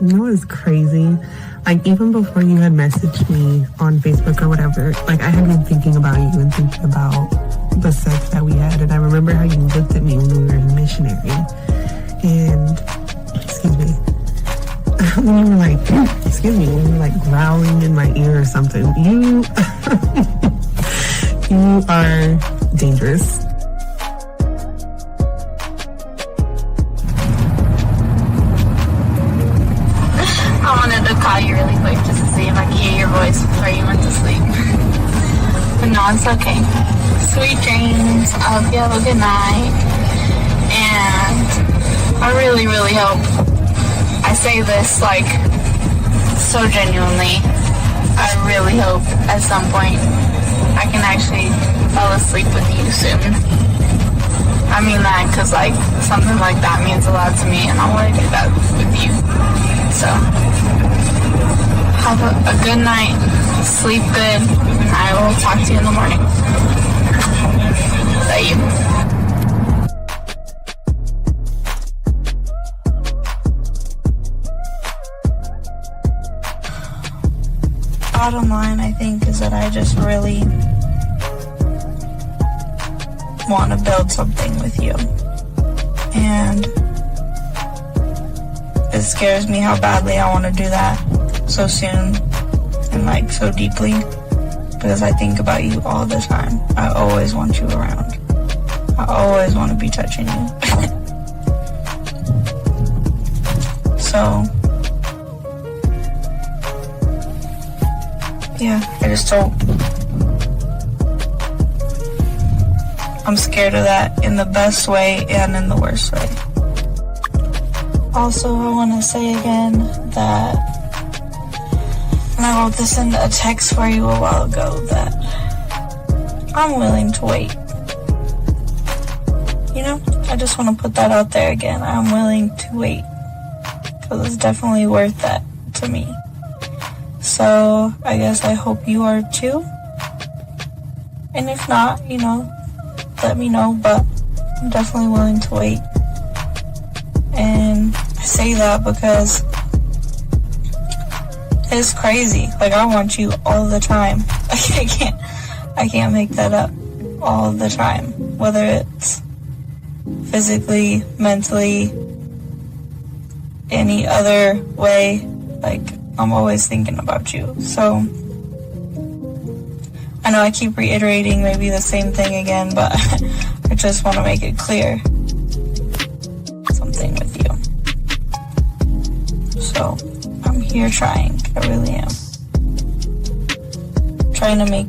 You know what's crazy? Like, even before you had messaged me on Facebook or whatever, like, I had been thinking about you and thinking about the sex that we had. And I remember how you looked at me when we were in missionary. And, excuse me, when you were like, when you were like growling in my ear or something. You, you are dangerous. I wanted to call you really quick just to see if I could hear your voice before you went to sleep. But no, it's okay. Sweet dreams. I hope you have a good night. And I really, really hope, I say this like so genuinely, I really hope at some point I can actually fall asleep with you soon. I mean that because like something like that means a lot to me and I want to do that with you. So have a good night, sleep good, and I will talk to you in the morning. Is that you? Bottom line, I think, is that I just really want to build something with you. And it scares me how badly I want to do that so soon and like so deeply, because I think about you all the time. I always want you around. I always want to be touching you. So yeah, I just don't. I'm scared of that in the best way and in the worst way. Also, I want to say again that, and I wrote this in a text for you a while ago, that I'm willing to wait. You know, I just want to put that out there again. I'm willing to wait, because it's definitely worth that to me. So I guess I hope you are too. And if not, you know, let me know, but I'm definitely willing to wait. And I say that because it's crazy. Like, I want you all the time. Like, I can't make that up. All the time. Whether it's physically, mentally, any other way, like, I'm always thinking about you. So I know I keep reiterating maybe the same thing again, but I just want to make it clear. Something with you. So I'm here trying. I really am. Trying to make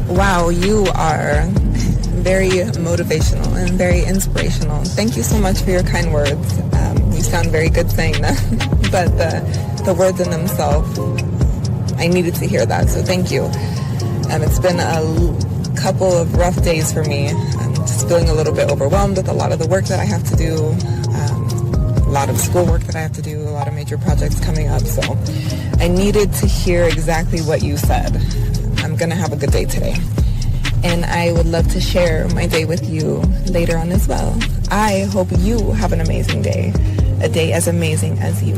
Wow, you are very motivational and very inspirational. Thank you so much for your kind words. You sound very good saying them, but the words in themselves, I needed to hear that, so thank you. It's been a couple of rough days for me. I'm just feeling a little bit overwhelmed with a lot of the work that I have to do, a lot of schoolwork that I have to do, a lot of major projects coming up, so I needed to hear exactly what you said. I'm gonna have a good day today. And I would love to share my day with you later on as well. I hope you have an amazing day, a day as amazing as you.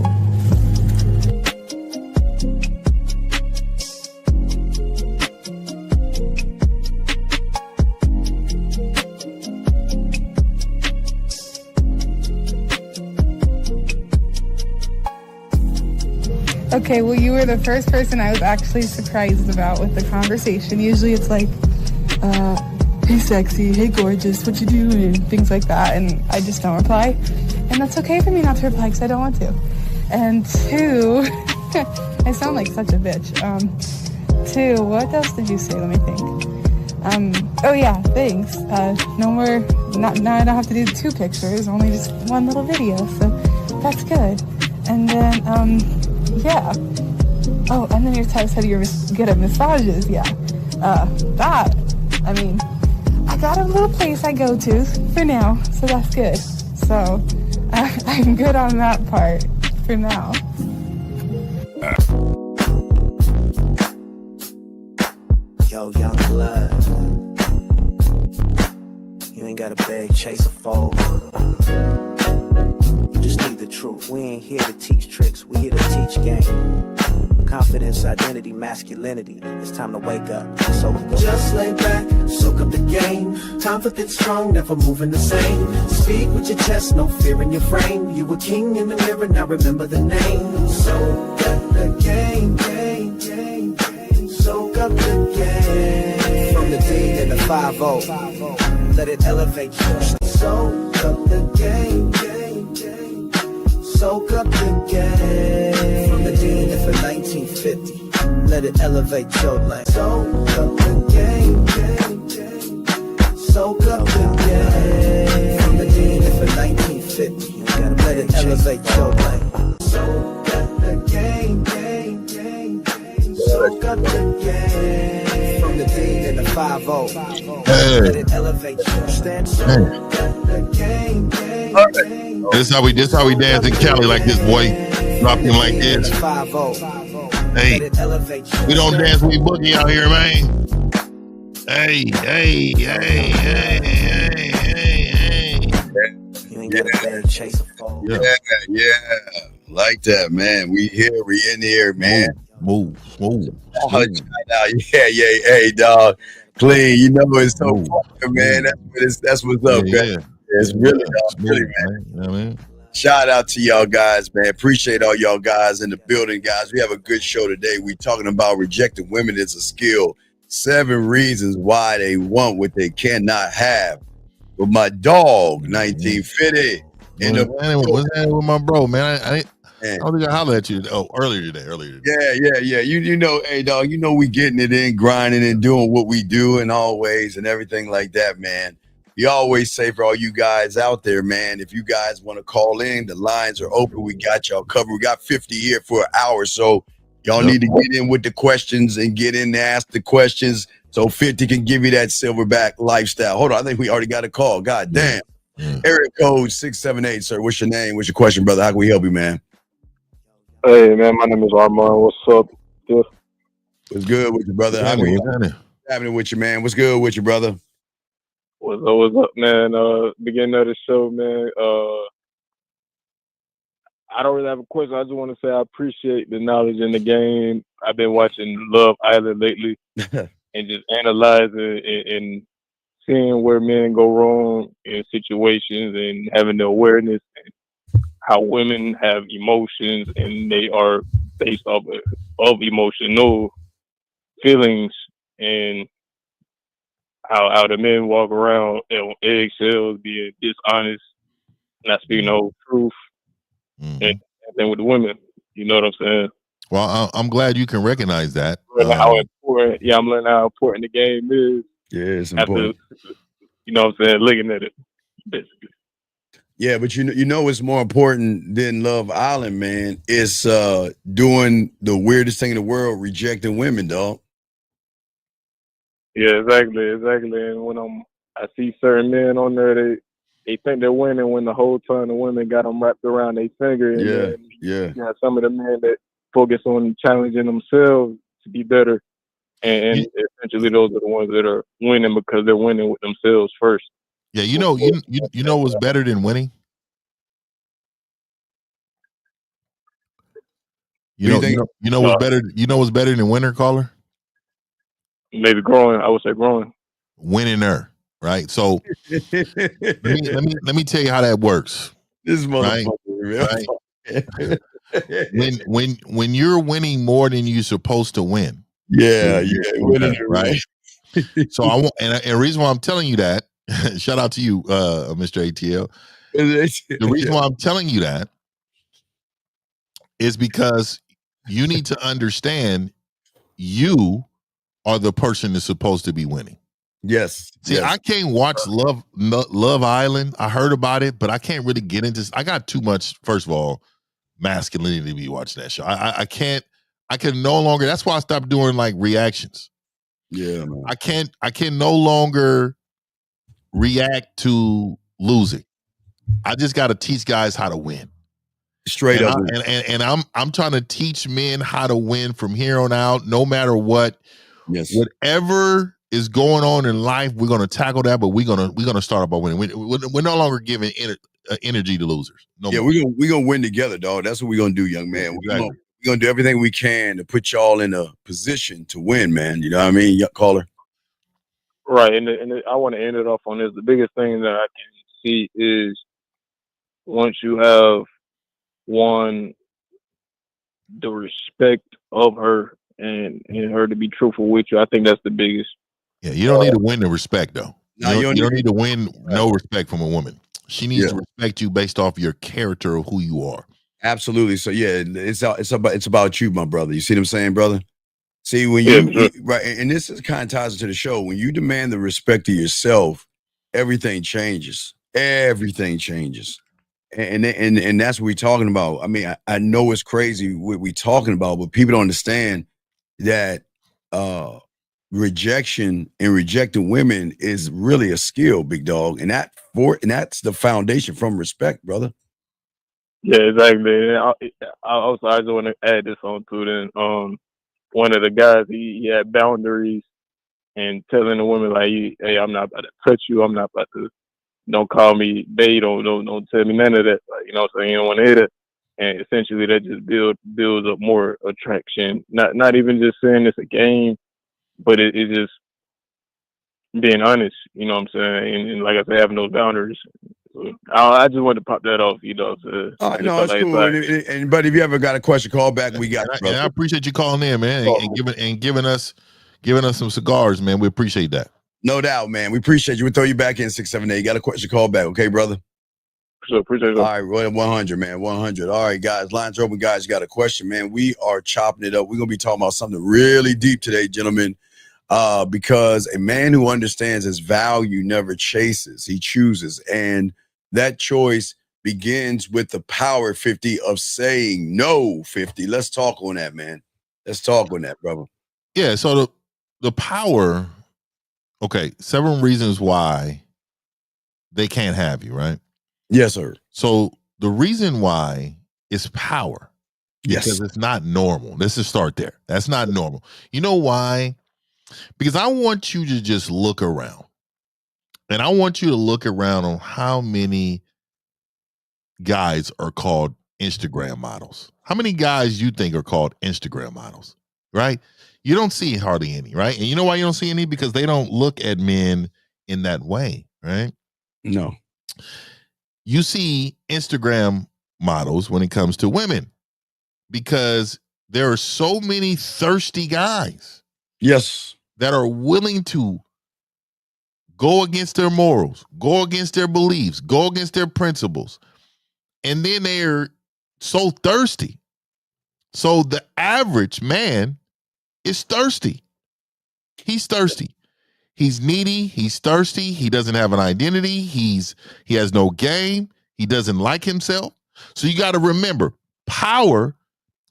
Okay, well, you were the first person I was actually surprised about with the conversation. Usually it's like, hey sexy, hey gorgeous, what you doing, things like that, and I just don't reply. And that's okay for me not to reply because I don't want to. And two, I sound like such a bitch. Two, what else did you say? Let me think. Oh yeah, thanks. No more, now I don't have to do 2 pictures, only just 1 little video, so that's good. And then, yeah. Oh, and then your text said you're good at massages, yeah. That, I mean, I got a little place I go to for now, so that's good. So, I'm good on that part for now. Yo, young blood. gotta beg, chase, or fold. You just need the truth. We ain't here to teach tricks, we here to teach game. Confidence, identity, masculinity. It's time to wake up. So just lay back, soak up the game. Time for it strong, never moving the same. Speak with your chest, no fear in your frame. You a king in the mirror, now remember the name. Soak up the game, game, game, game. Soak up the game. From the D and the 5-0, let it elevate you. Soak up the game, game, game. Soak up the game. From the D and for 1950, let it elevate your life. Soak up the game, game, game. Soak up the game. From the D and for 1950, let it elevate your life. Soak up the game, game, game, game. Soak up the game. From the D and the 5-0, let it elevate your stand. Soak up the game, game, game. This how we dance in Cali like this, boy. Drop him like this. Hey, we don't dance, we boogie out here, man. Hey. You ain't gotta beg, chase, or fold. Yeah. Like that, man. We in here, man. Move. Oh, yeah. Hey, dog. Clean. You know it's so fun, man. That's what's up, man. It's really, man. You know what I mean? Shout out to y'all guys, man. Appreciate all y'all guys in the building, guys. We have a good show today. We're talking about rejecting women as a skill. 7 reasons why they want what they cannot have. With my dog, 1950. What's that with my bro, man? I don't think I hollered at you earlier today. Yeah. You know, hey, dog, you know we getting it in, grinding and doing what we do and always and everything like that, man. We always say for all you guys out there, man, if you guys want to call in, the lines are open. We got y'all covered. We got 50 here for an hour, so y'all need to get in with the questions and get in to ask the questions so 50 can give you that silverback lifestyle. Hold on, I think we already got a call. God damn. Area code 678, sir. What's your name? What's your question, brother? How can we help you, man? Hey, man, my name is Armand. What's up? Yeah. What's good with you, brother? What's happening with you, man? What's good with you, brother? What's up, man? Beginning of the show, man. I don't really have a question. I just want to say I appreciate the knowledge in the game. I've been watching Love Island lately and just analyzing and seeing where men go wrong in situations and having the awareness and how women have emotions and they are based off of emotional feelings, and how the men walk around on eggshells, being dishonest, not speaking the whole truth, and then with the women, you know what I'm saying? Well, I'm glad you can recognize that. I'm learning how important the game is. Yeah, it's important. After, you know what I'm saying, looking at it, basically. Yeah, but you know what's more important than Love Island, man, is doing the weirdest thing in the world, rejecting women, dog. Yeah, exactly. And when I see certain men on there, they think they're winning when the whole time the women got them wrapped around their finger. And yeah. You know, some of the men that focus on challenging themselves to be better, and essentially those are the ones that are winning because they're winning with themselves first. Yeah, you know what's better than winning? You know what's better? You know what's better than winner, caller? Maybe growing. I would say growing. Winning her, right? So let me tell you how that works. This motherfucker, right? when you're winning more than you're supposed to win. Yeah, winning, right? So I want, and the reason why I'm telling you that, shout out to you, Mr. ATL. The reason why I'm telling you that is because you need to understand you are the person that's supposed to be winning. Yes. See, I can't watch Love Island. I heard about it, but I can't really get into this. I got too much, first of all, masculinity to be watching that show. I can no longer, that's why I stopped doing like reactions. Yeah, man. I can no longer react to losing. I just got to teach guys how to win. Straight up. And I'm trying to teach men how to win from here on out, no matter what. Yes. Whatever is going on in life, we're gonna tackle that, but we're gonna start off by winning. We're no longer giving energy to losers. No more. we're gonna win together, dog. That's what we're gonna do, young man. Exactly. We're gonna do everything we can to put y'all in a position to win, man. You know what I mean, caller? Right, and I want to end it off on this. The biggest thing that I can see is once you have won the respect of her and her to be truthful with you, I think that's the biggest. Yeah, you don't need to win the respect though. No, you don't need to win no respect from a woman. She needs to respect you based off your character of who you are. Absolutely. So yeah, it's about you, my brother. You see what I'm saying, brother? See, when you right, and this is kind of ties into the show. When you demand the respect of yourself, everything changes. Everything changes. And that's what we're talking about. I mean, I know it's crazy what we're talking about, but people don't understand that rejection and rejecting women is really a skill, big dog. And that's the foundation from respect, brother. Yeah, exactly. I just want to add this on to then. One of the guys, he had boundaries and telling the woman like, "Hey, I'm not about to touch you. I'm not about to. Don't call me babe. Don't tell me none of that. Like, you know what I'm saying? You don't want to hear that." And essentially, that just builds up more attraction. Not even just saying it's a game, but it's just being honest. You know what I'm saying? And like I said, having those boundaries. So I just wanted to pop that off. You know. All right, no, it's cool. And but if you ever got a question, call back. We got. And I appreciate you calling in, man, and giving us some cigars, man. We appreciate that. No doubt, man. We appreciate you. We'll throw you back in 678. Got a question? Call back, okay, brother? Sure, appreciate it. All right, 100, man. 100. All right, guys. Lines are open, guys. You got a question, man? We are chopping it up. We're gonna be talking about something really deep today, gentlemen. Because a man who understands his value never chases, he chooses. And that choice begins with the power 50 of saying no 50. Let's talk on that, man. Let's talk on that, brother. Yeah, so the power, okay, 7 reasons why they can't have you, right? Yes, sir. So the reason why is power. Yes. Because it's not normal. Let's just start there. That's not normal. You know why? Because I want you to just look around. And I want you to look around on how many guys are called Instagram models. How many guys you think are called Instagram models, right? You don't see hardly any, right? And you know why you don't see any? Because they don't look at men in that way, right? No. You see Instagram models when it comes to women because there are so many thirsty guys. Yes. That are willing to go against their morals, go against their beliefs, go against their principles. And then they're so thirsty. So the average man is thirsty. He's thirsty. He's needy. He's thirsty. He doesn't have an identity. He has no game. He doesn't like himself. So you got to remember, power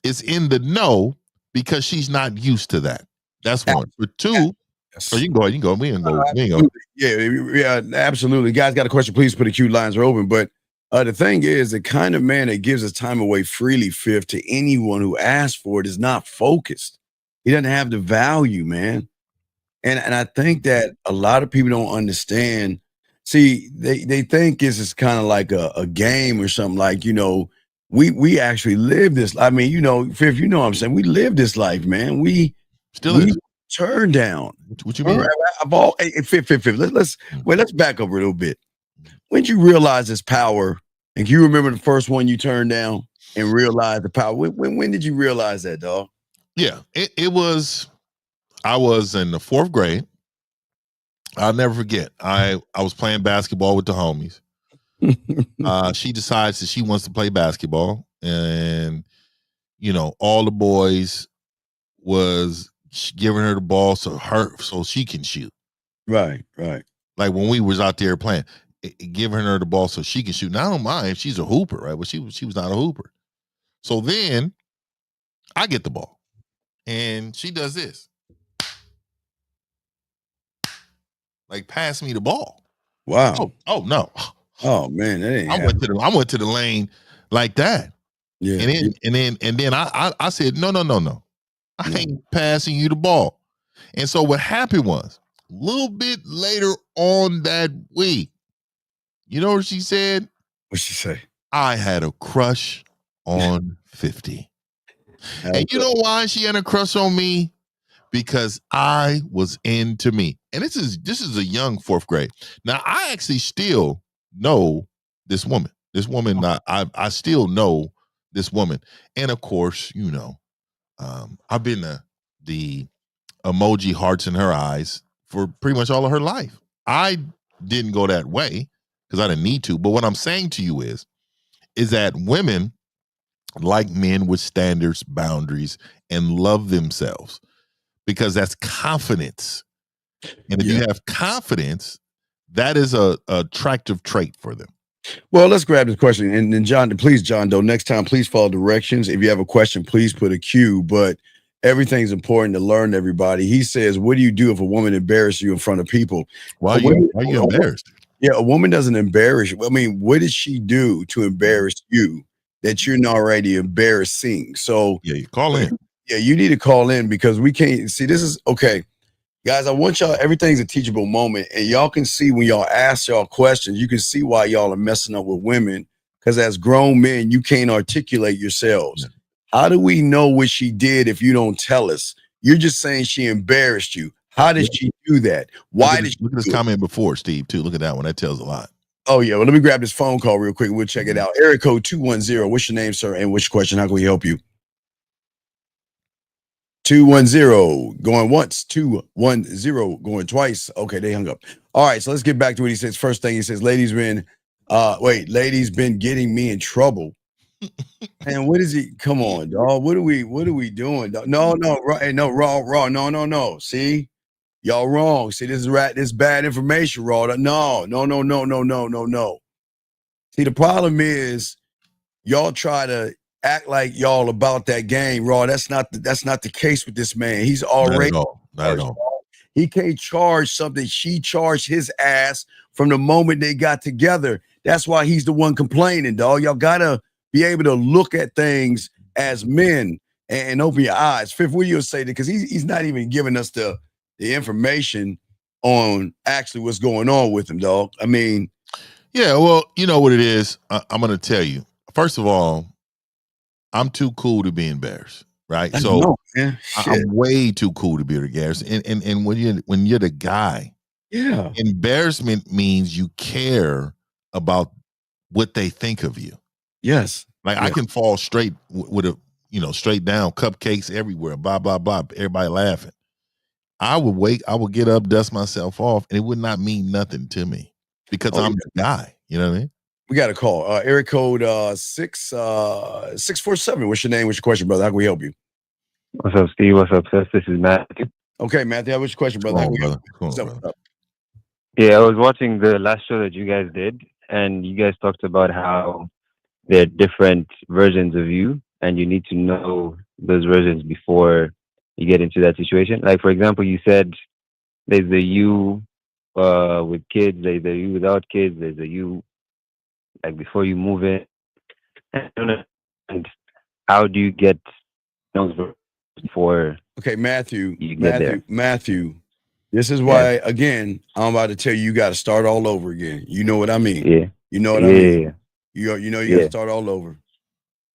is in the no because she's not used to that. That's one. For 2, yes. Oh, you can go ahead. You can go. We can go. Yeah, absolutely. Guys got a question? Please put the queue. Lines are open. But the thing is, the kind of man that gives his time away freely, Fifth, to anyone who asks for it is not focused. He doesn't have the value, man. And I think that a lot of people don't understand. See, they think this is kind of like a game or something. Like, you know, we actually live this. I mean, you know, Fifth, you know what I'm saying? We live this life, man. We turn down. What you mean? Fifth. Let's back up a little bit. When did you realize this power? And can you remember the first one you turned down and realized the power? When did you realize that, dog? Yeah, it was. I was in the 4th grade. I'll never forget. I was playing basketball with the homies. She decides that she wants to play basketball, and you know, all the boys was giving her the ball so she can shoot. Right. Like when we was out there playing, giving her the ball so she can shoot. Now I don't mind if she's a hooper, right? But she was not a hooper. So then I get the ball, and she does this. Like, pass me the ball. Wow. Oh no. Oh man, that ain't I went to the lane like that. Yeah. And then I said, no. I ain't passing you the ball. And so what happened was little bit later on that week, you know what she said? What'd she say? I had a crush on 50. And you know why she had a crush on me? Because I was into me. And this is a young fourth grade. Now I actually still know this woman. This woman, I still know this woman. And of course, you know, I've been the emoji hearts in her eyes for pretty much all of her life. I didn't go that way because I didn't need to. But what I'm saying to you is that women like men with standards, boundaries, and love themselves because that's confidence. And if you have confidence, that is a attractive trait for them. Well, let's grab this question. And then John, please, John Doe, next time, please follow directions. If you have a question, please put a Q. But everything's important to learn, everybody. He says, what do you do if a woman embarrasses you in front of people? Why are you embarrassed? Yeah, a woman doesn't embarrass you. I mean, what did she do to embarrass you that you're not already embarrassing? So yeah, you call in. Yeah, you need to call in because we can't see this is okay. Guys, I want y'all, everything's a teachable moment, and y'all can see when y'all ask y'all questions, you can see why y'all are messing up with women. Because as grown men, you can't articulate yourselves. Yeah. How do we know what she did if you don't tell us? You're just saying she embarrassed you. How did she do that? Why did she look at this comment before, Steve, too? Look at that one. That tells a lot. Oh, yeah. Well, let me grab this phone call real quick and we'll check it out. Area code 210. What's your name, sir? And which question? How can we help you? 210 going once, 210 going twice. Okay, they hung up. All right, so let's get back to what he says. First thing he says, ladies been getting me in trouble. And what is he? Come on, dog. What are we doing? Dog? No, raw. No. See, y'all wrong. See, this is bad information, raw. No. See, the problem is y'all try to act like y'all about that game, raw. That's not the case with this man. He's already not at all. He can't charge something. She charged his ass from the moment they got together. That's why he's the one complaining, dog. Y'all gotta be able to look at things as men and open your eyes. Fifth, what do you say? Because he's not even giving us the information on actually what's going on with him, dog. I mean, yeah. Well, you know what it is. I'm gonna tell you. First of all, I'm too cool to be embarrassed, right? So I'm way too cool to be embarrassed. And when you're the guy, yeah, embarrassment means you care about what they think of you. Yes, I can fall straight with a straight down, cupcakes everywhere, blah blah blah, everybody laughing. I would get up, dust myself off, and it would not mean nothing to me because I'm the guy. You know what I mean? We got a call. Area code 647. What's your name? What's your question, brother? How can we help you? What's up, Steve? What's up, sis? This is Matthew. Okay, Matthew. What's your question, brother? What's up? Yeah, I was watching the last show that you guys did, and you guys talked about how there are different versions of you, and you need to know those versions before you get into that situation. Like, for example, you said there's the you with kids, there's the you without kids, there's the you like before you move in. And how do you get those before? Okay, Matthew. This is why, again, I'm about to tell you, you got to start all over again. You know what I mean? Yeah. You know what I mean? You got to start all over.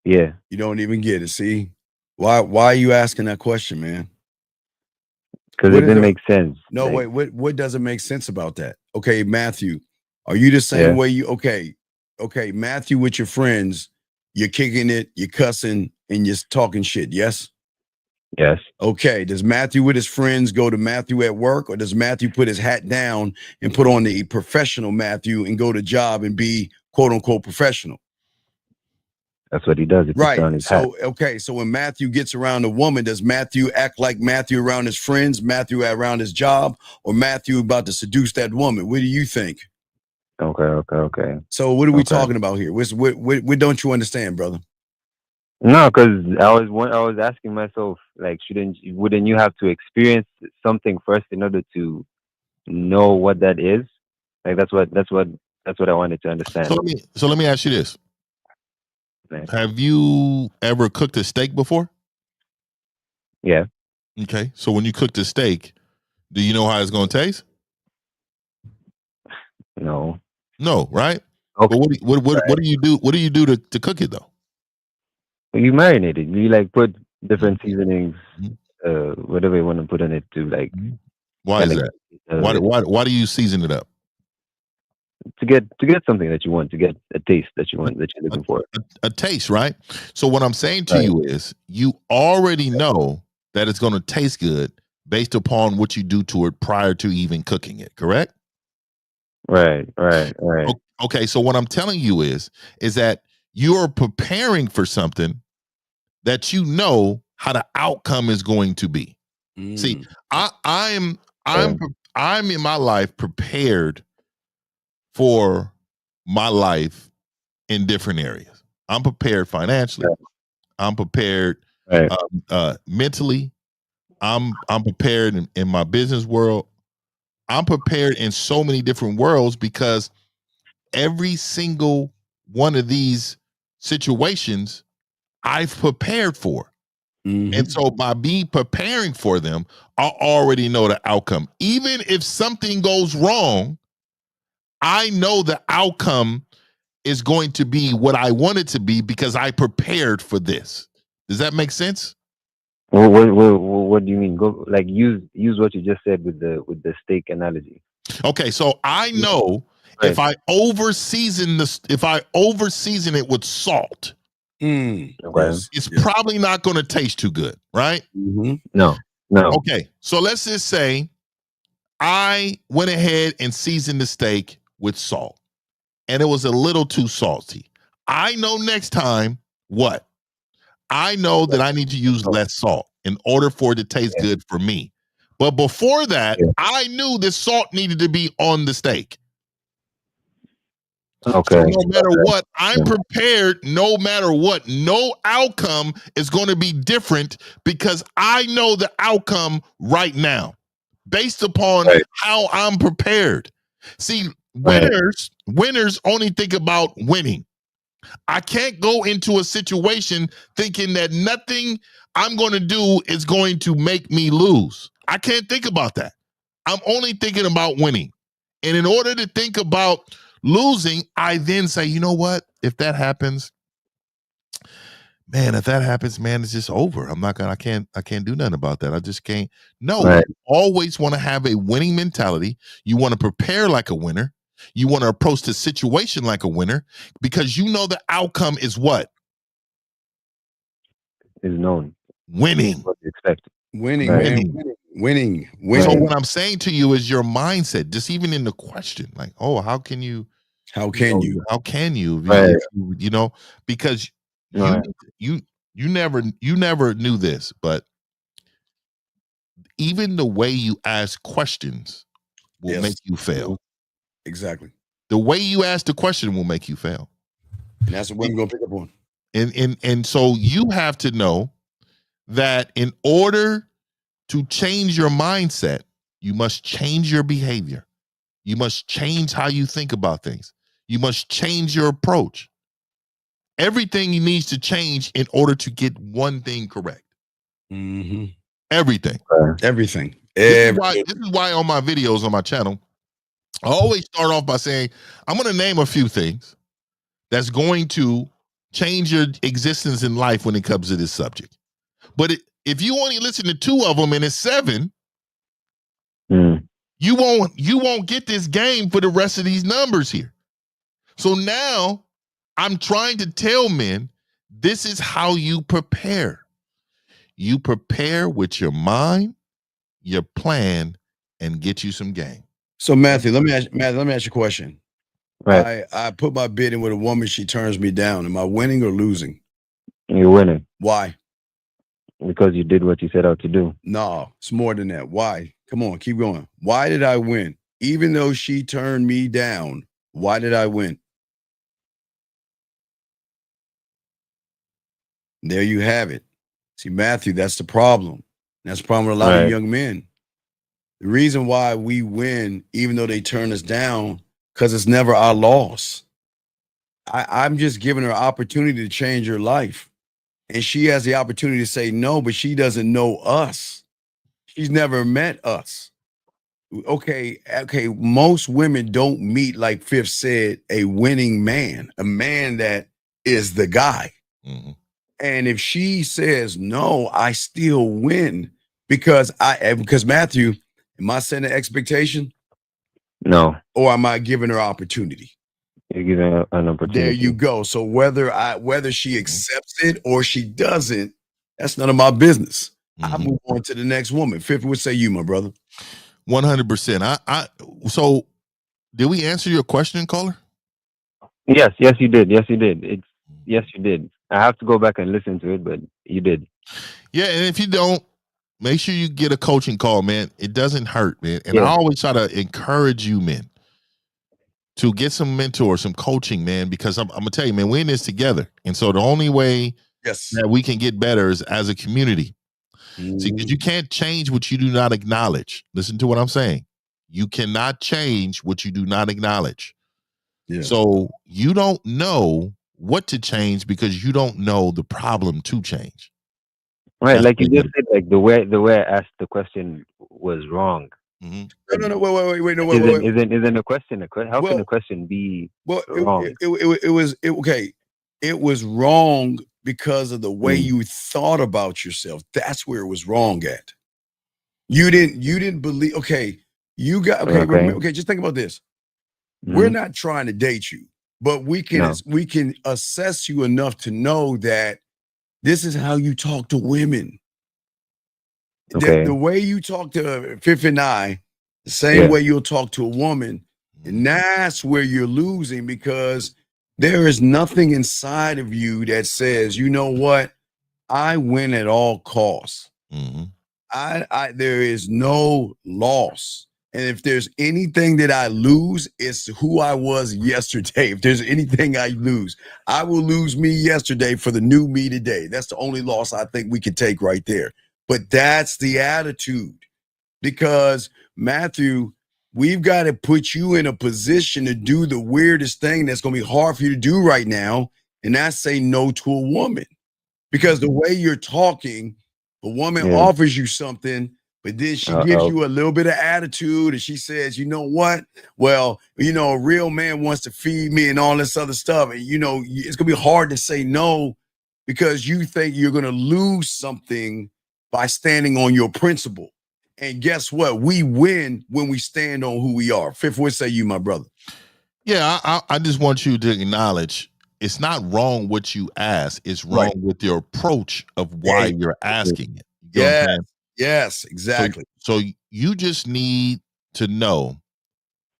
Yeah. You don't even get it. See? Why are you asking that question, man? Because it didn't make sense. No, wait. What doesn't make sense about that? Okay, Matthew, are you the same way you? Okay, Matthew, with your friends, you're kicking it, you're cussing, and you're talking shit. Yes. Yes. Okay. Does Matthew with his friends go to Matthew at work, or does Matthew put his hat down and put on the professional Matthew and go to job and be quote unquote professional? That's what he does. He puts on his hat. Okay. So when Matthew gets around a woman, does Matthew act like Matthew around his friends, Matthew around his job, or Matthew about to seduce that woman? What do you think? Okay. So what are we talking about here? What don't you understand, brother? No, because I was asking myself, like, wouldn't you have to experience something first in order to know what that is? Like that's what I wanted to understand. So let me ask you this. Have you ever cooked a steak before? Yeah. Okay. So when you cooked a steak, Do you know how it's going to taste? No. No, right? Okay. But what do you do? What do you do to cook it though? You marinate it. You like put different seasonings, Mhm. whatever you want to put on it to like. Why is that? Why do you season it up? To get something that you want, to get a taste that you want, that you're looking for. A taste, right? So what I'm saying to you is you already know that it's going to taste good based upon what you do to it prior to even cooking it, correct? Right. Okay, so what I'm telling you is that you're preparing for something that you know how the outcome is going to be. See, I'm in my life prepared for my life in different areas. I'm prepared financially. I'm prepared mentally. I'm prepared in my business world. I'm prepared in so many different worlds because every single one of these situations I've prepared for. And so by me preparing for them, I already know the outcome. Even if something goes wrong, I know the outcome is going to be what I want it to be because I prepared for this. Does that make sense? What do you mean? Go like use what you just said with the steak analogy. Okay, so I know if I over season it with salt, it's probably not going to taste too good, right? No. Okay, so let's just say I went ahead and seasoned the steak with salt, and it was a little too salty. I know next time what? I know that I need to use less salt in order for it to taste good for me. But before that, I knew the salt needed to be on the steak. Okay. So no matter what, I'm prepared no matter what. No outcome is going to be different because I know the outcome right now based upon how I'm prepared. See, winners only think about winning. I can't go into a situation thinking that nothing I'm going to do is going to make me lose. I can't think about that. I'm only thinking about winning. And in order to think about losing, I then say, you know what? If that happens, man, it's just over. I can't do nothing about that. I just can't. No, you always want to have a winning mentality. You want to prepare like a winner. You want to approach the situation like a winner because you know the outcome is what? Is known. Winning. What you expect. Winning. So what I'm saying to you is your mindset, just even in the question, like, oh, how can you? Right. You know, because you never knew this, but even the way you ask questions will make you fail. Exactly. The way you ask the question will make you fail. And that's what we're going to pick up on. And so you have to know that in order to change your mindset, you must change your behavior. You must change how you think about things. You must change your approach. Everything needs to change in order to get one thing correct. Everything. This is why on my videos on my channel, I always start off by saying, I'm going to name a few things that's going to change your existence in life when it comes to this subject. But if you only listen to 2 of them and it's 7, you won't get this game for the rest of these numbers here. So now I'm trying to tell men, this is how you prepare. You prepare with your mind, your plan, and get you some game. So Matthew, let me ask you a question. Right. I put my bid in with a woman, she turns me down. Am I winning or losing? You're winning. Why? Because you did what you set out to do. No, it's more than that. Why? Come on, keep going. Why did I win? Even though she turned me down, why did I win? There you have it. See, Matthew, that's the problem. That's the problem with a lot of young men. The reason why we win, even though they turn us down, because it's never our loss. I'm just giving her an opportunity to change her life. And she has the opportunity to say no, but she doesn't know us. She's never met us. okay, most women don't meet, like Fifth said, a winning man, a man that is the guy. Mm-hmm. And if she says no, I still win because Matthew, am I setting an expectation? No, Or am I giving her opportunity? you're giving her an opportunity. There you go. So whether she accepts it or she doesn't, that's none of my business. I move on to the next woman. Fifth, what say you, my brother? 100%. So did we answer your question, caller? Yes, you did. Yes, you did. Yes, you did. I have to go back and listen to it, but you did. Yeah, and if you don't, make sure you get a coaching call, man. It doesn't hurt, man. And Yeah. I always try to encourage you, men, to get some mentor, some coaching, man, because I'm gonna tell you, man, we're in this together. And so the only way that we can get better is as a community. See, because you can't change what you do not acknowledge. Listen to what I'm saying. You cannot change what you do not acknowledge. Yeah. So you don't know what to change because you don't know the problem to change. Right, like you just said, like the way I asked the question was wrong. Mm-hmm. No, wait, no, wait. Isn't a question how can a question be wrong? It was okay. It was wrong because of the way you thought about yourself. That's where it was wrong at. You didn't believe. Okay, you got okay. Just think about this. We're not trying to date you, but we can assess you enough to know that this is how you talk to women. Okay. The way you talk to Fifth and I, the same way you'll talk to a woman, and that's where you're losing because there is nothing inside of you that says, you know what, I win at all costs. There is no loss. And if there's anything that I lose, it's who I was yesterday. If there's anything I lose, I will lose me yesterday for the new me today. That's the only loss I think we can take right there. But that's the attitude. Because, Matthew, we've got to put you in a position to do the weirdest thing that's going to be hard for you to do right now, and that's say no to a woman. Because the way you're talking, a woman offers you something, but then she gives you a little bit of attitude and she says, you know what? Well, a real man wants to feed me and all this other stuff. And, it's going to be hard to say no because you think you're going to lose something by standing on your principle. And guess what? We win when we stand on who we are. Fifth, what say you, my brother? Yeah, I just want you to acknowledge it's not wrong what you ask. It's wrong with your approach of why you're asking it. You know what I'm saying? Yes, exactly. So you just need to know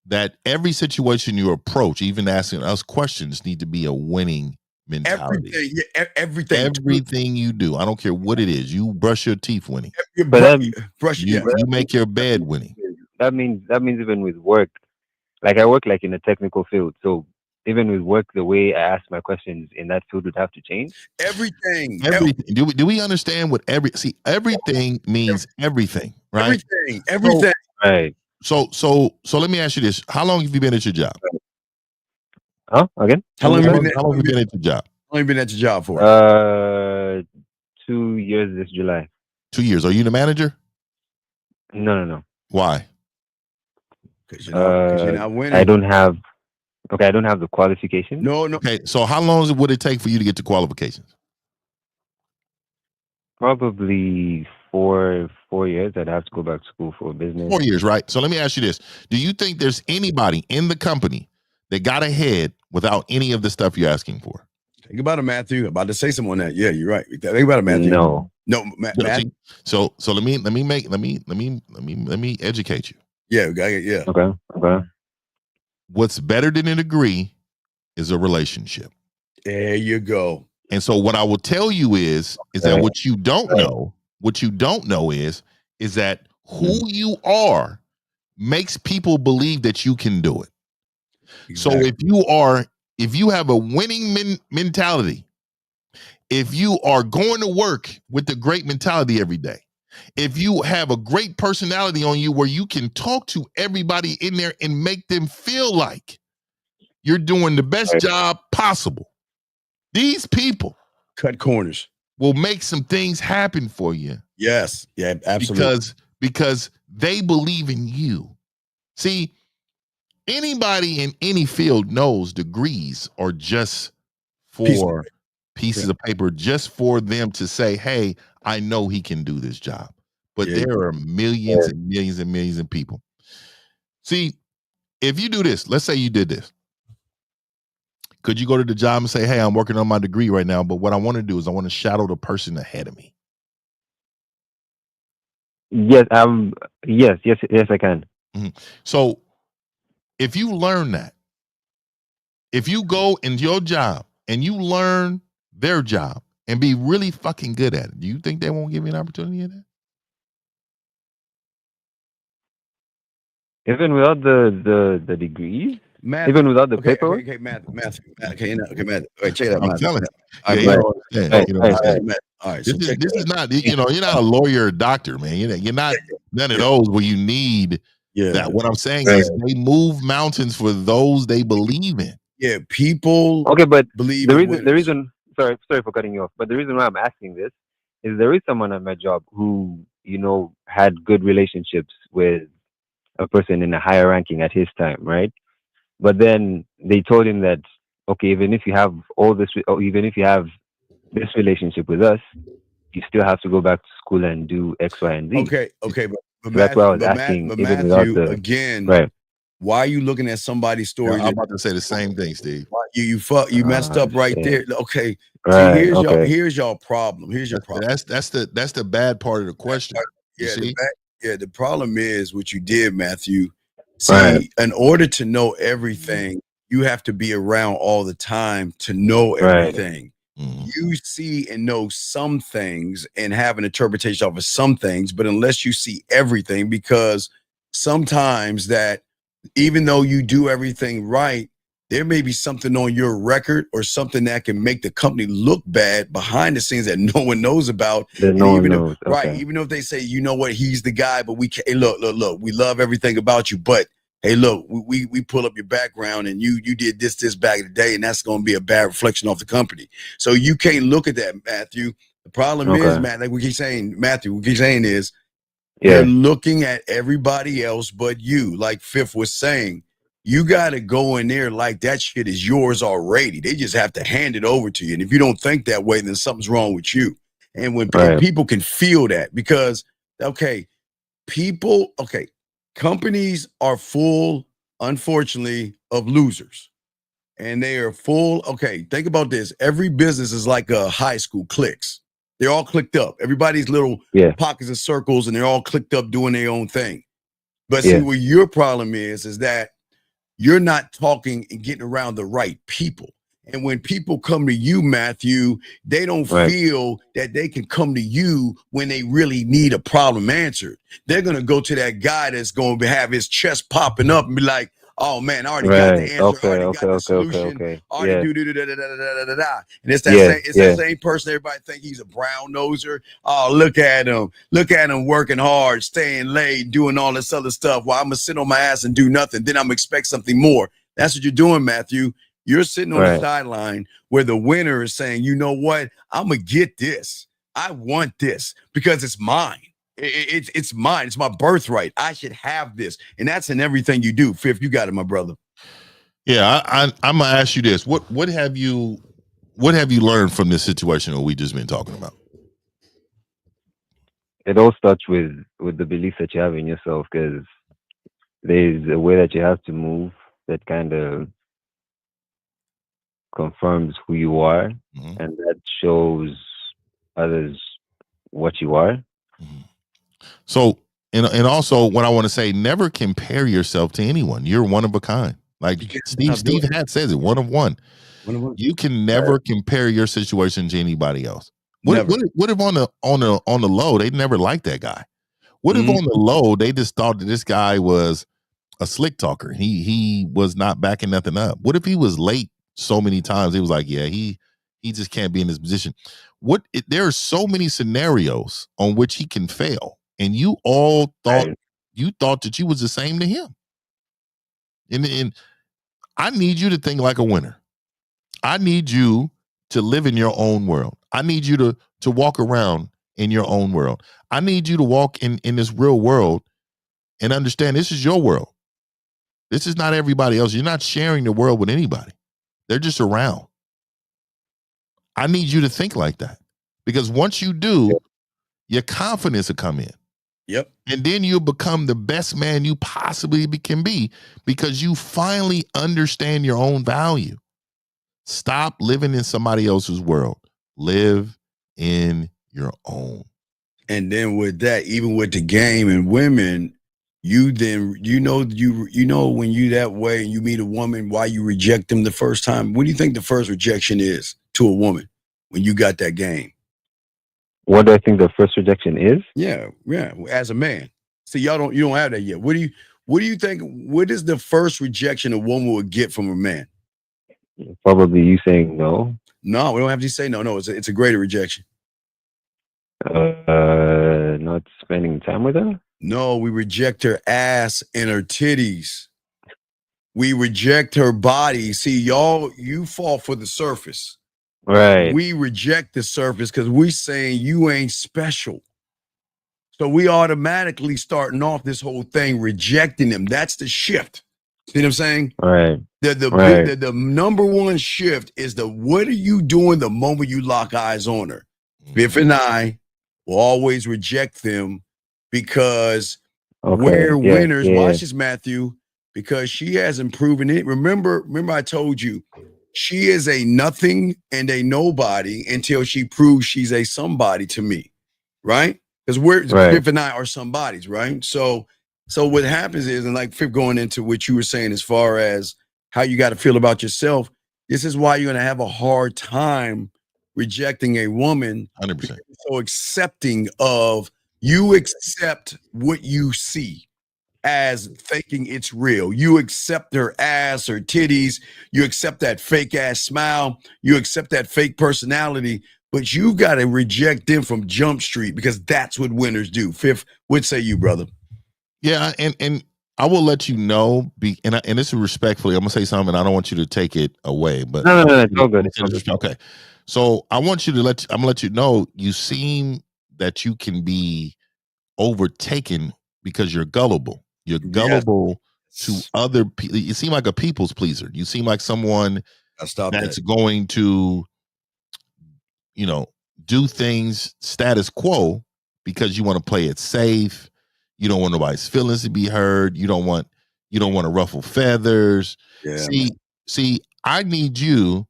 that every situation you approach, even asking us questions, need to be a winning mentality. Everything you do. I don't care what it is. You brush your teeth winning. You make your bed winning. That means even with work, like I work like in a technical field, so even with work, the way I ask my questions in that field would have to change. Everything. Do we understand what everything means everything, right? Everything. Right. So let me ask you this. How long have you been at your job? Huh? Again? How long have you been at your job? How long have you been at your job for? 2 years this July. 2 years. Are you the manager? No. Why? Because you're not winning. I don't have the qualifications. No. Okay, so how long would it take for you to get the qualifications? Probably 4 years. I'd have to go back to school for business. 4 years, right? So let me ask you this. Do you think there's anybody in the company that got ahead without any of the stuff you're asking for? Think about it, Matthew. About to say something on that. Yeah, you're right. Think about it, Matthew. No, Matthew. So let me educate you. Yeah. Okay. What's better than a degree is a relationship. There you go. And so what I will tell you is that what you don't know is that who you are makes people believe that you can do it. Exactly. So if you have a winning mentality, if you are going to work with a great mentality every day, if you have a great personality on you where you can talk to everybody in there and make them feel like you're doing the best job possible, these people cut corners will make some things happen for you. Yes. Yeah, absolutely. Because they believe in you. See, anybody in any field knows degrees are just for pieces of paper, just for them to say, hey, I know he can do this job. But Yeah. there are millions and millions and millions of people. See, if you do this, let's say you did this. Could you go to the job and say, hey, I'm working on my degree right now, but what I want to do is I want to shadow the person ahead of me? Yes, yes, I can. So if you learn that, if you go into your job and you learn their job and be really fucking good at it, do you think they won't give you an opportunity in that? Even without the degrees, Matthew, even without the okay, paperwork. okay, Matthew, okay, Matthew. Wait, check it out, I'm Matthew. telling you. All Yeah, right, you Matthew. don't understand. Right, You know right, what I'm saying? All right, This so check is not, you know, you're not a lawyer or doctor, man. You're not none of those where you need that. What I'm saying is they move mountains for those they believe in. Yeah, people Okay, but believe the in reason, winners. sorry for cutting you off, but the reason why I'm asking this is there is someone at my job who, had good relationships with a person in a higher ranking at his time, right? But then they told him that, okay, even if you have all this, or even if you have this relationship with us, you still have to go back to school and do X, Y, and Z. Okay, but So that's why I was Matthew, asking, but even without Matthew, the again, right. why are you looking at somebody's Yeah, story? I'm about to say the same thing, Steve. You messed up right Shit. there. Okay, see, Right. Okay. here's your problem. Here's your problem. That's the bad part of the question. You see? The problem is what you did, Matthew. See, Right. in order to know everything, you have to be around all the time to know Right. everything. You see and know some things and have an interpretation of some things, but unless you see everything, because sometimes that even though you do everything right, there may be something on your record or something that can make the company look bad behind the scenes that no one knows about. That And no one even if, knows. right, Okay. even if they say, you know what, he's the guy, but we can't, hey, look, we love everything about you, but hey, look, we pull up your background and you did this back in the day, and that's going to be a bad reflection of the company. So you can't look at that, Matthew. The problem is, Okay. Matt, like we keep saying, Matthew, we keep saying is Yeah. you're looking at everybody else but you. Like Fifth was saying, you got to go in there like that shit is yours already. They just have to hand it over to you. And if you don't think that way, then something's wrong with you. And when Right. people can feel that, because, okay, companies are full, unfortunately, of losers. And they are full. Okay, think about this. Every business is like a high school, cliques. They're all clicked up. Everybody's little pockets of circles, and they're all clicked up doing their own thing. But see, what your problem is that you're not talking and getting around the right people. And when people come to you, Matthew, they don't feel that they can come to you when they really need a problem answered. They're going to go to that guy that's going to have his chest popping up and be like, oh man, I already got the answer. Okay. I already got the solution. Okay. Already da. And it's Yeah. that same person. Everybody think he's a brown noser. Oh, look at him. Look at him working hard, staying late, doing all this other stuff. While I'm gonna sit on my ass and do nothing. Then I'm gonna expect something more. That's what you're doing, Matthew. You're sitting on the sideline where the winner is saying, you know what? I'm gonna get this. I want this because it's mine. It's mine. It's my birthright. I should have this. And that's in everything you do. Fifth, you got it, my brother. Yeah, I'm gonna ask you this. What have you learned from this situation that we just been talking about? It all starts with the belief that you have in yourself, because there's a way that you have to move that kind of confirms who you are, and that shows others what you are. So, and also what I want to say, never compare yourself to anyone. You're one of a kind. Like Steve Hatt says it, one of one. You can never compare your situation to anybody else. What if on the low, they never liked that guy? What if on the low, they just thought that this guy was a slick talker? He was not backing nothing up. What if he was late so many times? He was like, yeah, he just can't be in this position. There are so many scenarios on which he can fail, and you all thought that you was the same to him. And I need you to think like a winner. I need you to live in your own world. I need you to walk around in your own world. I need you to walk in this real world and understand this is your world. This is not everybody else. You're not sharing the world with anybody. They're just around. I need you to think like that, because once you do, your confidence will come in. Yep. And then you'll become the best man you possibly can be, because you finally understand your own value. Stop living in somebody else's world. Live in your own. And then with that, even with the game and women, you then you know when you that way and you meet a woman, why you reject them the first time. What do you think the first rejection is to a woman when you got that game? What do I think the first rejection is? Yeah. As a man, see, you don't have that yet. What do you think? What is the first rejection a woman would get from a man? Probably you saying no. No, we don't have to say no. No, it's a greater rejection. Not spending time with her. No, we reject her ass and her titties. We reject her body. See, y'all, you fall for the surface. Right. We reject the surface because we saying you ain't special. So we automatically starting off this whole thing rejecting them. That's the shift. See what I'm saying? Right. The number one shift is what are you doing the moment you lock eyes on her? Biff and I will always reject them because we're winners. Watch this, Matthew, because she hasn't proven it. Remember I told you, she is a nothing and a nobody until she proves she's a somebody to me, right? Because Biff and I are somebodies, right? So what happens is, and like Fifth, going into what you were saying as far as how you got to feel about yourself, this is why you're going to have a hard time rejecting a woman. 100%. So accepting of, you accept what you see as thinking it's real. You accept her ass, her titties. You accept that fake ass smile. You accept that fake personality. But you got to reject them from Jump Street, because that's what winners do. Fifth, what say you, brother? Yeah, and I will let you know, and this is respectfully, I'm gonna say something. I don't want you to take it away, but no, it's all good. It's all good. Okay, so I want you to I'm gonna let you know. You seem that you can be overtaken because you're gullible. You're gullible to other people. You seem like a people's pleaser. You seem like someone that's going to, do things status quo because you want to play it safe. You don't want nobody's feelings to be heard. You don't want to ruffle feathers. Yeah, see, I need you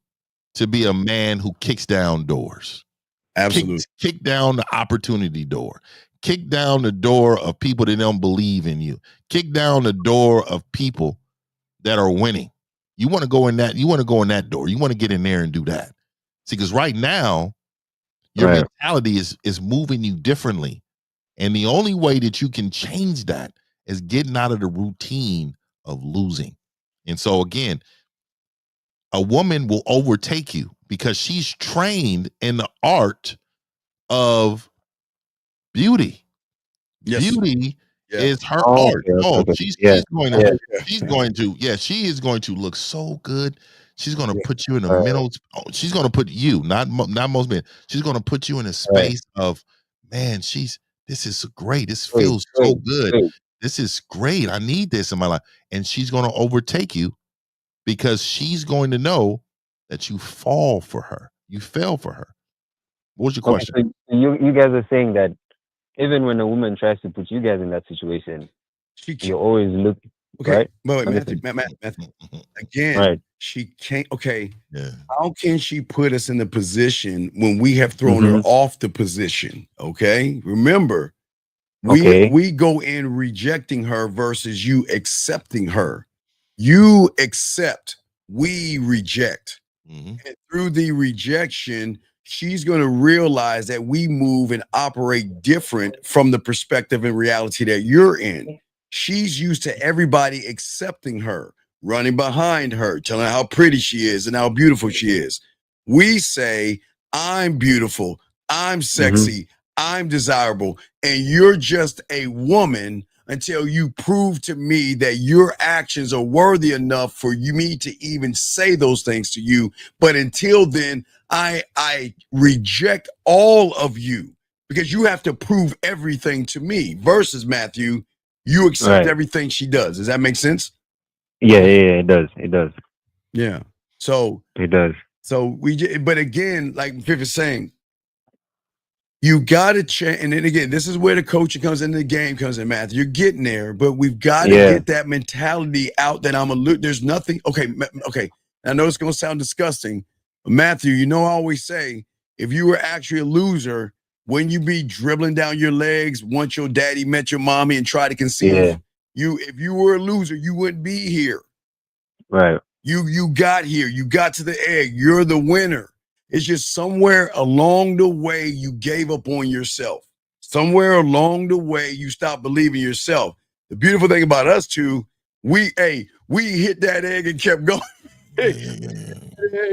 to be a man who kicks down doors. Absolutely. Kick down the opportunity door. Kick down the door of people that don't believe in you. Kick down the door of people that are winning. You want to go in that. You want to go in that door. You want to get in there and do that. See, because right now, your mentality is moving you differently. And the only way that you can change that is getting out of the routine of losing. And so again, a woman will overtake you because she's trained in the art of beauty. Yes. Beauty is her art. She is going to look so good. She's going to put you in a mental. She's going to put you, not most men. She's going to put you in a space of, man, this is great. This feels so good. This is great. I need this in my life. And she's going to overtake you because she's going to know that you fall for her. You fell for her. What was your question? Okay, so you guys are saying that even when a woman tries to put you guys in that situation, you always look. Okay, right? Matthew, again, she can't. Okay, how can she put us in the position when we have thrown her off the position? Okay, remember, we go in rejecting her versus you accepting her. You accept, we reject, and through the rejection, she's going to realize that we move and operate different from the perspective and reality that you're in. She's used to everybody accepting her, running behind her, telling her how pretty she is and how beautiful she is. We say, I'm beautiful, I'm sexy, I'm desirable, and you're just a woman until you prove to me that your actions are worthy enough for me to even say those things to you. But until then, I reject all of you because you have to prove everything to me versus Matthew. You accept everything she does. Does that make sense? Yeah, it does. It does. Yeah. So It does. but again, like Fifth is saying, you got to change. And then again, this is where the coaching comes in, the game comes in, Matthew. You're getting there, but we've got to get that mentality out that I'm a loser. There's nothing. Okay. I know it's going to sound disgusting, but Matthew, you know, I always say, if you were actually a loser, when you be dribbling down your legs, once your daddy met your mommy and tried to conceive if you were a loser, you wouldn't be here. Right. You got here. You got to the egg. You're the winner. It's just somewhere along the way you gave up on yourself. Somewhere along the way you stopped believing yourself. The beautiful thing about us two, we hit that egg and kept going.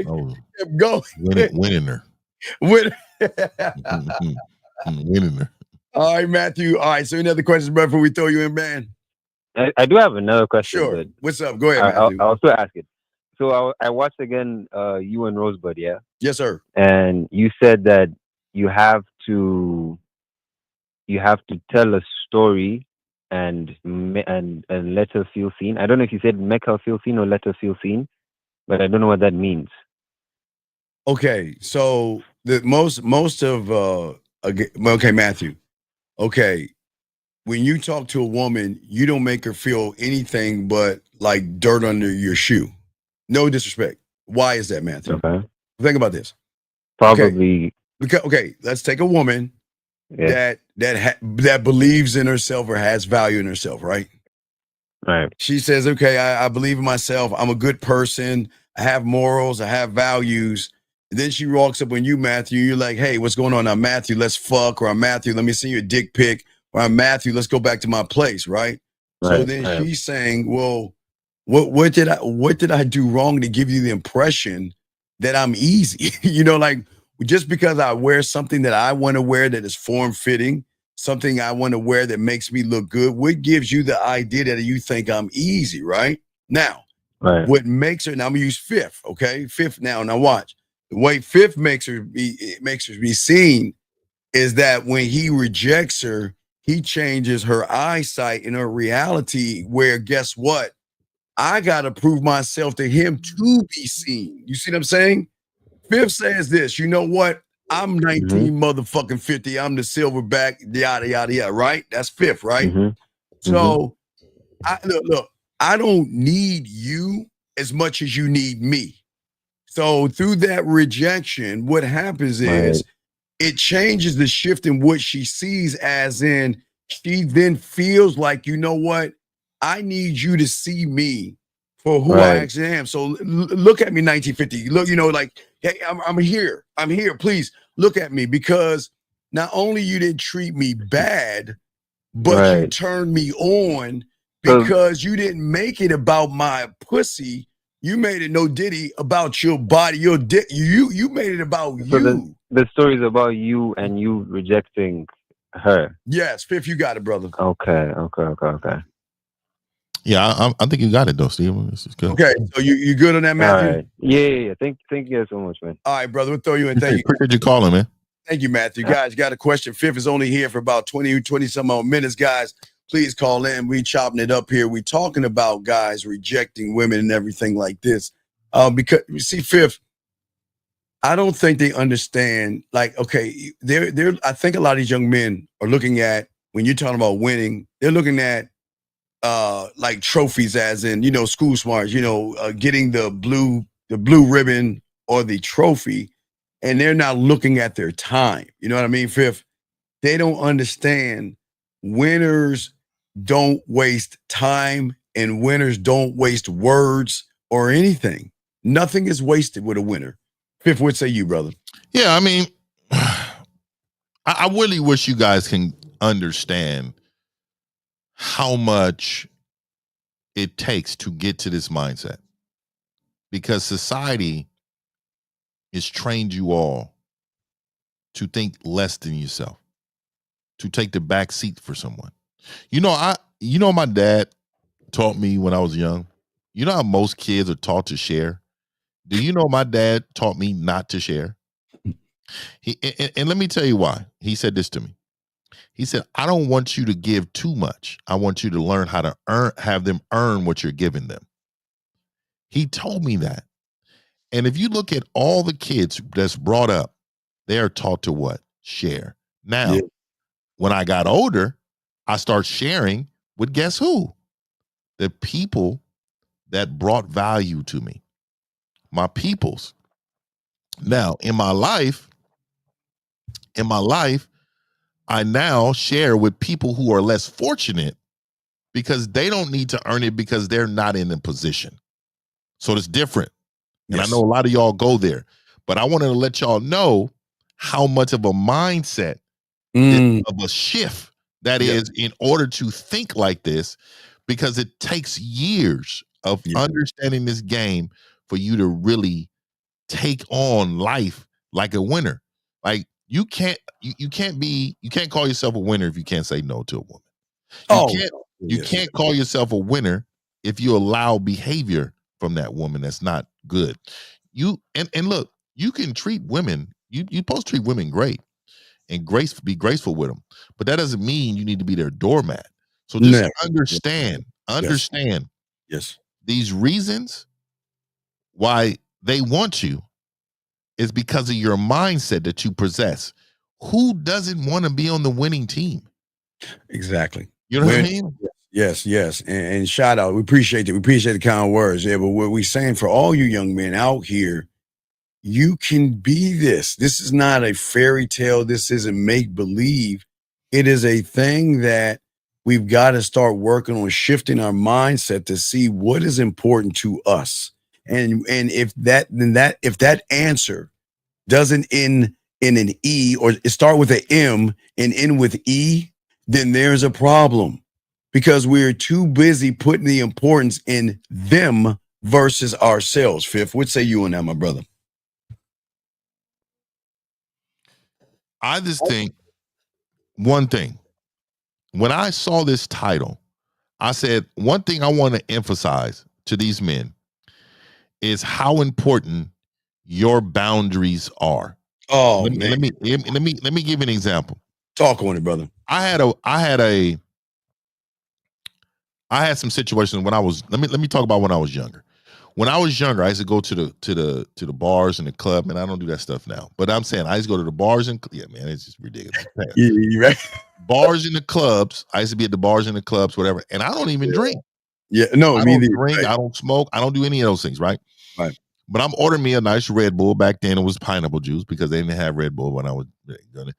Oh, kept going. Winning her. Winning her. All right, Matthew. All right. So any other questions, brother, before we throw you in, man? I do have another question. Sure. But what's up? Go ahead, Matthew. I'll still ask it. So I watched again you and Rosebud, yeah? Yes, sir. And you said that you have to tell a story and let her feel seen. I don't know if you said make her feel seen or let her feel seen, but I don't know what that means. Okay, so the most of okay, Matthew. Okay, when you talk to a woman, you don't make her feel anything but like dirt under your shoe. No disrespect. Why is that, Matthew? Okay. Think about this. Probably. Okay, let's take a woman that believes in herself or has value in herself, right? Right. She says, okay, I believe in myself. I'm a good person. I have morals. I have values. And then she walks up on you, Matthew. You're like, hey, what's going on? I'm Matthew. Let's fuck. Or I'm Matthew. Let me send you a dick pic. Or I'm Matthew. Let's go back to my place, right? So then she's saying, well, what did I do wrong to give you the impression that I'm easy? You know, like just because I wear something that I want to wear that is form-fitting, something I want to wear that makes me look good, what gives you the idea that you think I'm easy, right? Now, what makes her, now I'm gonna use Fifth, okay? Fifth now watch. The way Fifth makes her be seen is that when he rejects her, he changes her eyesight and her reality where guess what? I gotta prove myself to him to be seen. You see what I'm saying? Fifth says this, you know what? I'm 19 motherfucking 50. I'm the silverback, yada, yada, yada, right? That's Fifth, right? So, look, I don't need you as much as you need me. So, through that rejection, what happens is it changes the shift in what she sees, as in she then feels like, you know what? I need you to see me for who I actually am. So look at me, 1950. Look, you know, like, hey, I'm here. I'm here. Please look at me, because not only you didn't treat me bad, but you turned me on because you didn't make it about my pussy. You made it no diddy about your body, your dick. You made it about you. The story is about you and you rejecting her. Yes, Fifth, you got it, brother. Okay. Yeah, I think you got it though, Steve. This is good. Okay, so you good on that, Matthew? All right. Yeah. Thank you so much, man. All right, brother. We'll throw you in. Thank you. Appreciate you calling, man. Thank you, Matthew. Guys, got a question. Fifth is only here for about 20 some odd minutes, guys. Please call in. We chopping it up here. We talking about guys rejecting women and everything like this. Because you see, Fifth, I don't think they understand. Like, okay, they're. I think a lot of these young men are looking at, when you're talking about winning, they're looking at like trophies, as in, you know, school smarts, you know, getting the blue ribbon or the trophy, and they're not looking at their time. You know what I mean, Fifth? They don't understand winners don't waste time, and winners don't waste words or anything. Nothing is wasted with a winner. Fifth, what say you, brother? Yeah, I mean, I really wish you guys can understand how much it takes to get to this mindset, because society has trained you all to think less than yourself, to take the back seat for someone. You know, my dad taught me when I was young. You know how most kids are taught to share? Do you know my dad taught me not to share? And let me tell you why. He said this to me. He said, I don't want you to give too much. I want you to learn how to have them earn what you're giving them. He told me that. And if you look at all the kids that's brought up, they are taught to what? Share. Now, Yeah. when I got older, I start sharing with guess who? The people that brought value to me. My peoples. Now, in my life, I now share with people who are less fortunate because they don't need to earn it because they're not in a position. So it's different. And I Yes. know a lot of y'all go there, but I wanted to let y'all know how much of a mindset, of a shift that Yep. is in order to think like this, because it takes years of Yeah. understanding this game for you to really take on life like a winner. Like you can't call yourself a winner if you can't say no to a woman. You Yes. can't call yourself a winner if you allow behavior from that woman that's not good. You and look, you can treat women, you supposed to treat women great and be graceful with them, but that doesn't mean you need to be their doormat. So just Never. understand Yes. these reasons why they want you is because of your mindset that you possess. Who doesn't want to be on the winning team? Exactly. You know what I mean? Yes. And shout out. We appreciate it. We appreciate the kind words. Yeah, but what we're saying for all you young men out here, you can be this. This is not a fairy tale. This isn't make believe. It is a thing that we've got to start working on shifting our mindset to see what is important to us. And if that answer doesn't end in an E or it start with an M and end with E, then there's a problem because we're too busy putting the importance in them versus ourselves. Fifth, what say you on that, my brother? I just think one thing. When I saw this title, I said one thing I want to emphasize to these men is how important your boundaries are. Oh Let man, me give you an example. talk on it, brother. I had some situations when I was let me talk about when I was younger. When I was younger, I used to go to the bars and the club, and I don't do that stuff now. But I'm saying I used to go to the bars and yeah, man, it's just ridiculous. You right? Bars in the clubs. I used to be at the bars and the clubs, whatever, and I don't even drink. Yeah, no, I me don't neither. drink. Right. I don't smoke. I don't do any of those things. Right. Right. But I'm ordering me a nice Red Bull. Back then, it was pineapple juice because they didn't have Red Bull when I was doing it.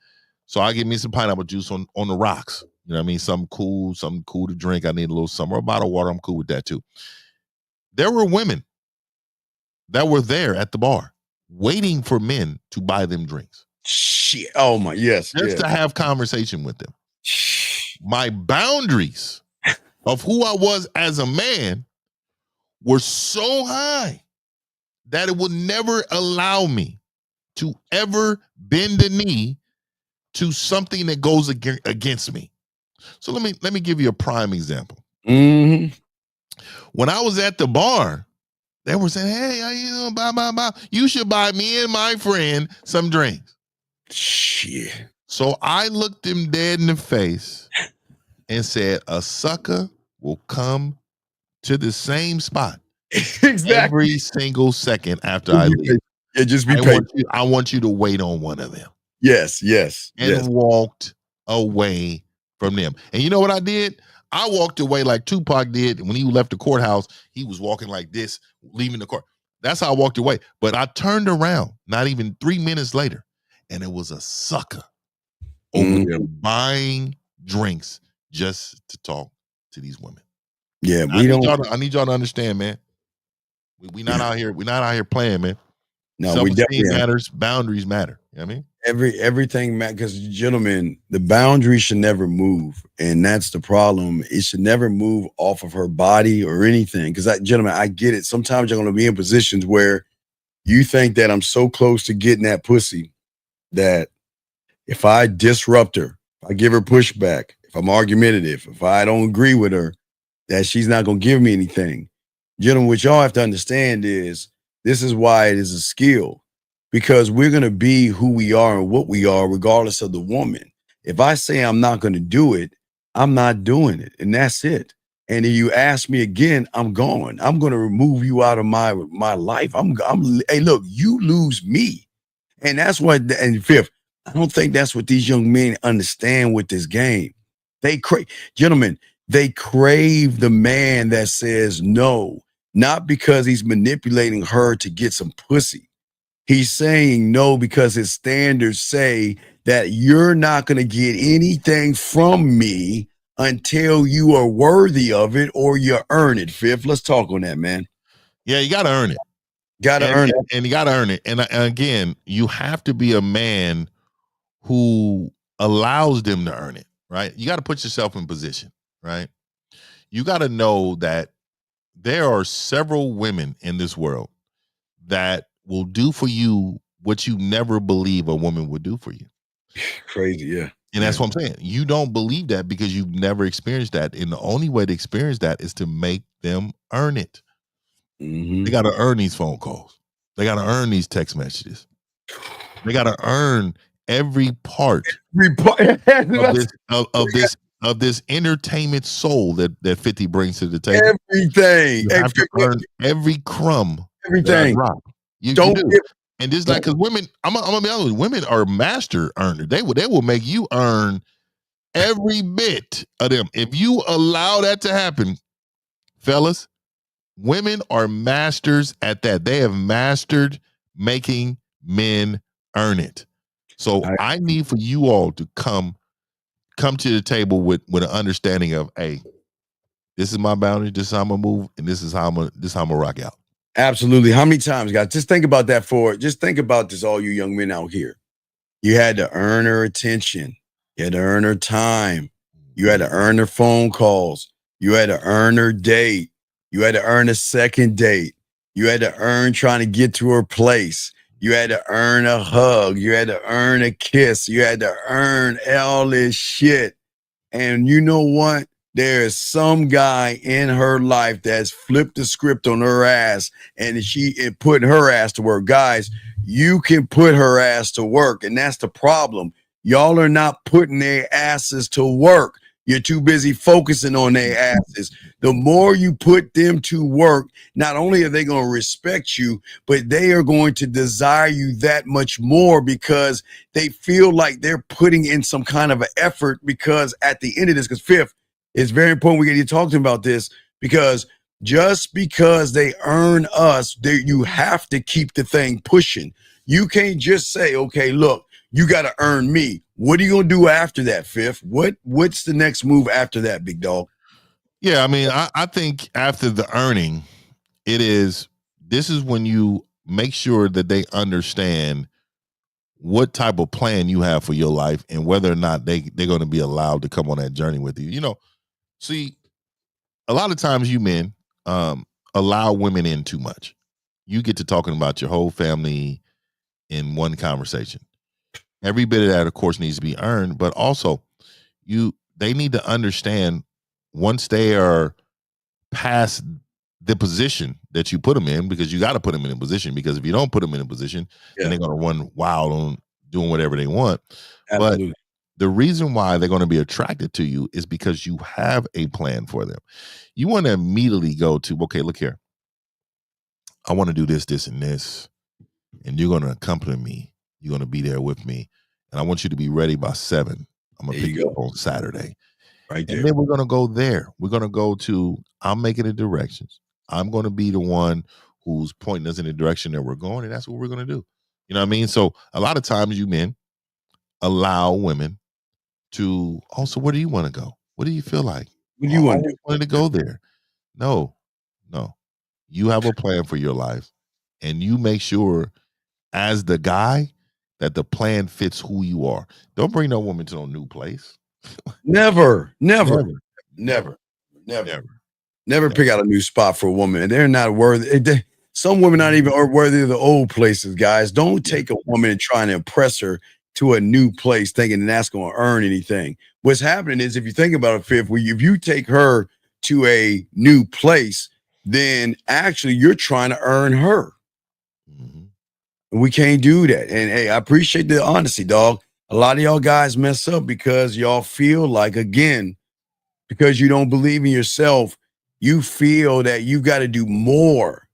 So I get me some pineapple juice on the rocks. You know what I mean? Something cool to drink. I need a little summer, a bottle of water. I'm cool with that too. There were women that were there at the bar waiting for men to buy them drinks. Shit. Oh my, yes, Just to have conversation with them. My boundaries of who I was as a man were so high that it would never allow me to ever bend the knee to something that goes against me. So let me give you a prime example. Mm-hmm. When I was at the bar, they were saying, "Hey, how you doing? Bye. You should buy me and my friend some drinks." Shit. So I looked them dead in the face and said, "A sucker will come to the same spot Exactly. every single second after I leave. Yeah, just be patient. I want you to wait on one of them." Yes. And walked away from them. And you know what I did? I walked away like Tupac did when he left the courthouse. He was walking like this, leaving the court. That's how I walked away. But I turned around not even 3 minutes later, and it was a sucker over there buying drinks just to talk to these women. Yeah, I need y'all to understand, man. We not out here. We're not out here playing, man. No, we Self-esteem definitely matters. Boundaries matter. You know what I mean? everything, man. Because gentlemen, the boundary should never move, and that's the problem. It should never move off of her body or anything. Because, gentlemen, I get it. Sometimes you're going to be in positions where you think that I'm so close to getting that pussy that if I disrupt her, if I give her pushback, if I'm argumentative, if I don't agree with her, that she's not going to give me anything. Gentlemen, what y'all have to understand is this is why it is a skill, because we're going to be who we are and what we are, regardless of the woman. If I say I'm not going to do it, I'm not doing it. And that's it. And if you ask me again, I'm gone. I'm going to remove you out of my life. Hey, look, you lose me. And that's what, and fifth, I don't think that's what these young men understand with this game. They gentlemen, they crave the man that says no, not because he's manipulating her to get some pussy. He's saying no because his standards say that you're not going to get anything from me until you are worthy of it or you earn it. Fifth, let's talk on that, man. Yeah, you got to earn it. And you got to earn it. And again, you have to be a man who allows them to earn it, right? You got to put yourself in position, right? You got to know that there are several women in this world that will do for you what you never believe a woman would do for you. Crazy, yeah. And that's what I'm saying. You don't believe that because you've never experienced that. And the only way to experience that is to make them earn it. They got to earn these phone calls. They got to earn these text messages. They got to earn every part of this entertainment soul that 50 brings to the table. Everything. You have to earn every crumb. Everything. You do. And just like, because women, I'm gonna be honest with you, women are master earners. They will make you earn every bit of them. If you allow that to happen, fellas, women are masters at that. They have mastered making men earn it. So I need for you all to come to the table with an understanding of, hey, this is my boundary, this is how I'm gonna move, and this is how I'm gonna rock out. Absolutely. How many times, guys? Just think about that just think about this, all you young men out here. You had to earn her attention. You had to earn her time. You had to earn her phone calls. You had to earn her date. You had to earn a second date. You had to earn trying to get to her place. You had to earn a hug. You had to earn a kiss. You had to earn all this shit. And you know what? There is some guy in her life that's flipped the script on her ass and putting her ass to work. Guys, you can put her ass to work, and that's the problem. Y'all are not putting their asses to work. You're too busy focusing on their asses. The more you put them to work, not only are they going to respect you, but they are going to desire you that much more because they feel like they're putting in some kind of an effort. Because at the end of this, because fifth, it's very important we get you talking about this, because just because they earn us, you have to keep the thing pushing. You can't just say, okay, look, you got to earn me. What are you going to do after that, Fifth? What's the next move after that, big dog? Yeah, I mean, I think after the earning, this is when you make sure that they understand what type of plan you have for your life and whether or not they're going to be allowed to come on that journey with you. You know, see, a lot of times you men allow women in too much. You get to talking about your whole family in one conversation. Every bit of that, of course, needs to be earned, but also they need to understand once they are past the position that you put them in, because you got to put them in a position, because if you don't put them in a position, then they're going to run wild on doing whatever they want. Absolutely. But the reason why they're going to be attracted to you is because you have a plan for them. You want to immediately go to, okay, look here. I want to do this, this, and this, and you're going to accompany me. You're going to be there with me. And I want you to be ready by 7. I'm going to pick you up on Saturday. Right there. And then we're going to go there. We're going to go to, I'm making the directions. I'm going to be the one who's pointing us in the direction that we're going. And that's what we're going to do. You know what I mean? So a lot of times you men allow women to, so where do you want to go? What do you feel like? What do you want to go there? No. You have a plan for your life, and you make sure as the guy that the plan fits who you are. Don't bring no woman to no new place. Never pick out a new spot for a woman. They're not worthy. Some women not even are worthy of the old places, guys. Don't take a woman and try to impress her to a new place thinking that's going to earn anything. What's happening is, if you think about it, Fifth, if you take her to a new place, then actually you're trying to earn her. Mm-hmm. We can't do that. And hey, I appreciate the honesty, dog. A lot of y'all guys mess up because y'all feel like, again, because you don't believe in yourself. You feel that you got to do more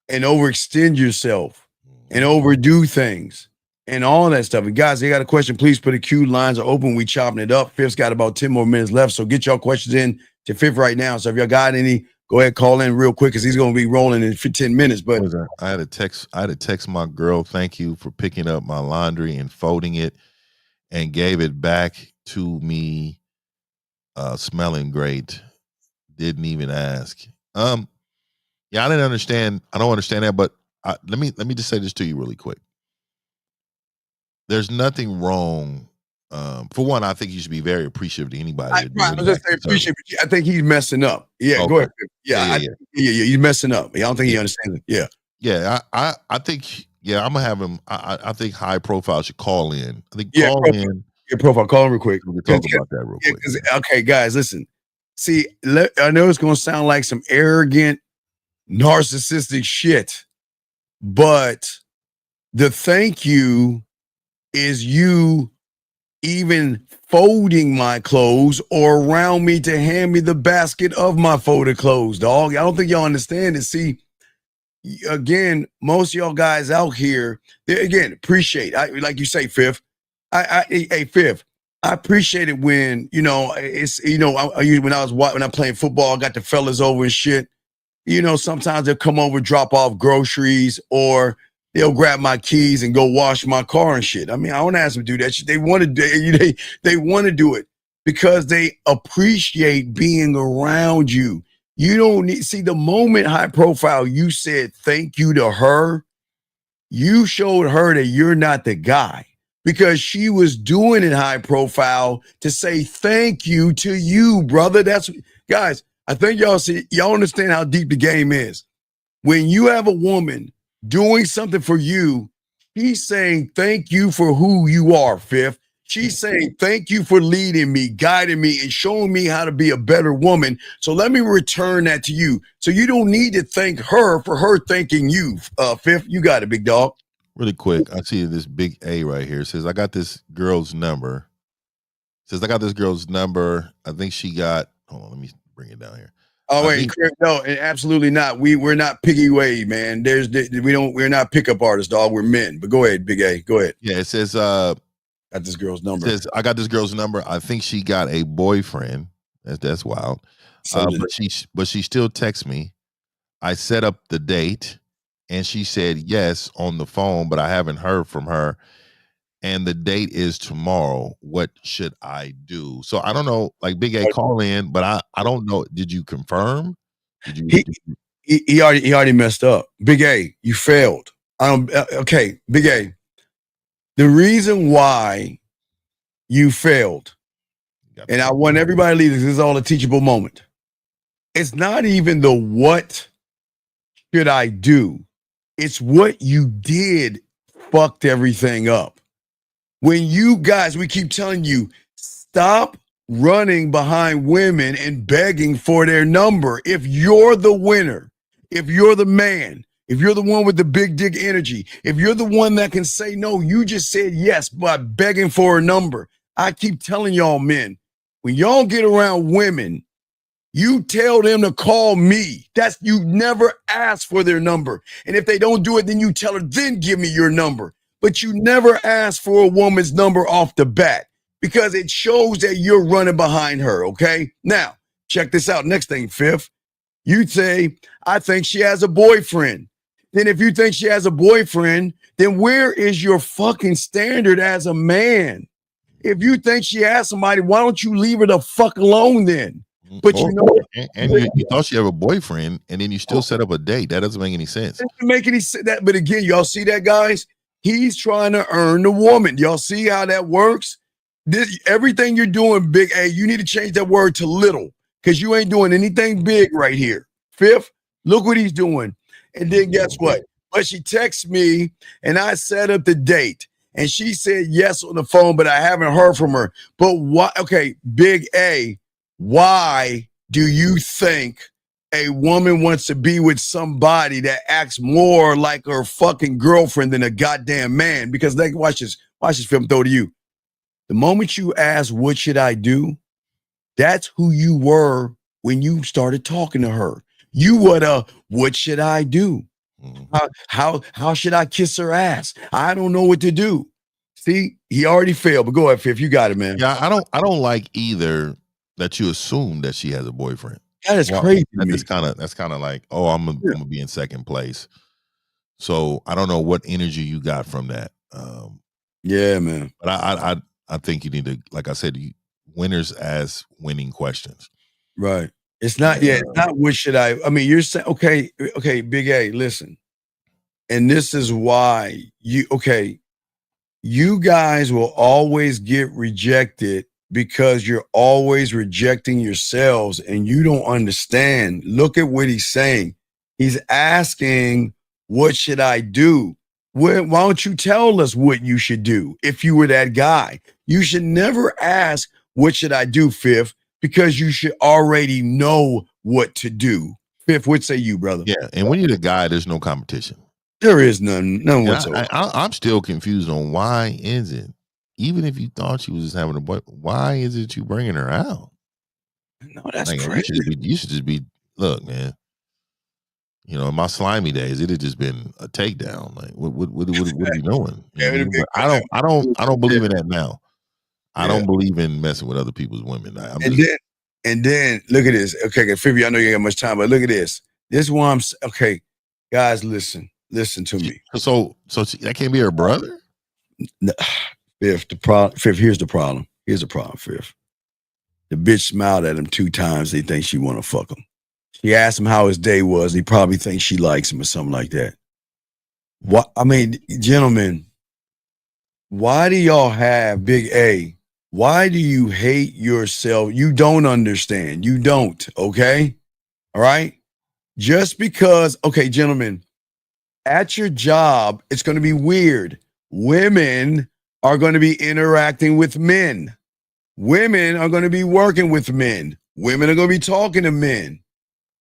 and overextend yourself and overdo things and all that stuff. And guys, they got a question. Please put a queue. Lines are open. We chopping it up. Fifth's got about 10 more minutes left. So get y'all questions in to Fifth right now. So if y'all got any, go ahead, call in real quick because he's going to be rolling in 10 minutes. But I had to text my girl, thank you for picking up my laundry and folding it and gave it back to me smelling great. Didn't even ask. Yeah, I didn't understand. I don't understand that, but let me just say this to you really quick. There's nothing wrong. For one, I think you should be very appreciative to anybody. I was just saying appreciate. I think he's messing up. Yeah, okay. Go ahead. Yeah, he's messing up. I don't think he understands it. Yeah, I think. Yeah, I'm gonna have him. I think high profile should call in. I think call in. Your profile, call him real quick. We can talk about that real quick. Okay, guys, listen. See, I know it's gonna sound like some arrogant, narcissistic shit, but the thank you is you even folding my clothes or around me to hand me the basket of my folded clothes, dog. I don't think y'all understand it. See, again, most of y'all guys out here, again, appreciate. Like you say, Fifth. Hey, Fifth. I appreciate it when when I'm playing football, I got the fellas over and shit. Sometimes they'll come over, drop off groceries, or they'll grab my keys and go wash my car and shit. I mean, I don't ask them to do that shit. They want to do they want to do it because they appreciate being around you. You don't need the moment high profile you said thank you to her, you showed her that you're not the guy because she was doing it high profile to say thank you to you, brother. That's guys. I think y'all understand how deep the game is. When you have a woman doing something for you, she's saying thank you for who you are, Fifth. She's saying thank you for leading me, guiding me, and showing me how to be a better woman. So let me return that to you. So you don't need to thank her for her thanking you, Fifth. You got it, big dog. Really quick, I see this big A right here. It says, I got this girl's number. I think she got, hold on, let me bring it down here. Oh wait, no, absolutely not. We're not piggy way, man. We're not pickup artists, dog. We're men. But go ahead, Big A. Go ahead. Yeah, it says got this girl's number. It says I got this girl's number. I think she got a boyfriend. That's wild. But she still texts me. I set up the date and she said yes on the phone, but I haven't heard from her. And the date is tomorrow. What should I do? So I don't know, like Big A call in, but I don't know. Did you confirm? He already messed up. Big A, you failed. Okay, Big A. The reason why you failed, and I want everybody to leave this is all a teachable moment. It's not even the what should I do? It's what you did fucked everything up. When you guys, we keep telling you, stop running behind women and begging for their number. If you're the winner, if you're the man, if you're the one with the big dick energy, if you're the one that can say no, you just said yes by begging for a number. I keep telling y'all men, when y'all get around women, you tell them to call me. You never ask for their number. And if they don't do it, then you tell her, then give me your number. But you never ask for a woman's number off the bat because it shows that you're running behind her, okay? Now, check this out. Next thing, Fifth. You say, I think she has a boyfriend. Then if you think she has a boyfriend, then where is your fucking standard as a man? If you think she has somebody, why don't you leave her the fuck alone then? But you know, and you thought she had a boyfriend, and then you still set up a date. That doesn't make any sense. It doesn't make any sense. But again, y'all see that, guys? He's trying to earn the woman. Y'all see how that works? Everything you're doing, Big A, you need to change that word to little because you ain't doing anything big right here. Fifth, look what he's doing. And then guess what? But she texts me and I set up the date. And she said yes on the phone, but I haven't heard from her. But why? Okay, Big A, why do you think a woman wants to be with somebody that acts more like her fucking girlfriend than a goddamn man? Because watch this film throw to you. The moment you ask, what should I do? That's who you were when you started talking to her. You would what should I do? How should I kiss her ass? I don't know what to do. See, he already failed. But go ahead, Fifth. You got it, man. Yeah, I don't like either that you assume that she has a boyfriend. That is crazy to me. That's kind of like, oh, I'm gonna be in second place. So I don't know what energy you got from that. Yeah, man. But I think you need to, like I said, winners ask winning questions. Right. It's not yet. It's not what should I mean, you're saying okay, Big A, listen. And this is why you guys will always get rejected because you're always rejecting yourselves and you don't understand. Look at what he's saying. He's asking, what should I do? Why don't you tell us what you should do if you were that guy? You should never ask, what should I do, Fifth? Because you should already know what to do. Fifth, what say you, brother? Yeah, and when you're the guy, there's no competition. There is none whatsoever. I'm still confused on why is it, even if you thought she was just having a boy, why is it you bringing her out? No, that's like, crazy. You should just be, look, man. You know, in my slimy days, it had just been a takedown. Like, what are we doing? You know, I don't believe in that now. I don't believe in messing with other people's women. And then look at this. Okay, Phoebe, I know you ain't got much time, but look at this. This one, okay, guys, listen to me. So that can't be her brother. No, Fifth, here's the problem. Fifth. The bitch smiled at him 2 times. They think she want to fuck him. She asked him how his day was. He probably thinks she likes him or something like that. What I mean, gentlemen, why do y'all have Big A? Why do you hate yourself? You don't understand. You don't, okay? All right? Just because, okay, gentlemen, at your job, it's going to be weird. Women are going to be interacting with men. Women are going to be working with men. Women are going to be talking to men.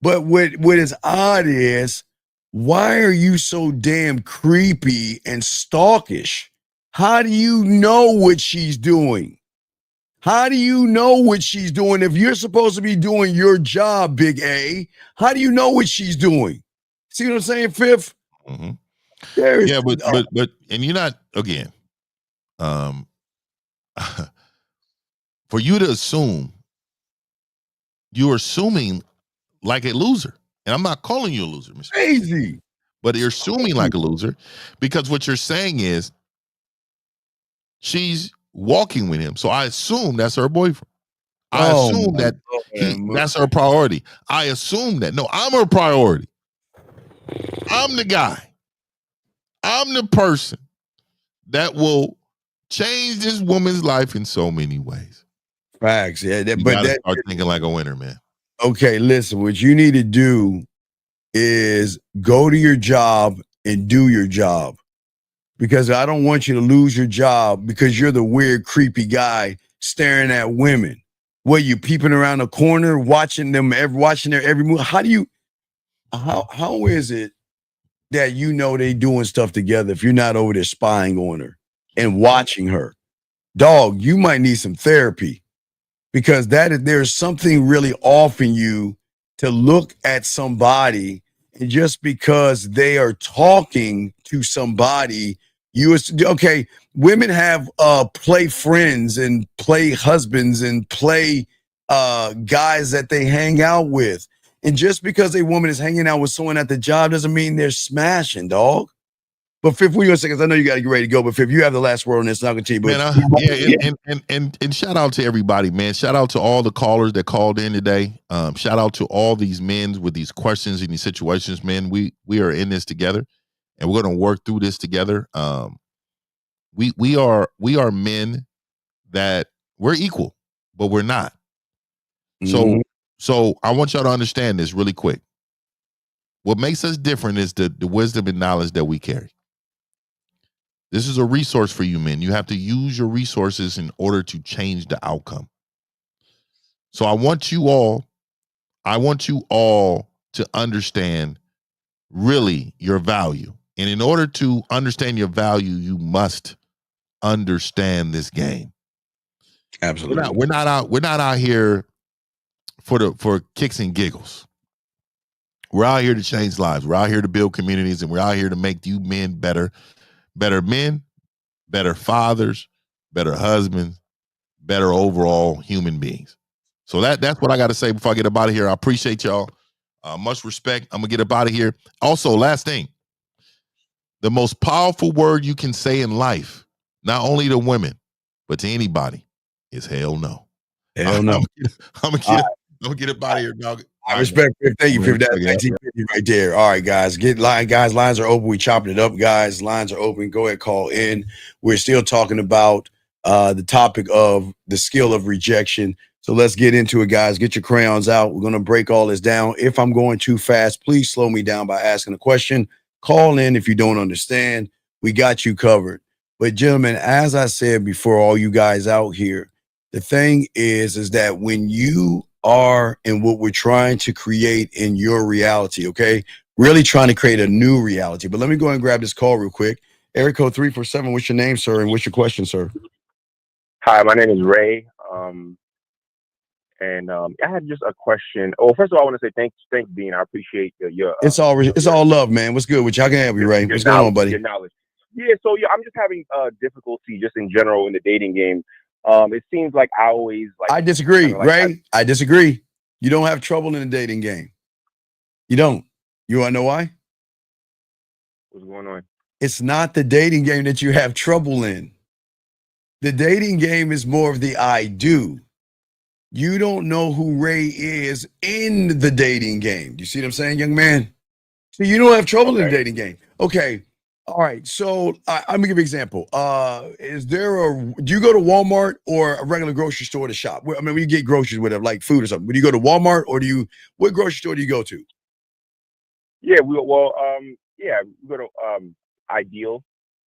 But what is odd is, why are you so damn creepy and stalkish? How do you know what she's doing? How do you know what she's doing? If you're supposed to be doing your job, Big A, how do you know what she's doing? See what I'm saying, Fifth? Mm-hmm. Yeah, but and you're not, again, for you to assume, you're assuming like a loser. And I'm not calling you a loser, Mr. Crazy. But you're assuming like a loser because what you're saying is she's walking with him. So I assume that's her boyfriend. I assume that that's her priority. I assume that. No, I'm her priority. I'm the guy. I'm the person that will change this woman's life in so many ways. Facts. Yeah, you gotta start thinking like a winner, man. Okay, listen, what you need to do is go to your job and do your job. Because I don't want you to lose your job because you're the weird, creepy guy staring at women. What, you peeping around the corner, watching their every move? How is it that you know they doing stuff together if you're not over there spying on her and watching her? Dog, you might need some therapy. Because there's something really off in you to look at somebody, and just because they are talking to somebody, women have play friends and play husbands and play guys that they hang out with. And just because a woman is hanging out with someone at the job doesn't mean they're smashing, dog. But Fifth, we gonna say, because I know you got to get ready to go. But Fifth, you have the last word on this. Not gonna tell you. And shout out to everybody, man. Shout out to all the callers that called in today. Shout out to all these men with these questions and these situations, man. We are in this together, and we're gonna work through this together. We are men that we're equal, but we're not. So I want y'all to understand this really quick. What makes us different is the wisdom and knowledge that we carry. This is a resource for you men. You have to use your resources in order to change the outcome. So I want you all to understand really your value. And in order to understand your value, you must understand this game. Absolutely. We're not out here for kicks and giggles. We're out here to change lives. We're out here to build communities, and we're out here to make you men better men, better fathers, better husbands, better overall human beings. So that's what I got to say before I get up out of here. I appreciate y'all. Much respect. I'm gonna get up out of here. Also, last thing, the most powerful word you can say in life, not only to women, but to anybody, is hell no. Hell no. I'm gonna get up out of here, dog. I respect it. Thank you for that 1950 right there. All right, guys. Lines are open. We chopping it up, guys. Lines are open. Go ahead, call in. We're still talking about the topic of the skill of rejection. So let's get into it, guys. Get your crayons out. We're going to break all this down. If I'm going too fast, please slow me down by asking a question. Call in if you don't understand. We got you covered. But gentlemen, as I said before, all you guys out here, the thing is that when you are in what we're trying to create in your reality, okay? Really trying to create a new reality. But let me go ahead and grab this call real quick. Area code 347, what's your name, sir? And what's your question, sir? Hi, my name is Ray. I had just a question. Oh, first of all, I want to say thanks, Dean. I appreciate your it's all love, man. What's good? Which I can help you, Ray? What's going on, buddy? Your knowledge. Yeah, so I'm just having difficulty just in general in the dating game. It seems like I always I disagree, Ray. I disagree. You don't have trouble in the dating game. You don't. You want to know why? What's going on? It's not the dating game that you have trouble in. The dating game is more of the I do. You don't know who Ray is in the dating game. You see what I'm saying, young man? So you don't have trouble in the dating game. Okay. All right. So I'm gonna give you an example. Do you go to Walmart or a regular grocery store to shop? I mean, when you get groceries, whatever, like food or something. Would you go to Walmart or what grocery store do you go to? Yeah, we go to Ideal.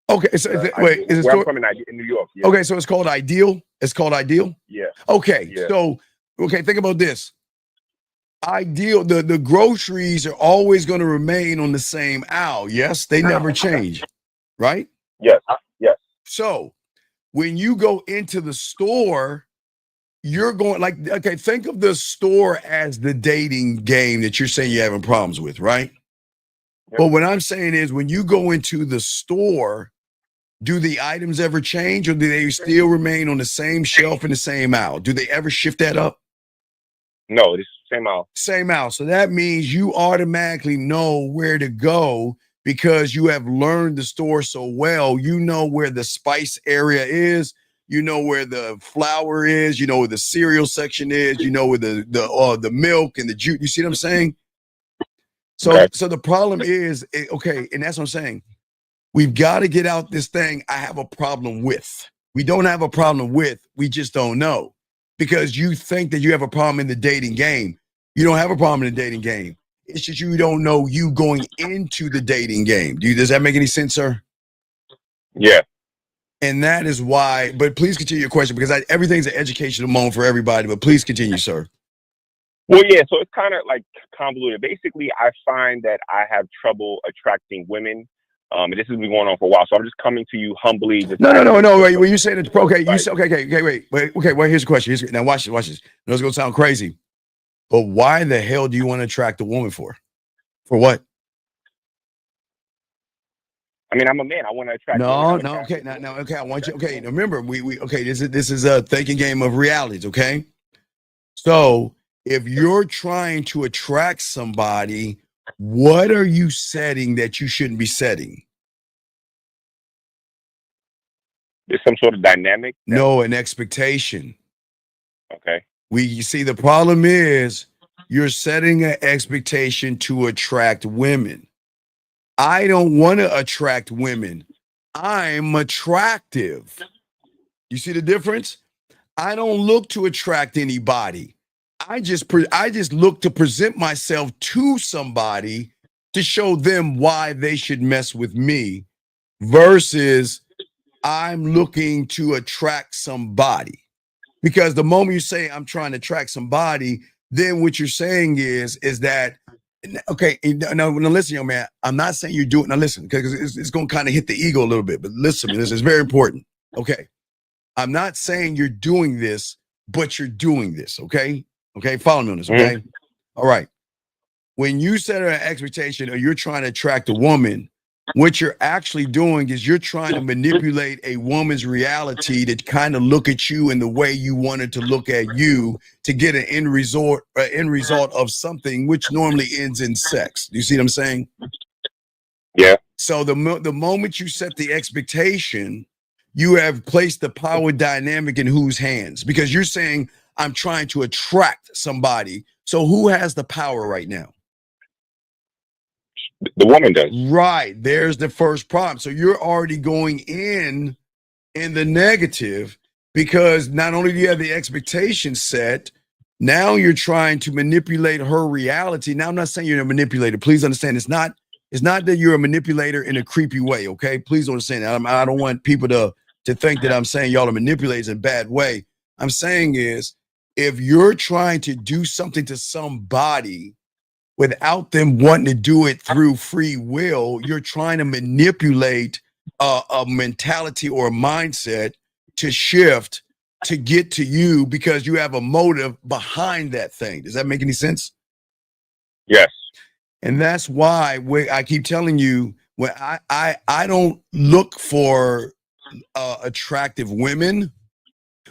Okay, so wait, is it where I'm from in New York? Yeah. Okay, so it's called Ideal. It's called Ideal. Yeah. Okay, yeah. So think about this. Ideal. The groceries are always going to remain on the same aisle. Yes, they never change, right? Yes. Yes. So when you go into the store, you're going think of the store as the dating game that you're saying you're having problems with, right? Yep. But what I'm saying is when you go into the store, do the items ever change or do they still remain on the same shelf in the same aisle? Do they ever shift that up? No, it's the same aisle. Same aisle. So that means you automatically know where to go because you have learned the store so well. You know where the spice area is. You know where the flour is. You know where the cereal section is. You know where the milk and the juice. You see what I'm saying? So the problem is, and that's what I'm saying. We've got to get out this thing I have a problem with. We don't have a problem with, we just don't know. Because you think that you have a problem in the dating game. You don't have a problem in the dating game. It's just you don't know you going into the dating game. Does that make any sense, sir? Yeah. And that is why, but please continue your question because everything's an educational moment for everybody, but please continue, sir. Well, yeah, so it's kind of like convoluted. Basically, I find that I have trouble attracting women. And this has been going on for a while. So I'm just coming to you humbly. No. Wait, when you say that, you say, wait. Well, here's the question. Now watch this. Now it's going to sound crazy. But why the hell do you want to attract a woman for? For what? I mean, I'm a man. I want to attract. Okay. Now, okay. I want you. Okay. Now remember, this is a thinking game of realities. Okay. So if you're trying to attract somebody, what are you setting that you shouldn't be setting? There's some sort of dynamic. No, an expectation. Okay. You see, the problem is you're setting an expectation to attract women. I don't want to attract women. I'm attractive. You see the difference? I don't look to attract anybody. I just look to present myself to somebody to show them why they should mess with me versus I'm looking to attract somebody. Because the moment you say I'm trying to attract somebody, then what you're saying is that, okay, now listen, young man, I'm not saying you do it. Now listen, because it's going to kind of hit the ego a little bit, but listen, this is very important. Okay. I'm not saying you're doing this, but you're doing this. Okay. Okay, follow me on this. Okay, all right. When you set an expectation or you're trying to attract a woman, what you're actually doing is you're trying to manipulate a woman's reality to kind of look at you in the way you wanted to look at you to get an end result of something which normally ends in sex. Do you see what I'm saying? Yeah. So the moment you set the expectation, you have placed the power dynamic in whose hands? Because you're saying, I'm trying to attract somebody. So who has the power right now? The woman does. Right. There's the first problem. So you're already going in the negative because not only do you have the expectation set, now you're trying to manipulate her reality. Now, I'm not saying you're a manipulator. Please understand, it's not that you're a manipulator in a creepy way, okay? Please understand that. I don't want people to think that I'm saying y'all are manipulators in a bad way. I'm saying is, if you're trying to do something to somebody without them wanting to do it through free will, you're trying to manipulate a mentality or a mindset to shift to get to you because you have a motive behind that thing. Does that make any sense? Yes. And that's why I keep telling you, when I don't look for attractive women.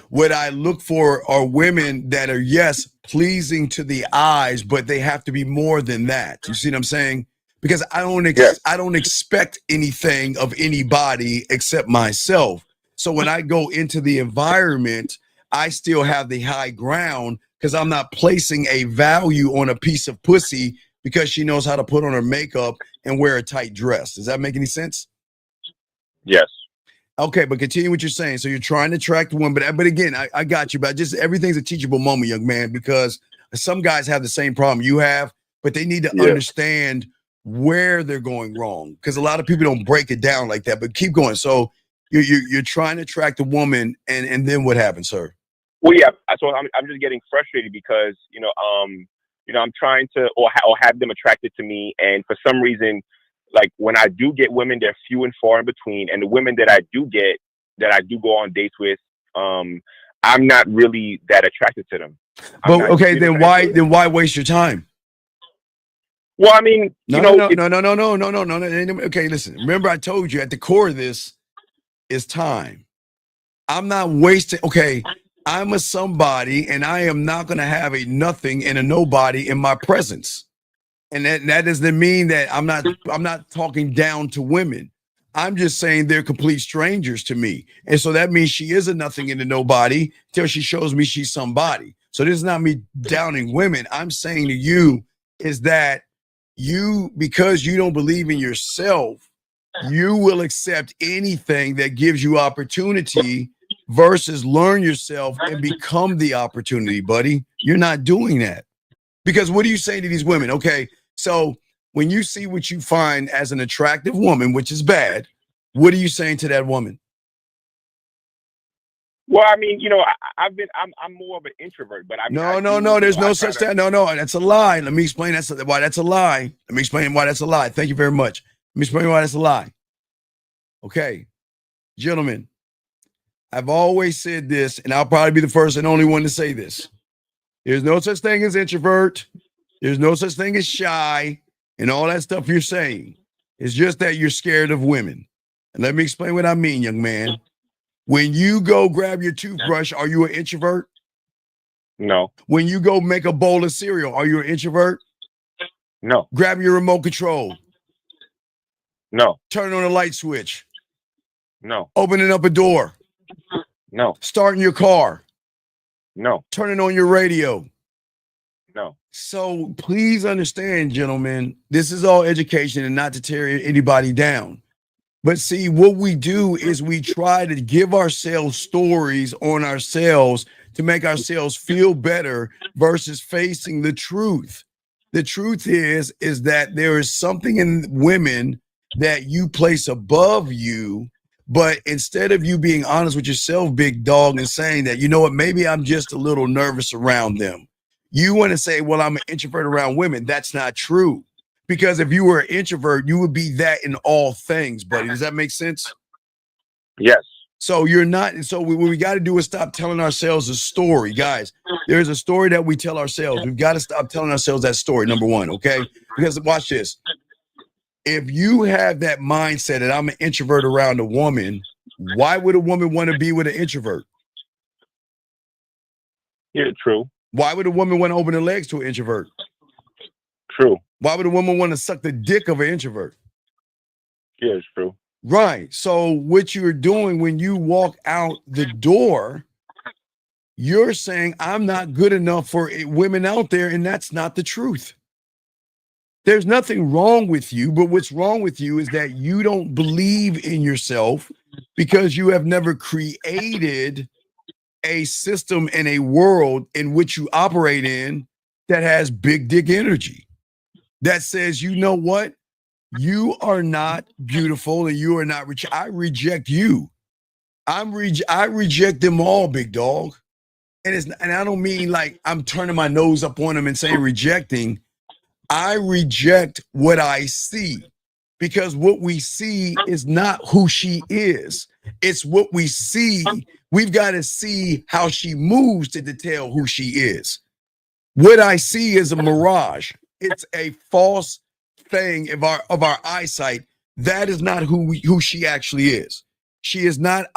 What I look for are women that are, yes, pleasing to the eyes, but they have to be more than that. You see what I'm saying? Because I don't expect anything of anybody except myself. So when I go into the environment, I still have the high ground because I'm not placing a value on a piece of pussy because she knows how to put on her makeup and wear a tight dress. Does that make any sense? Yes. Okay, but continue what you're saying. So you're trying to attract one, but again, I got you. But just everything's a teachable moment, young man, because some guys have the same problem you have, but they need to understand where they're going wrong. Because a lot of people don't break it down like that. But keep going. So you're trying to attract a woman, and then what happens, sir? Well, yeah. So I'm just getting frustrated because I'm trying to or have them attracted to me, and for some reason, like when I do get women, they're few and far in between. And the women that I do get, that I do go on dates with, I'm not really that attracted to them. But okay, then why waste your time? Well, I mean, no. Okay, listen. Remember, I told you at the core of this is time. I'm not wasting. Okay, I'm a somebody, and I am not going to have a nothing and a nobody in my presence. And that doesn't mean that I'm not talking down to women. I'm just saying they're complete strangers to me. And so that means she is a nothing and a nobody till she shows me she's somebody. So this is not me downing women. I'm saying to you is that because you don't believe in yourself, you will accept anything that gives you opportunity versus learn yourself and become the opportunity, buddy. You're not doing that. Because what do you say to these women? Okay, so when you see what you find as an attractive woman, which is bad, what are you saying to that woman? Well, I mean, I'm more of an introvert, but No, there's no such thing. No, that's a lie. Let me explain why that's a lie. Let me explain why that's a lie. Thank you very much. Let me explain why that's a lie. Okay, gentlemen, I've always said this, and I'll probably be the first and only one to say this. There's no such thing as introvert. There's no such thing as shy and all that stuff you're saying. It's just that you're scared of women. And let me explain what I mean, young man. When you go grab your toothbrush, are you an introvert? No. When you go make a bowl of cereal, are you an introvert? No. Grab your remote control. No. Turn on a light switch. No. Opening up a door. No. Starting your car. No. Turning on your radio. No. So please understand, gentlemen, this is all education and not to tear anybody down. But see, what we do is we try to give ourselves stories on ourselves to make ourselves feel better versus facing the truth. The truth is that there is something in women that you place above you. But instead of you being honest with yourself, big dog, and saying that, you know what, maybe I'm just a little nervous around them. You want to say, well, I'm an introvert around women. That's not true. Because if you were an introvert, you would be that in all things, buddy. Does that make sense? Yes. So you're not. So what we got to do is stop telling ourselves a story, guys. There's a story that we tell ourselves. We've got to stop telling ourselves that story. Number one, okay? Because watch this. If you have that mindset that I'm an introvert around a woman, why would a woman want to be with an introvert? Yeah, true. Why would a woman want to open her legs to an introvert? True. Why would a woman want to suck the dick of an introvert? Yeah, it's true. Right. So what you're doing when you walk out the door, you're saying, I'm not good enough for women out there, and that's not the truth. There's nothing wrong with you, but what's wrong with you is that you don't believe in yourself because you have never created a system and a world in which you operate in that has big dick energy. That says, you know what? You are not beautiful and you are not rich. I reject you. I reject them all, big dog. And I don't mean like I'm turning my nose up on them and saying rejecting. I reject what I see, because what we see is not who she is. It's what we see. We've got to see how she moves to tell who she is. What I see is a mirage. It's a false thing of our eyesight. That is not who she actually is. She is not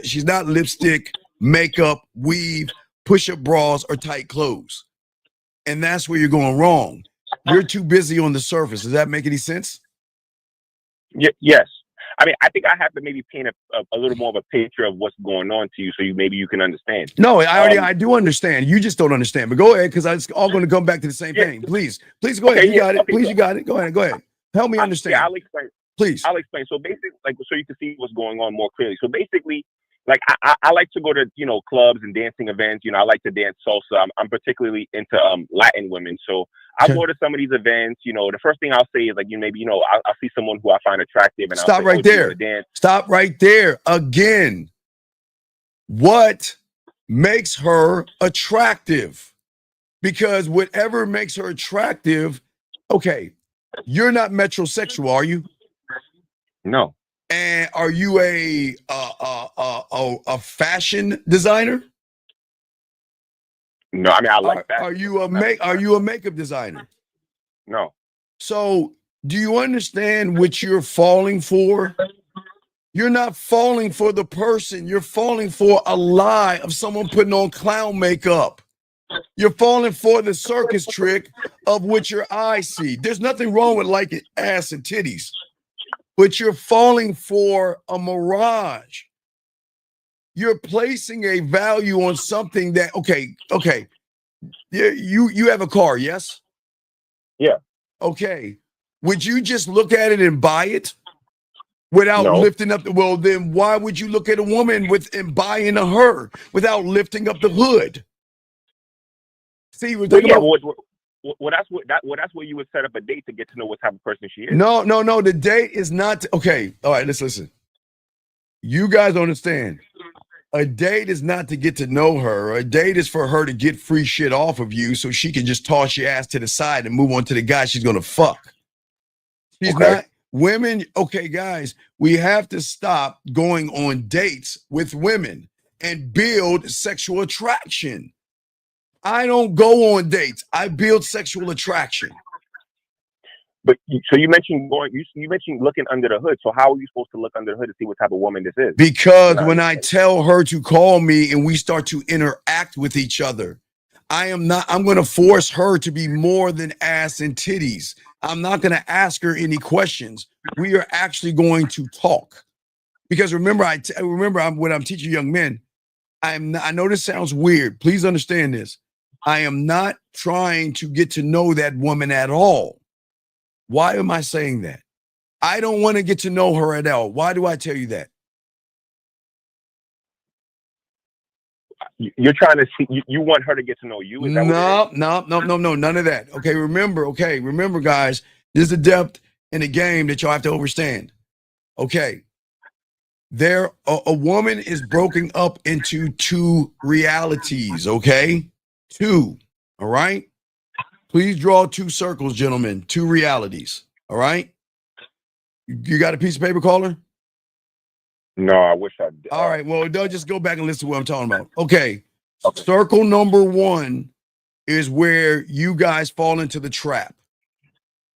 she's not lipstick, makeup, weave, push-up bras, or tight clothes. And that's where you're going wrong. You're too busy on the surface. Does that make any sense? Yes. I mean, I think I have to maybe paint a little more of a picture of what's going on to you, so maybe you can understand. No, I do understand. You just don't understand. But go ahead, because it's all going to come back to the same thing. Please go ahead. You got it. Please, you got it. Go ahead. Help me understand. I'll explain. Please. I'll explain. So basically, so you can see what's going on more clearly. So basically, I like to go to clubs and dancing events. I like to dance salsa. I'm particularly into Latin women. So I go to some of these events. The first thing I'll say is I'll see someone who I find attractive, and Stop right there. Stop right there. Again, what makes her attractive? Because whatever makes her attractive, okay, you're not metrosexual, are you? No. And are you a fashion designer? No, I mean I like that. Are you a makeup designer? No. So do you understand what you're falling for? You're not falling for the person. You're falling for a lie of someone putting on clown makeup. You're falling for the circus trick of what your eyes see. There's nothing wrong with liking ass and titties, but you're falling for a mirage. You're placing a value on something that, okay. You have a car, yes? Yeah. Okay. Would you just look at it and buy it without lifting up well, then why would you look at a woman and buy into her without lifting up the hood? See, we're talking about that's where you would set up a date to get to know what type of person she is. No. The date is not okay. All right, let's listen. You guys understand. A date is not to get to know her. A date is for her to get free shit off of you so she can just toss your ass to the side and move on to the guy she's gonna fuck. She's not women. Okay, guys, we have to stop going on dates with women and build sexual attraction. I don't go on dates. I build sexual attraction. But so you mentioned you mentioned looking under the hood. So how are you supposed to look under the hood to see what type of woman this is? Because when I tell her to call me and we start to interact with each other, I'm going to force her to be more than ass and titties. I'm not going to ask her any questions. We are actually going to talk. Because remember, when I'm teaching young men, I know this sounds weird. Please understand this. I am not trying to get to know that woman at all. Why am I saying that? I don't want to get to know her at all. Why do I tell you that? You're trying to see. You want her to get to know you. Is that No, none of that. Okay, remember, guys. There's a depth in the game that y'all have to understand. Okay, a woman is broken up into two realities. Okay, two. All right. Please draw two circles, gentlemen. Two realities. All right. You got a piece of paper, caller? No, I wish I did. All right. Well, don't just go back and listen to what I'm talking about. Okay. Okay. Circle number 1 is where you guys fall into the trap.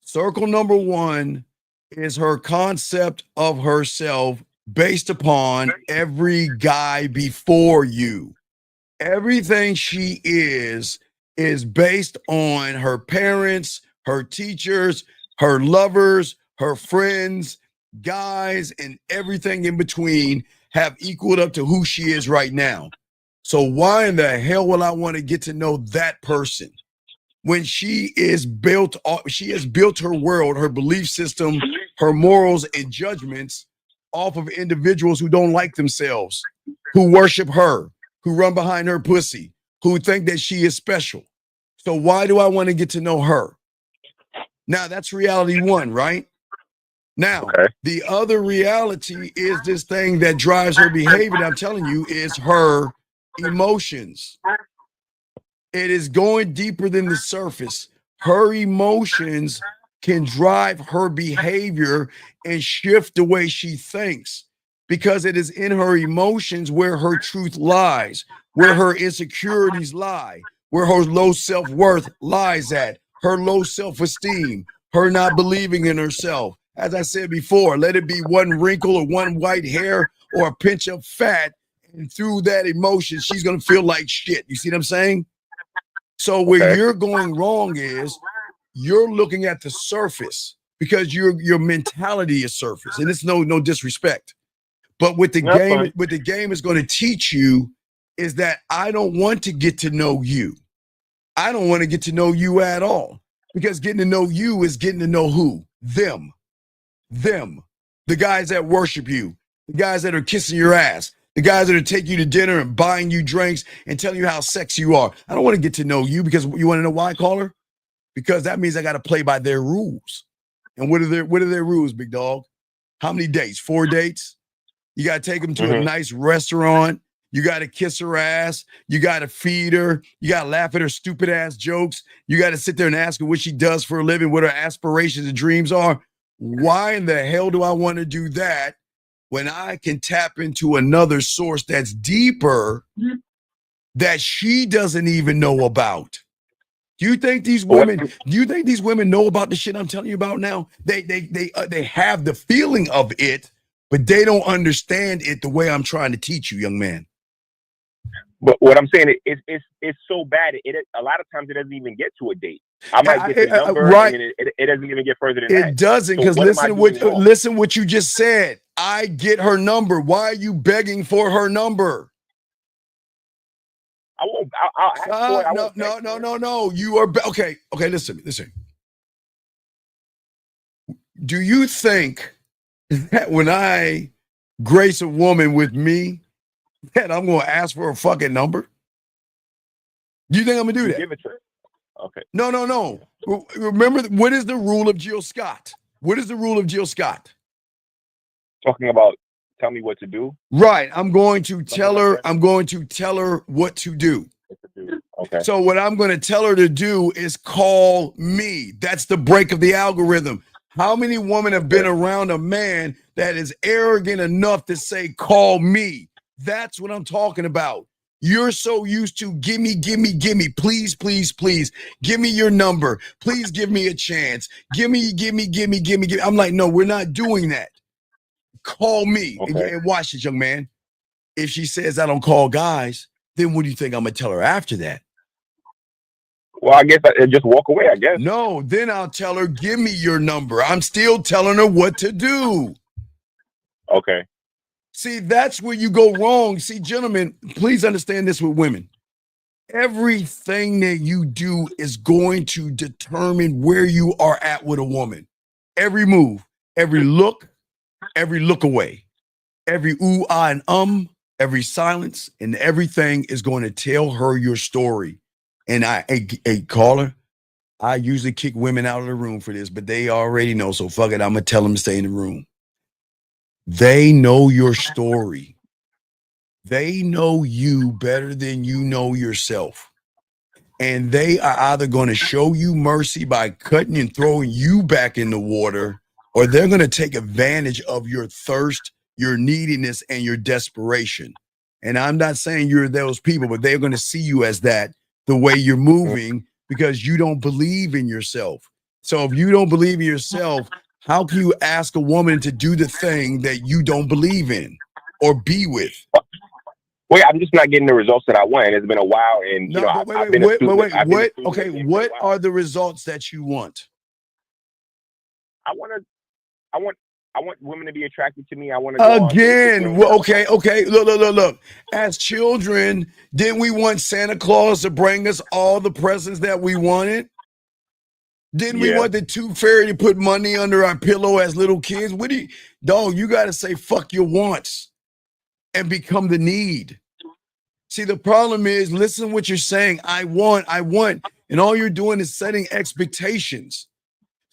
Circle number 1 is her concept of herself based upon every guy before you. Everything she is based on her parents, her teachers, her lovers, her friends, guys, and everything in between have equaled up to who she is right now. So why in the hell will I want to get to know that person when she has built her world, her belief system, her morals and judgments off of individuals who don't like themselves, who worship her, who run behind her pussy, who think that she is special. So why do I want to get to know her? Now that's reality 1, right? Now, the other reality is this thing that drives her behavior that I'm telling you is her emotions. It is going deeper than the surface. Her emotions can drive her behavior and shift the way she thinks because it is in her emotions where her truth lies, where her insecurities lie, where her low self-worth lies at, her low self-esteem, her not believing in herself. As I said before, let it be one wrinkle or one white hair or a pinch of fat, and through that emotion, she's going to feel like shit. You see what I'm saying? So where you're going wrong is you're looking at the surface because your mentality is surface, and it's no disrespect. But what the game is going to teach you is that I don't want to get to know you. I don't want to get to know you at all, because getting to know you is getting to know who? Them. The guys that worship you, the guys that are kissing your ass, the guys that are taking you to dinner and buying you drinks and telling you how sexy you are. I don't want to get to know you because you want to know why, caller? Because that means I got to play by their rules. And what are their rules, big dog? How many dates? 4 dates? You got to take them to a nice restaurant. You got to kiss her ass. You got to feed her. You got to laugh at her stupid ass jokes. You got to sit there and ask her what she does for a living, what her aspirations and dreams are. Why in the hell do I want to do that when I can tap into another source that's deeper that she doesn't even know about? Do you think these women know about the shit I'm telling you about now? They have the feeling of it, but they don't understand it the way I'm trying to teach you, young man. But what I'm saying is it's so bad. A lot of times it doesn't even get to a date. I might get the number, right. and it doesn't even get further than that. It doesn't, because listen what you just said. I get her number. Why are you begging for her number? I won't. I'll ask for it. No. You are okay. Listen. Do you think that when I grace a woman with me, that I'm going to ask for a fucking number? Do you think I'm going to do that? Give it to her. Okay. No. Remember, what is the rule of Jill Scott? What is the rule of Jill Scott? Talking about tell me what to do. Right. I'm going to tell her what to do. Okay. So what I'm going to tell her to do is call me. That's the break of the algorithm. How many women have been around a man that is arrogant enough to say, call me? That's what I'm talking about. You're so used to give me, please. Give me your number. Please give me a chance. Give me. I'm like, no, we're not doing that. Call me. Okay. And watch this, young man. If she says I don't call guys, then what do you think I'm going to tell her after that? Well, I guess I just walk away, I guess. No, then I'll tell her, give me your number. I'm still telling her what to do. Okay. See, that's where you go wrong. See, gentlemen, please understand this with women. Everything that you do is going to determine where you are at with a woman. Every move, every look away, every ooh, ah, and every silence, and everything is going to tell her your story. And hey, caller, I usually kick women out of the room for this, but they already know. So fuck it, I'm going to tell them to stay in the room. They know your story. They know you better than you know yourself. And they are either going to show you mercy by cutting and throwing you back in the water, or they're going to take advantage of your thirst your neediness and your desperation. And I'm not saying you're those people, but they're going to see you as that, the way you're moving, because you don't believe in yourself. So if you don't believe in yourself, how can you ask a woman to do the thing that you don't believe in or be with? Well, I'm just not getting the results that I want. It's been a while, and No, but I've been a student. What are the results that you want? I want women to be attracted to me. I want to again. Okay. Look. As children, didn't we want Santa Claus to bring us all the presents that we wanted? Didn't we want the tooth fairy to put money under our pillow as little kids? You got to say fuck your wants and become the need. See, the problem is, listen to what you're saying. I want, and all you're doing is setting expectations.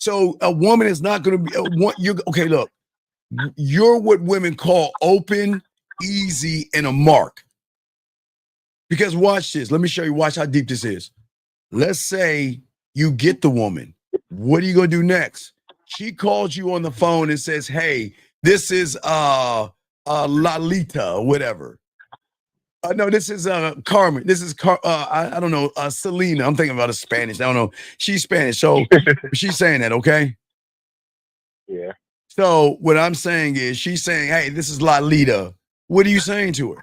So a woman is not going to be okay. Look, you're what women call open, easy, and a mark. Because watch this. Let me show you. Watch how deep this is. Let's say you get the woman. What are you going to do next? She calls you on the phone and says, "Hey, this is Lalita or whatever." No, this is Carmen. This is I don't know, Selena. I'm thinking about a Spanish. I don't know. She's Spanish, so she's saying that, okay? Yeah. So what I'm saying is, she's saying, "Hey, this is Lalita." What are you saying to her?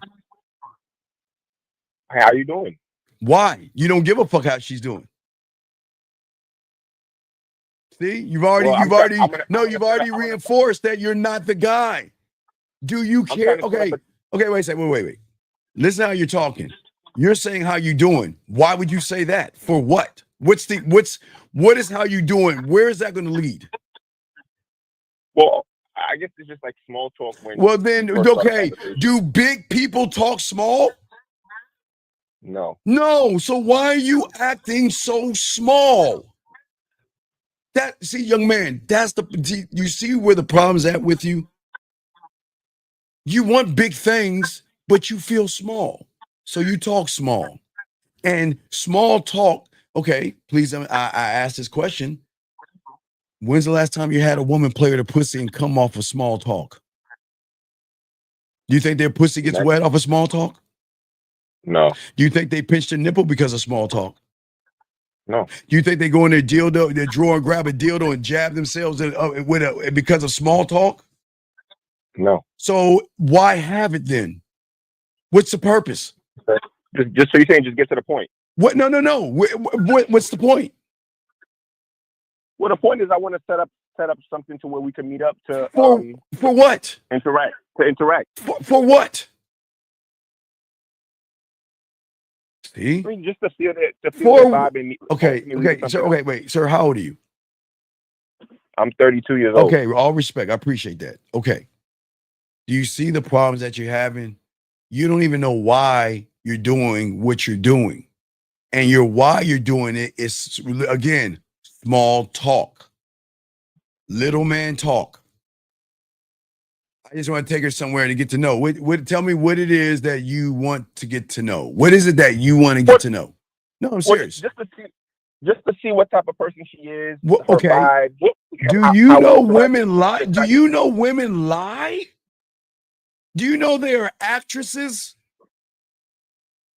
How are you doing? Why? You don't give a fuck how she's doing. See, you've already reinforced that you're not the guy. Do you care? Okay, wait a second. Wait. Listen how you're talking. You're saying how you doing. Why would you say that? For what? What is how you doing? Where is that going to lead? Well, I guess it's just like small talk. Well, then, okay. Do big people talk small? No. No. So why are you acting so small? See, young man, you see where the problem's at with you? You want big things, but you feel small. So you talk small. And small talk, okay, please, I asked this question. When's the last time you had a woman play with a pussy and come off of small talk? Do you think their pussy gets wet off of small talk? No. Do you think they pinch their nipple because of small talk? No. Do you think they go in their drawer and grab a dildo and jab themselves because of small talk? No. So why have it then? What's the purpose? Just so you're saying, just get to the point. What? No. What's the point? Well, the point is, I want to set up something to where we can meet up to for what? Interact. To interact. For what? See? I mean, just to feel the vibe and Okay. Wait, sir. How old are you? I'm 32 years old. Okay, all respect. I appreciate that. Okay. Do you see the problems that you're having? You don't even know why you're doing what you're doing. And why you're doing it is, again, small talk. Little man talk. I just want to take her somewhere to get to know. Tell me what it is that you want to get to know. What is it that you want to get to know? No, I'm serious. Just to see what type of person she is. Okay. Vibe, Do you know women lie? Do you know women lie? Do you know they are actresses?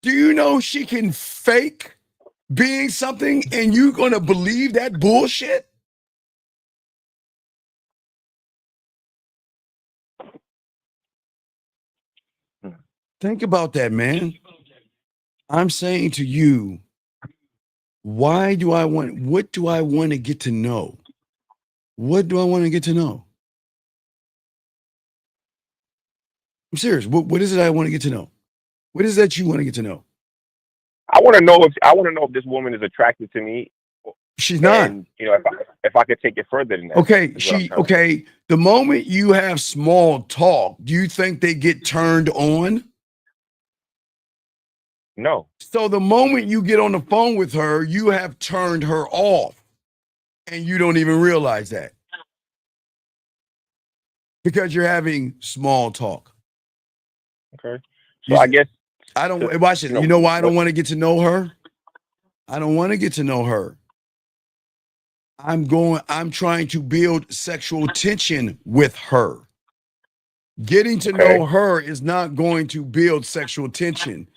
Do you know she can fake being something and you're going to believe that bullshit? Think about that, man. I'm saying to you, what do I want to get to know? What do I want to get to know? I'm serious. What is it I want to get to know? What is that you want to get to know? I want to know if this woman is attracted to me. She's not. And, if I could take it further than that. Okay. The moment you have small talk, do you think they get turned on? No. So the moment you get on the phone with her, you have turned her off, and you don't even realize that because you're having small talk. Okay. So I guess I don't watch it. You know why I don't want to get to know her? I don't want to get to know her. I'm trying to build sexual tension with her. Getting to know her is not going to build sexual tension.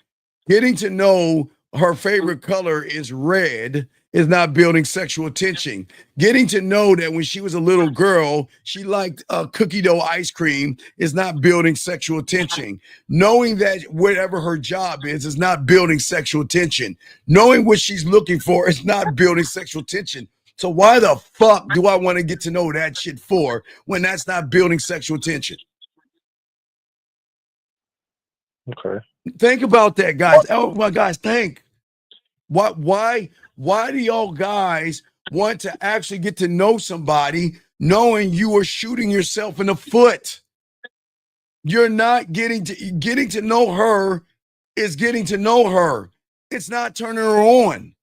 Getting to know her favorite color is red is not building sexual tension. Getting to know that when she was a little girl, she liked cookie dough ice cream is not building sexual tension. Knowing that whatever her job is not building sexual tension. Knowing what she's looking for is not building sexual tension. So why the fuck do I want to get to know that shit for when that's not building sexual tension? Okay. Think about that, guys. Oh my guys, think. Why do y'all guys want to actually get to know somebody knowing you are shooting yourself in the foot? You're not getting to know her is getting to know her. It's not turning her on.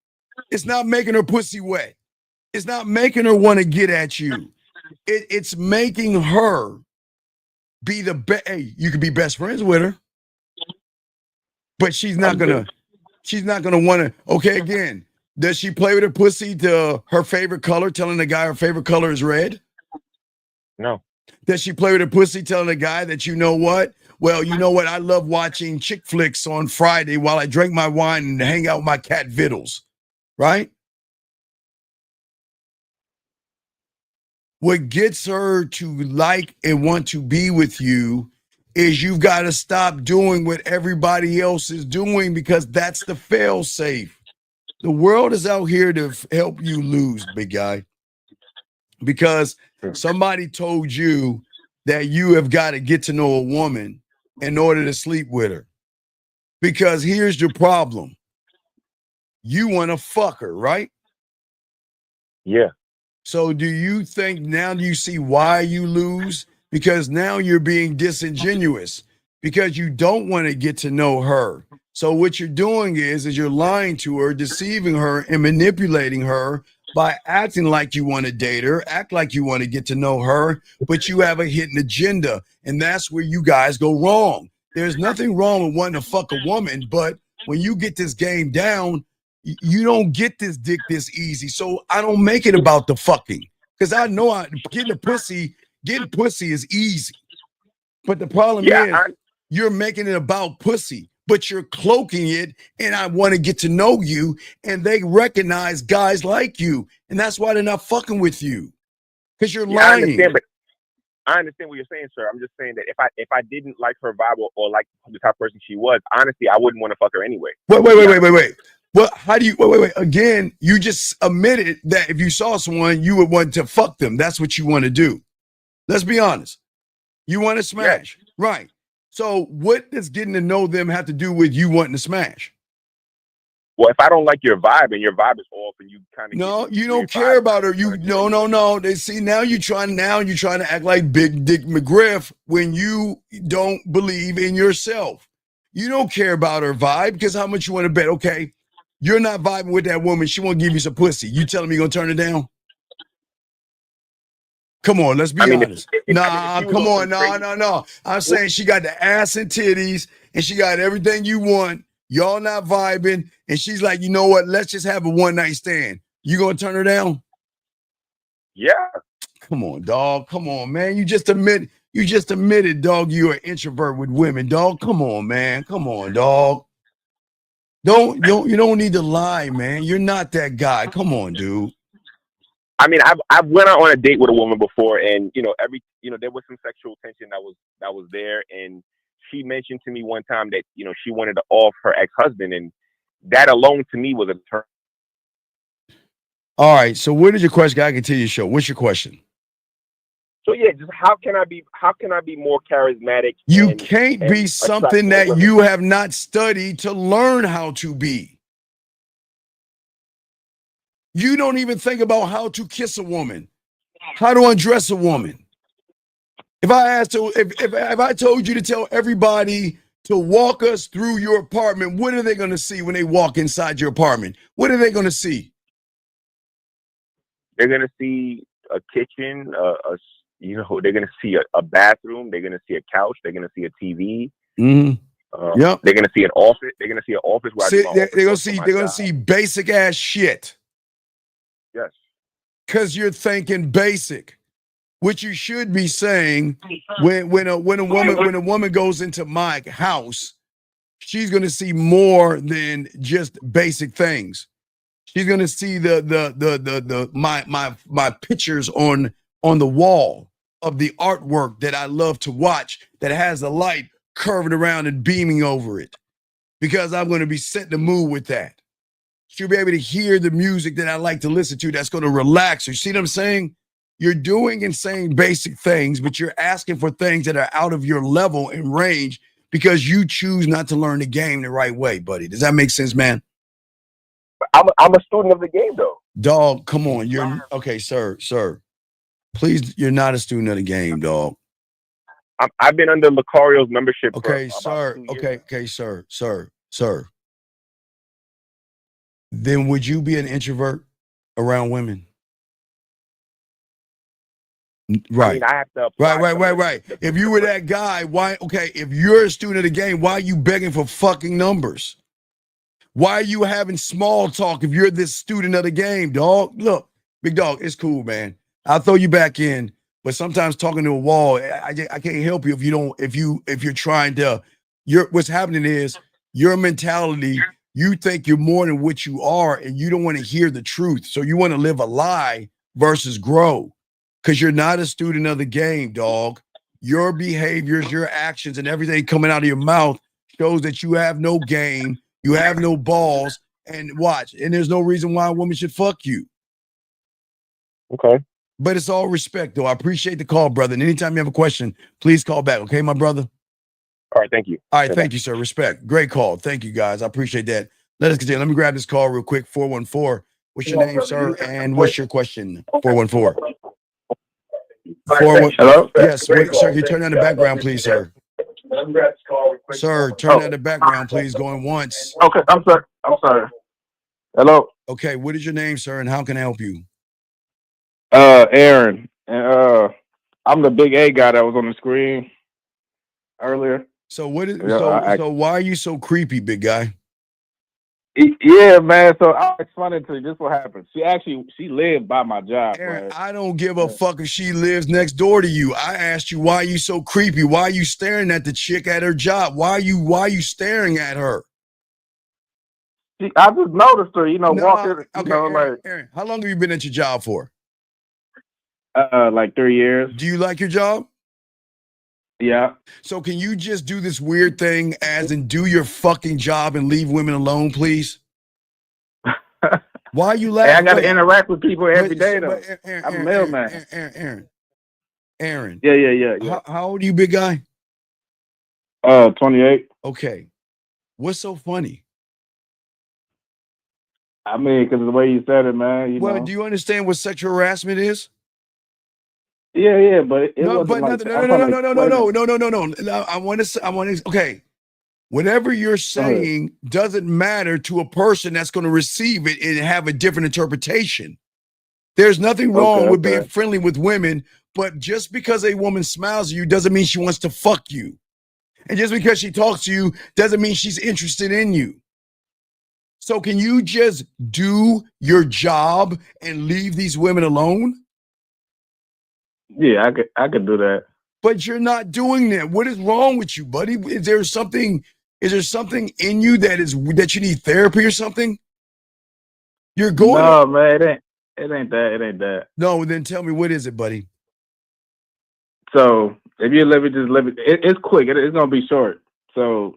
It's not making her pussy wet. It's not making her want to get at you. It's making her be the best. Hey, you could be best friends with her, but she's not gonna want to. Okay, again, does she play with her pussy to her favorite color, telling the guy her favorite color is red? No. Does she play with her pussy, telling the guy that you know what? Well, you know what? I love watching chick flicks on Friday while I drink my wine and hang out with my cat Vittles, right? What gets her to like and want to be with you is you've got to stop doing what everybody else is doing because that's the fail safe. The world is out here to help you lose, big guy, because somebody told you that you have got to get to know a woman in order to sleep with her. Because here's your problem. You want to fuck her, right? Yeah. So do you think now you see why you lose? Because now you're being disingenuous because you don't want to get to know her. So what you're doing is you're lying to her, deceiving her, and manipulating her by acting like you want to date her, act like you want to get to know her, but you have a hidden agenda. And that's where you guys go wrong. There's nothing wrong with wanting to fuck a woman, but when you get this game down, you don't get this dick this easy. So I don't make it about the fucking because I know getting pussy is easy. But the problem is you're making it about pussy, but you're cloaking it. And I want to get to know you. And they recognize guys like you. And that's why they're not fucking with you because you're lying. I understand what you're saying, sir. I'm just saying that if I didn't like her vibe or like the type of person she was, honestly, I wouldn't want to fuck her anyway. Wait. Well, how do you wait? Again, you just admitted that if you saw someone, you would want to fuck them. That's what you want to do. Let's be honest. You want to smash. Yes. Right. So what does getting to know them have to do with you wanting to smash? Well, if I don't like your vibe and your vibe is off and you kind of no, you don't care about her. You no. They see now you're trying to act like Big Dick McGriff when you don't believe in yourself. You don't care about her vibe because how much you want to bet? Okay. You're not vibing with that woman. She won't give you some pussy. You telling me you're going to turn it down? Come on, let's be honest. Come on. No. I'm saying she got the ass and titties and she got everything you want. Y'all not vibing. And she's like, you know what? Let's just have a one night stand. You going to turn her down? Yeah. Come on, dog. Come on, man. You just admitted, dog, you're an introvert with women, dog. Come on, man. Come on, dog. You don't need to lie, man. You're not that guy. Come on, dude. I mean, I went out on a date with a woman before, and there was some sexual tension that was there, and she mentioned to me one time that she wanted to off her ex-husband, and that alone to me was a turn. All right. So, what is your question? I can tell you, show. What's your question? So yeah, just how can I be more charismatic? You can't be something that you have not studied to learn how to be. You don't even think about how to kiss a woman, how to undress a woman. If I told you to tell everybody to walk us through your apartment, what are they going to see when they walk inside your apartment? What are they going to see? They're going to see a kitchen, they're going to see a bathroom. They're going to see a couch. They're going to see a TV. Mm-hmm. Yep. They're going to see an office. They're going to see an office where they're going to see basic ass shit. Yes. Because you're thinking basic. What you should be saying when a woman goes into my house, she's gonna see more than just basic things. She's gonna see my pictures on the wall of the artwork that I love to watch that has the light curving around and beaming over it. Because I'm gonna be setting the mood with that. She'll be able to hear the music that I like to listen to that's gonna relax her. See what I'm saying? You're doing and saying basic things, but you're asking for things that are out of your level and range because you choose not to learn the game the right way, buddy. Does that make sense, man? I'm a student of the game, though. Dog, come on. You're okay, sir. Please, you're not a student of the game, dog. I've been under Lucario's membership. Okay, for sir. about 2 years. Okay, sir. Then would you be an introvert around women? Right. I mean, I have to apply Right. If you were that guy, why? Okay, if you're a student of the game, why are you begging for fucking numbers? Why are you having small talk if you're this student of the game, dog? Look, big dog, it's cool, man. I'll throw you back in, but sometimes talking to a wall, I can't help you if you're trying to. What's happening is your mentality. You think you're more than what you are, and you don't want to hear the truth. So you want to live a lie versus grow. Because you're not a student of the game, dog. Your behaviors, your actions, and everything coming out of your mouth shows that you have no game, you have no balls, and watch. And there's no reason why a woman should fuck you. Okay. But it's all respect, though. I appreciate the call, brother. And anytime you have a question, please call back. Okay, my brother? All right, thank you. All right, thank you, sir. Respect. Great call. Thank you, guys. I appreciate that. Let us continue. Let me grab this call real quick. 414. What's your name, sir? And what's your question? 414. Hello? Yes, wait, sir. Can you turn down the background, please, sir? Sir, turn down the background, please. Going once. Okay, I'm sorry. Hello? Okay, what is your name, sir, and how can I help you? Aaron. And I'm the big A guy that was on the screen earlier. So what is Yeah, so why are you so creepy, big guy? Yeah, man. So I'll explain it to you. Just what happened. She lived by my job. Aaron, Right? I don't give a fuck if she lives next door to you. I asked you why are you so creepy? Why are you staring at the chick at her job? Why are you staring at her? I just noticed her, walking. Aaron, how long have you been at your job for? Like 3 years. Do you like your job? Yeah. So can you just do this weird thing as in do your fucking job and leave women alone, please? Why are you laughing? Hey, I got to interact with people every day, though. I'm a mailman. Aaron. Yeah. How old are you, big guy? 28. Okay. What's so funny? I mean, because of the way you said it, man. Do you understand what sexual harassment is? Yeah, but it wasn't like no. I want to. Okay, whatever you're saying doesn't matter to a person that's going to receive it and have a different interpretation. There's nothing wrong with being friendly with women, but just because a woman smiles at you doesn't mean she wants to fuck you, and just because she talks to you doesn't mean she's interested in you. So can you just do your job and leave these women alone? Yeah, I could do that. But you're not doing that. What is wrong with you, buddy? Is there something in you that you need therapy or something? You're going. No, man, it ain't that. No, then tell me, what is it, buddy? So if you just live it, it's quick. It's gonna be short. So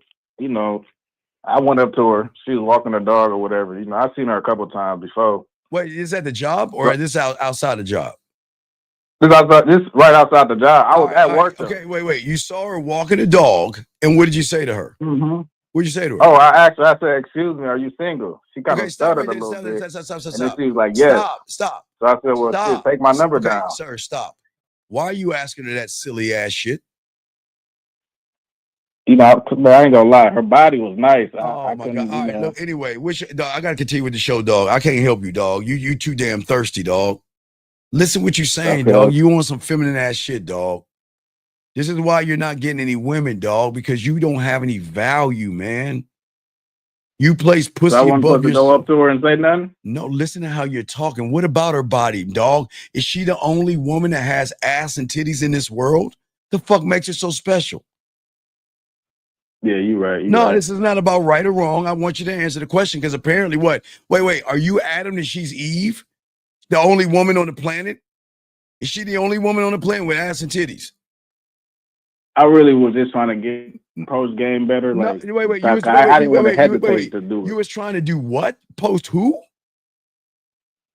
I went up to her. She was walking her dog or whatever. I've seen her a couple times before. Wait, is that the job or is this outside the job? This right outside the job. I was at work. Okay, wait. You saw her walking a dog, and what did you say to her? Mm-hmm. What did you say to her? Oh, I asked her. I said, "Excuse me, are you single?" She kind of stuttered a little bit. Stop. And then she was like, "Yes." Stop. So I said, "Well, shit, take my number down." Sir, stop. Why are you asking her that silly ass shit? I ain't gonna lie. Her body was nice. Oh my god! All right, look. Anyway, I gotta continue with the show, dog. I can't help you, dog. You too damn thirsty, dog. Listen what you saying, dog. You want some feminine ass shit, dog. This is why you're not getting any women, dog, because you don't have any value, man. You place pussy So I wasn't above supposed to go yourself. up to her and say nothing? No, listen to how you're talking. What about her body, dog? Is she the only woman that has ass and titties in this world? The fuck makes her so special? Yeah, you're right. No, this is not about right or wrong. I want you to answer the question because apparently what? Wait. Are you Adam and she's Eve? The only woman on the planet? Is she the only woman on the planet with ass and titties? I really was just trying to get post game better. No, Like, wait. I didn't want to hesitate to do it. You was trying to do what? Post who?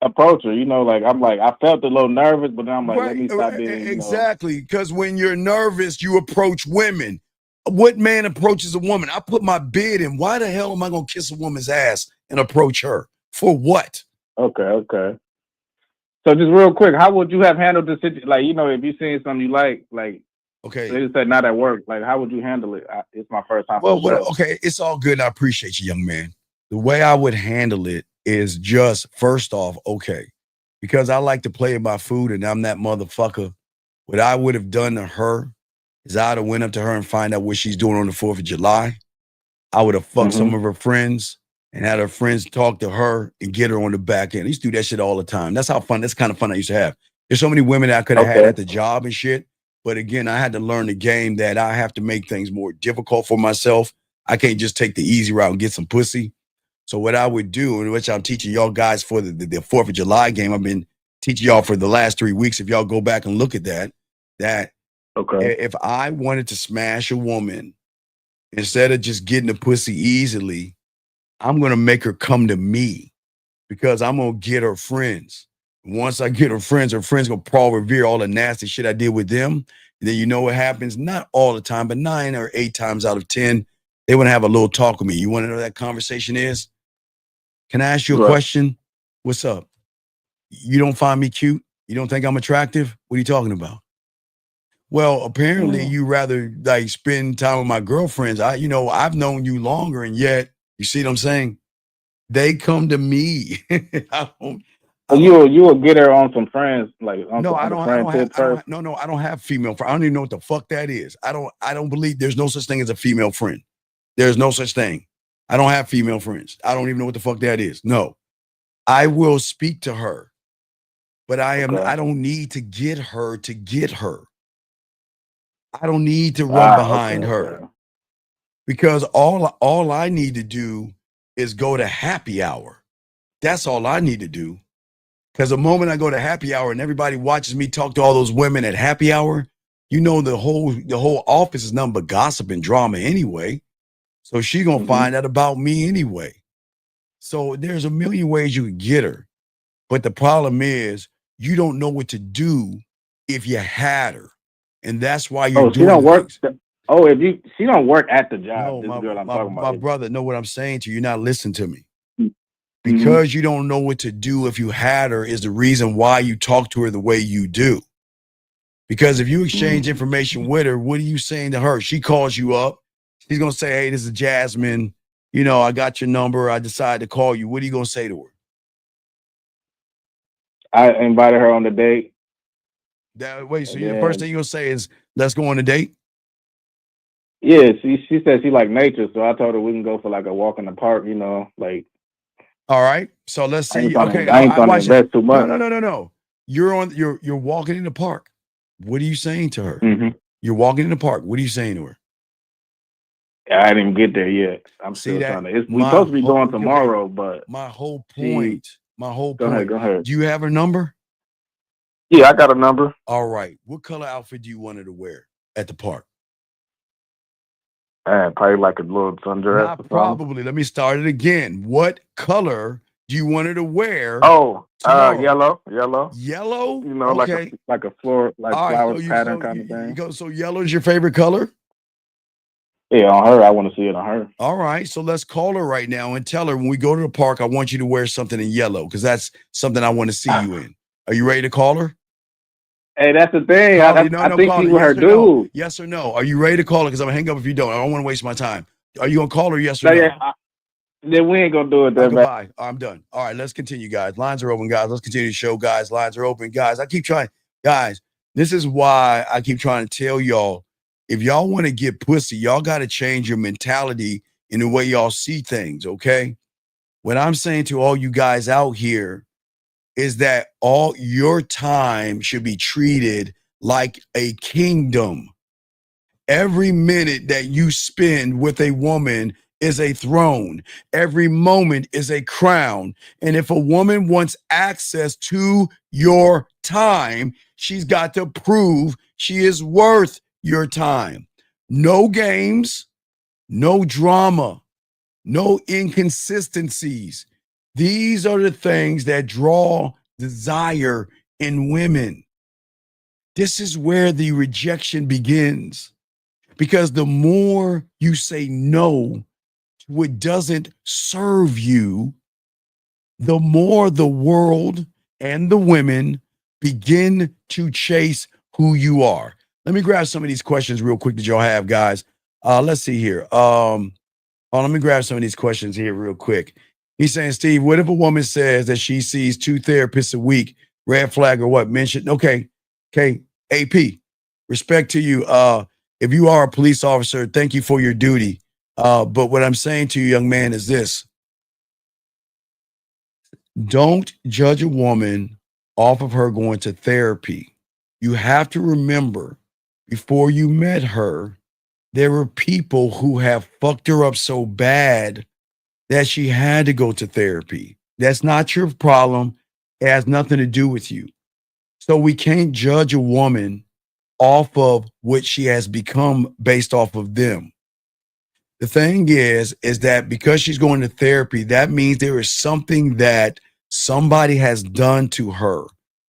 Approach her, like I felt a little nervous, but then I'm like, Right, let me stop being, exactly. Because when you're nervous, you approach women. What man approaches a woman? I put my bid in. Why the hell am I gonna kiss a woman's ass and approach her? For what? Okay. So just real quick, how would you have handled the situation? Like, if you seen something you like, okay, they just said not at work. Like, how would you handle it? It's my first time. Well, okay, it's all good. I appreciate you, young man. The way I would handle it is just first off, okay, because I like to play my food and I'm that motherfucker. What I would have done to her is I'd have went up to her and find out what she's doing on the 4th of July. I would have fucked some of her friends and had her friends talk to her and get her on the back end. I used to do that shit all the time. That's kind of fun I used to have. There's so many women that I could have had at the job and shit. But again, I had to learn the game that I have to make things more difficult for myself. I can't just take the easy route and get some pussy. So what I would do, and which I'm teaching y'all guys for the 4th of July game, I've been teaching y'all for the last 3 weeks. If y'all go back and look at that if I wanted to smash a woman, instead of just getting the pussy easily, I'm going to make her come to me because I'm going to get her friends. Once I get her friends going to Paul Revere all the nasty shit I did with them. And then you know what happens? Not all the time, but 9 or 8 times out of 10, they want to have a little talk with me. You want to know what that conversation is? Can I ask you a question? What's up? You don't find me cute? You don't think I'm attractive? What are you talking about? Well, apparently you rather like spend time with my girlfriends. I've known you longer, and yet you see what I'm saying? They come to me. You will get her on some friends, like on no, I the don't friend have I don't have female friends. I don't even know what the fuck that is. I don't believe there's no such thing as a female friend. There's no such thing. I don't have female friends. I don't even know what the fuck that is. No. I will speak to her, but I don't need to get her to get her. I don't need to run behind her because all I need to do is go to happy hour. That's all I need to do. Because the moment I go to happy hour and everybody watches me talk to all those women at happy hour, the whole office is nothing but gossip and drama anyway. So she gonna find out about me anyway. So there's a million ways you can get her. But the problem is you don't know what to do if you had her. And that's why you're doing she don't work. She don't work at the job. No, this girl I'm talking about. My brother, know what I'm saying to you. You're not listening to me. Because you don't know what to do if you had her is the reason why you talk to her the way you do. Because if you exchange information with her, what are you saying to her? She calls you up. She's going to say, hey, this is Jasmine. I got your number. I decided to call you. What are you going to say to her? I invited her on the date. So the first thing you're going to say is, let's go on a date? Yeah, she said she like nature. So I told her we can go for like a walk in the park, All right. So let's see. Okay. I ain't gonna invest too much. No. You're walking in the park. What are you saying to her? You're walking in the park. What are you saying to her? I didn't get there yet. I'm still trying to. We're supposed to be going tomorrow, but my whole point. Go ahead. Do you have her number? Yeah, I got a number. All right. What color outfit do you want her to wear at the park? Probably like a little sundress. Probably. Let me start it again. What color do you want her to wear? Yellow. Yellow? Okay. like a floor, like flowers pattern kind of thing. So yellow is your favorite color? Yeah, on her. I want to see it on her. All right. So let's call her right now and tell her when we go to the park, I want you to wear something in yellow because that's something I want to see you in. Are you ready to call her? Hey, that's the thing. I think she's with her dude. No. Yes or no? Are you ready to call her? Because I'm going to hang up if you don't. I don't want to waste my time. Are you going to call her yes or no? Yeah, then we ain't going to do it then. Goodbye. I'm done. All right, let's continue, guys. Lines are open, guys. Let's continue the show, guys. Lines are open, guys. I keep trying. Guys, this is why I keep trying to tell y'all, if y'all want to get pussy, y'all got to change your mentality in the way y'all see things, okay? What I'm saying to all you guys out here is that all your time should be treated like a kingdom. Every minute that you spend with a woman is a throne. Every moment is a crown. And if a woman wants access to your time, she's got to prove she is worth your time. No games, no drama, no inconsistencies. These are the things that draw desire in women. This is where the rejection begins. Because the more you say no to what doesn't serve you, the more the world and the women begin to chase who you are. Let me grab some of these questions real quick that y'all have, guys. Let's see here. Let me grab some of these questions here real quick. He's saying, Steve, what if a woman says that she sees 2 therapists a week? Red flag or what? Mention. Okay. AP, respect to you. If you are a police officer, thank you for your duty. But what I'm saying to you, young man, is this. Don't judge a woman off of her going to therapy. You have to remember, before you met her, there were people who have fucked her up so bad that she had to go to therapy. That's not your problem. It has nothing to do with you. So we can't judge a woman off of what she has become based off of them. The thing is that because she's going to therapy, that means there is something that somebody has done to her.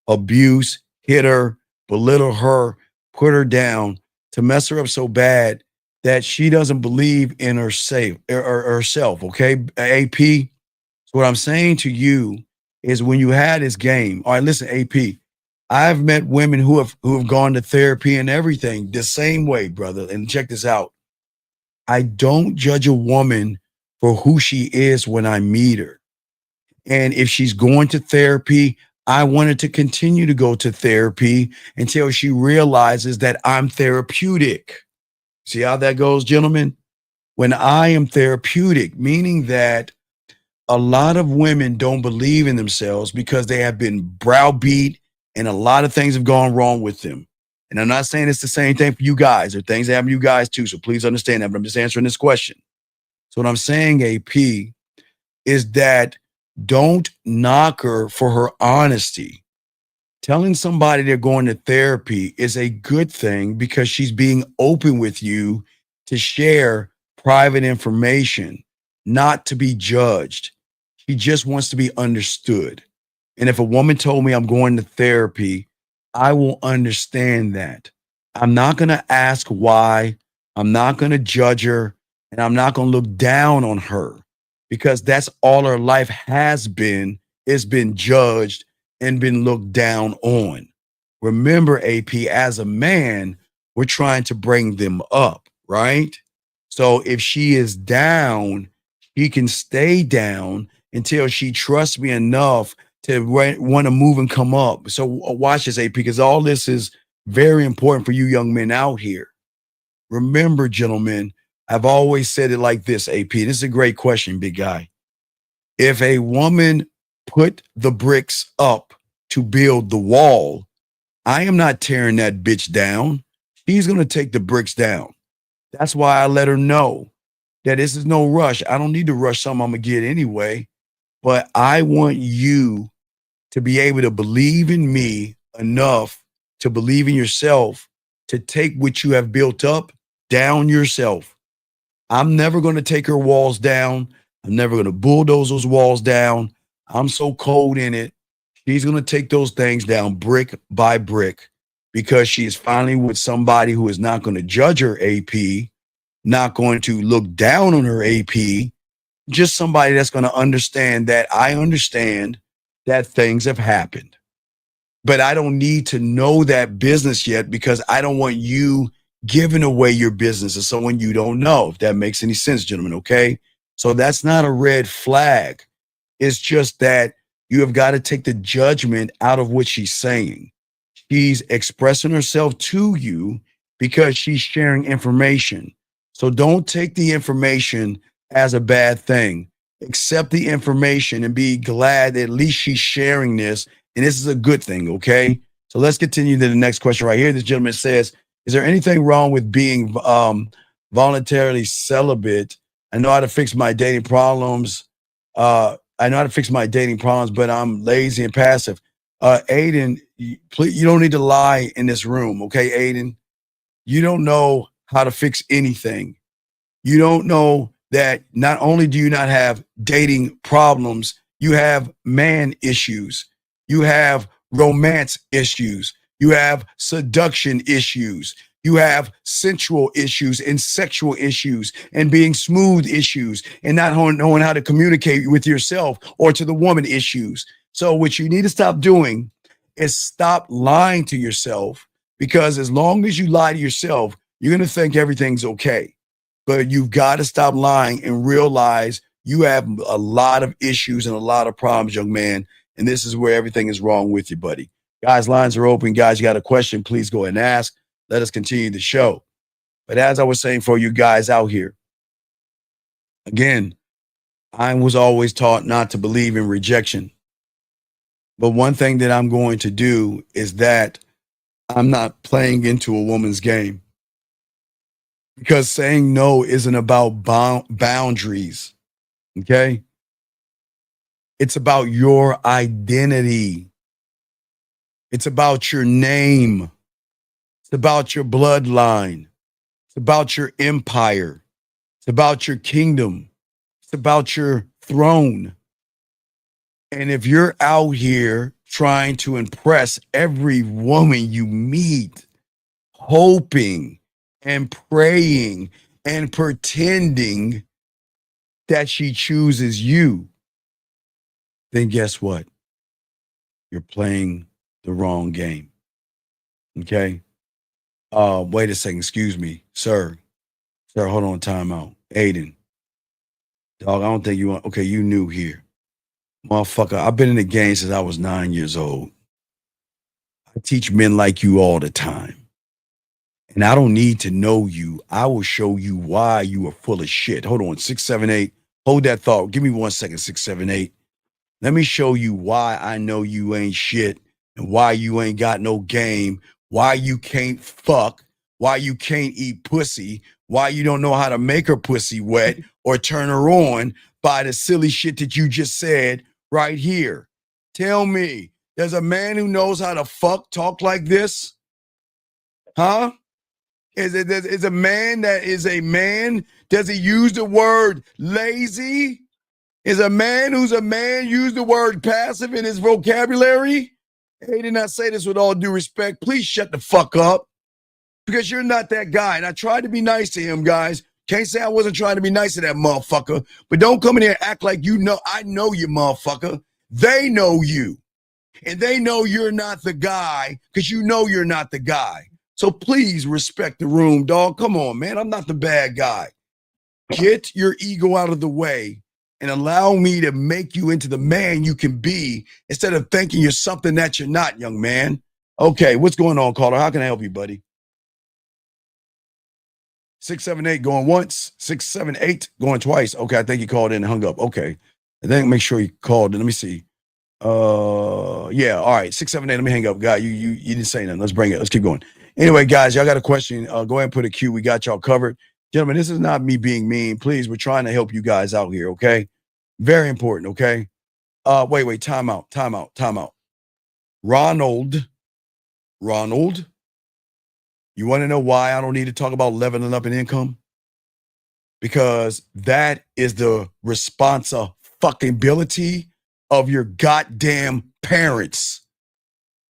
Abuse, hit her, belittle her, put her down to mess her up so bad that she doesn't believe in herself. Okay, AP. So what I'm saying to you is when you had this game, all right, listen, AP, I've met women who have gone to therapy and everything the same way, brother. And check this out. I don't judge a woman for who she is when I meet her. And if she's going to therapy, I want her to continue to go to therapy until she realizes that I'm therapeutic. See how that goes, gentlemen? When I am therapeutic, meaning that a lot of women don't believe in themselves because they have been browbeat and a lot of things have gone wrong with them. And I'm not saying it's the same thing for you guys. There are things that happen to you guys too. So please understand that, but I'm just answering this question. So what I'm saying, AP, is that don't knock her for her honesty. Telling somebody they're going to therapy is a good thing because she's being open with you to share private information, not to be judged. She just wants to be understood. And if a woman told me I'm going to therapy, I will understand that. I'm not going to ask why. I'm not going to judge her. And I'm not going to look down on her because that's all her life has been. It's been judged and been looked down on. Remember, AP, as a man, we're trying to bring them up, right? So if she is down, she can stay down until she trusts me enough to want to move and come up. So watch this, AP, because all this is very important for you young men out here. Remember, gentlemen, I've always said it like this, AP. This is a great question, big guy. If a woman put the bricks up to build the wall, I am not tearing that bitch down. She's going to take the bricks down. That's why I let her know that this is no rush. I don't need to rush something I'm going to get anyway. But I want you to be able to believe in me enough to believe in yourself to take what you have built up down yourself. I'm never going to take her walls down. I'm never going to bulldoze those walls down. I'm so cold in it. She's going to take those things down brick by brick because she is finally with somebody who is not going to judge her, AP, not going to look down on her, AP, just somebody that's going to understand that I understand that things have happened. But I don't need to know that business yet because I don't want you giving away your business to someone you don't know, if that makes any sense, gentlemen, okay? So that's not a red flag. It's just that you have got to take the judgment out of what she's saying. She's expressing herself to you because she's sharing information. So don't take the information as a bad thing. Accept the information and be glad that at least she's sharing this. And this is a good thing, okay? So let's continue to the next question right here. This gentleman says, is there anything wrong with being voluntarily celibate? I know how to fix my dating problems. But I'm lazy and passive. Aiden, please, you don't need to lie in this room, okay, Aiden? You don't know how to fix anything. You don't know that not only do you not have dating problems, you have man issues. You have romance issues. You have seduction issues. You have sensual issues and sexual issues and being smooth issues and not knowing how to communicate with yourself or to the woman issues. So what you need to stop doing is stop lying to yourself, because as long as you lie to yourself, you're going to think everything's okay. But you've got to stop lying and realize you have a lot of issues and a lot of problems, young man. And this is where everything is wrong with you, buddy. Guys, lines are open. Guys, you got a question, please go ahead and ask. Let us continue the show. But as I was saying, for you guys out here, again, I was always taught not to believe in rejection. But one thing that I'm going to do is that I'm not playing into a woman's game. Because saying no isn't about boundaries, okay? It's about your identity. It's about your name. It's about your bloodline. It's about your empire. It's about your kingdom. It's about your throne. And if you're out here trying to impress every woman you meet, hoping and praying and pretending that she chooses you, then guess what? You're playing the wrong game. Okay? Wait a second. Excuse me, sir. Sir, hold on, time out. Aiden. Dog, I don't think you want, okay, you new here. Motherfucker, I've been in the game since I was 9 years old. I teach men like you all the time. And I don't need to know you. I will show you why you are full of shit. Hold on, 678. Hold that thought. Give me 1 second, 678. Let me show you why I know you ain't shit and why you ain't got no game, why you can't fuck, why you can't eat pussy, why you don't know how to make her pussy wet or turn her on by the silly shit that you just said right here. Tell me, there's a man who knows how to fuck talk like this? Huh? Is a man that is a man? Does he use the word lazy? Is a man who's a man use the word passive in his vocabulary? Hey, did not say this with all due respect. Please shut the fuck up, because you're not that guy. And I tried to be nice to him, guys. Can't say I wasn't trying to be nice to that motherfucker, but don't come in here and act like you know. I know you, motherfucker. They know you, and they know you're not the guy, because you know you're not the guy. So please respect the room, dog. Come on, man. I'm not the bad guy. Get your ego out of the way and allow me to make you into the man you can be, instead of thinking you're something that you're not, young man. Okay, what's going on, caller? How can I help you, buddy? 678 going once, 678 going twice. Okay, I think you called in and hung up. Okay, and then make sure you called in. Let me see. Yeah, all right, 678. Let me hang up, guy. You didn't say nothing. Let's bring it. Let's keep going. Anyway, guys, y'all got a question? Go ahead and put a Q. We got y'all covered. Gentlemen, this is not me being mean. Please, we're trying to help you guys out here, okay? Very important, okay? Wait, time out. Ronald, you want to know why I don't need to talk about leveling up in income? Because that is the responsibility of your goddamn parents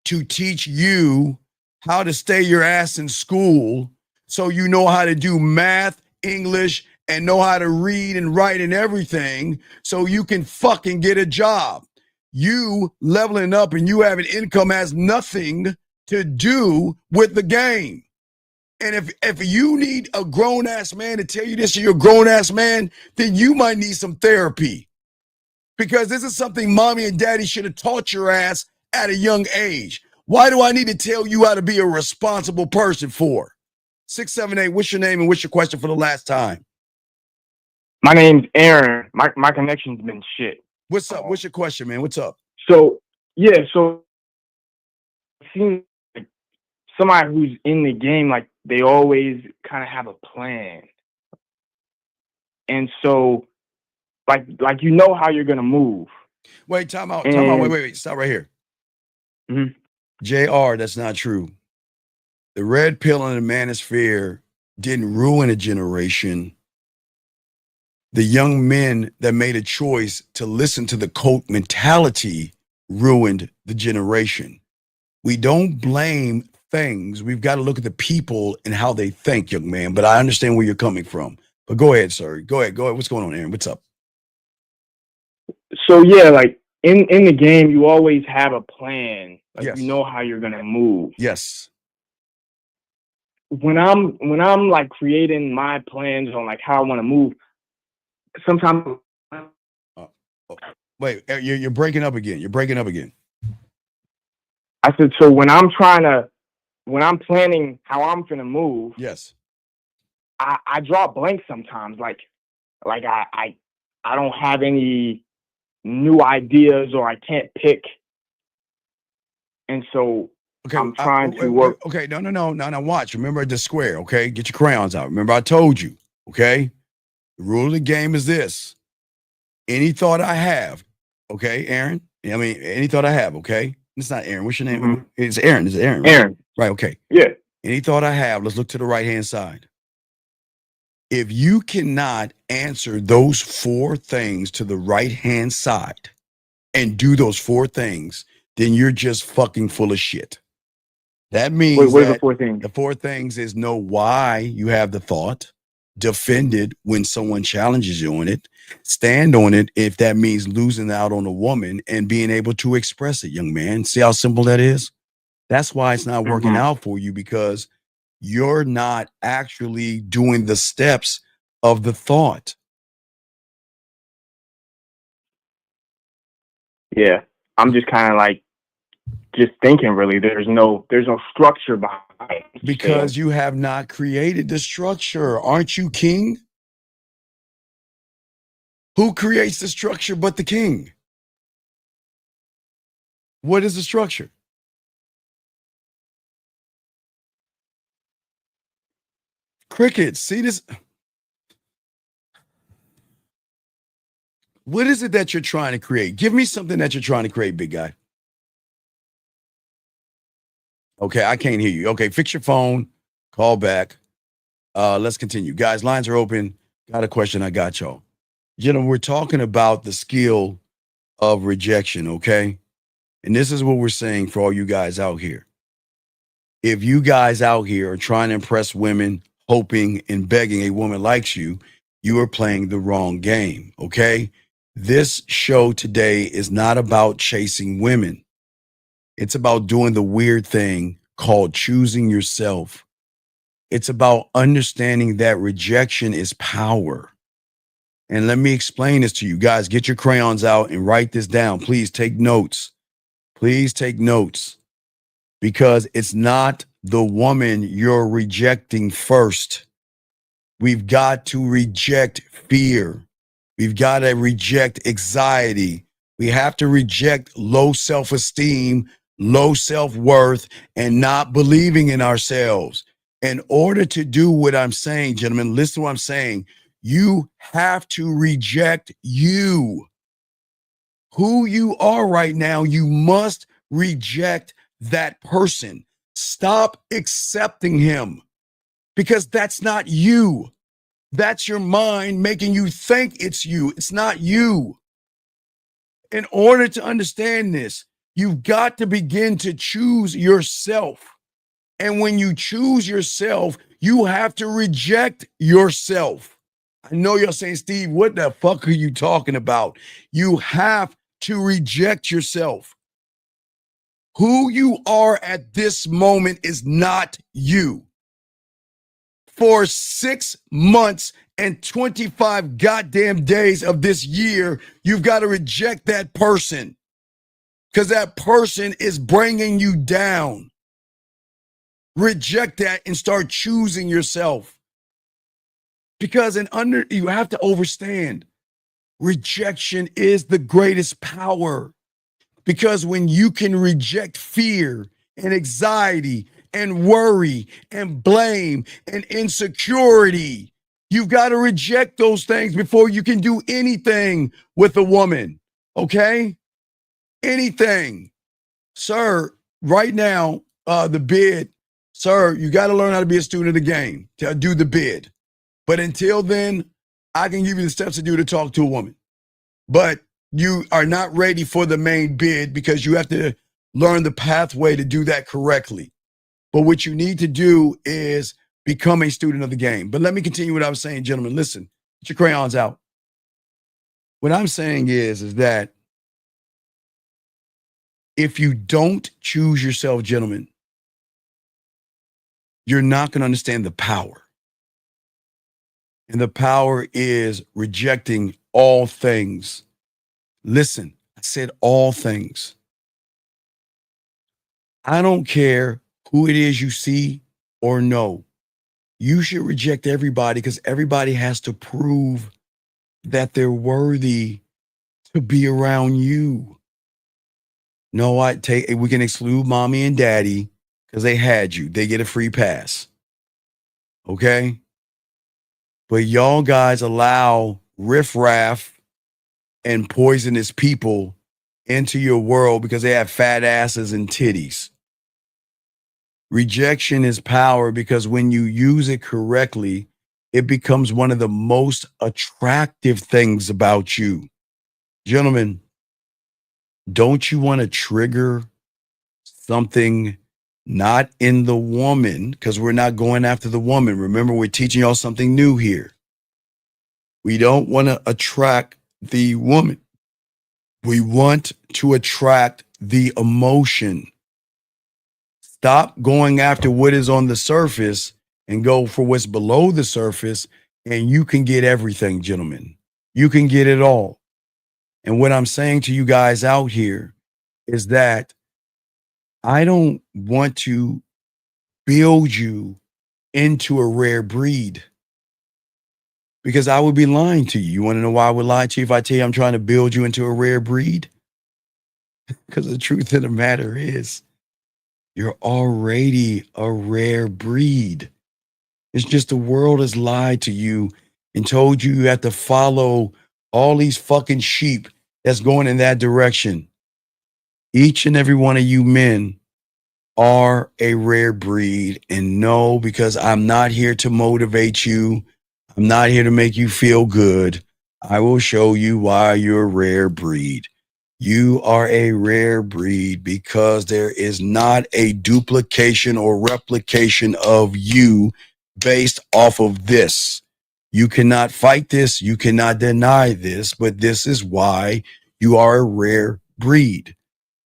to teach you how to stay your ass in school so you know how to do math, English, and know how to read and write and everything so you can fucking get a job. You leveling up and you having income has nothing to do with the game. And if you need a grown-ass man to tell you this, you're a grown-ass man, then you might need some therapy. Because this is something mommy and daddy should have taught your ass at a young age. Why do I need to tell you how to be a responsible person for? 678, what's your name and what's your question for the last time? My name's Aaron. My connection's been shit. What's up? What's your question, man? What's up? So yeah, so it seems like somebody who's in the game, like they always kind of have a plan, and so like you know how you're gonna move. Wait, time out. And Wait. Stop right here. Mhm. JR, that's not true. The red pill and the manosphere didn't ruin a generation. The young men that made a choice to listen to the cult mentality ruined the generation. We don't blame things. We've got to look at the people and how they think, young man. But I understand where you're coming from. But go ahead, sir. Go ahead. What's going on, Aaron? What's up? so yeah, like in the game, you always have a plan. Like Yes. you know how you're gonna move. Yes. When I'm like creating my plans on like how I want to move, sometimes Wait, you're breaking up again. You're breaking up again. I said, so when I'm planning how I'm gonna move, Yes. I draw blanks sometimes. Like I don't have any new ideas or I can't pick, and so Okay, I'm trying to work. Okay, no. Watch. Remember the square. Okay, get your crayons out. Remember, I told you. Okay, the rule of the game is this: any thought I have, okay, Aaron. I mean, any thought I have, okay. It's not Aaron. What's your name? Mhm. It's Aaron. It's Aaron. Right? Aaron. Right. Okay. Yeah. Any thought I have, let's look to the right hand side. If you cannot answer those 4 things to the right hand side and do those 4 things, then you're just fucking full of shit. That means What are the that 4 things? the 4 things is know why you have the thought, defend it when someone challenges you on it, stand on it if that means losing out on a woman, and being able to express it, young man. See how simple that is? That's why it's not working out for you, because you're not actually doing the steps of the thought. Yeah, I'm just kind of like just thinking. Really, there's no structure behind it. Because you have not created the structure. Aren't you king? Who creates the structure but the king? What is the structure? Crickets. See this? What is it that you're trying to create? Give me something that you're trying to create, big guy. Okay, I can't hear you. Okay, fix your phone. Call back. Let's continue. Guys, lines are open. Got a question. I got y'all. Gentlemen, we're talking about the skill of rejection, okay? And this is what we're saying for all you guys out here. If you guys out here are trying to impress women, hoping and begging a woman likes you, you are playing the wrong game, okay? This show today is not about chasing women. It's about doing the weird thing called choosing yourself. It's about understanding that rejection is power. And let me explain this to you guys. Get your crayons out and write this down. Please take notes. Please take notes, because it's not the woman you're rejecting first. We've got to reject fear. We've got to reject anxiety. We have to reject low self-esteem, low self-worth, and not believing in ourselves. In order to do what I'm saying, gentlemen, listen to what I'm saying. You have to reject you. Who you are right now, you must reject that person. Stop accepting him, because that's not you. That's your mind making you think it's you. It's not you. In order to understand this, you've got to begin to choose yourself. And when you choose yourself, you have to reject yourself. I know you're saying, Steve, what the fuck are you talking about? You have to reject yourself. Who you are at this moment is not you. For 6 months and 25 goddamn days of this year, you've got to reject that person, because that person is bringing you down. Reject that and start choosing yourself. Because you have to understand, rejection is the greatest power. Because when you can reject fear and anxiety and worry and blame and insecurity, you've got to reject those things before you can do anything with a woman. Okay? Anything. Sir, right now, the bid, sir, you got to learn how to be a student of the game to do the bid. But until then, I can give you the steps to do to talk to a woman. But you are not ready for the main bid because you have to learn the pathway to do that correctly. But what you need to do is become a student of the game. But let me continue what I was saying, gentlemen. Listen, get your crayons out. What I'm saying is that if you don't choose yourself, gentlemen, you're not going to understand the power. And the power is rejecting all things. Listen, I said all things. I don't care who it is you see or know. You should reject everybody because everybody has to prove that they're worthy to be around you. No, we can exclude mommy and daddy because they had you. They get a free pass. Okay? But y'all guys allow riffraff and poisonous people into your world because they have fat asses and titties. Rejection is power because when you use it correctly, it becomes one of the most attractive things about you. Gentlemen, don't you want to trigger something not in the woman? Because we're not going after the woman. Remember, we're teaching y'all something new here. We don't want to attract the woman. We want to attract the emotion. Stop going after what is on the surface and go for what's below the surface, and you can get everything, gentlemen. You can get it all. And what I'm saying to you guys out here is that I don't want to build you into a rare breed because I would be lying to you. You want to know why I would lie to you if I tell you I'm trying to build you into a rare breed? Because the truth of the matter is, you're already a rare breed. It's just the world has lied to you and told you you have to follow all these fucking sheep that's going in that direction. Each and every one of you men are a rare breed. And no, because I'm not here to motivate you. I'm not here to make you feel good. I will show you why you're a rare breed. You are a rare breed because there is not a duplication or replication of you based off of this. You cannot fight this. You cannot deny this, but this is why you are a rare breed.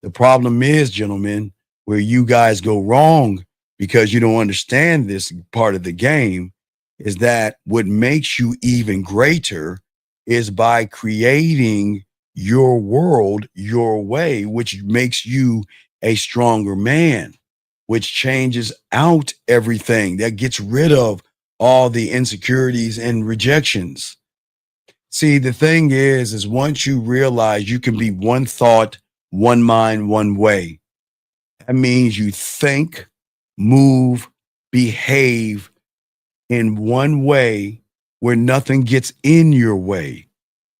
The problem is, gentlemen, where you guys go wrong because you don't understand this part of the game is that what makes you even greater is by creating your world your way, which makes you a stronger man, which changes out everything that gets rid of all the insecurities and rejections. See, the thing is once you realize you can be one thought, one mind, one way, that means you think, move, behave in one way where nothing gets in your way.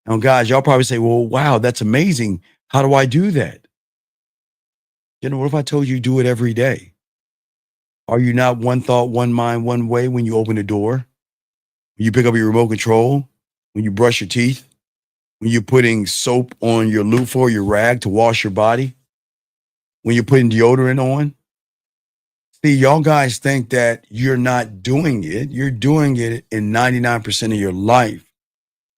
Now, guys, y'all probably say, well, wow, that's amazing. How do I do that? You know, what if I told you do it every day? Are you not one thought, one mind, one way when you open the door? When you pick up your remote control? When you brush your teeth? When you're putting soap on your loofah or your rag to wash your body? When you're putting deodorant on? See, y'all guys think that you're not doing it. You're doing it in 99% of your life.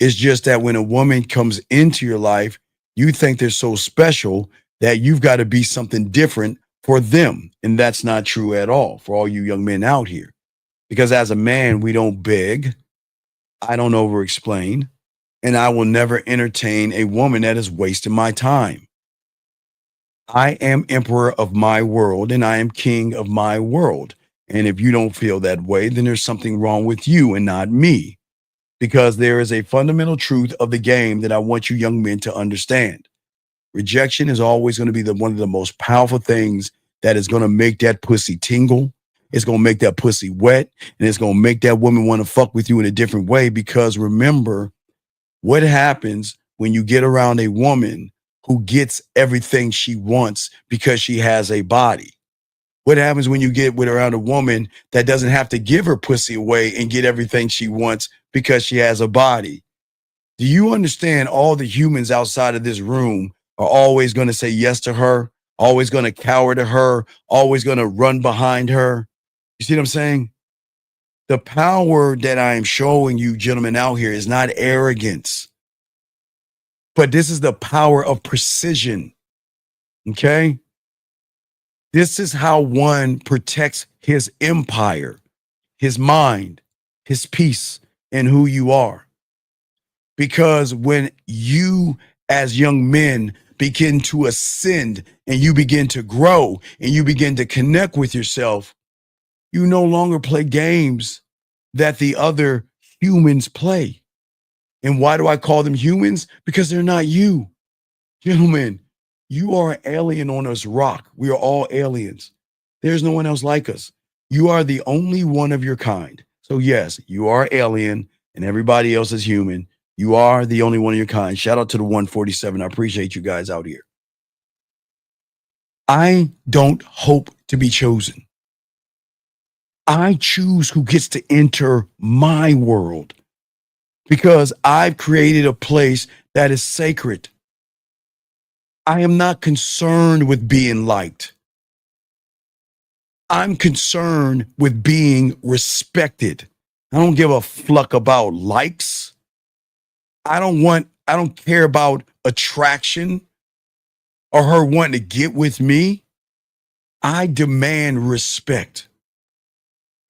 It's just that when a woman comes into your life, you think they're so special that you've got to be something different for them. And that's not true at all for all you young men out here. Because as a man, we don't beg. I don't over explain. And I will never entertain a woman that is wasting my time. I am emperor of my world and I am king of my world. And if you don't feel that way, then there's something wrong with you and not me. because there is a fundamental truth of the game that I want you young men to understand. Rejection is always going to be one of the most powerful things that is going to make that pussy tingle. It's going to make that pussy wet, and it's going to make that woman want to fuck with you in a different way. Because remember, what happens when you get around a woman who gets everything she wants because she has a body? What happens when you get around a woman that doesn't have to give her pussy away and get everything she wants because she has a body? Do you understand all the humans outside of this room are always going to say yes to her, always going to cower to her, always going to run behind her? You see what I'm saying? The power that I am showing you gentlemen out here is not arrogance, but this is the power of precision. Okay? This is how one protects his empire, his mind, his peace, and who you are. Because when you, as young men, begin to ascend and you begin to grow and you begin to connect with yourself, you no longer play games that the other humans play. And why do I call them humans? Because they're not you. Gentlemen, you are an alien on this rock. We are all aliens. There's no one else like us. You are the only one of your kind. So yes, you are alien and everybody else is human. You are the only one of your kind. Shout out to the 147. I appreciate you guys out here. I don't hope to be chosen. I choose who gets to enter my world because I've created a place that is sacred. I am not concerned with being liked. I'm concerned with being respected. I don't give a fuck about likes. I don't care about attraction or her wanting to get with me. I demand respect.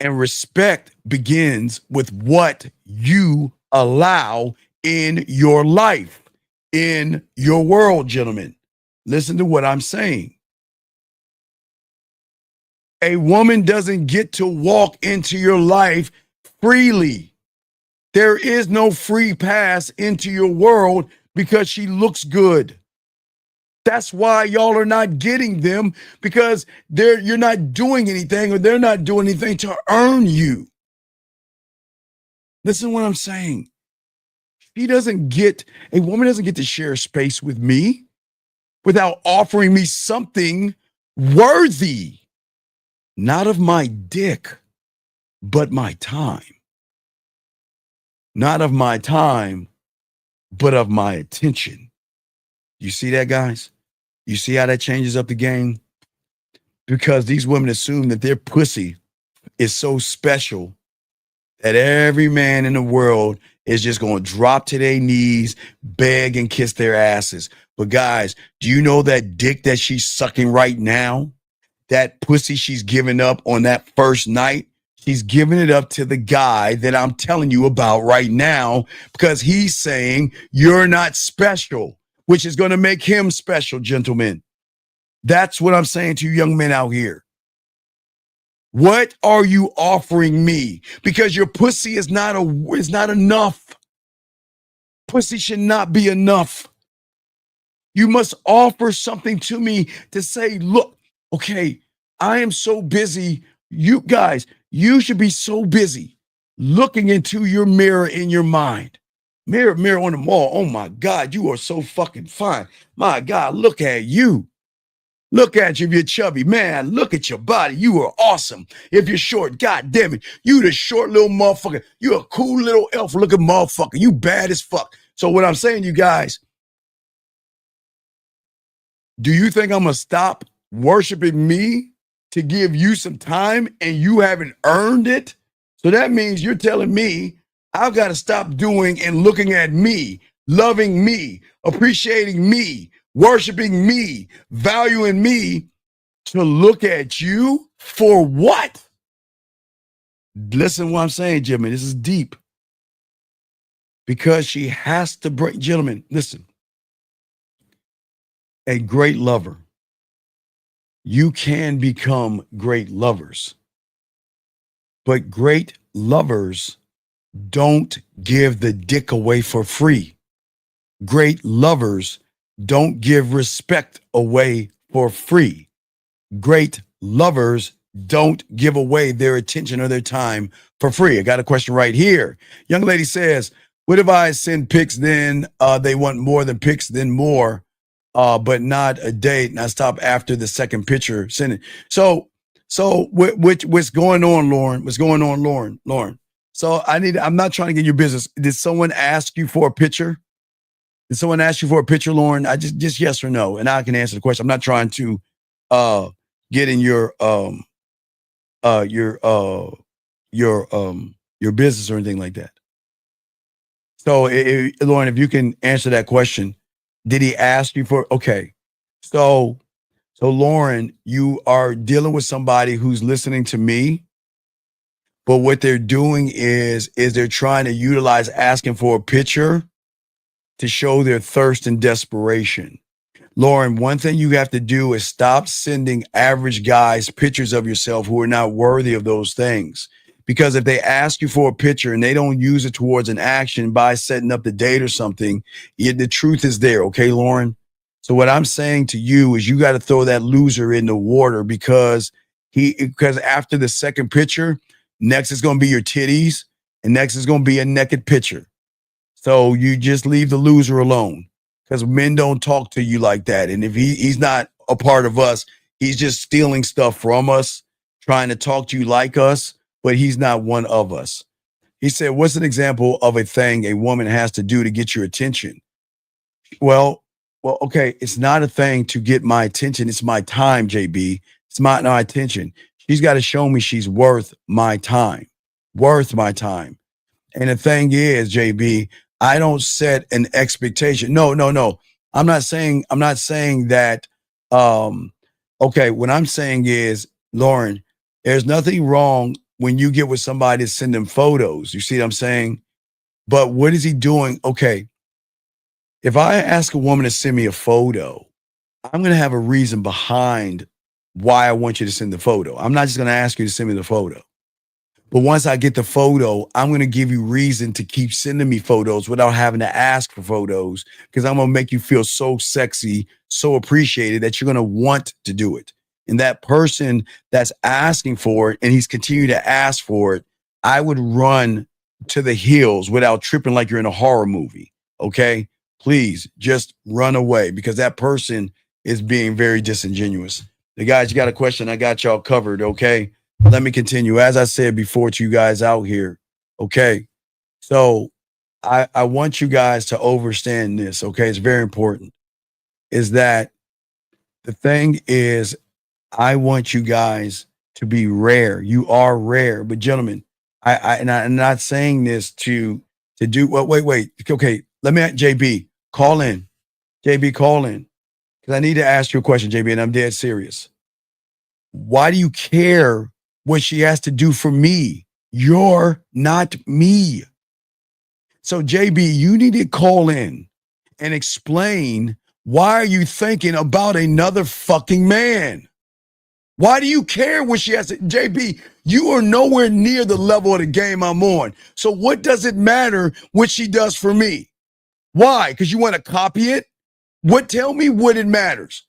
And respect begins with what you allow in your life, in your world, gentlemen. Listen to what I'm saying. A woman doesn't get to walk into your life freely. There is no free pass into your world because she looks good. That's why y'all are not getting them, because you're not doing anything, or they're not doing anything to earn you. Listen to what I'm saying. A woman doesn't get to share space with me without offering me something worthy, not of my dick, but my time. Not of my time, but of my attention. You see that, guys? You see how that changes up the game? Because these women assume that their pussy is so special that every man in the world is just going to drop to their knees, beg, and kiss their asses. But guys, do you know that dick that she's sucking right now? That pussy she's giving up on that first night? She's giving it up to the guy that I'm telling you about right now, because he's saying you're not special, which is going to make him special, gentlemen. That's what I'm saying to you young men out here. What are you offering me? Because your pussy is not enough. Pussy should not be enough. You must offer something to me to say, look, okay, I am so busy. You guys, you should be so busy looking into your mirror in your mind. Mirror, mirror on the wall. Oh my God, you are so fucking fine. My God, look at you. Look at you if you're chubby. Man, look at your body. You are awesome. If you're short, God damn it, you the short little motherfucker. You a cool little elf looking motherfucker. You bad as fuck. So what I'm saying, you guys, do you think I'm going to stop worshiping me to give you some time and you haven't earned it? So that means you're telling me I've got to stop doing and looking at me, loving me, appreciating me, worshiping me, valuing me, to look at you for what? Listen to what I'm saying, Jimmy. This is deep. Because she has to break. Gentlemen, listen. A great lover. You can become great lovers. But great lovers don't give the dick away for free. Great lovers don't give respect away for free. Great lovers don't give away their attention or their time for free. I got a question right here. Young lady says, what if I send pics, then they want more than pics, then more, but not a date, and I stop after the second picture sending? So what's going on, Lauren? What's going on, Lauren? So I'm not trying to get your business. Did someone ask you for a picture? Did someone ask you for a picture, Lauren? I just yes or no, and I can answer the question. I'm not trying to get in your business or anything like that. So, Lauren, if you can answer that question, did he ask you for? Okay, so Lauren, you are dealing with somebody who's listening to me, but what they're doing is they're trying to utilize asking for a picture to show their thirst and desperation. Lauren, one thing you have to do is stop sending average guys pictures of yourself who are not worthy of those things. Because if they ask you for a picture and they don't use it towards an action by setting up the date or something, the truth is there. Okay, Lauren? So what I'm saying to you is you got to throw that loser in the water because after the second picture, next is going to be your titties and next is going to be a naked picture. So you just leave the loser alone. Because men don't talk to you like that. And if he's not a part of us, he's just stealing stuff from us, trying to talk to you like us, but he's not one of us. He said, what's an example of a thing a woman has to do to get your attention? Well, okay, it's not a thing to get my attention. It's my time, JB. It's my attention. She's got to show me she's worth my time. Worth my time. And the thing is, JB, I don't set an expectation. No. I'm not saying that. Okay, what I'm saying is, Lauren, there's nothing wrong when you get with somebody to send them photos. You see what I'm saying? But what is he doing? Okay, if I ask a woman to send me a photo, I'm going to have a reason behind why I want you to send the photo. I'm not just going to ask you to send me the photo. But once I get the photo, I'm going to give you reason to keep sending me photos without having to ask for photos because I'm going to make you feel so sexy, so appreciated that you're going to want to do it. And that person that's asking for it and he's continuing to ask for it, I would run to the hills without tripping like you're in a horror movie. Okay? Please just run away because that person is being very disingenuous. The guys, you got a question? I got y'all covered. Okay? Let me continue. As I said before to you guys out here, okay? So I want you guys to understand this, okay? It's very important. Is that the thing is, I want you guys to be rare. You are rare. But gentlemen, I'm not saying this to do, well, wait. Okay, let me, JB, call in. JB, call in. Because I need to ask you a question, JB, and I'm dead serious. Why do you care what she has to do for me? You're not me. So JB, you need to call in and explain why are you thinking about another fucking man? Why do you care what she has to? JB, you are nowhere near the level of the game I'm on. So what does it matter what she does for me? Why? Because you want to copy it? Tell me what it matters.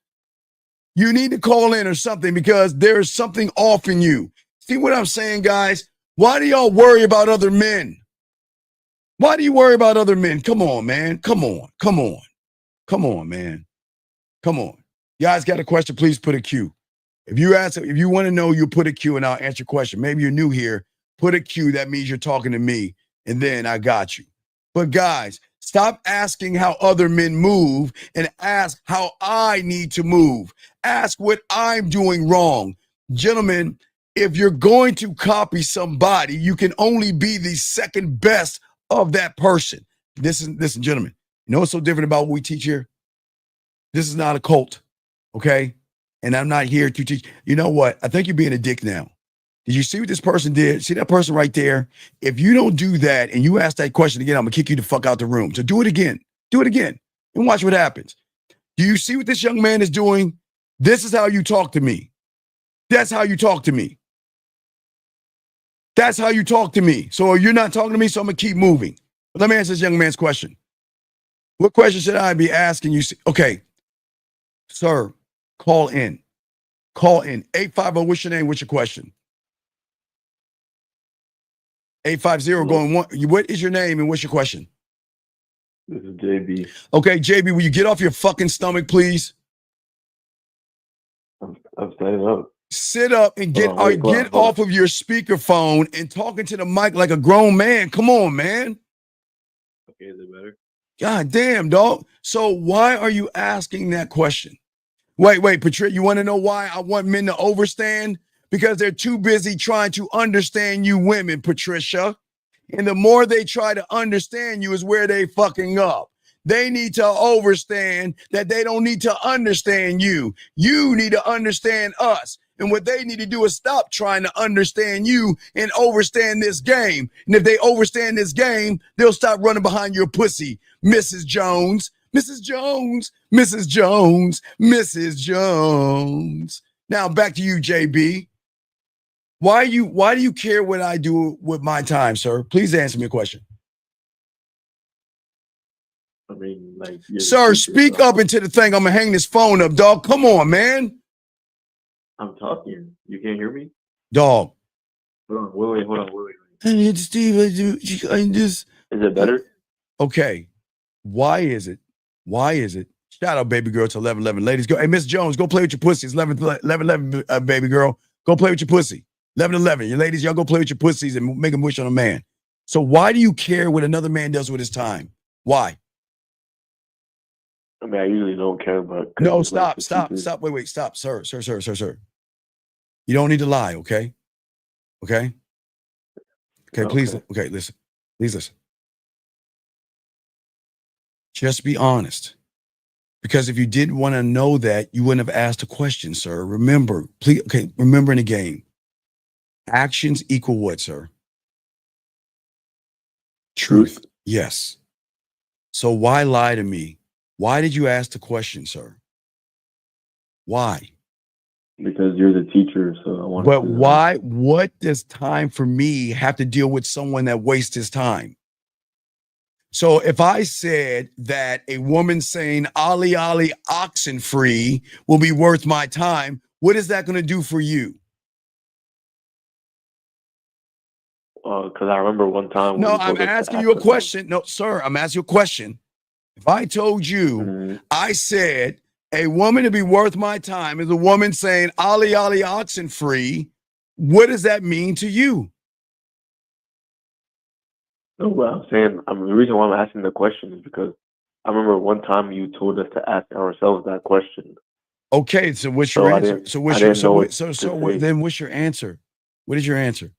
You need to call in or something because there's something off in you. See what I'm saying, guys? Why do y'all worry about other men? Why do you worry about other men? Come on, man. Come on, man. Come on. You guys got a question? Please put a Q. If you want to know, you put a Q and I'll answer your question. Maybe you're new here. Put a Q. That means you're talking to me. And then I got you. But guys, stop asking how other men move and ask how I need to move. Ask what I'm doing wrong. Gentlemen, if you're going to copy somebody, you can only be the second best of that person. Listen, gentlemen, you know what's so different about what we teach here? This is not a cult, okay? And I'm not here to teach. You know what? I think you're being a dick now. Did you see what this person did? See that person right there? If you don't do that and you ask that question again, I'm going to kick you the fuck out the room. So do it again. Do it again and watch what happens. Do you see what this young man is doing? This is how you talk to me. That's how you talk to me. That's how you talk to me. So you're not talking to me, so I'm going to keep moving. But let me answer this young man's question. What question should I be asking you? Okay, sir, call in. Call in. 850, what's your name? What's your question? 850 going one. What is your name and what's your question? This is JB. Okay, JB, will you get off your fucking stomach, please? I'm standing up. Sit up and get Hold off of your speakerphone and talking to the mic like a grown man. Come on, man. Okay, is it better? God damn, dog. So why are you asking that question? Wait, Patricia, you want to know why I want men to overstand? Because they're too busy trying to understand you women, Patricia. And the more they try to understand you is where they fucking up. They need to understand that they don't need to understand you. You need to understand us. And what they need to do is stop trying to understand you and overstand this game. And if they overstand this game, they'll stop running behind your pussy, Mrs. Jones. Mrs. Jones, Mrs. Jones, Mrs. Jones. Now back to you, JB. Why do you care what I do with my time, sir? Please answer me a question. I mean, like, sir, speak up into the thing. I'm gonna hang this phone up, dog. Come on, man. I'm talking. You can't hear me? Dog. Hold on, wait. Hey, Steve, I just. Is it better? Okay. Why is it? Shout out, baby girl, to 1111. Ladies, go. Hey, Miss Jones, go play with your pussies. 1111, baby girl. Go play with your pussy. 1111. You ladies, y'all go play with your pussies and make them wish on a man. So why do you care what another man does with his time? Why? I mean, I usually don't care about. No, stop. Wait, stop, sir. You don't need to lie, okay? Okay, please. Okay, listen. Please listen. Just be honest. Because if you didn't want to know that, you wouldn't have asked a question, sir. Remember, please, remember in the game, actions equal what, sir? Truth. Yes. So why lie to me? Why did you ask the question, sir? Why? Because you're the teacher, so I want. But why? What does time for me have to deal with someone that wastes his time? So if I said that a woman saying "Ali Ali oxen free" will be worth my time, what is that going to do for you? Because I remember one time. No, I'm asking you a question. No, sir, I'm asking you a question. If I told you, I said a woman to be worth my time is a woman saying "Ali Ali oxen free," what does that mean to you? No, but I'm saying, the reason why I'm asking the question is because I remember one time you told us to ask ourselves that question. Okay, so what's your answer? Then what's your answer? What is your answer?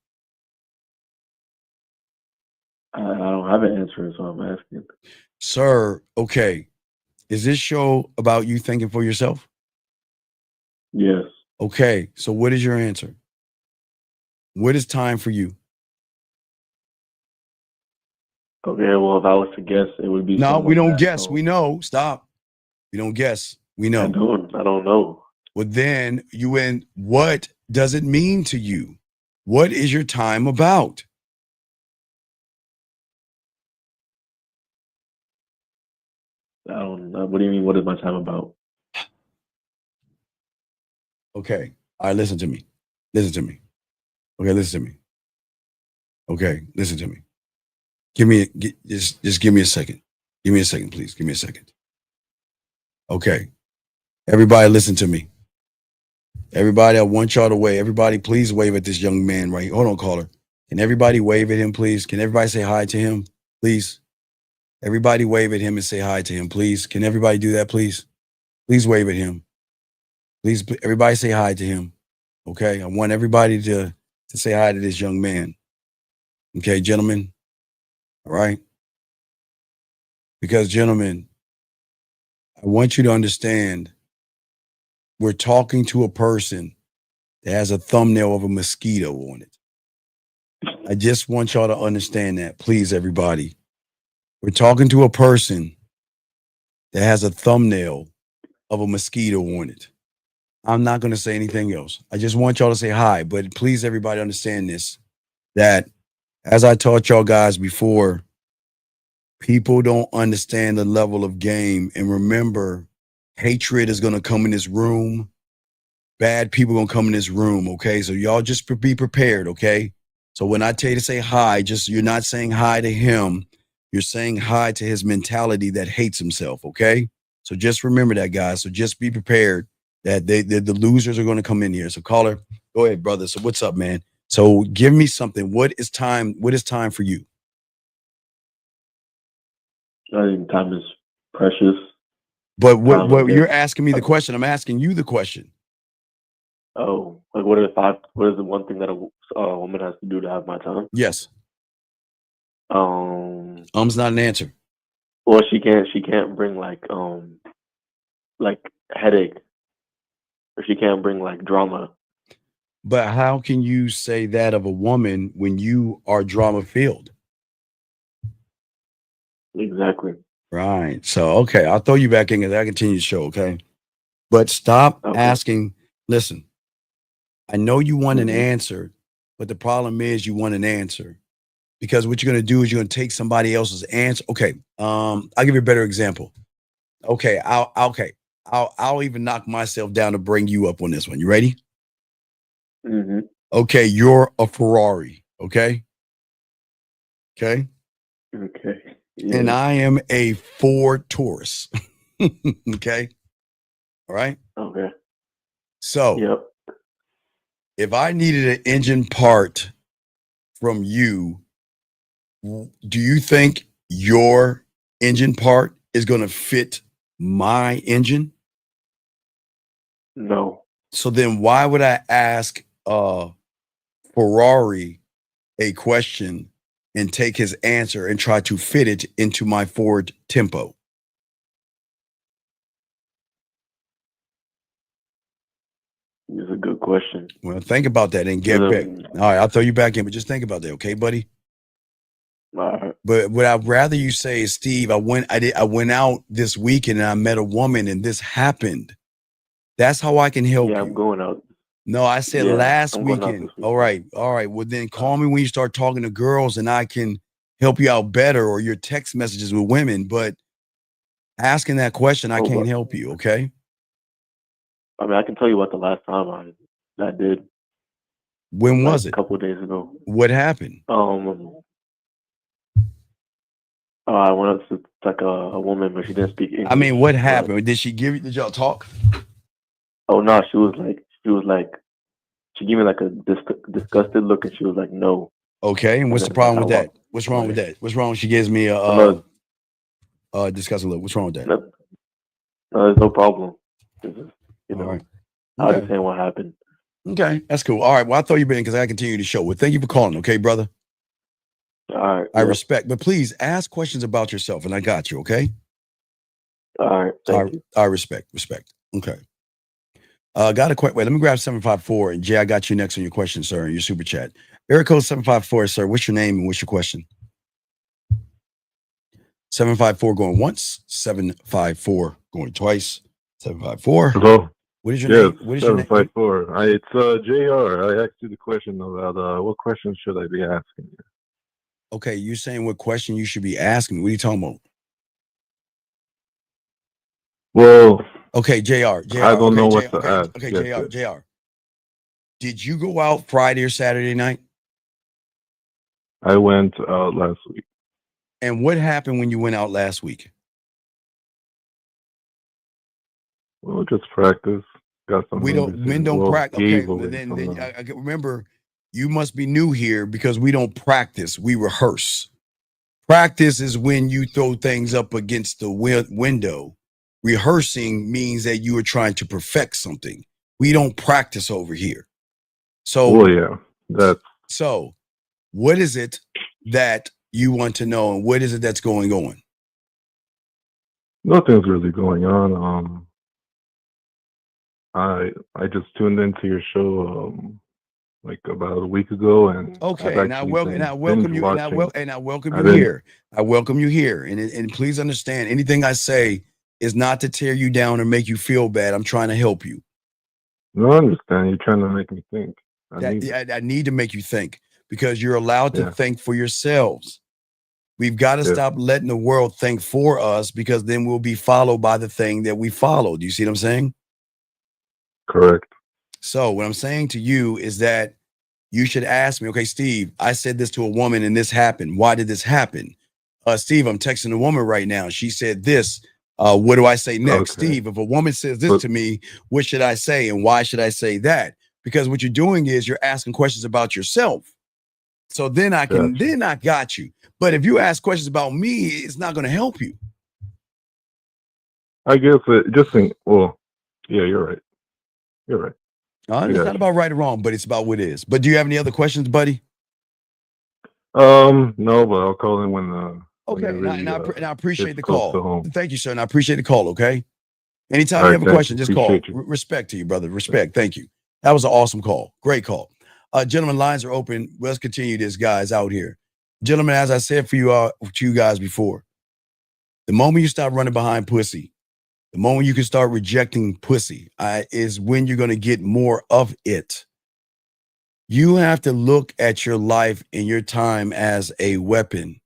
I don't have an answer, so I'm asking. Sir, okay. Is this show about you thinking for yourself? Yes. Okay, so what is your answer? What is time for you? Okay, well, if I was to guess, it would be. No, we don't guess. We know. Stop. We don't guess. We know. I don't know. Well, then what does it mean to you? What is your time about? I don't know. What do you mean? What is my time about? Okay. All right, listen to me. Okay, listen to me. Okay, listen to me. Just give me a second. Give me a second, please. Give me a second. Okay. Everybody listen to me. Everybody, I want y'all to wave. Everybody, please wave at this young man right here. Hold on, caller. Can everybody wave at him, please? Can everybody say hi to him, please? Everybody wave at him and say hi to him, please. Can everybody do that, please? Please wave at him. Please, everybody say hi to him. Okay, I want everybody to say hi to this young man. Okay, gentlemen. All right? Because, gentlemen, I want you to understand we're talking to a person that has a thumbnail of a mosquito on it. I just want y'all to understand that, please, everybody. We're talking to a person that has a thumbnail of a mosquito on it. I'm not going to say anything else. I just want y'all to say hi, but please, everybody, understand this. that, as I taught y'all guys before, people don't understand the level of game. And remember, hatred is going to come in this room. Bad people going to come in this room. Okay. So y'all just be prepared. Okay. So when I tell you to say hi, just you're not saying hi to him. You're saying hi to his mentality that hates himself. Okay. So just remember that, guys. So just be prepared that the losers are going to come in here. So caller, go ahead, brother. So what's up, man? So give me something. What is time for you? I think time is precious. But what you're asking me the question, I'm asking you the question. Oh, like what is the one thing that a woman has to do to have my time? Yes. Not an answer. Well, she can't bring like headache, or she can't bring like drama. But how can you say that of a woman when you are drama filled? Exactly. Right. So okay, I'll throw you back in because I continue the show. Okay. But stop asking. Listen, I know you want an answer, but the problem is you want an answer because what you're going to do is you're going to take somebody else's answer. Okay. I'll give you a better example. Okay. I'll even knock myself down to bring you up on this one. You ready? Mm-hmm. Okay. You're a Ferrari. Okay. Okay. Okay. Yeah. And I am a Ford Taurus. Okay. All right. Okay. So yep. If I needed an engine part from you, do you think your engine part is going to fit my engine? No. So then why would I ask Ferrari a question and take his answer and try to fit it into my Ford Tempo? It's a good question. Well, think about that and get back. All right, I'll throw you back in, but just think about that, okay, buddy? All right. But what I'd rather you say is, Steve, I went out this weekend and I met a woman and this happened. That's how I can help you. I'm going out. No, I said last weekend. All right. Well, then call me when you start talking to girls and I can help you out better, or your text messages with women. But asking that question, I can't help you, okay? I mean, I can tell you what the last time I did. When was it? A couple of days ago. What happened? I went up to like a woman, but she didn't speak English. I mean, what happened? Did y'all talk? Oh no, she gave me like a disgusted look, and she was like, "No." Okay, and what's the problem with that? What's wrong with that? What's wrong? She gives me a disgusted look. What's wrong with that? No, there's no problem. All right. I understand what happened. Okay, that's cool. All right, well, I'll throw you in because I continue the show. Well, thank you for calling, okay, brother? All right. I respect, but please ask questions about yourself, and I got you, okay? All right. Thank you. I respect. Okay. Got a question. Wait, let me grab 754. And Jay, I got you next on your question, sir, in your super chat. Area code 754, sir. What's your name and what's your question? 754 going once, 754 going twice, 754. Hello. What is your name? What is your name? 754. It's JR. I asked you the question about what questions should I be asking you? Okay, you're saying what question you should be asking. What are you talking about? Well, okay, JR. I don't know what to ask. Okay, JR. Did you go out Friday or Saturday night? I went out last week. And what happened when you went out last week? Well, just practice. Got some. Men don't practice. Okay, then I remember, you must be new here because we don't practice. We rehearse. Practice is when you throw things up against the window. Rehearsing means that you are trying to perfect something. We don't practice over here. So, So, what is it that you want to know, and what is it that's going on? Nothing's really going on. I just tuned into your show like about a week ago, and okay, and I welcome you here. I welcome you here, and please understand, anything I say is not to tear you down or make you feel bad. I'm trying to help you. No, I understand. You're trying to make me think. I need to make you think. because you're allowed to Yeah. think for yourselves. We've got to Yeah. stop letting the world think for us, because then we'll be followed by the thing that we follow. Do you see what I'm saying? Correct. So what I'm saying to you is that you should ask me, okay, Steve, I said this to a woman and this happened. Why did this happen? Steve, I'm texting a woman right now. She said this. What do I say next? Okay. Steve, if a woman says this But to me, what should I say and why should I say that? Because what you're doing is you're asking questions about yourself. So then I got you. But if you ask questions about me, it's not going to help you. I guess well, yeah, you're right. You're right. It's not about right or wrong, but it's about what it is. But do you have any other questions, buddy? No, but I'll call in when Okay, and I appreciate it's the close to call. home. Thank you, sir, and I appreciate the call, okay? Anytime All you right, have a question, just call. appreciate you. Respect to you, brother. Respect. Thank you. That was an awesome call. Great call. Gentlemen, lines are open. Let's continue this, guys, out here. Gentlemen, as I said to you guys before, the moment you stop running behind pussy, the moment you can start rejecting pussy, is when you're going to get more of it. You have to look at your life and your time as a weapon.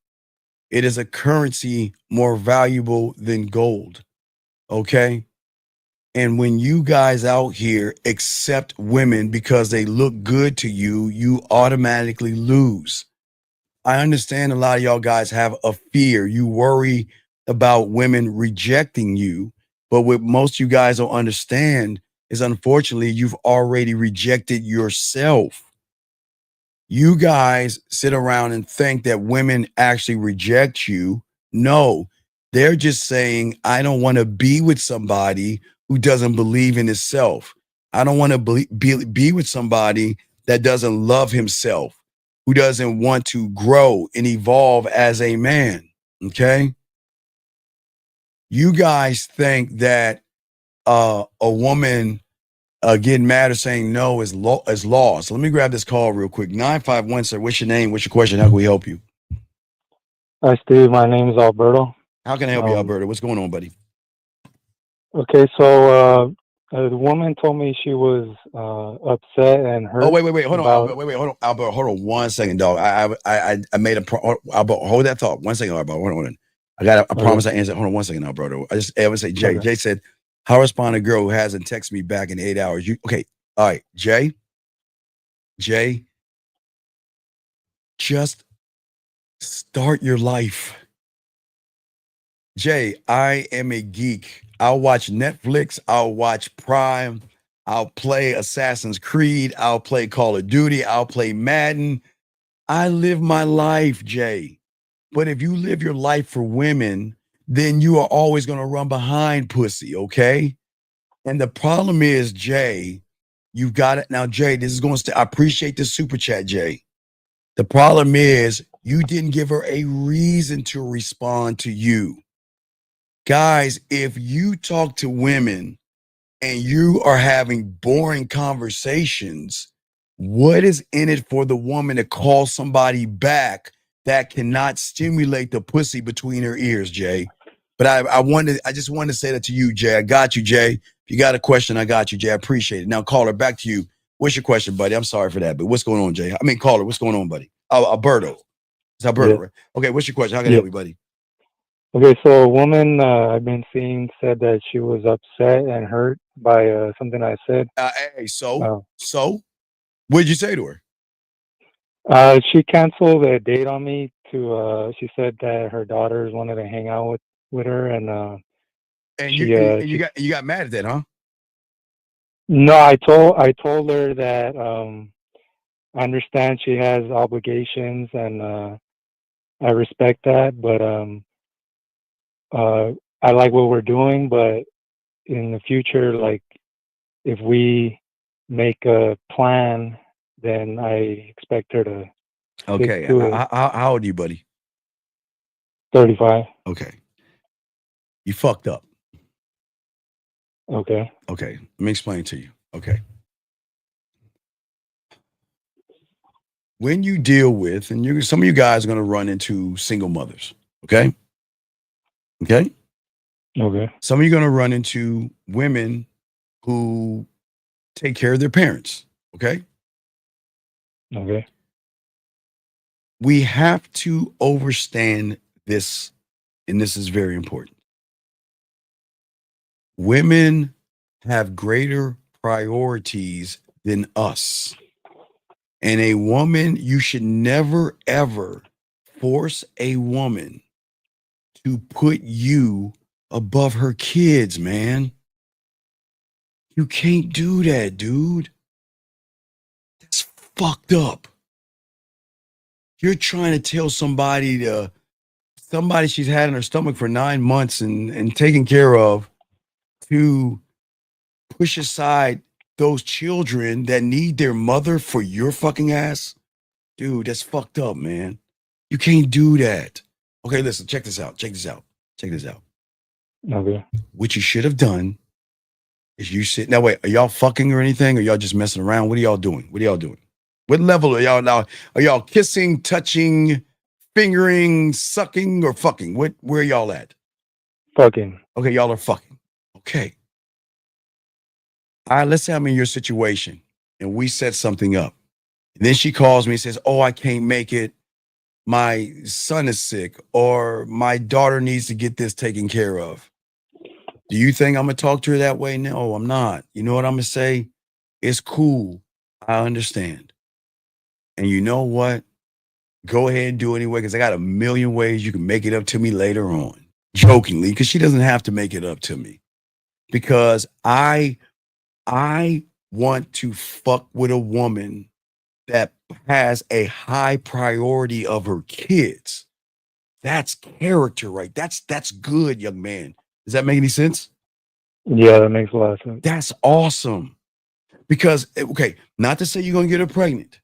It is a currency more valuable than gold. Okay? And when you guys out here accept women because they look good to you, you automatically lose. I understand a lot of y'all guys have a fear. You worry about women rejecting you. But what most you guys don't understand is, unfortunately, you've already rejected yourself. You guys sit around and think that women actually reject you. No, they're just saying, I don't want to be with somebody who doesn't believe in himself. I don't want to be with somebody that doesn't love himself, who doesn't want to grow and evolve as a man. Okay. You guys think that a woman getting mad or saying no is law. So let me grab this call real quick. 951, sir. What's your name? What's your question? How can we help you? Hi, Steve. My name is Alberto. How can I help you, Alberto? What's going on, buddy? Okay, so the woman told me she was upset and hurt. Oh, wait. Hold on, about, Albert. Hold on, Albert. Hold on 1 second, dog. I made Albert, hold that thought. 1 second, Albert. Hold on. I promise I answered. Hold on 1 second, Alberto. I would say Jay. Okay. Jay said, how respond a girl who hasn't texted me back in 8 hours? Okay. All right, Jay, just start your life. Jay, I am a geek. I'll watch Netflix. I'll watch Prime. I'll play Assassin's Creed. I'll play Call of Duty. I'll play Madden. I live my life, Jay. But if you live your life for women, then you are always going to run behind pussy, okay? And the problem is, Jay, you've got it. Now, Jay, this is going to I appreciate the super chat, Jay. The problem is you didn't give her a reason to respond to you. Guys, if you talk to women and you are having boring conversations, what is in it for the woman to call somebody back that cannot stimulate the pussy between her ears, Jay? But I just wanted to say that to you, Jay. I got you, Jay. If you got a question, I got you, Jay. I appreciate it. Now, caller, back to you. What's your question, buddy? I'm sorry for that, but what's going on, Jay? I mean, caller, what's going on, buddy? Alberto. It's Alberto, Yeah. right? Okay, what's your question? How can I help you, buddy? Okay, so a woman I've been seeing said that she was upset and hurt by something I said. Hey, so what did you say to her? She canceled a date on me she said that her daughters wanted to hang out with her, and you got mad at that, huh? No, I told her that I understand she has obligations, and I respect that, but I like what we're doing, but in the future, like, if we make a plan, then I expect her to Okay. stick to it. How old are you, buddy? 35. Okay. You fucked up. Okay. Okay. Let me explain to you. Okay. When you deal with, and some of you guys are going to run into single mothers. Okay. Okay. Okay. Some of you are going to run into women who take care of their parents. Okay. Okay. we have to understand this, and this is very important. Women have greater priorities than us. And a woman, you should never, ever force a woman to put you above her kids, man. You can't do that, dude. That's fucked up. You're trying to tell somebody she's had in her stomach for 9 months and taken care of, to push aside those children that need their mother for your fucking ass. Dude, that's fucked up, man. You can't do that. Okay, listen, check this out. Okay. What you should have done is you sit. Now, wait, are y'all fucking or anything? Or y'all just messing around? What are y'all doing? What level are y'all now? Are y'all kissing, touching, fingering, sucking, or fucking? Where are y'all at? Fucking. Okay, y'all are fucking. Okay. All right, let's say I'm in your situation and we set something up. And then she calls me and says, "Oh, I can't make it. My son is sick, or my daughter needs to get this taken care of." Do you think I'm going to talk to her that way? No, I'm not. You know what I'm going to say? It's cool. I understand. And you know what? Go ahead and do it anyway, because I got a million ways you can make it up to me later on. Jokingly, because she doesn't have to make it up to me. Because I want to fuck with a woman that has a high priority of her kids. That's character, right? That's good, young man. Does that make any sense? Yeah, that makes a lot of sense. That's awesome. Because, okay, not to say you're going to get her pregnant,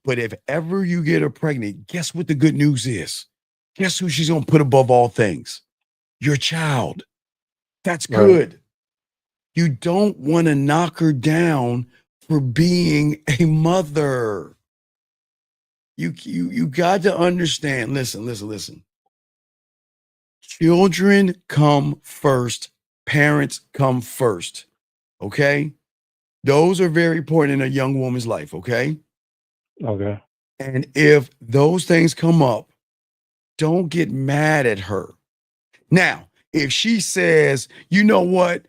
but if ever you get her pregnant, guess what the good news is? Guess who she's going to put above all things? Your child. That's good. Right. You don't want to knock her down for being a mother. You got to understand. Listen. Children come first. Parents come first. Okay? Those are very important in a young woman's life. Okay? Okay. And if those things come up, don't get mad at her. Now, if she says, "You know what?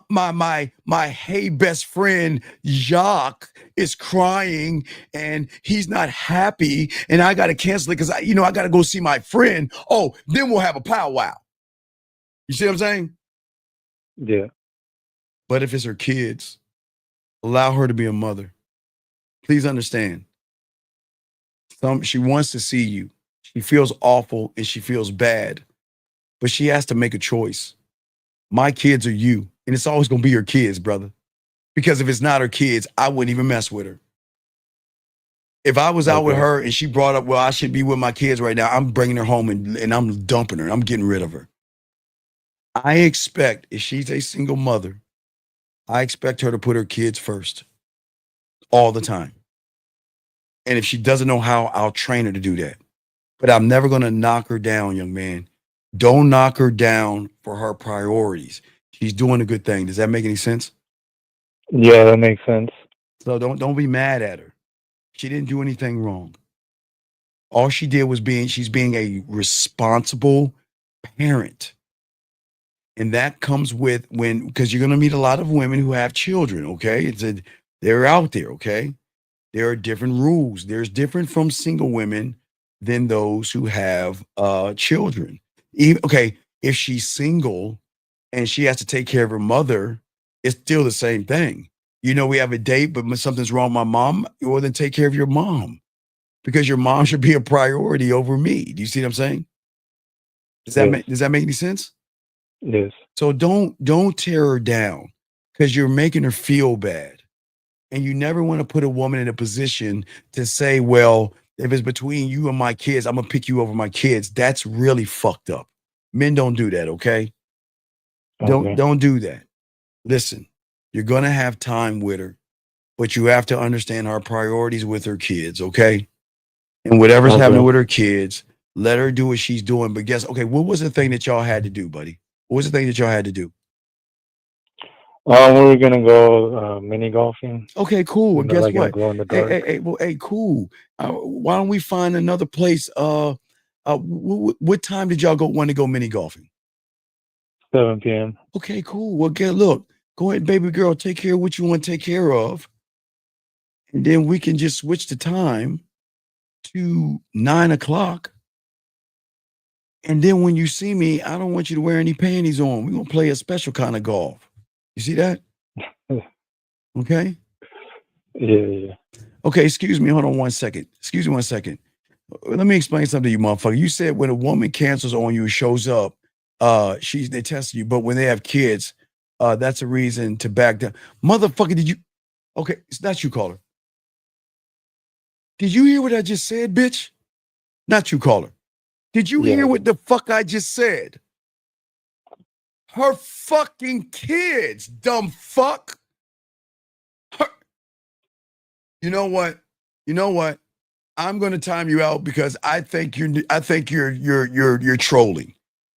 My hey best friend Jacques is crying and he's not happy and I got to cancel it because I got to go see my friend." Oh, then we'll have a powwow. You see what I'm saying? Yeah. But if it's her kids, allow her to be a mother. Please understand. She wants to see you. She feels awful and she feels bad, but she has to make a choice. My kids are you, and it's always going to be your kids, brother. Because if it's not her kids, I wouldn't even mess with her. If I was out with her and she brought up, "Well, I should be with my kids right now," I'm bringing her home and I'm dumping her. I'm getting rid of her. I expect, if she's a single mother, I expect her to put her kids first all the time. And if she doesn't know how, I'll train her to do that. But I'm never going to knock her down, young man. Don't knock her down for her priorities. She's doing a good thing. Does that make any sense? Yeah, that makes sense. So don't be mad at her. She didn't do anything wrong. All she did was she's being a responsible parent. And that comes with because you're going to meet a lot of women who have children, okay? They're out there, okay? There are different rules. There's different from single women than those who have children. Okay, if she's single and she has to take care of her mother, it's still the same thing. We have a date, but something's wrong with my mom, well, then take care of your mom, because your mom should be a priority over me. Do you see what I'm saying? Does that make any sense? Yes. So don't tear her down because you're making her feel bad. And you never want to put a woman in a position to say, "Well, if it's between you and my kids, I'm going to pick you over my kids." That's really fucked up. Men don't do that, okay? Don't do that. Listen, you're going to have time with her, but you have to understand her priorities with her kids, okay? And whatever's happening with her kids, let her do what she's doing. But what was the thing that y'all had to do, buddy? What was the thing that y'all had to do? We're gonna go mini golfing. Okay, cool. Well, guess Like what? glow in the Hey, dark. hey, cool. Why don't we find another place? What time did y'all want to go mini golfing? 7 p.m. Okay, cool. Well, look, go ahead, baby girl, take care of what you want to take care of. And then we can just switch the time to 9 o'clock. And then when you see me, I don't want you to wear any panties on. We're going to play a special kind of golf. You see that? Okay. Yeah. Okay, excuse me. Hold on 1 second. Excuse me 1 second. Let me explain something to you, motherfucker. You said when a woman cancels on you, shows up, they test you, but when they have kids, that's a reason to back down. Motherfucker, did you? Okay, it's not you, caller. Did you hear what I just said, bitch? Not you, caller. Did you hear what the fuck I just said? Her fucking kids, dumb fuck. You know what? I'm going to time you out because I think you're trolling.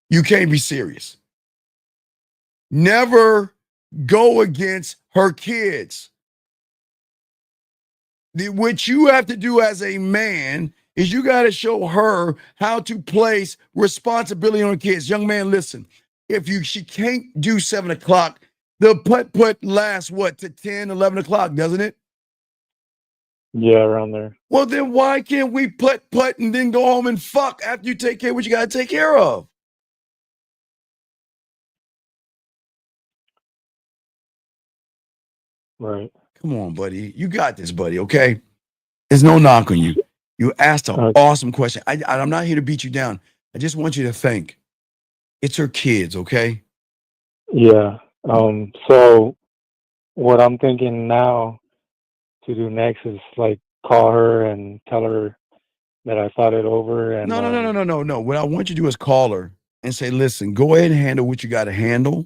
You can't be serious. Never go against her kids. What you have to do as a man is you got to show her how to place responsibility on kids. Young man, listen. She can't do 7 o'clock, the putt lasts what, to 10, 11 o'clock, doesn't it? Yeah, around there. Well, then why can't we putt and then go home and fuck after you take care of what you got to take care of? Right. Come on, buddy. You got this, buddy, okay? There's no knock on you. You asked an awesome question. I'm not here to beat you down. I just want you to think. It's her kids, okay? Yeah. So what I'm thinking now to do next is like call her and tell her that I thought it over. And No. What I want you to do is call her and say, listen, go ahead and handle what you got to handle.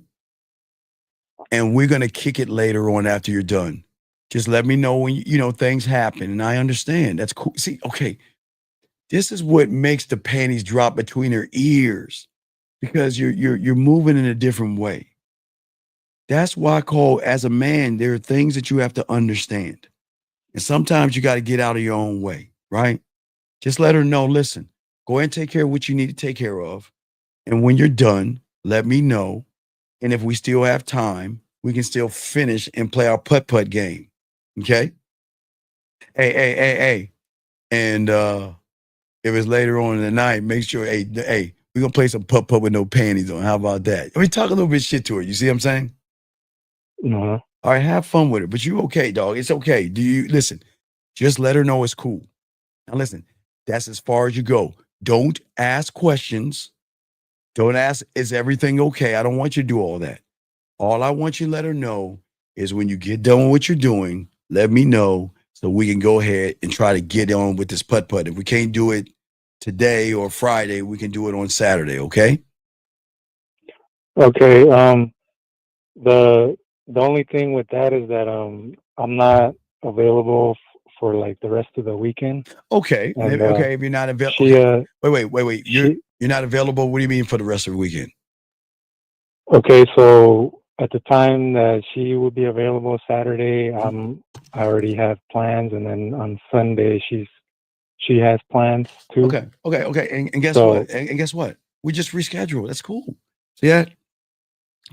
And we're going to kick it later on after you're done. Just let me know when, things happen. And I understand. That's cool. See, okay. This is what makes the panties drop between her ears because you're moving in a different way. That's why I call, as a man, there are things that you have to understand. And sometimes you got to get out of your own way, right? Just let her know, listen, go ahead and take care of what you need to take care of. And when you're done, let me know. And if we still have time, we can still finish and play our putt game. Okay? Hey. And if it's later on in the night, make sure, hey, we're going to play some putt with no panties on. How about that? We talk a little bit shit to her. You see what I'm saying? No. All right, have fun with it. But you okay, dog. It's okay. Listen, just let her know it's cool. Now listen, that's as far as you go. Don't ask questions. Don't ask, is everything okay? I don't want you to do all that. All I want you to let her know is when you get done with what you're doing, let me know so we can go ahead and try to get on with this putt. If we can't do it today or Friday, we can do it on Saturday, okay? Okay. The only thing with that is that I'm not available for like the rest of the weekend. Okay. And, okay. If you're not available, wait. You're not available. What do you mean for the rest of the weekend? Okay, so at the time that she will be available Saturday, I already have plans, and then on Sunday she has plans too. Okay. And guess what? And guess what? We just reschedule. That's cool. See that?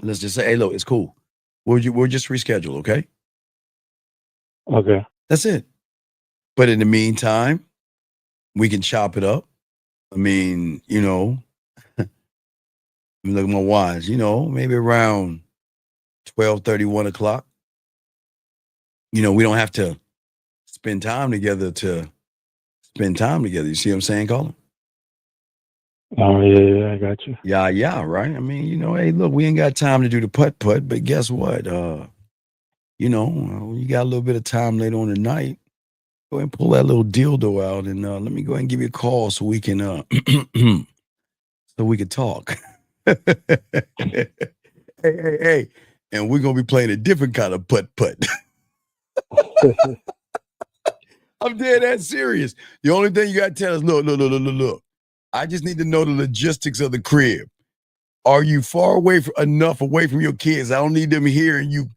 Let's just say, hey, look, it's cool. We'll just reschedule, okay? Okay. That's it. But in the meantime, we can chop it up. I mean, let me look at my watch, maybe around 12:30, 1 o'clock. We don't have to spend time together to spend time together. You see what I'm saying, Colin? Oh, yeah, I got you. Yeah, right? I mean, hey, look, we ain't got time to do the putt, but guess what? You got a little bit of time later on tonight. Go ahead and pull that little dildo out and let me go ahead and give you a call so we can so we can talk. Hey. And we're gonna be playing a different kind of putt. I'm dead ass serious. The only thing you gotta tell us, look. I just need to know the logistics of the crib. are you far away enough away from your kids? I don't need them hearing you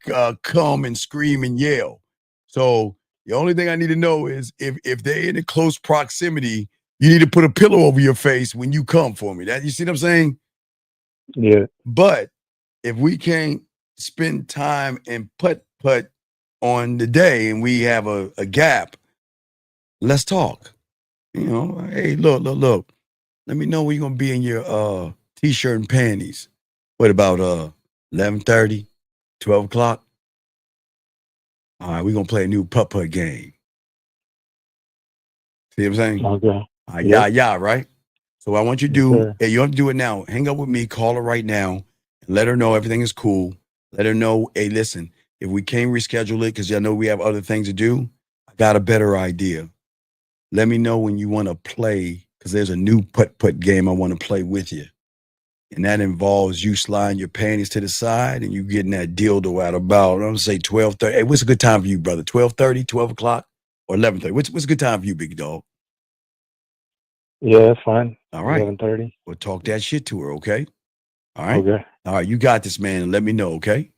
come and scream and yell. So the only thing I need to know is if they're in a close proximity, you need to put a pillow over your face when you come for me. That you see what I'm saying? Yeah. But if we can't spend time and put on the day and we have a gap, let's talk. You know, hey, look. Let me know when you're gonna be in your t-shirt and panties. What about 11:30, 12 o'clock? All right, we're gonna play a new putt-putt game. See what I'm saying? Okay. Yeah, right? So what I want you to Yes, do, sir. hey, you have to do it now. Hang up with me, call her right now, and let her know everything is cool. Let her know, hey, listen, if we can't reschedule it, because I know we have other things to do, I got a better idea. Let me know when you want to play, because there's a new putt-putt game I want to play with you. And that involves you sliding your panties to the side and you getting that dildo out about, I'm going to say 12:30. Hey, what's a good time for you, brother? 12:30, 12 o'clock, or 11:30? What's a good time for you, big dog? Yeah, that's fine. All right. 11:30. We'll talk that shit to her, okay? All right? Okay. All right, you got this, man, and let me know, okay?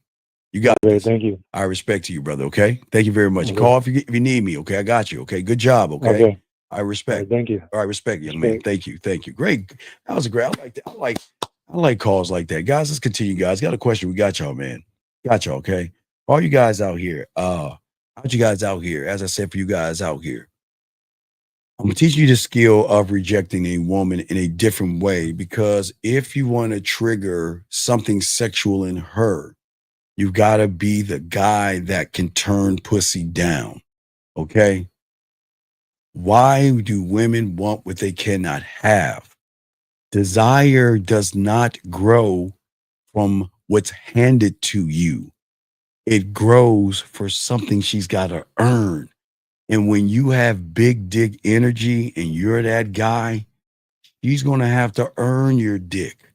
You got Okay, this. thank you. I respect to you, brother, okay? Thank you very much. Okay. Call if you need me, okay? I got you, okay? Good job, okay? Okay. I respect. All right, thank you. All right, respect, young man. Thank you. Great. That was a great. I like that. I like calls like that. Guys, let's continue, guys. Got a question. We got y'all, man. Got y'all, okay? All you guys out here, how'd you guys out here? As I said, for you guys out here, I'm gonna teach you the skill of rejecting a woman in a different way, because if you want to trigger something sexual in her, you've got to be the guy that can turn pussy down. Okay? Why do women want what they cannot have? Desire does not grow from what's handed to you. It grows for something she's got to earn. And when you have big dick energy and you're that guy, she's going to have to earn your dick.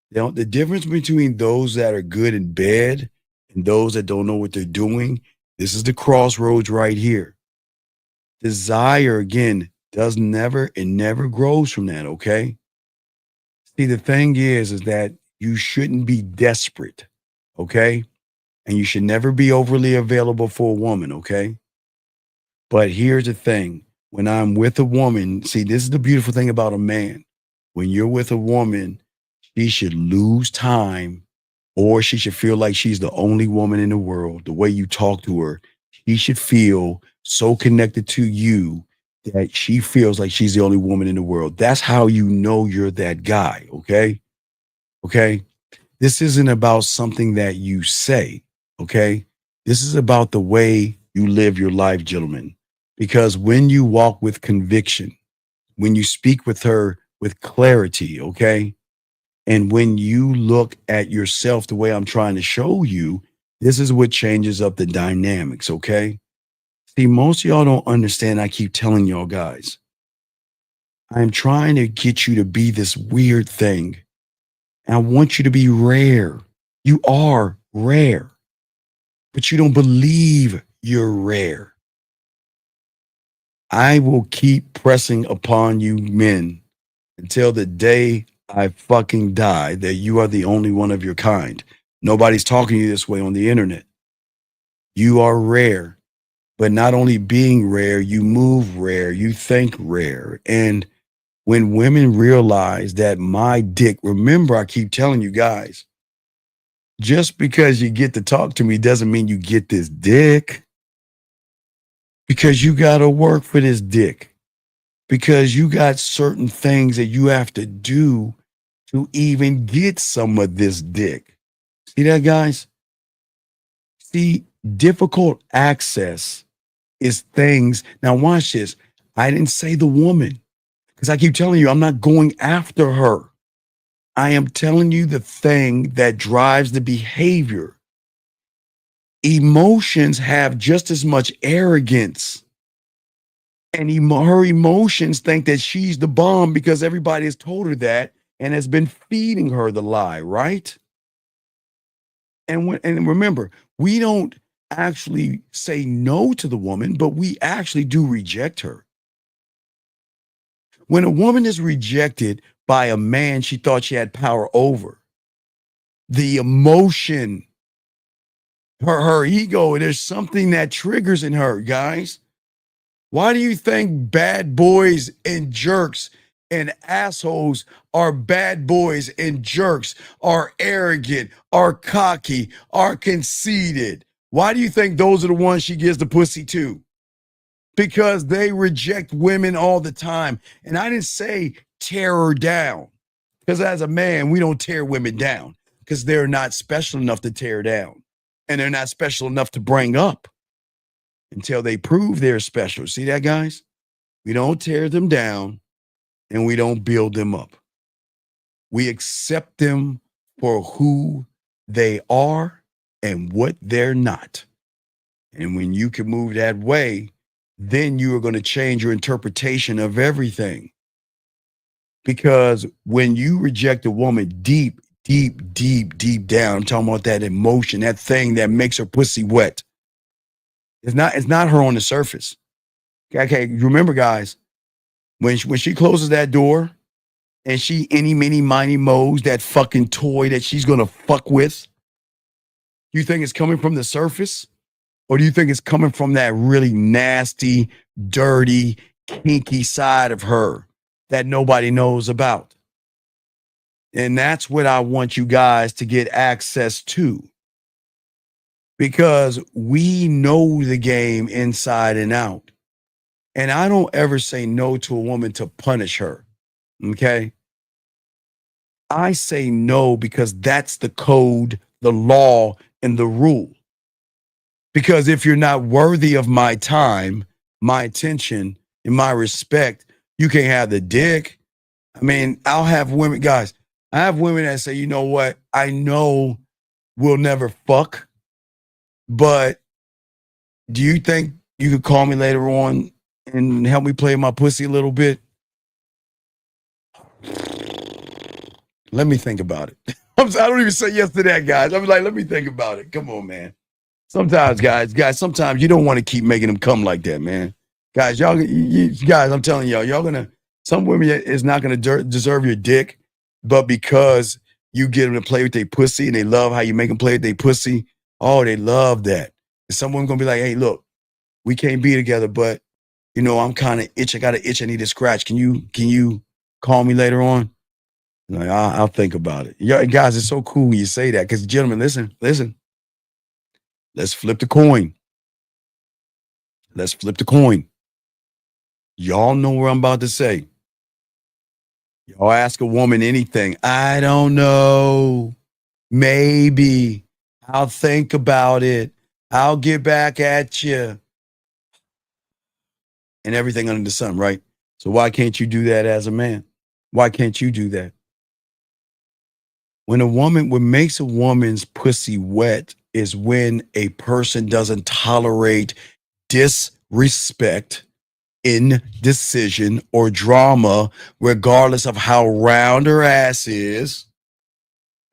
Now, the difference between those that are good in bed and those that don't know what they're doing, this is the crossroads right here. Desire, again, it never grows from that, okay? See, the thing is that you shouldn't be desperate, okay? And you should never be overly available for a woman, okay? But here's the thing. When I'm with a woman, see, this is the beautiful thing about a man. When you're with a woman, she should lose time, or she should feel like she's the only woman in the world. The way you talk to her, she should feel so connected to you that she feels like she's the only woman in the world. That's how you know you're that guy, okay? Okay? This isn't about something that you say, okay? This is about the way you live your life, gentlemen. Because when you walk with conviction, when you speak with her with clarity, okay? And when you look at yourself the way I'm trying to show you, this is what changes up the dynamics, okay? See, most of y'all don't understand. I keep telling y'all guys, I'm trying to get you to be this weird thing. And I want you to be rare. You are rare, but you don't believe you're rare. I will keep pressing upon you men until the day I fucking die that you are the only one of your kind. Nobody's talking to you this way on the internet. You are rare, but not only being rare, you move rare, you think rare. And when women realize that my dick, remember, I keep telling you guys, just because you get to talk to me doesn't mean you get this dick, because you got to work for this dick, because you got certain things that you have to do to even get some of this dick. See that, guys? See, difficult access is things. Now, watch this. I didn't say the woman, because I keep telling you, I'm not going after her. I am telling you the thing that drives the behavior. Emotions have just as much arrogance. And her emotions think that she's the bomb because everybody has told her that and has been feeding her the lie, right? And remember, we don't actually say no to the woman, but we actually do reject her. When a woman is rejected by a man she thought she had power over, the emotion, her ego. There's something that triggers in her, guys. Why do you think bad boys and jerks and assholes are bad boys and jerks, are arrogant, are cocky, are conceited? Why do you think those are the ones she gives the pussy to? Because they reject women all the time. And I didn't say tear her down, because as a man, we don't tear women down because they're not special enough to tear down. And they're not special enough to bring up until they prove they're special. See that, guys? We don't tear them down and we don't build them up. We accept them for who they are and what they're not. And when you can move that way, then you are going to change your interpretation of everything. Because when you reject a woman deep down, I'm talking about that emotion, that thing that makes her pussy wet. It's not her on the surface. Okay, remember, guys, when she closes that door and she any, mini, miny, mo's that fucking toy that she's gonna fuck with, you think it's coming from the surface? Or do you think it's coming from that really nasty, dirty, kinky side of her that nobody knows about? And that's what I want you guys to get access to. Because we know the game inside and out. And I don't ever say no to a woman to punish her. Okay? I say no because that's the code, the law, and the rule. Because if you're not worthy of my time, my attention, and my respect, you can't have the dick. I mean, I'll have women, guys, I have women that say, you know what? I know we'll never fuck, but do you think you could call me later on and help me play my pussy a little bit? Let me think about it. I don't even say yes to that, guys. I'm like, let me think about it. Come on, man. Sometimes, guys, sometimes you don't want to keep making them come like that, man. Guys, guys, I'm telling y'all, some women is not gonna deserve your dick, but because you get them to play with their pussy and they love how you make them play with their pussy, oh, they love that. And some women gonna be like, hey, look, we can't be together, but you know, I'm kind of itch. I got an itch. I need a scratch. Can you call me later on? Like, I'll think about it. Yeah, guys, it's so cool when you say that. Because, gentlemen, listen. Let's flip the coin. Let's flip the coin. Y'all know what I'm about to say. Y'all ask a woman anything. I don't know. Maybe. I'll think about it. I'll get back at you. And everything under the sun, right? So why can't you do that as a man? Why can't you do that? What makes a woman's pussy wet is when a person doesn't tolerate disrespect, indecision, or drama, regardless of how round her ass is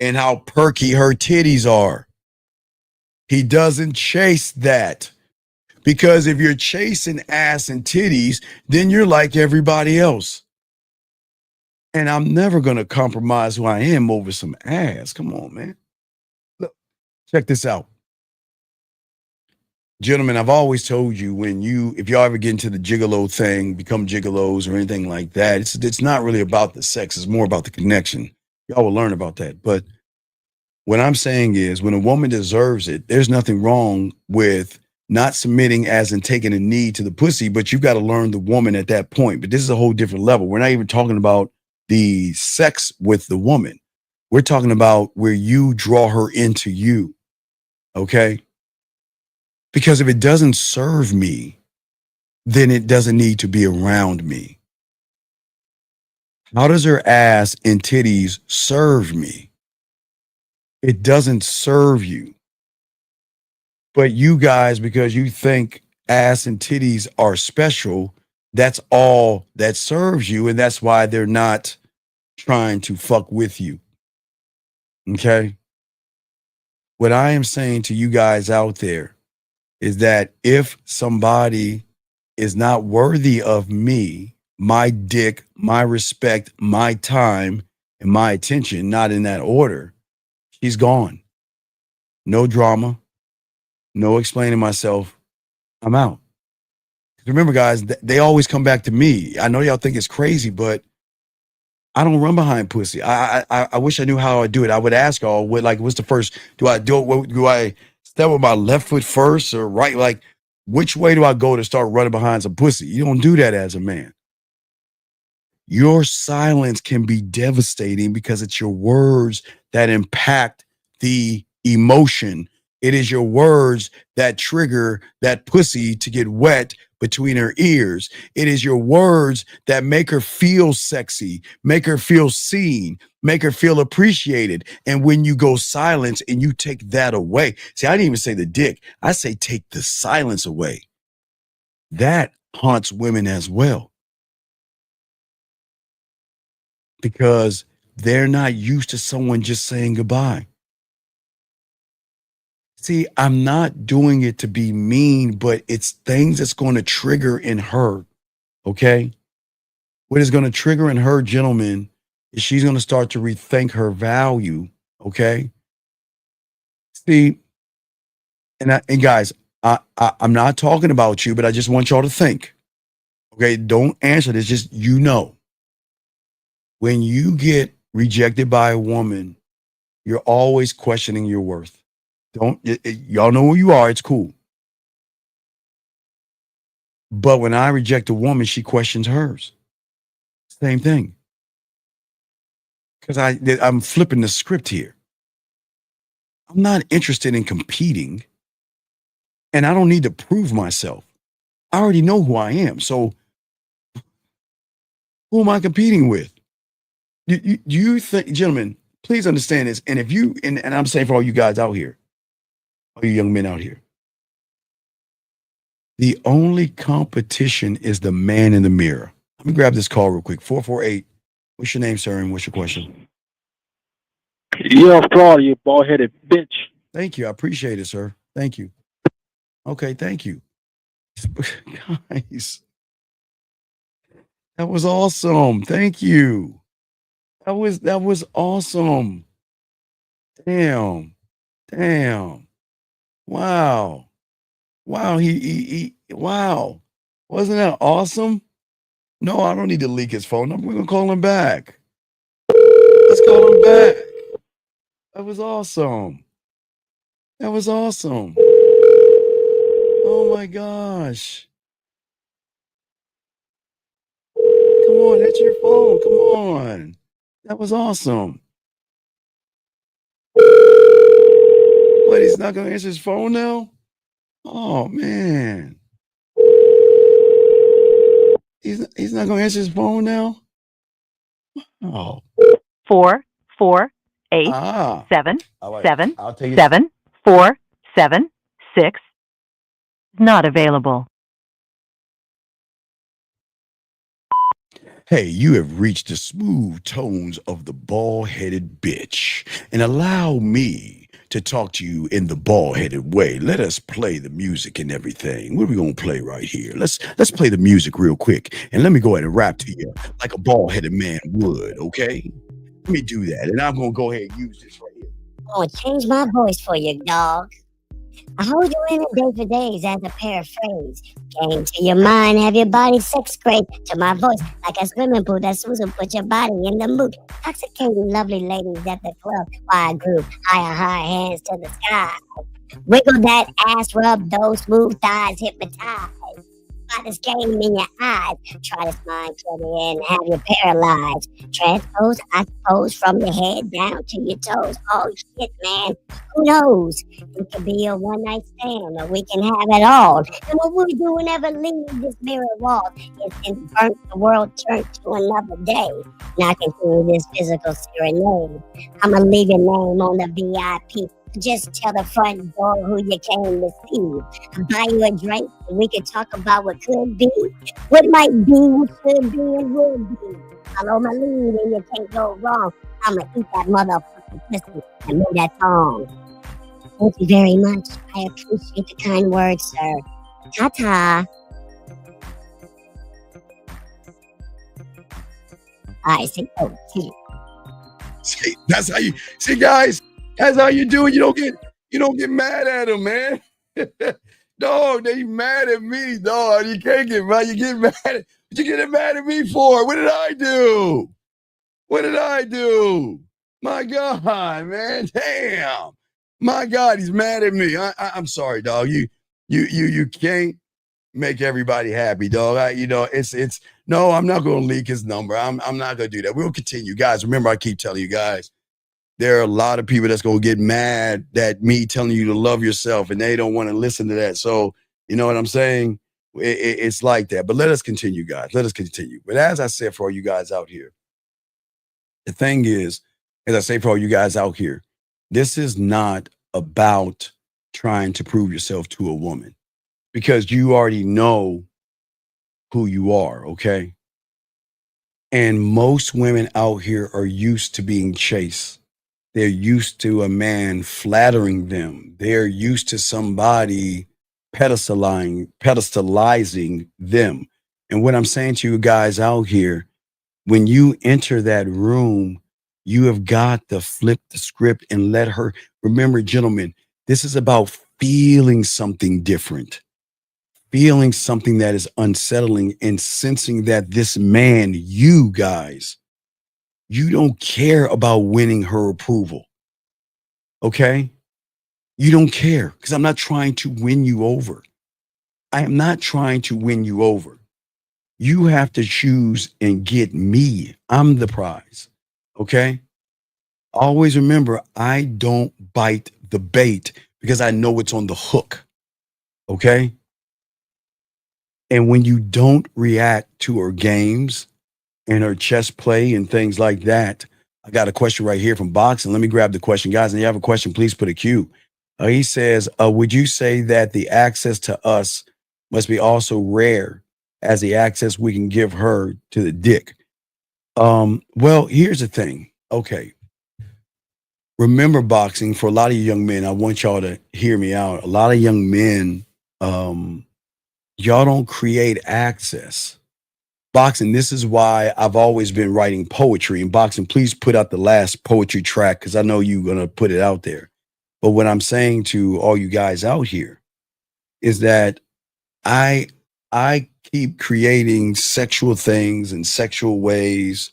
and how perky her titties are. He doesn't chase that. Because if you're chasing ass and titties, then you're like everybody else. And I'm never going to compromise who I am over some ass. Come on, man. Look, check this out. Gentlemen, I've always told you if y'all ever get into the gigolo thing, become gigolos or anything like that, it's not really about the sex. It's more about the connection. Y'all will learn about that. But what I'm saying is when a woman deserves it, there's nothing wrong with not submitting as in taking a knee to the pussy, but you've got to learn the woman at that point. But this is a whole different level. We're not even talking about the sex with the woman. We're talking about where you draw her into you. Okay? Because if it doesn't serve me, then it doesn't need to be around me. How does her ass and titties serve me? It doesn't serve you. But you guys, because you think ass and titties are special, that's all that serves you. And that's why they're not trying to fuck with you. Okay? What I am saying to you guys out there is that if somebody is not worthy of me, my dick, my respect, my time, and my attention, not in that order, She's gone. No drama. No explaining myself. I'm out. Remember, guys, they always come back to me. I know y'all think it's crazy, but I don't run behind pussy. I wish I knew how I do it. I would ask y'all, what's the first? Do I step with my left foot first or right? Like, which way do I go to start running behind some pussy? You don't do that as a man. Your silence can be devastating because it's your words that impact the emotion. It is your words that trigger that pussy to get wet between her ears. It is your words that make her feel sexy, make her feel seen, make her feel appreciated. And when you go silence and you take that away, see, I didn't even say the dick. I say take the silence away. That haunts women as well. Because they're not used to someone just saying goodbye. See, I'm not doing it to be mean, but it's things that's going to trigger in her, okay? What is going to trigger in her, gentlemen, is she's going to start to rethink her value, okay? See, and guys, I'm not talking about you, but I just want y'all to think, okay? Don't answer this, just when you get rejected by a woman, you're always questioning your worth. Y'all know who you are. It's cool. But when I reject a woman, she questions hers. Same thing. Because I'm flipping the script here. I'm not interested in competing. And I don't need to prove myself. I already know who I am. So who am I competing with? Do you think, gentlemen, please understand this. And if you, and I'm saying for all you guys out here, all you young men out here, the only competition is the man in the mirror. Let me grab this call real quick. 448. What's your name, sir? And what's your question? You're Florida, you bald-headed bitch. Thank you. I appreciate it, sir. Thank you. Okay, thank you. Guys, that was awesome. Thank you. That was awesome. Damn. Wow. Wow. Wasn't that awesome? No, I don't need to leak his phone number. We're gonna call him back. Let's call him back. That was awesome. Oh my gosh. Come on, that's your phone. Come on. That was awesome. But he's not gonna answer his phone now? Oh man. He's not gonna answer his phone now? Oh. 4 4 8 7 7 7 4 7 6 not available. Hey, you have reached the smooth tones of the bald-headed bitch. And allow me to talk to you in the bald-headed way. Let us play the music and everything. What are we gonna play right here? Let's play the music real quick. And let me go ahead and rap to you like a bald-headed man would, okay? Let me do that. And I'm gonna go ahead and use this right here. I'm gonna change my voice for you, dog. I hold you in a day for days as a paraphrase. Came to your mind, have your body sex scrape to my voice like a swimming pool that Susan put your body in the mood. Intoxicating lovely ladies at the club while I grew higher hands to the sky. Wiggle that ass, rub those smooth thighs, hypnotize. By this game in your eyes, try to smile clearly and have you paralyzed. Transpose, I suppose, from your head down to your toes. Oh shit, man, who knows? It could be a one-night stand, or we can have it all. And what we do never leave this mirror wall is burnt the world turned to another day. Knocking through this physical serenade. I'ma leave your name on the VIP. Just tell the front door who you came to see. I'll buy you a drink and we can talk about what could be, what might be, what should be, and will be. Follow my lead and you can't go wrong. I'ma eat that motherfucking pussy and move that song. Thank you very much. I appreciate the kind words, sir. Ta-ta. I say, oh, See, that's how you see, guys. That's how you do it. You don't get mad at them, man. Dog, they mad at me, dog. You can't get mad. You get mad. What you getting mad at me for? What did I do? What did I do? My God, man. Damn. My God, he's mad at me. I'm sorry, dog. You can't make everybody happy, dog. It's no, I'm not gonna leak his number. I'm not gonna do that. We'll continue. Guys, remember, I keep telling you guys, there are a lot of people that's gonna get mad at me telling you to love yourself, and they don't want to listen to that. So, you know what I'm saying? It's like that. But let us continue, guys. Let us continue. But as I said, for all you guys out here, the thing is, as I say for all you guys out here, this is not about trying to prove yourself to a woman, because you already know who you are, okay? And most women out here are used to being chased. They're used to a man flattering them. They're used to somebody pedestalizing them. And what I'm saying to you guys out here, when you enter that room, you have got to flip the script and let her. Remember, gentlemen, this is about feeling something different, feeling something that is unsettling, and sensing that this man, you guys, you don't care about winning her approval. Okay? You don't care, because I'm not trying to win you over. I am not trying to win you over. You have to choose and get me. I'm the prize. Okay? Always remember, I don't bite the bait because I know it's on the hook. Okay? And when you don't react to her games and her chess play and things like that, I got a question right here from Boxing. Let me grab the question. Guys, and you have a question, please put a Q. He says, would you say that the access to us must be also rare as the access we can give her to the dick? Well, here's the thing. Okay. Remember, Boxing, for a lot of you young men, I want y'all to hear me out. A lot of young men, y'all don't create access. Boxing, this is why I've always been writing poetry. And Boxing, please put out the last poetry track, because I know you're going to put it out there. But what I'm saying to all you guys out here is that I keep creating sexual things and sexual ways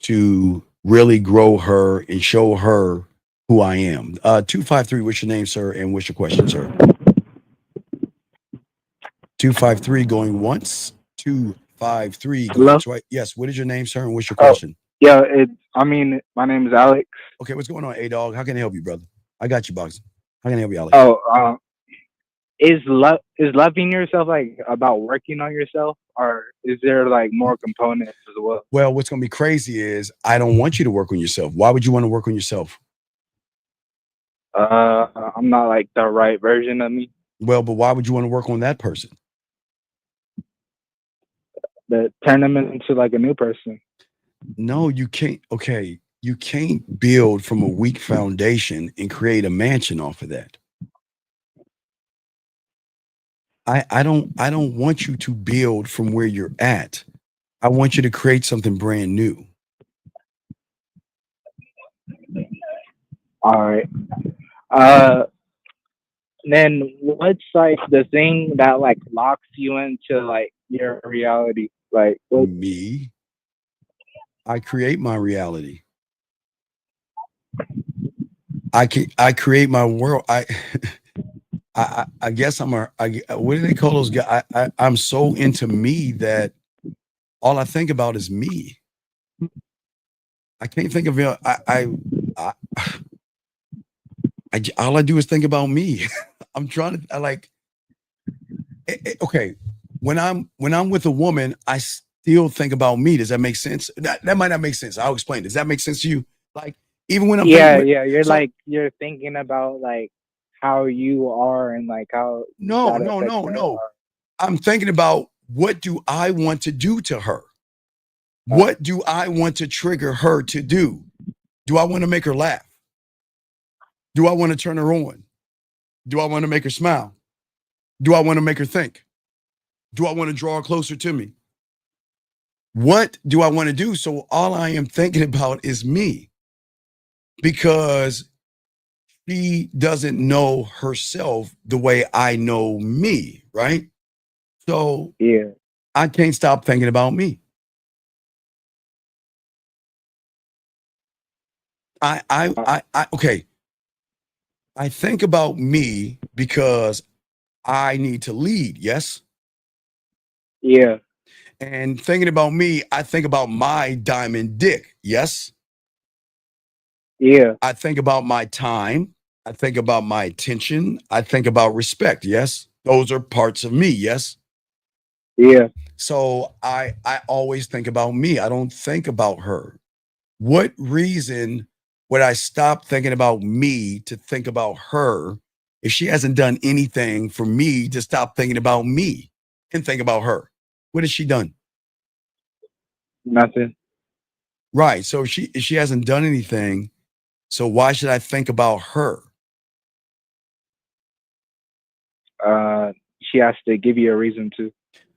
to really grow her and show her who I am. 253, what's your name, sir? And what's your question, sir? 253 going once. 253 going Hello? twice. Yes, what is your name, sir? And what's your Oh, question? yeah, my name is Alex. Okay, what's going on, A-Dog? How can I help you, brother? I got you, Boxing. How can I help you, Alex? Oh, is loving yourself like about working on yourself, or is there like more components as well? Well, what's going to be crazy is I don't want you to work on yourself. Why would you want to work on yourself? I'm not like the right version of me. Well, but why would you want to work on that person? That turn them into like a new person. No, you can't. Okay, you can't build from a weak foundation and create a mansion off of that. I don't want you to build from where you're at. I want you to create something brand new. All right. Then what's like the thing that like locks you into like your reality? Like me? I create my reality. I create my world. I guess what do they call those guys? I'm so into me that all I think about is me. I can't think of it. All I do is think about me. I'm trying to okay. When I'm with a woman, I still think about me. Does that make sense? That might not make sense. I'll explain. Does that make sense to you? Like even when I'm you're thinking about like how you are and like how no. I'm thinking about, what do I want to do to her? What do I want to trigger her to do? Do I want to make her laugh? Do I want to turn her on? Do I want to make her smile? Do I want to make her think? Do I want to draw her closer to me? What do I want to do? So all I am thinking about is me, because she doesn't know herself the way I know me, right? So Yeah. I can't stop thinking about me. Okay. I think about me because I need to lead. Yes. Yeah. And thinking about me, I think about my diamond dick. Yes. Yeah. I think about my time. I think about my attention. I think about respect. Yes. Those are parts of me. Yes. Yeah. So I always think about me. I don't think about her. What reason would I stop thinking about me to think about her if she hasn't done anything for me to stop thinking about me and think about her? What has she done? Nothing. Right. So if she hasn't done anything, so why should I think about her? She has to give you a reason to.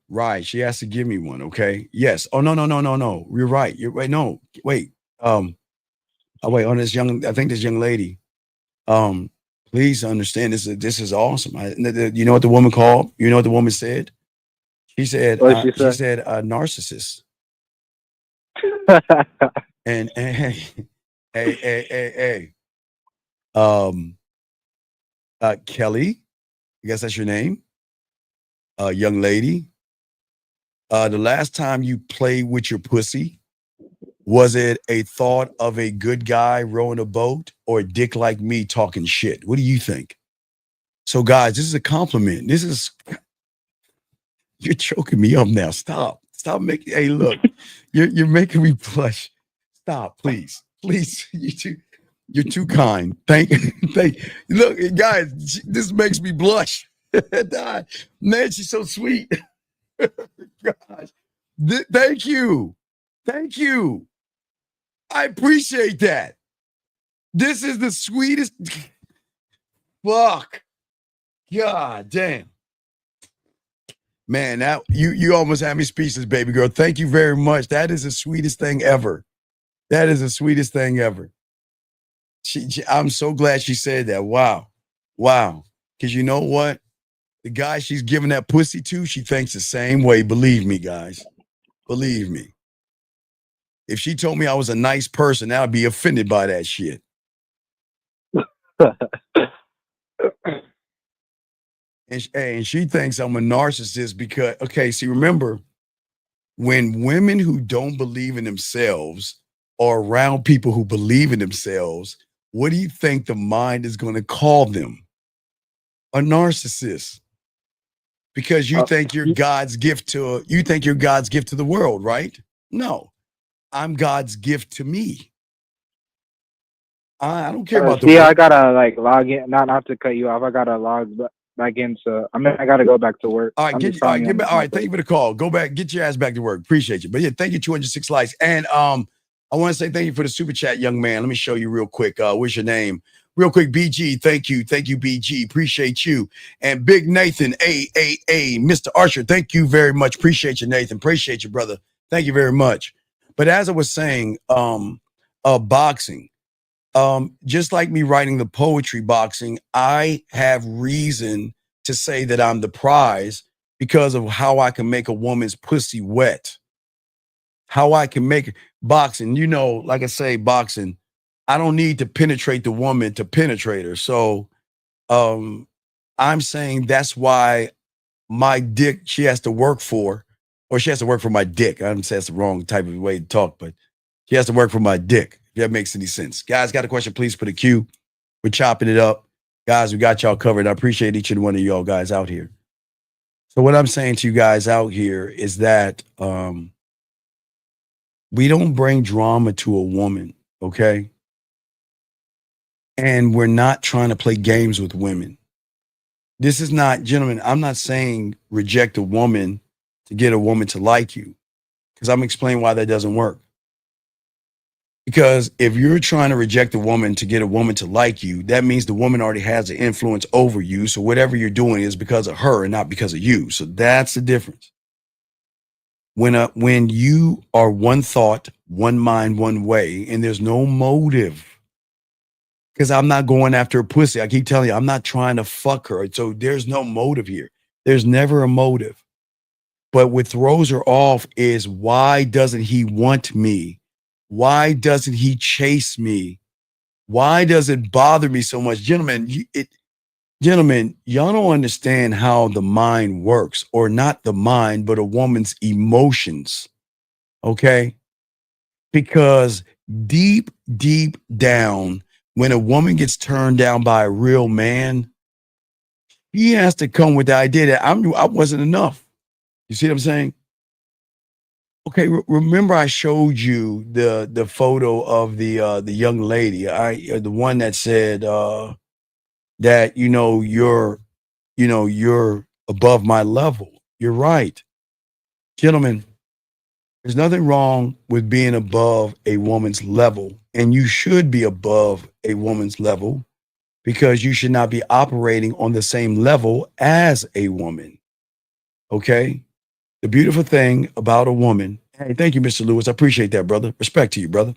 Right. She has to give me one. Okay. Yes. Oh, no, no, no, no, no. You're right. You're right. No, wait. Oh, wait, on this young, I think this young lady, um, please understand this is awesome. You know what the woman called? You know what the woman said? What she She say? said, narcissist. And hey, hey, um, Kelly, I guess that's your name, young lady. The last time you played with your pussy, was it a thought of a good guy rowing a boat or a dick like me talking shit? What do you think? So, guys, this is a compliment. You're choking me up now. Stop making. Hey, look, you're making me blush. Stop, please, please. You're too kind. Thank. Look, guys, this makes me blush. Man, she's so sweet. Gosh, thank you, thank you. I appreciate that. This is the sweetest. Fuck. God damn. Man, now you almost had me speechless, baby girl. Thank you very much. That is the sweetest thing ever. That is the sweetest thing ever. I'm so glad she said that. Wow. Wow. Because you know what? The guy she's giving that pussy to, she thinks the same way. Believe me, guys. Believe me. If she told me I was a nice person, I'd be offended by that shit. And she thinks I'm a narcissist because, okay, see, remember, when women who don't believe in themselves are around people who believe in themselves, what do you think the mind is going to call them? A narcissist. Because you think you're God's gift to the world, right? No. I'm God's gift to me. I don't care about the See, I world. gotta like log in. Not to cut you off. I gotta log back in. So I gotta go back to work. All right, I'm just all right, telling you get on back. this All my right, thank you for the call. Go back, get your ass back to work. Appreciate you. But yeah, thank you, 206 likes. And I want to say thank you for the super chat, young man. Let me show you real quick. What's your name? Real quick, BG. Thank you, BG. Appreciate you. And Big Nathan, Mr. Archer. Thank you very much. Appreciate you, Nathan. Appreciate you, brother. Thank you very much. But as I was saying, boxing. Just like me writing the poetry boxing, I have reason to say that I'm the prize because of how I can make a woman's pussy wet. How I can make boxing, like I say, boxing, I don't need to penetrate the woman to penetrate her. So I'm saying that's why my dick she has to work for, or she has to work for my dick. I don't say that's the wrong type of way to talk, but she has to work for my dick, if that makes any sense. Guys, got a question, please put a Q. We're chopping it up. Guys, we got y'all covered. I appreciate each and one of y'all guys out here. So what I'm saying to you guys out here is that we don't bring drama to a woman, okay? And we're not trying to play games with women. This is not, gentlemen, I'm not saying reject a woman to get a woman to like you, because I'm explaining why that doesn't work. Because if you're trying to reject a woman to get a woman to like you, that means the woman already has an influence over you. So whatever you're doing is because of her and not because of you. So that's the difference. When you are one thought, one mind, one way, and there's no motive, because I'm not going after a pussy. I keep telling you, I'm not trying to fuck her. So there's no motive here. There's never a motive. But what throws her off is, why doesn't he want me? Why doesn't he chase me? Why does it bother me so much? Gentlemen, y'all don't understand how the mind works, or not the mind, but a woman's emotions. Okay? Because deep, deep down, when a woman gets turned down by a real man, he has to come with the idea that I wasn't enough. You see what I'm saying? Okay, remember I showed you the photo of the young lady, the one that said that you're above my level. You're right, gentlemen. There's nothing wrong with being above a woman's level, and you should be above a woman's level, because you should not be operating on the same level as a woman. Okay? The beautiful thing about a woman, hey, thank you, Mr. Lewis. I appreciate that, brother. Respect to you, brother.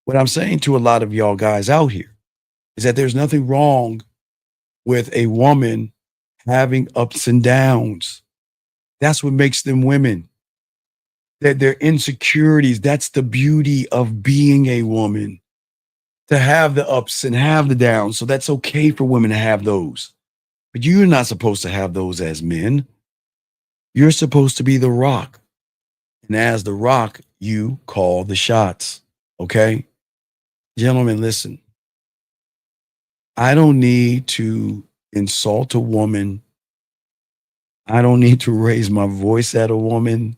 What I'm saying to a lot of y'all guys out here is that there's nothing wrong with a woman having ups and downs. That's what makes them women. That their insecurities, that's the beauty of being a woman, to have the ups and have the downs. So that's okay for women to have those. But you're not supposed to have those as men. You're supposed to be the rock. And as the rock, you call the shots. Okay? Gentlemen, listen. I don't need to insult a woman. I don't need to raise my voice at a woman.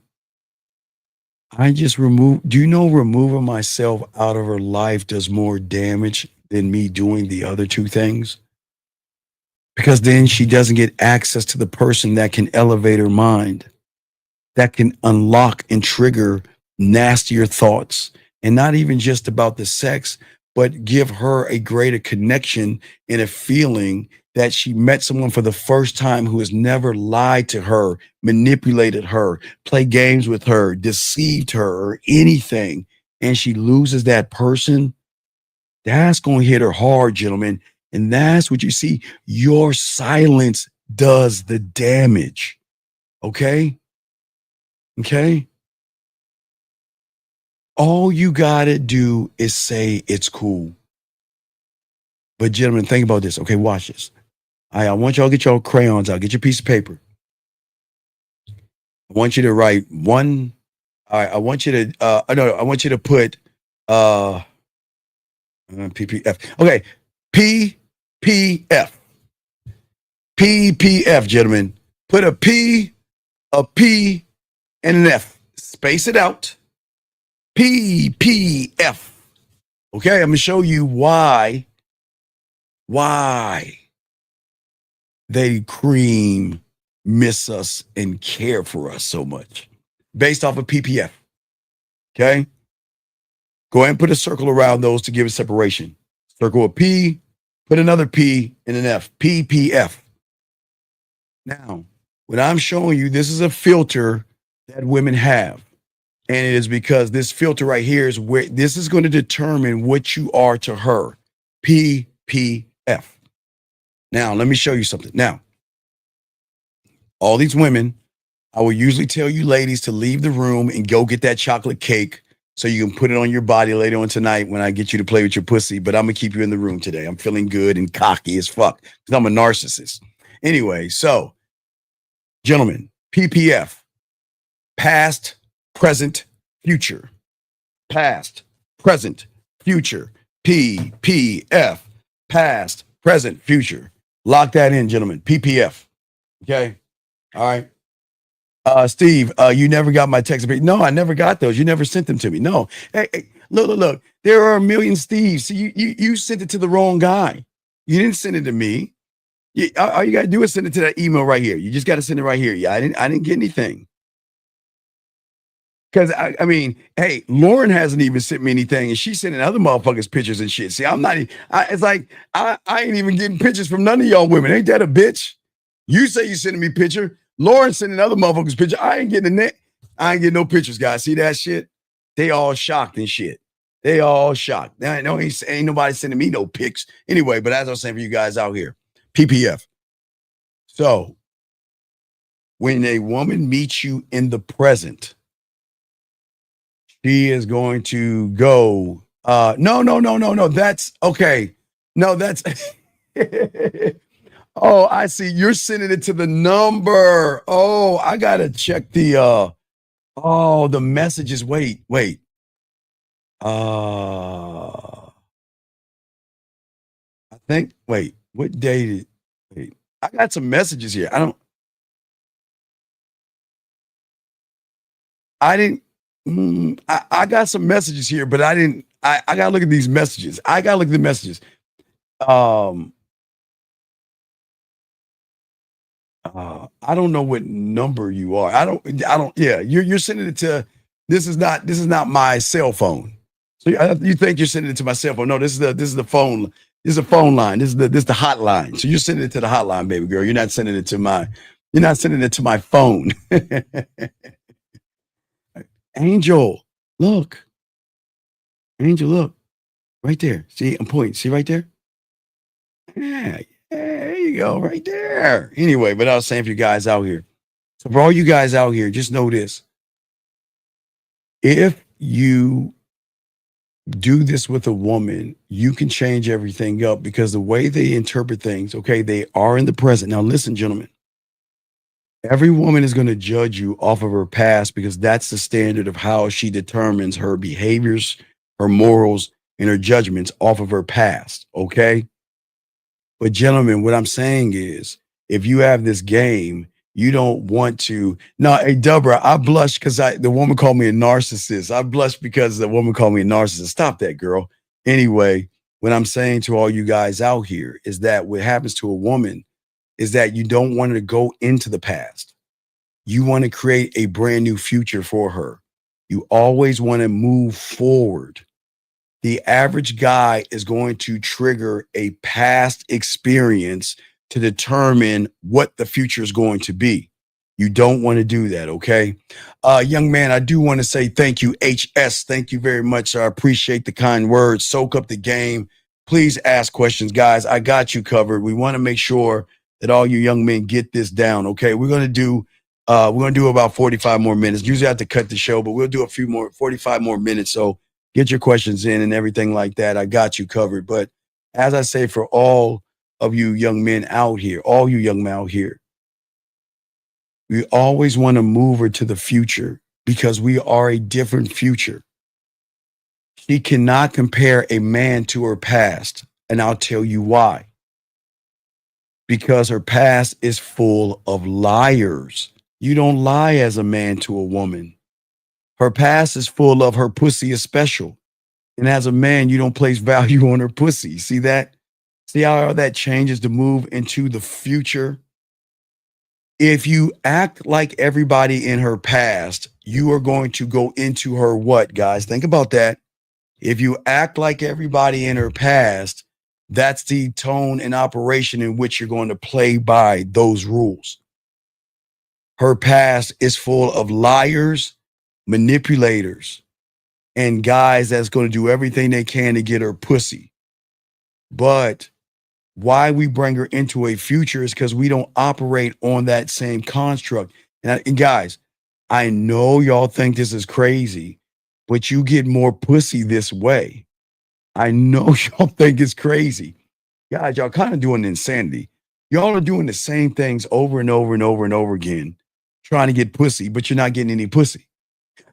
I just removing myself out of her life does more damage than me doing the other two things? Because then she doesn't get access to the person that can elevate her mind, that can unlock and trigger nastier thoughts, and not even just about the sex, but give her a greater connection and a feeling that she met someone for the first time who has never lied to her, manipulated her, played games with her, deceived her, or anything, and she loses that person. That's going to hit her hard, gentlemen. And that's what you see. Your silence does the damage. Okay? Okay? All you got to do is say it's cool. But gentlemen, think about this. Okay, watch this. I want y'all to get your crayons out. Get your piece of paper. I want you to write one. All right, I want you to I want you to put PPF. Okay, PPF. PPF, gentlemen. Put a P, and an F. Space it out. PPF. Okay, I'm gonna show you why they cream, miss us, and care for us so much. Based off of PPF. Okay? Go ahead and put a circle around those to give it separation. Circle a P, put another P and an F. PPF. Now, what I'm showing you, this is a filter that women have. And it is because this filter right here is where this is going to determine what you are to her. PPF. Now, let me show you something. Now, all these women, I will usually tell you ladies to leave the room and go get that chocolate cake so you can put it on your body later on tonight when I get you to play with your pussy. But I'm going to keep you in the room today. I'm feeling good and cocky as fuck because I'm a narcissist. Anyway, so, gentlemen, PPF, past, present, future. Past, present, future. PPF, past, present, future. Lock that in, gentlemen. PPF. Okay? All right. Steve, you never got my text. No, I never got those. You never sent them to me. No. Hey, look. There are a million Steves. See, you sent it to the wrong guy. You didn't send it to me. All you got to do is send it to that email right here. You just got to send it right here. Yeah, I didn't get anything. Because, I mean, hey, Lauren hasn't even sent me anything, and she's sending other motherfuckers pictures and shit. See, I'm not, it's like, I ain't even getting pictures from none of y'all women. Ain't that a bitch? You say you sending me picture. Lauren sending other motherfuckers picture. I ain't getting no pictures, guys. See that shit? They all shocked and shit. They all shocked. Now, I know ain't nobody sending me no pics. Anyway, but as I was saying for you guys out here, PPF. So when a woman meets you in the present, she is going to go, no. That's okay. No, that's oh, I see. You're sending it to the number. Oh, I gotta check the the messages. Wait. I think, what day wait, I got some messages here. I got some messages here, but I gotta look at these messages. I gotta look at the messages. I don't know what number you are. Yeah, you're sending it to, this is not my cell phone. So you think you're sending it to my cell phone. No, this is the phone. This is a phone line. This is the hotline. So you're sending it to the hotline, baby girl. You're not sending it to my phone. Angel, look. Angel, look. Right there. See, I'm pointing. See right there? Yeah, there you go, right there. Anyway, but I was saying for you guys out here. So for all you guys out here, just know this. If you do this with a woman, you can change everything up because the way they interpret things, okay, they are in the present. Now listen, gentlemen. Every woman is going to judge you off of her past because that's the standard of how she determines her behaviors, her morals, and her judgments off of her past, okay? But gentlemen, what I'm saying is, if you have this game, you don't want to. No, hey, Deborah, I blushed because the woman called me a narcissist. I blushed because the woman called me a narcissist. Stop that, girl. Anyway, what I'm saying to all you guys out here is that what happens to a woman is that you don't want her to go into the past. You want to create a brand new future for her. You always want to move forward. The average guy is going to trigger a past experience to determine what the future is going to be. You don't want to do that, okay? Young man, I do want to say thank you, HS. Thank you very much. I appreciate the kind words. Soak up the game. Please ask questions, guys. I got you covered. We want to make sure that all you young men get this down, okay? We're going to do about 45 more minutes. Usually I have to cut the show, but we'll do 45 more minutes. So get your questions in and everything like that. I got you covered. But as I say, for all of you young men out here, all you young men out here, we always want to move her to the future because we are a different future. She cannot compare a man to her past. And I'll tell you why. Because her past is full of liars. You don't lie as a man to a woman. Her past is full of her pussy is special. And as a man, you don't place value on her pussy. See that? See how that changes to move into the future? If you act like everybody in her past, you are going to go into her what, guys? Think about that. If you act like everybody in her past, that's the tone and operation in which you're going to play by those rules. Her past is full of liars, manipulators, and guys that's going to do everything they can to get her pussy. But why we bring her into a future is because we don't operate on that same construct. And guys, I know y'all think this is crazy, but you get more pussy this way. I know y'all think it's crazy. Guys, y'all kind of doing insanity. Y'all are doing the same things over and over and over and over again, trying to get pussy, but you're not getting any pussy.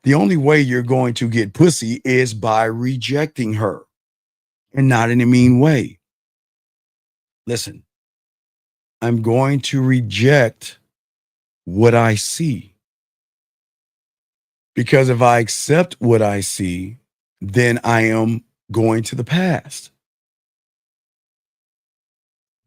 The only way you're going to get pussy is by rejecting her, and not in a mean way. Listen, I'm going to reject what I see. Because if I accept what I see, then I am going to the past.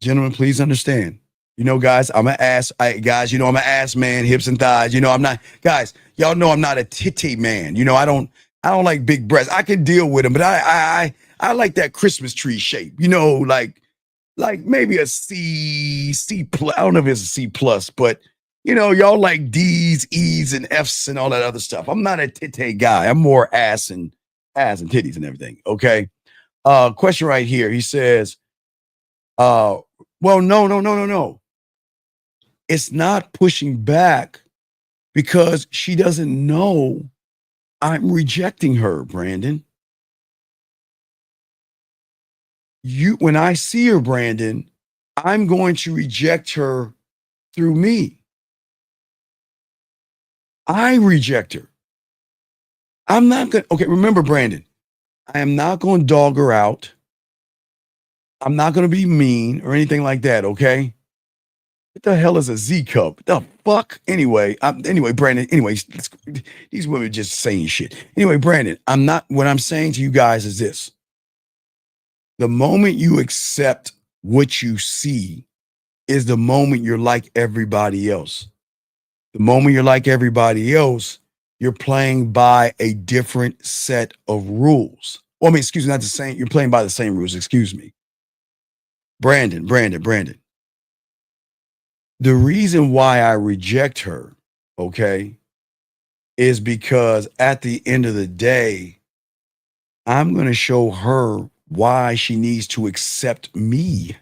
Gentlemen, please understand. You know, guys, I'm an ass. Guys, you know, I'm an ass man, hips and thighs. You know, I'm not, guys, y'all know I'm not a titty man. You know, I don't like big breasts. I can deal with them, but I like that Christmas tree shape. You know, like maybe a C plus. I don't know if it's a C plus, but you know, y'all like D's, E's, and F's and all that other stuff. I'm not a titty guy. I'm more ass and ass and titties and everything. Okay. Question right here. He says, well, no. It's not pushing back because she doesn't know I'm rejecting her, Brandon. When I see her, Brandon, I'm going to reject her through me. I reject her. I'm not going to, okay, remember, Brandon, I am not going to dog her out. I'm not going to be mean or anything like that, okay? What the hell is a Z cup? The fuck? Anyway, Brandon, anyways, these women are just saying shit. Anyway, Brandon, what I'm saying to you guys is this. The moment you accept what you see is the moment you're like everybody else. The moment you're like everybody else, you're playing by a different set of rules. Well, I mean, excuse me, not the same. You're playing by the same rules, excuse me. Brandon. The reason why I reject her, okay, is because at the end of the day, I'm going to show her why she needs to accept me.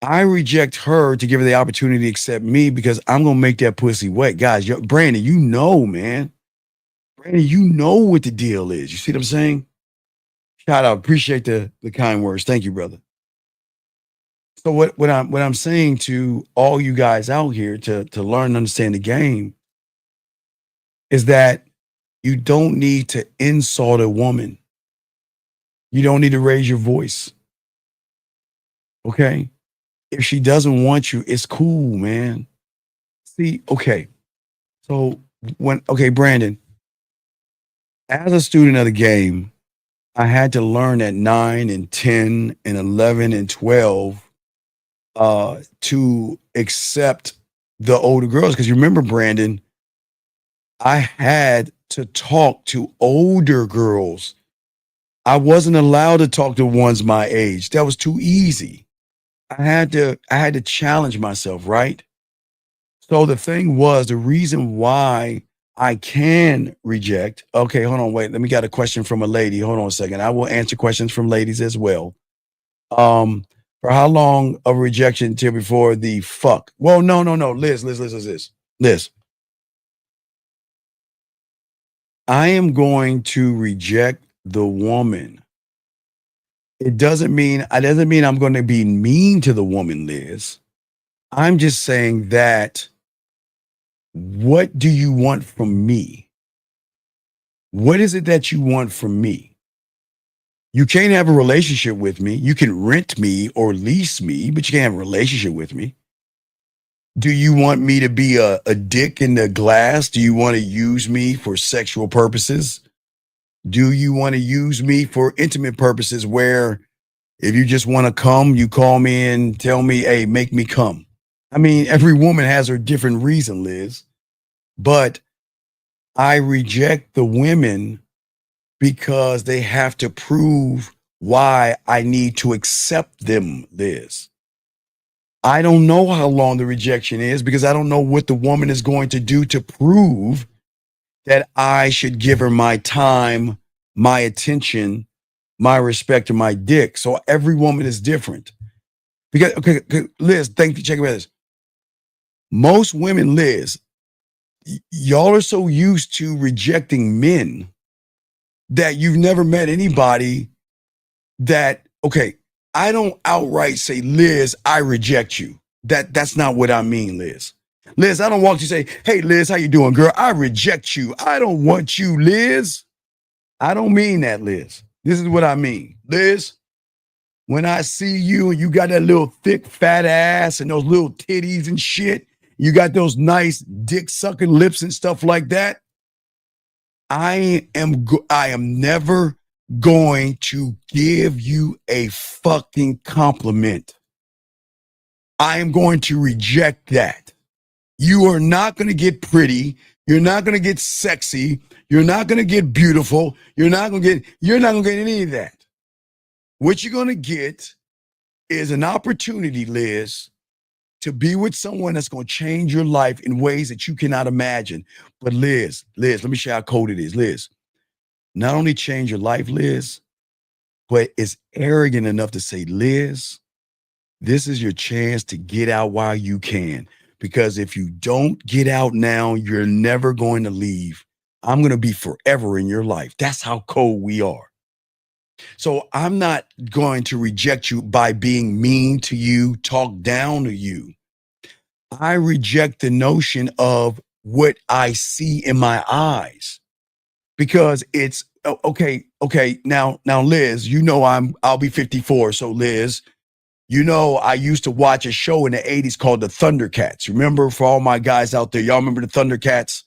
I reject her to give her the opportunity to accept me because I'm going to make that pussy wet. Guys, Brandon, you know, man. Brandon, you know what the deal is. You see what I'm saying? Shout out. Appreciate the kind words. Thank you, brother. So what I'm saying to all you guys out here to learn and understand the game is that you don't need to insult a woman. You don't need to raise your voice. Okay? If she doesn't want you, it's cool, man. See, okay. So Brandon, as a student of the game, I had to learn at 9 and 10 and 11 and 12 to accept the older girls. Because you remember, Brandon, I had to talk to older girls. I wasn't allowed to talk to ones my age. That was too easy. I had to challenge myself, right? So the thing was, the reason why I can reject. Okay, hold on, wait. Let me get a question from a lady. Hold on a second. I will answer questions from ladies as well. For how long of rejection till before the fuck? Well, no. Liz. I am going to reject the woman. It doesn't mean I'm going to be mean to the woman, Liz. I'm just saying that what do you want from me? What is it that you want from me? You can't have a relationship with me. You can rent me or lease me, but you can't have a relationship with me. Do you want me to be a dick in the glass? Do you want to use me for sexual purposes? Do you want to use me for intimate purposes where if you just want to come, you call me and tell me, hey, make me come? I mean, every woman has her different reason, Liz, but I reject the women because they have to prove why I need to accept them, Liz. I don't know how long the rejection is because I don't know what the woman is going to do to prove that I should give her my time, my attention, my respect, and my dick. So every woman is different. Because, okay, Liz, thank you. Check about this. Most women, Liz, y'all are so used to rejecting men that you've never met anybody that, okay, I don't outright say, Liz, I reject you. That's not what I mean, Liz. Liz, I don't want you to say, hey, Liz, how you doing, girl? I reject you. I don't want you, Liz. I don't mean that, Liz. This is what I mean. Liz, when I see you and you got that little thick, fat ass and those little titties and shit, you got those nice dick sucking lips and stuff like that, I am never going to give you a fucking compliment. I am going to reject that. You are not going to get pretty. You're not going to get sexy. You're not going to get beautiful. You're not going to get any of that. What you're going to get is an opportunity, Liz, to be with someone that's going to change your life in ways that you cannot imagine. But Liz, let me show you how cold it is. Liz, not only change your life, Liz, but is arrogant enough to say, Liz, this is your chance to get out while you can. Because if you don't get out now, you're never going to leave. I'm going to be forever in your life. That's how cold we are. So I'm not going to reject you by being mean to you, talk down to you. I reject the notion of what I see in my eyes, because it's okay. Now, Liz, you know, I'll be 54. So Liz, you know, I used to watch a show in the 80s called the Thundercats. Remember, for all my guys out there, y'all remember the Thundercats?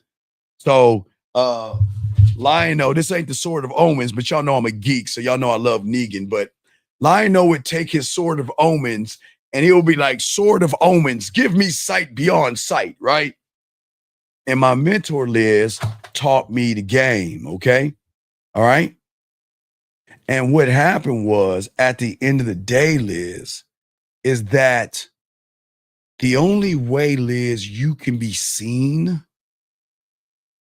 So, Lion-O, this ain't the Sword of Omens, but y'all know I'm a geek, so y'all know I love Negan. But Lion-O would take his Sword of Omens, and he'll be like, Sword of Omens, give me sight beyond sight, right? And my mentor, Liz, taught me the game, okay? All right? And what happened was, at the end of the day, Liz, is that the only way, Liz, you can be seen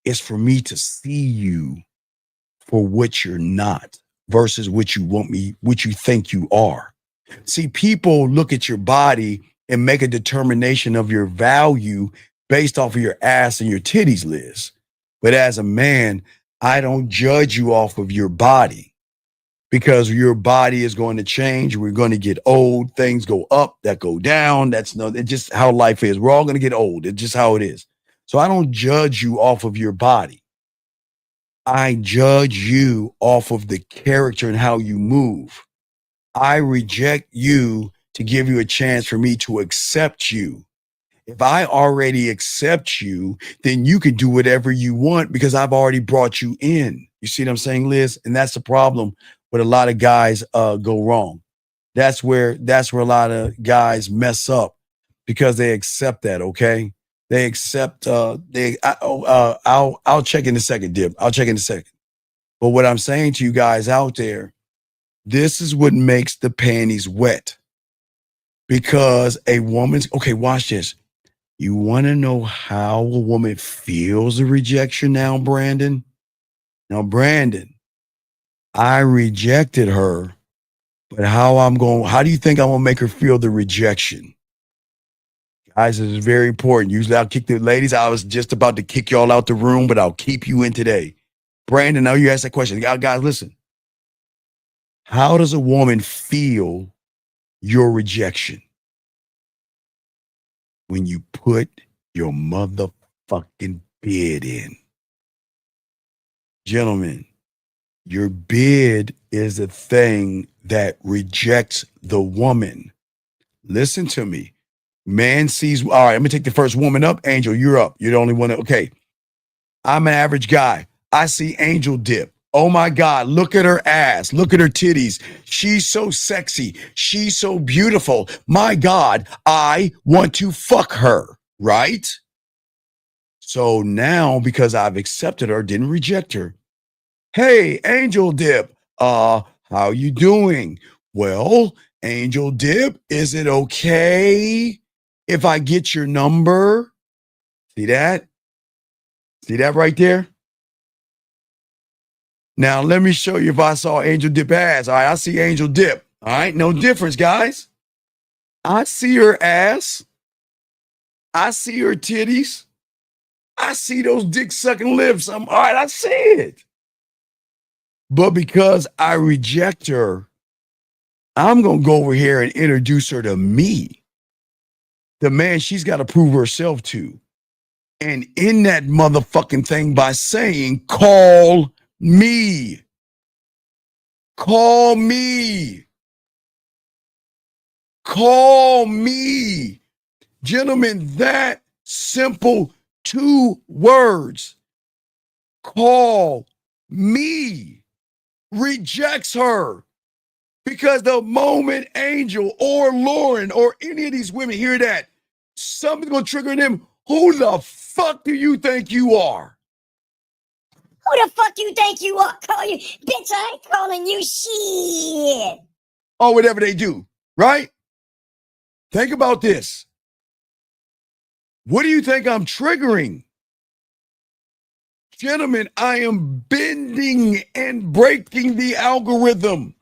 is for me to see you for what you're not versus what you want me, what you think you are. See, people look at your body and make a determination of your value based off of your ass and your titties, Liz. But as a man, I don't judge you off of your body, because your body is going to change. We're going to get old. Things go up, that go down. It's just how life is. We're all going to get old. It's just how it is. So I don't judge you off of your body. I judge you off of the character and how you move. I reject you to give you a chance for me to accept you. If I already accept you, then you can do whatever you want because I've already brought you in. You see what I'm saying, Liz? And that's the problem where a lot of guys go wrong. That's where a lot of guys mess up, because they accept that. Okay, they accept. I'll check in a second, Dib. I'll check in a second. But what I'm saying to you guys out there, this is what makes the panties wet. Because a woman's okay. Watch this. You want to know how a woman feels the rejection now, Brandon? Now, Brandon, I rejected her, but how do you think I'm going to make her feel the rejection? Guys, this is very important. Usually I'll kick the ladies. I was just about to kick y'all out the room, but I'll keep you in today. Brandon, now you asked that question. Guys, listen. How does a woman feel your rejection? When you put your motherfucking bid in. Gentlemen, your bid is the thing that rejects the woman. Listen to me. Man sees, all right, I'm gonna take the first woman up. Angel, you're up. You're the only one okay. I'm an average guy. I see Angel dip. Oh my God, look at her ass. Look at her titties. She's so sexy. She's so beautiful. My God, I want to fuck her, right? So now, because I've accepted her, didn't reject her. Hey, Angel Dip, how you doing? Well, Angel Dip, is it okay if I get your number? See that? See that right there? Now, let me show you if I saw Angel Dip ass. All right, I see Angel Dip. All right, no difference, guys. I see her ass. I see her titties. I see those dick-sucking lips. All right, I see it. But because I reject her, I'm going to go over here and introduce her to me, the man she's got to prove herself to. And in that motherfucking thing by saying, call me. Call me. Call me. Gentlemen, that simple 2 words, call me, rejects her. Because the moment Angel or Lauren or any of these women hear that, something's going to trigger them. Who the fuck do you think you are? Who the fuck you think you are? Call you, bitch, I ain't calling you shit. Or whatever they do, right? Think about this. What do you think I'm triggering? Gentlemen, I am bending and breaking the algorithm.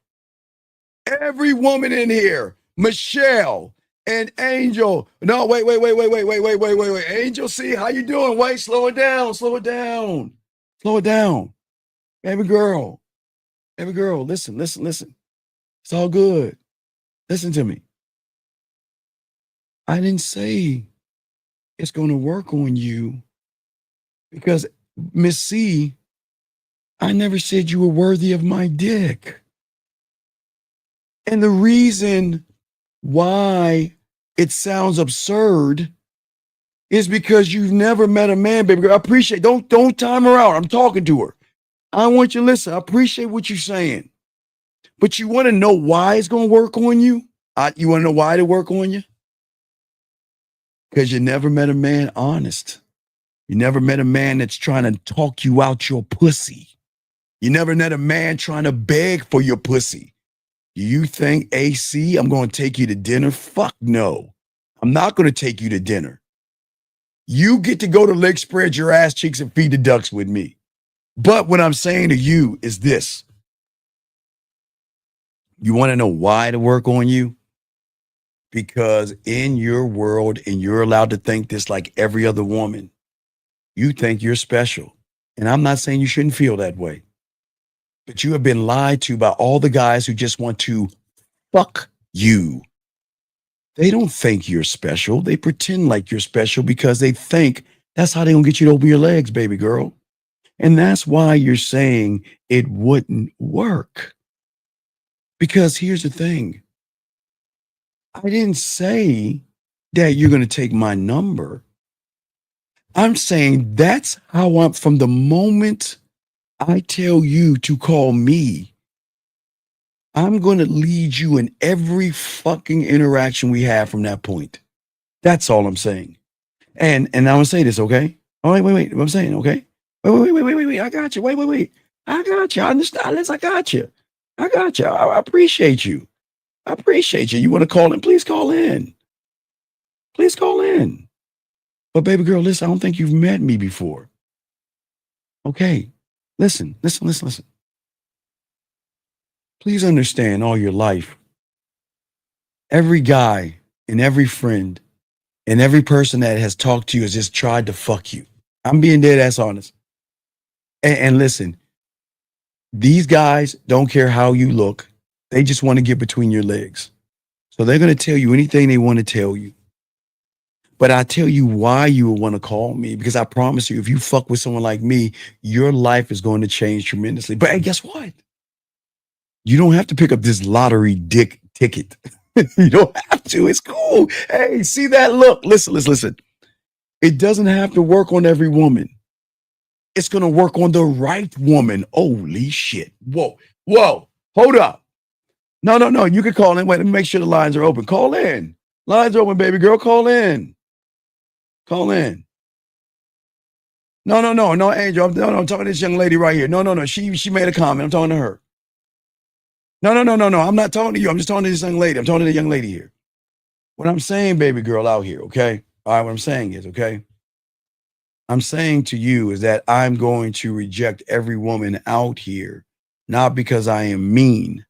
Every woman in here, Michelle and Angel. No, wait. Angel, see, how you doing? Wait, slow it down. Slow it down. Baby girl, listen. It's all good. Listen to me. I didn't say it's going to work on you because, Miss C, I never said you were worthy of my dick. And the reason why it sounds absurd is because you've never met a man, baby girl. I appreciate, don't time her out. I'm talking to her. I want you to listen. I appreciate what you're saying. But you want to know why it's going to work on you? You want to know why it work on you? Because you never met a man honest. You never met a man that's trying to talk you out your pussy. You never met a man trying to beg for your pussy. You think, AC, I'm going to take you to dinner? Fuck no. I'm not going to take you to dinner. You get to go to Lake Spread your ass cheeks and feed the ducks with me. But what I'm saying to you is this. You want to know why to work on you? Because in your world, and you're allowed to think this like every other woman, you think you're special. And I'm not saying you shouldn't feel that way. But you have been lied to by all the guys who just want to fuck you. They don't think you're special. They pretend like you're special because they think that's how they're going to get you over your legs, baby girl. And that's why you're saying it wouldn't work. Because here's the thing. I didn't say that you're going to take my number. I'm saying that's how I'm, from the moment I tell you to call me, I'm going to lead you in every fucking interaction we have from that point. That's all I'm saying. And I'm going to say this, okay? Oh, wait. What I'm saying, okay? Wait. I got you. Wait. I got you. I understand. I got you. I appreciate you. You want to call in? Please call in. But baby girl, listen, I don't think you've met me before. Okay. Listen. Please understand, all your life, every guy and every friend and every person that has talked to you has just tried to fuck you. I'm being dead ass honest. And listen, these guys don't care how you look. They just want to get between your legs. So they're going to tell you anything they want to tell you. But I tell you why you will want to call me, because I promise you, if you fuck with someone like me, your life is going to change tremendously. But hey, guess what? You don't have to pick up this lottery dick ticket. You don't have to. It's cool. Hey, see that look? Listen. It doesn't have to work on every woman. It's going to work on the right woman. Holy shit. Whoa. Hold up. No. You can call in. Wait, let me make sure the lines are open. Call in. Lines are open, baby girl. Call in. No, Angel. I'm talking to this young lady right here. No. She made a comment. I'm talking to her. No. I'm not talking to you. I'm just talking to this young lady. I'm talking to the young lady here. What I'm saying, baby girl, out here, okay? All right, what I'm saying is, okay? I'm saying to you is that I'm going to reject every woman out here, not because I am mean.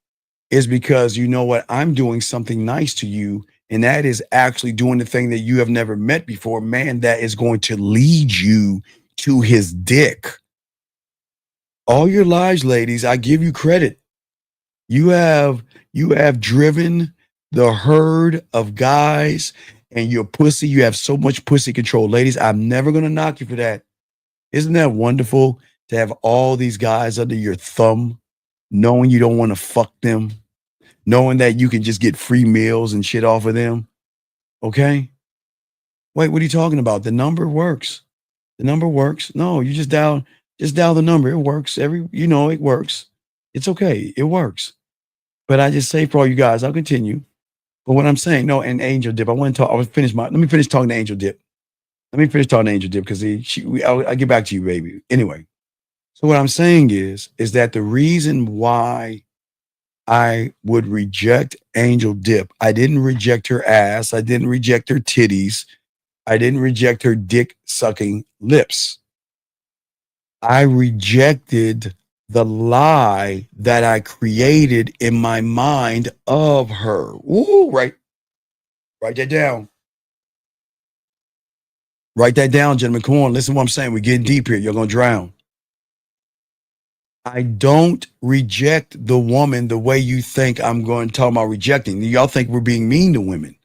It's because, you know what? I'm doing something nice to you, and that is actually doing the thing that you have never met before. Man, that is going to lead you to his dick. All your lives, ladies, I give you credit. You have driven the herd of guys and your pussy. You have so much pussy control. Ladies, I'm never going to knock you for that. Isn't that wonderful to have all these guys under your thumb, knowing you don't want to fuck them, knowing that you can just get free meals and shit off of them? Okay? Wait, what are you talking about? The number works. No, you just dial the number. It works. It works. It's okay. It works. But I just say for all you guys, I'll continue. But what I'm saying, no, and Angel Dip, let me finish talking to Angel Dip. Because I'll get back to you, baby. Anyway, so what I'm saying is that the reason why I would reject Angel Dip, I didn't reject her ass. I didn't reject her titties. I didn't reject her dick sucking lips. I rejected the lie that I created in my mind of her. Ooh, write that down. Write that down, gentlemen. Come on, listen to what I'm saying. We're getting deep here. You're going to drown. I don't reject the woman the way you think I'm going to talk about rejecting. Y'all think we're being mean to women.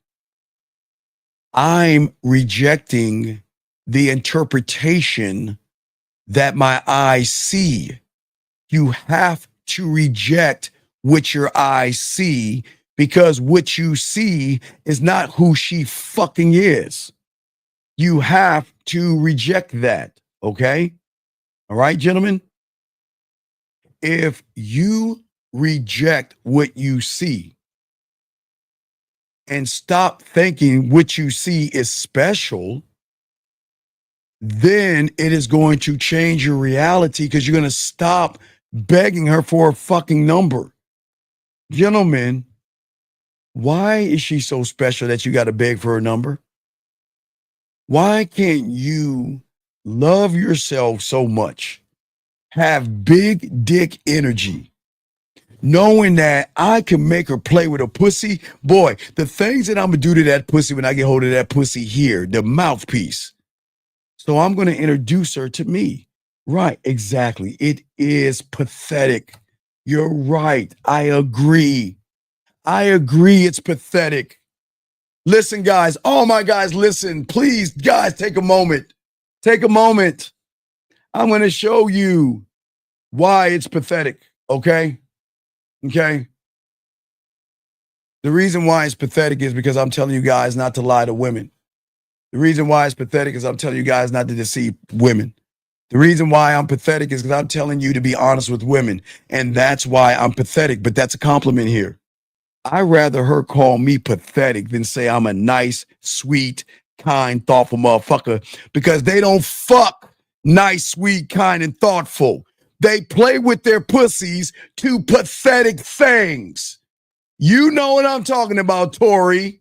I'm rejecting the interpretation that my eyes see. You have to reject what your eyes see, because what you see is not who she fucking is. You have to reject that. Okay. All right, gentlemen. If you reject what you see and stop thinking what you see is special, then it is going to change your reality, because you're going to stop begging her for a fucking number. Gentlemen, why is she so special that you got to beg for a number? Why can't you love yourself so much, have big dick energy, knowing that I can make her play with a pussy? Boy, the things that I'm going to do to that pussy when I get hold of that pussy here, the mouthpiece. So I'm going to introduce her to me. Right, exactly. It is pathetic. You're right. I agree. It's pathetic. Listen, guys. Oh, my guys, listen. Please, guys, take a moment. Take a moment. I'm going to show you why it's pathetic, okay? Okay? The reason why it's pathetic is because I'm telling you guys not to lie to women. The reason why it's pathetic is I'm telling you guys not to deceive women. The reason why I'm pathetic is because I'm telling you to be honest with women. And that's why I'm pathetic, but that's a compliment here. I'd rather her call me pathetic than say I'm a nice, sweet, kind, thoughtful motherfucker, because they don't fuck nice, sweet, kind, and thoughtful. They play with their pussies to pathetic things. You know what I'm talking about, Tori.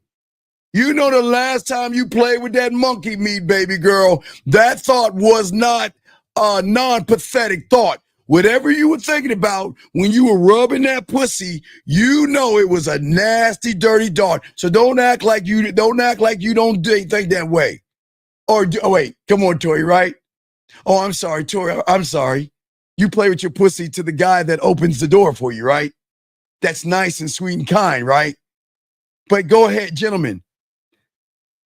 You know the last time you played with that monkey meat, baby girl, that thought was not a non-pathetic thought. Whatever you were thinking about when you were rubbing that pussy, you know it was a nasty, dirty dart. So don't act like you don't think that way. Or wait, come on, Tori, right? Oh, I'm sorry, Tori. I'm sorry. You play with your pussy to the guy that opens the door for you, right? That's nice and sweet and kind, right? But go ahead, gentlemen.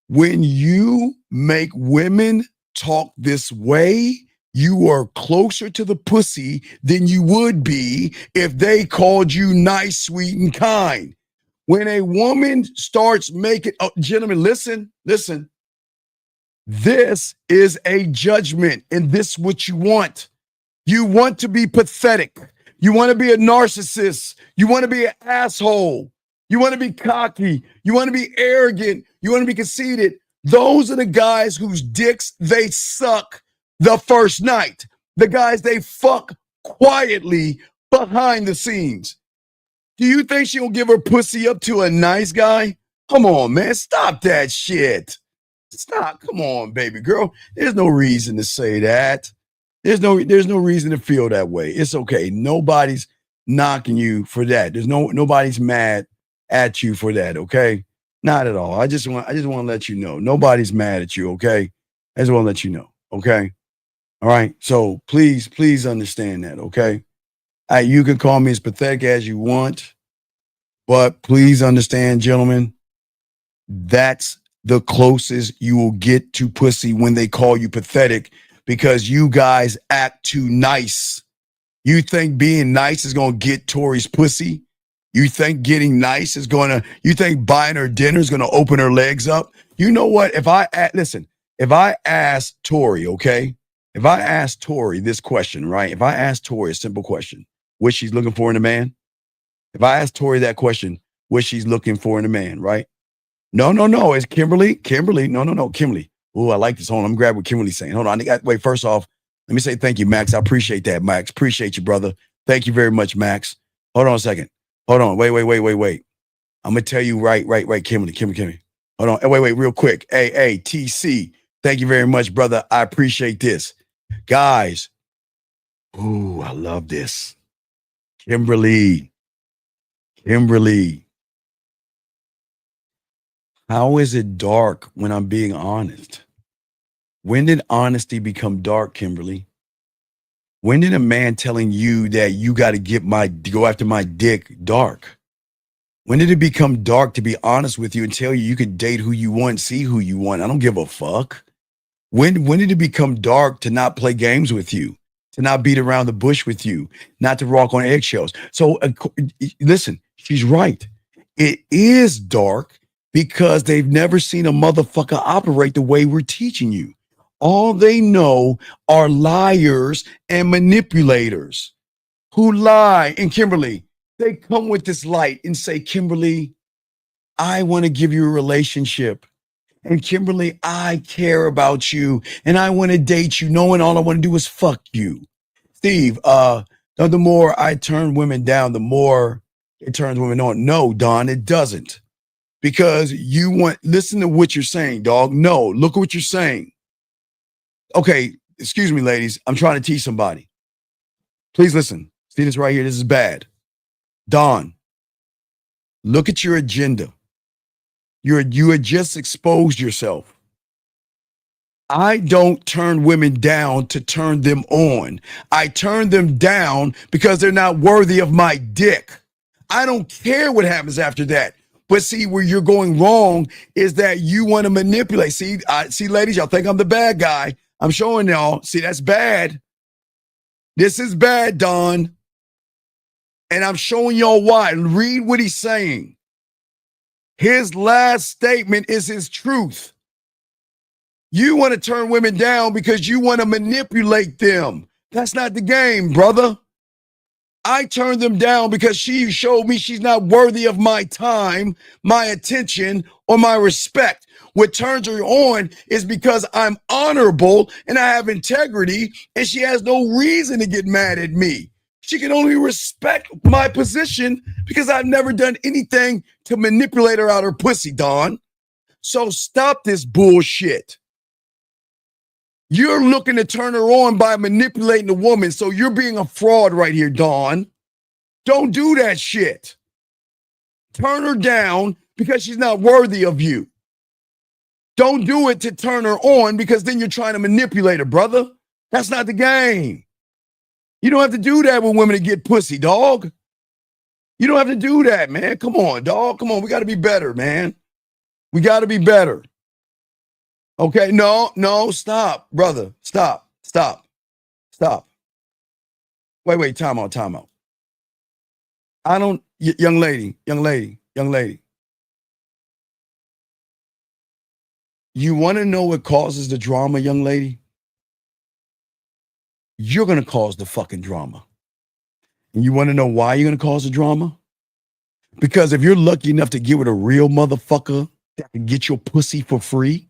When you make women talk this way, you are closer to the pussy than you would be if they called you nice, sweet, and kind. When a woman starts making, oh, gentlemen, listen. This is a judgment, and this is what you want. You want to be pathetic. You want to be a narcissist. You want to be an asshole. You want to be cocky. You want to be arrogant. You want to be conceited. Those are the guys whose dicks they suck the first night. The guys they fuck quietly behind the scenes. Do you think she'll give her pussy up to a nice guy? Come on, man. Stop that shit. Stop. Come on, baby girl. There's no reason to say that. There's no reason to feel that way. It's okay. Nobody's knocking you for that. Nobody's mad at you for that, okay? Not at all. I just want to let you know. Nobody's mad at you, okay? I just want to let you know, okay? All right. So please understand that, okay? You can call me as pathetic as you want, but please understand, gentlemen, that's the closest you will get to pussy when they call you pathetic, because you guys act too nice. You think being nice is going to get Tori's pussy? You think getting nice is going to, you think buying her dinner is going to open her legs up? You know what? If I ask Tori, okay? If I ask Tori this question, right? If I ask Tori a simple question, what she's looking for in a man? If I ask Tori that question, what she's looking for in a man, right? No. It's Kimberly. No. Kimberly. Oh, I like this. Hold on. I'm grabbing what Kimberly's saying. Hold on. Wait, first off, let me say thank you, Max. I appreciate that, Max. Appreciate you, brother. Thank you very much, Max. Hold on a second. Hold on. Wait. I'm going to tell you right, Kimberly. Hold on. Wait, real quick. Hey, TC. Thank you very much, brother. I appreciate this. Guys, Ooh, I love this. Kimberly, how is it dark when I'm being honest? When did honesty become dark, Kimberly? When did a man telling you that you got to go after my dick dark? When did it become dark to be honest with you and tell you can date who you want, see who you want? I don't give a fuck. When did it become dark to not play games with you, to not beat around the bush with you, not to walk on eggshells? So listen, she's right. It is dark because they've never seen a motherfucker operate the way we're teaching you. All they know are liars and manipulators who lie. And Kimberly, they come with this light and say, Kimberly, I want to give you a relationship. And Kimberly, I care about you and I want to date you, knowing all I want to do is fuck you. Steve, the more I turn women down, the more it turns women on. No, Don, it doesn't. Because listen to what you're saying, dog. No, look at what you're saying. Okay, excuse me, ladies. I'm trying to teach somebody. Please listen. See this right here? This is bad. Don, look at your agenda. You had just exposed yourself. I don't turn women down to turn them on. I turn them down because they're not worthy of my dick. I don't care what happens after that. But see, where you're going wrong is that you want to manipulate. See, ladies, y'all think I'm the bad guy. I'm showing y'all. See, that's bad. This is bad, Don. And I'm showing y'all why. Read what he's saying. His last statement is his truth. You want to turn women down because you want to manipulate them. That's not the game, brother. I turned them down because she showed me she's not worthy of my time, my attention, or my respect. What turns her on is because I'm honorable and I have integrity, and she has no reason to get mad at me. She can only respect my position because I've never done anything to manipulate her out her pussy, Dawn. So stop this bullshit. You're looking to turn her on by manipulating the woman, so you're being a fraud right here, Dawn. Don't do that shit. Turn her down because she's not worthy of you. Don't do it to turn her on because then you're trying to manipulate her, brother. That's not the game. You don't have to do that with women to get pussy, dog. You don't have to do that, man. Come on, dog. Come on. We got to be better, man. We got to be better. Okay, no, stop, brother. Stop. Wait, time out. Young lady. You want to know what causes the drama, young lady? You're going to cause the fucking drama. And you want to know why you're going to cause the drama? Because if you're lucky enough to get with a real motherfucker that can get your pussy for free,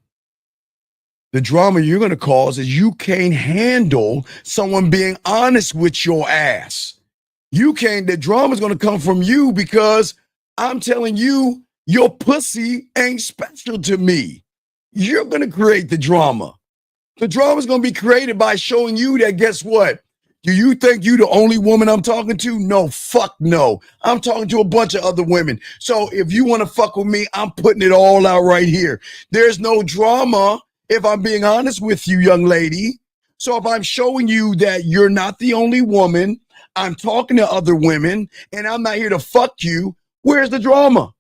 the drama you're going to cause is you can't handle someone being honest with your ass. The drama's going to come from you because I'm telling you, your pussy ain't special to me. You're going to create the drama. The drama's going to be created by showing you that, guess what? Do you think you the only woman I'm talking to? No, fuck no. I'm talking to a bunch of other women. So if you want to fuck with me, I'm putting it all out right here. There's no drama if I'm being honest with you, young lady. So if I'm showing you that you're not the only woman, I'm talking to other women, and I'm not here to fuck you, where's the drama?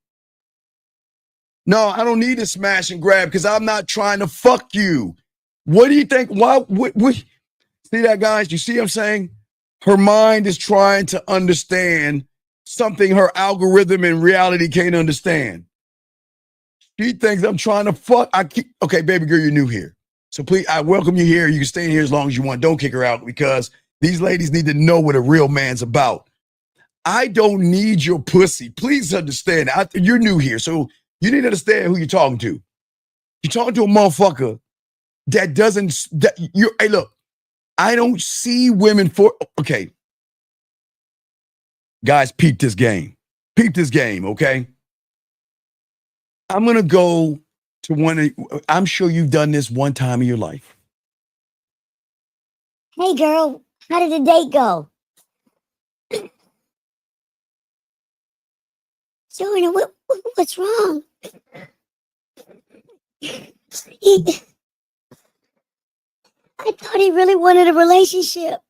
No, I don't need to smash and grab because I'm not trying to fuck you. What do you think? What see that, guys? You see what I'm saying? Her mind is trying to understand something her algorithm in reality can't understand. She thinks I'm trying to fuck. Okay, baby girl, you're new here. So please, I welcome you here. You can stay in here as long as you want. Don't kick her out because these ladies need to know what a real man's about. I don't need your pussy. Please understand. You're new here, so you need to understand who you're talking to. You're talking to a motherfucker that doesn't. Hey, look, I don't see women for. Okay, guys, peep this game. Okay. I'm gonna go to one. I'm sure you've done this one time in your life. Hey, girl, How did the date go? Joanna, what's wrong? I thought he really wanted a relationship.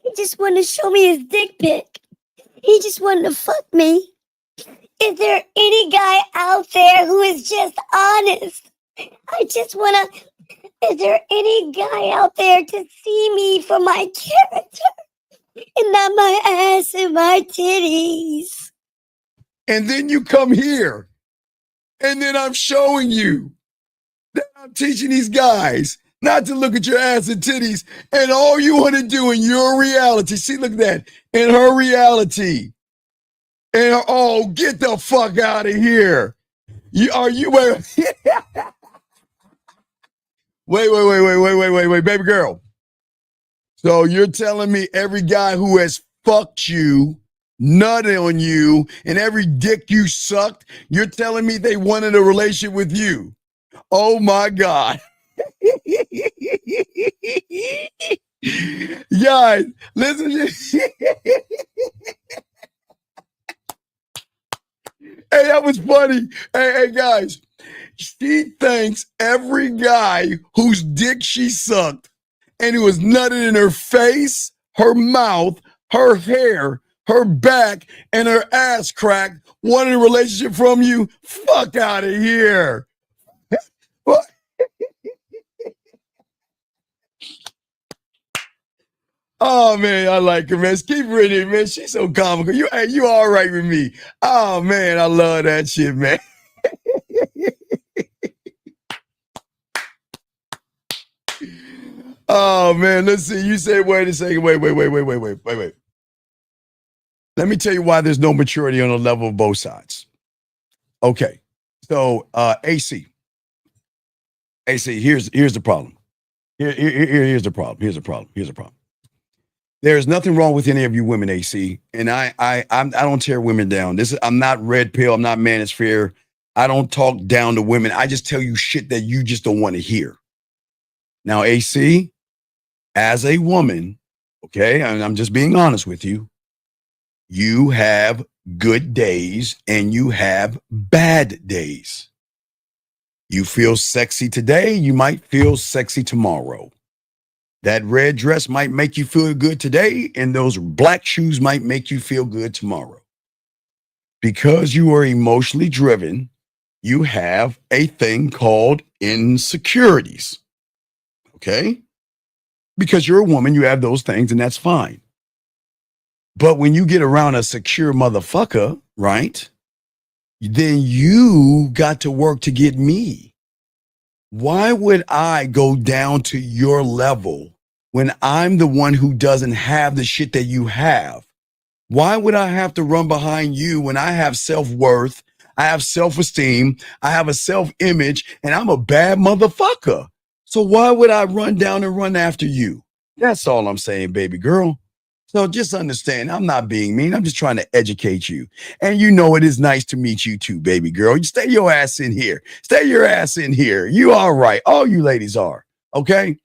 He just wanted to show me his dick pic. He just wanted to fuck me. Is there any guy out there who is just honest? Is there any guy out there to see me for my character and not my ass and my titties? And then you come here, and then I'm showing you that I'm teaching these guys not to look at your ass and titties, and all you want to do in your reality, see, look at that, in her reality, and oh, get the fuck out of here. Wait, baby girl. So you're telling me every guy who has fucked you, nutted on you, and every dick you sucked, you're telling me they wanted a relationship with you? Oh my God. Guys, listen. Hey, that was funny. Hey, guys. She thanks every guy whose dick she sucked and who was nutted in her face, her mouth, her hair, her back, and her ass crack wanted a relationship from you. Fuck out of here. What? Oh man, I like her, man. Keep her in here, man. She's so comical. You all right with me? Oh man, I love that shit, man. Oh man, let's see. You say, wait a second. Wait. Let me tell you why there's no maturity on the level of both sides. Okay, so AC, here's the problem. Here's the problem. There's nothing wrong with any of you women, AC, and I don't tear women down. I'm not red pill. I'm not manosphere. I don't talk down to women. I just tell you shit that you just don't want to hear. Now, AC, as a woman, okay, and I'm just being honest with you, you have good days and you have bad days. You feel sexy today, you might feel sexy tomorrow. That red dress might make you feel good today, and those black shoes might make you feel good tomorrow. Because you are emotionally driven, you have a thing called insecurities. Okay? Because you're a woman, you have those things, and that's fine. But when you get around a secure motherfucker, right, then you got to work to get me. Why would I go down to your level when I'm the one who doesn't have the shit that you have? Why would I have to run behind you when I have self-worth, I have self-esteem, I have a self-image, and I'm a bad motherfucker? So why would I run down and run after you? That's all I'm saying, baby girl. So just understand, I'm not being mean. I'm just trying to educate you. And you know it is nice to meet you too, baby girl. You stay your ass in here. Stay your ass in here. You all right. All you ladies are. Okay?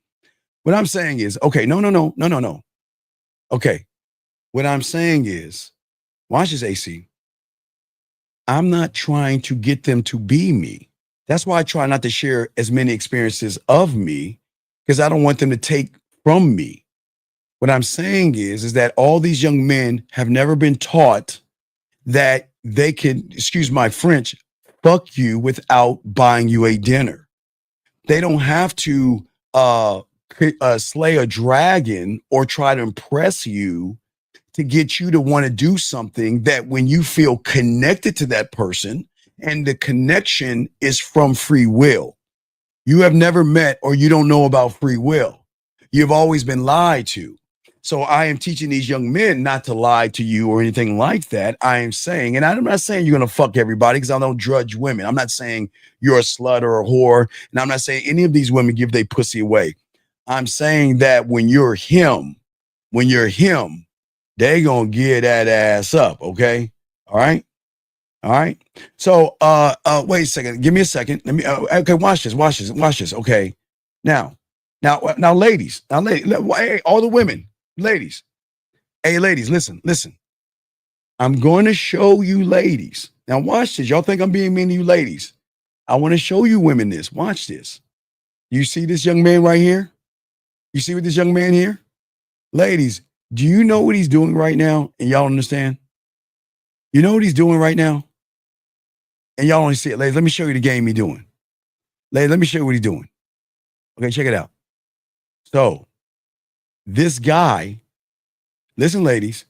What I'm saying is, okay, no. Okay. What I'm saying is, watch this, AC. I'm not trying to get them to be me. That's why I try not to share as many experiences of me, because I don't want them to take from me. What I'm saying is that all these young men have never been taught that they can, excuse my French, fuck you without buying you a dinner. They don't have to slay a dragon or try to impress you to get you to want to do something that when you feel connected to that person, and the connection is from free will. You have never met or you don't know about free will. You've always been lied to. So I am teaching these young men not to lie to you or anything like that. I am saying, and I'm not saying you're going to fuck everybody, because I don't judge women. I'm not saying you're a slut or a whore. And I'm not saying any of these women give their pussy away. I'm saying that when you're him, they going to get that ass up. Okay. All right. So, wait a second. Give me a second. Let me, okay. Watch this. Okay. Now, Now, ladies, hey, all the women, ladies, hey, ladies, listen. I'm going to show you ladies. Now, watch this. Y'all think I'm being mean to you ladies. I want to show you women this. Watch this. You see this young man right here? You see what this young man here? Ladies, do you know what he's doing right now? And y'all understand? You know what he's doing right now? And y'all only see it. Ladies, let me show you the game he's doing. Ladies, let me show you what he's doing. Okay, check it out. So, this guy, listen, ladies,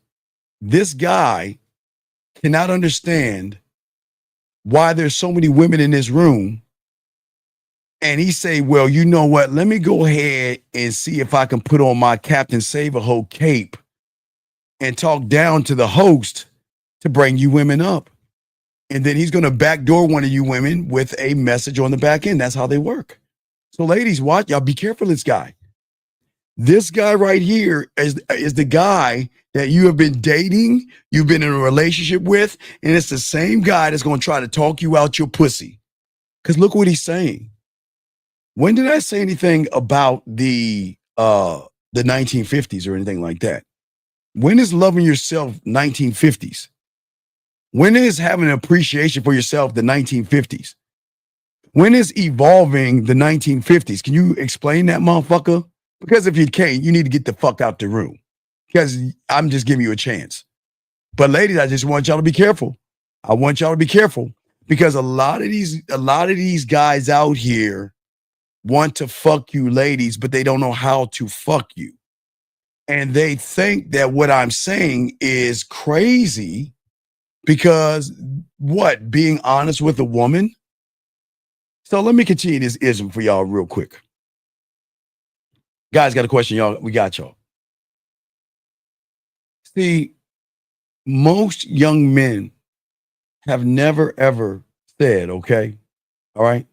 this guy cannot understand why there's so many women in this room. And he say, well, you know what? Let me go ahead and see if I can put on my Captain Save-A-Ho cape and talk down to the host to bring you women up. And then he's going to backdoor one of you women with a message on the back end. That's how they work. So ladies, watch. Y'all be careful of this guy. This guy right here is the guy that you have been dating, you've been in a relationship with, and it's the same guy that's going to try to talk you out your pussy. Because look what he's saying. When did I say anything about the 1950s or anything like that? When is loving yourself 1950s? When is having an appreciation for yourself the 1950s? When is evolving the 1950s? Can you explain that, motherfucker? Because if you can't, you need to get the fuck out the room. Because I'm just giving you a chance. But ladies, I just want y'all to be careful. I want y'all to be careful because a lot of these guys out here want to fuck you ladies, but they don't know how to fuck you. And they think that what I'm saying is crazy because what? Being honest with a woman? So let me continue this ism for y'all real quick. Guys, got a question, y'all. We got y'all. See, most young men have never, ever said, okay, all right,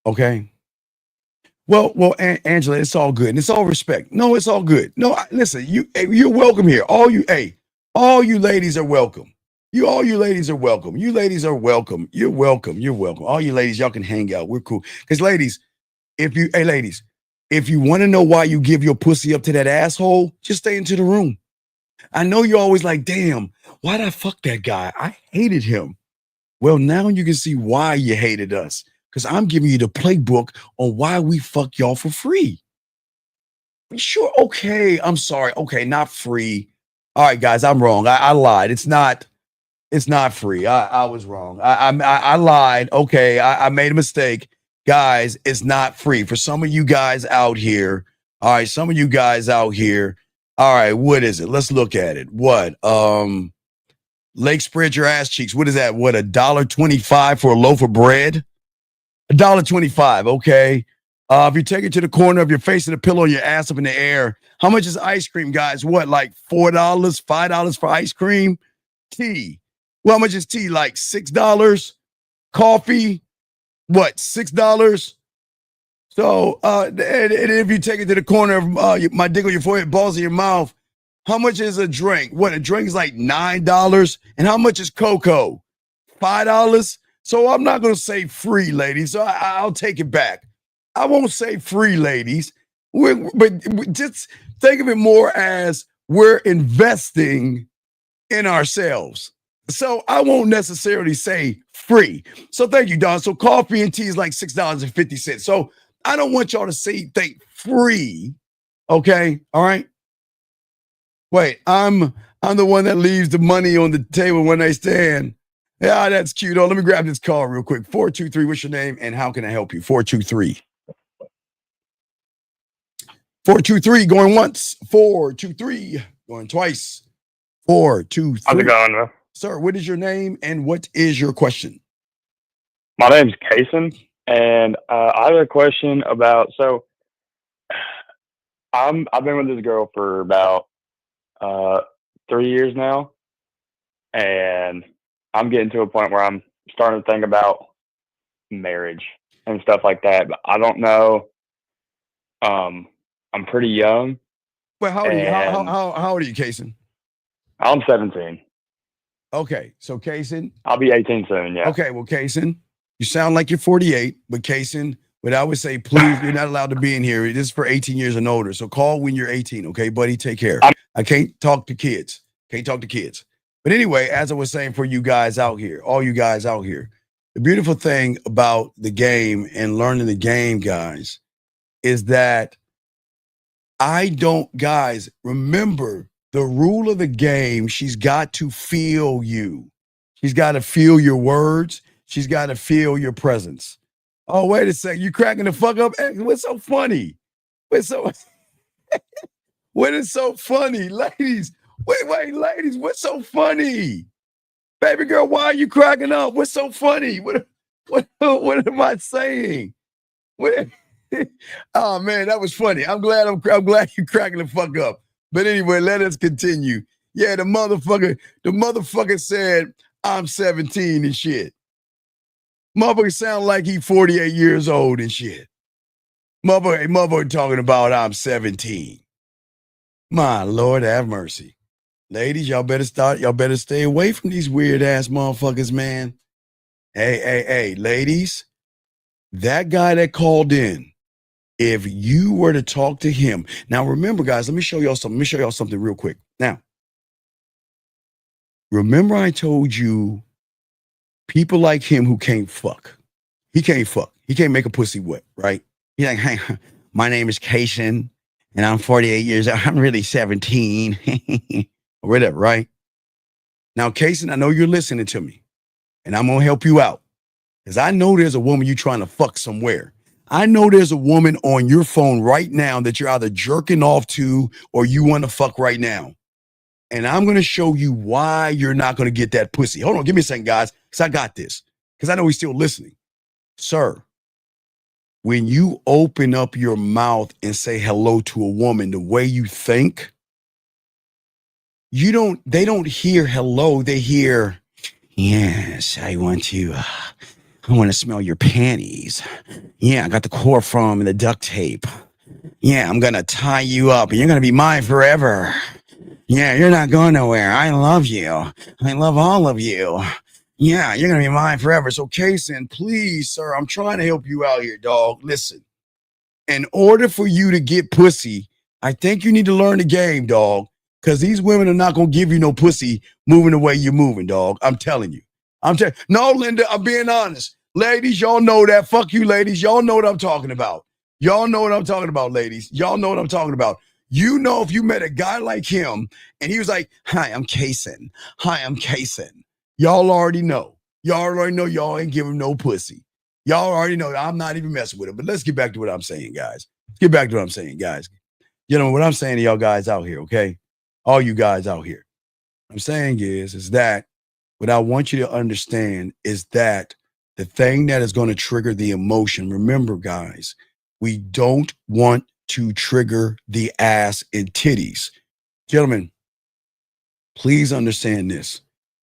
okay. Well, Angela, it's all good and it's all respect. No, it's all good. No, listen, you're welcome here. All you ladies are welcome. All you ladies are welcome. You ladies are welcome. You're welcome. You're welcome. All you ladies, y'all can hang out. We're cool. Because ladies, if you want to know why you give your pussy up to that asshole, just stay into the room. I know you're always like, damn, why'd I fuck that guy? I hated him. Well, now you can see why you hated us. Because I'm giving you the playbook on why we fuck y'all for free. Sure, okay, I'm sorry. Okay, not free. All right, guys, I'm wrong. I lied. It's not free. I was wrong. I lied. Okay, I made a mistake. Guys, it's not free. For some of you guys out here, all right, some of you guys out here, all right, what is it? Let's look at it. What? Lake spread your ass cheeks. What is that? What, $1.25 for a loaf of bread? $1.25, okay. If you take it to the corner of your face and a pillow, your ass up in the air, how much is ice cream, guys? What, like $4, $5 for ice cream? Tea. Well, how much is tea? Like $6? Coffee? What, $6? So, and if you take it to the corner of my dick on your forehead, balls in your mouth, how much is a drink? What, a drink is like $9? And how much is cocoa? $5? So I'm not going to say free, ladies. So I'll take it back. I won't say free, ladies. But just think of it more as we're investing in ourselves. So I won't necessarily say free. So thank you, Don. So coffee and tea is like $6.50. So I don't want y'all to think free. Okay. All right. Wait, I'm the one that leaves the money on the table when they stand. Yeah, that's cute. Oh, let me grab this call real quick. 423, what's your name and how can I help you? 423. 423 going once. 423 going twice. 423. How's it going, man? Sir, what is your name and what is your question? My name's Kason, and I have a question about. So, I've been with this girl for about 3 years now, and I'm getting to a point where I'm starting to think about marriage and stuff like that. But I don't know. I'm pretty young. Well, how old are you? How old are you, Kason? I'm 17. Okay, so Kason, I'll be 18 soon. Yeah. Okay, well, Kason, you sound like you're 48, but Kason, But I would say, please, you're not allowed to be in here. This is for 18 years and older. So call when you're 18, okay, buddy? Take care. I can't talk to kids. Can't talk to kids. But anyway, as I was saying, for you guys out here, all you guys out here, the beautiful thing about the game and learning the game, guys, is that guys, remember the rule of the game. She's got to feel you. She's got to feel your words. She's got to feel your presence. Oh, wait a second. You cracking the fuck up? What's so funny? What is so funny? Ladies, wait, ladies, what's so funny? Baby girl, why are you cracking up? What's so funny? What am I saying? Oh man, that was funny. I'm glad you're cracking the fuck up. But anyway, let us continue. Yeah, the motherfucker said I'm 17 and shit. Motherfucker sound like he 48 years old and shit. Motherfucker talking about I'm 17. My Lord have mercy. Ladies, y'all better stay away from these weird ass motherfuckers, man. Hey, ladies, that guy that called in, if you were to talk to him. Now remember, guys, let me show y'all something real quick. Now, remember I told you people like him who can't fuck. He can't fuck. He can't make a pussy wet, right? He's like, hey, my name is Kaysen, and I'm 48 years old. I'm really 17. Or whatever, right? Now, Kaysen, I know you're listening to me, and I'm going to help you out. Because I know there's a woman you trying to fuck somewhere. I know there's a woman on your phone right now that you're either jerking off to or you want to fuck right now. And I'm going to show you why you're not going to get that pussy. Hold on, give me a second, guys, because I got this. Because I know he's still listening. Sir, when you open up your mouth and say hello to a woman the way you think, they don't hear hello, they hear, yes, I want to smell your panties. Yeah, I got the chloroform and the duct tape. Yeah, I'm going to tie you up and you're going to be mine forever. Yeah, you're not going nowhere. I love you. I love all of you. Yeah, you're going to be mine forever. So, Kaysen, please, sir, I'm trying to help you out here, dog. Listen, in order for you to get pussy, I think you need to learn the game, dog, because these women are not going to give you no pussy moving the way you're moving, dog. I'm telling you. No, Linda, I'm being honest. Ladies, y'all know that. Fuck you, ladies. Y'all know what I'm talking about. Y'all know what I'm talking about, ladies. Y'all know what I'm talking about. You know, if you met a guy like him and he was like, hi, I'm Kaysen. Hi, I'm Kaysen. Y'all already know. Y'all ain't giving no pussy. Y'all already know I'm not even messing with him. But let's get back to what I'm saying, guys. You know what I'm saying to y'all guys out here, okay? All you guys out here. What I'm saying is that what I want you to understand is that the thing that is going to trigger the emotion, remember, guys, we don't want to trigger the ass and titties. Gentlemen, please understand this.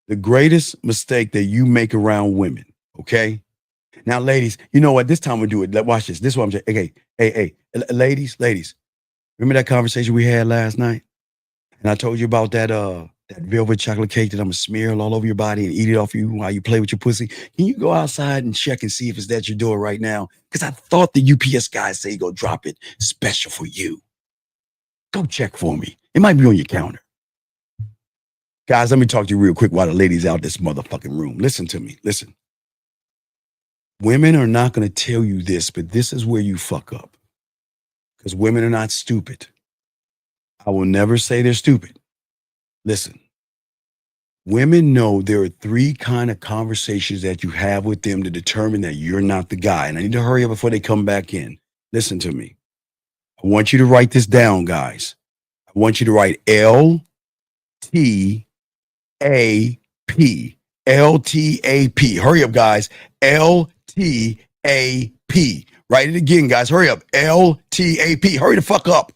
The greatest mistake that you make around women, okay? Now, ladies, you know what? This time we'll do it. Watch this. This is what I'm saying. Okay, hey, ladies. Remember that conversation we had last night? And I told you about that velvet chocolate cake that I'm gonna smear all over your body and eat it off you while you play with your pussy. Can you go outside and check and see if it's that your door right now? Because I thought the UPS guy said he go drop it special for you. Go check for me. It might be on your counter. Guys, let me talk to you real quick while the ladies out this motherfucking room. Listen to me. Listen. Women are not going to tell you this, but this is where you fuck up. Because women are not stupid. I will never say they're stupid. Listen. Women know there are 3 kind of conversations that you have with them to determine that you're not the guy. And I need to hurry up before they come back in. Listen to me. I want you to write this down, guys. I want you to write LTAP. LTAP. Hurry up, guys. LTAP. Write it again, guys. Hurry up. LTAP. Hurry the fuck up.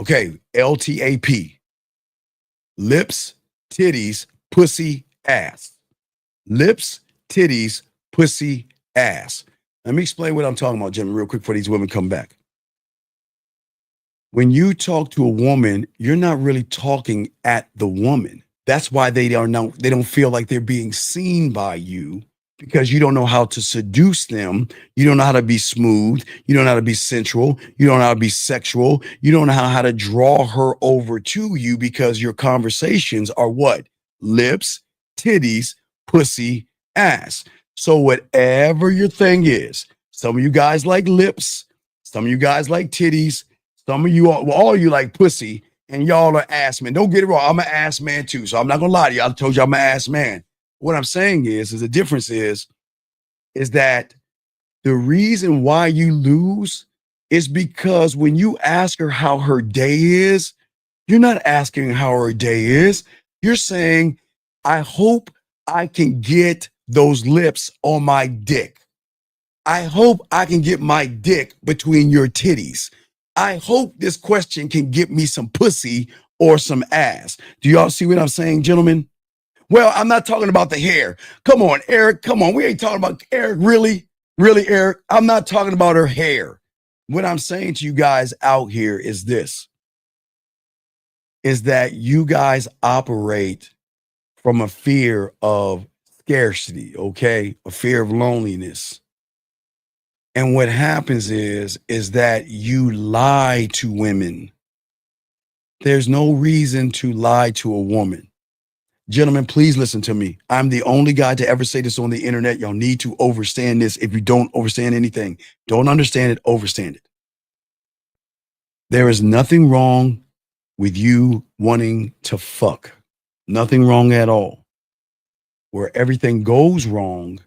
Okay, LTAP. Lips, titties, pussy, ass. Lips, titties, pussy, ass. Let me explain what I'm talking about, Jim, real quick before these women come back. When you talk to a woman, you're not really talking at the woman. That's why they don't feel like they're being seen by you, because you don't know how to seduce them. You don't know how to be smooth. You don't know how to be sensual. You don't know how to be sexual. You don't know how to draw her over to you because your conversations are what? Lips, titties, pussy, ass. So whatever your thing is, some of you guys like lips, some of you guys like titties, some of you all you like pussy, and y'all are ass men. Don't get it wrong. I'm an ass man too. So I'm not gonna lie to you. I told you I'm an ass man. What I'm saying is the difference is that the reason why you lose is because when you ask her how her day is, you're not asking how her day is. You're saying, I hope I can get those lips on my dick. I hope I can get my dick between your titties. I hope this question can get me some pussy or some ass. Do y'all see what I'm saying, gentlemen? Well, I'm not talking about the hair. Come on, Eric. Come on. We ain't talking about Eric. Really? Really, Eric? I'm not talking about her hair. What I'm saying to you guys out here is this, is that you guys operate from a fear of scarcity, okay? A fear of loneliness. And what happens is that you lie to women. There's no reason to lie to a woman. Gentlemen, please listen to me. I'm the only guy to ever say this on the internet. Y'all need to understand this. If you don't understand anything, don't understand it, understand it. There is nothing wrong with you wanting to fuck. Nothing wrong at all. Where everything goes wrong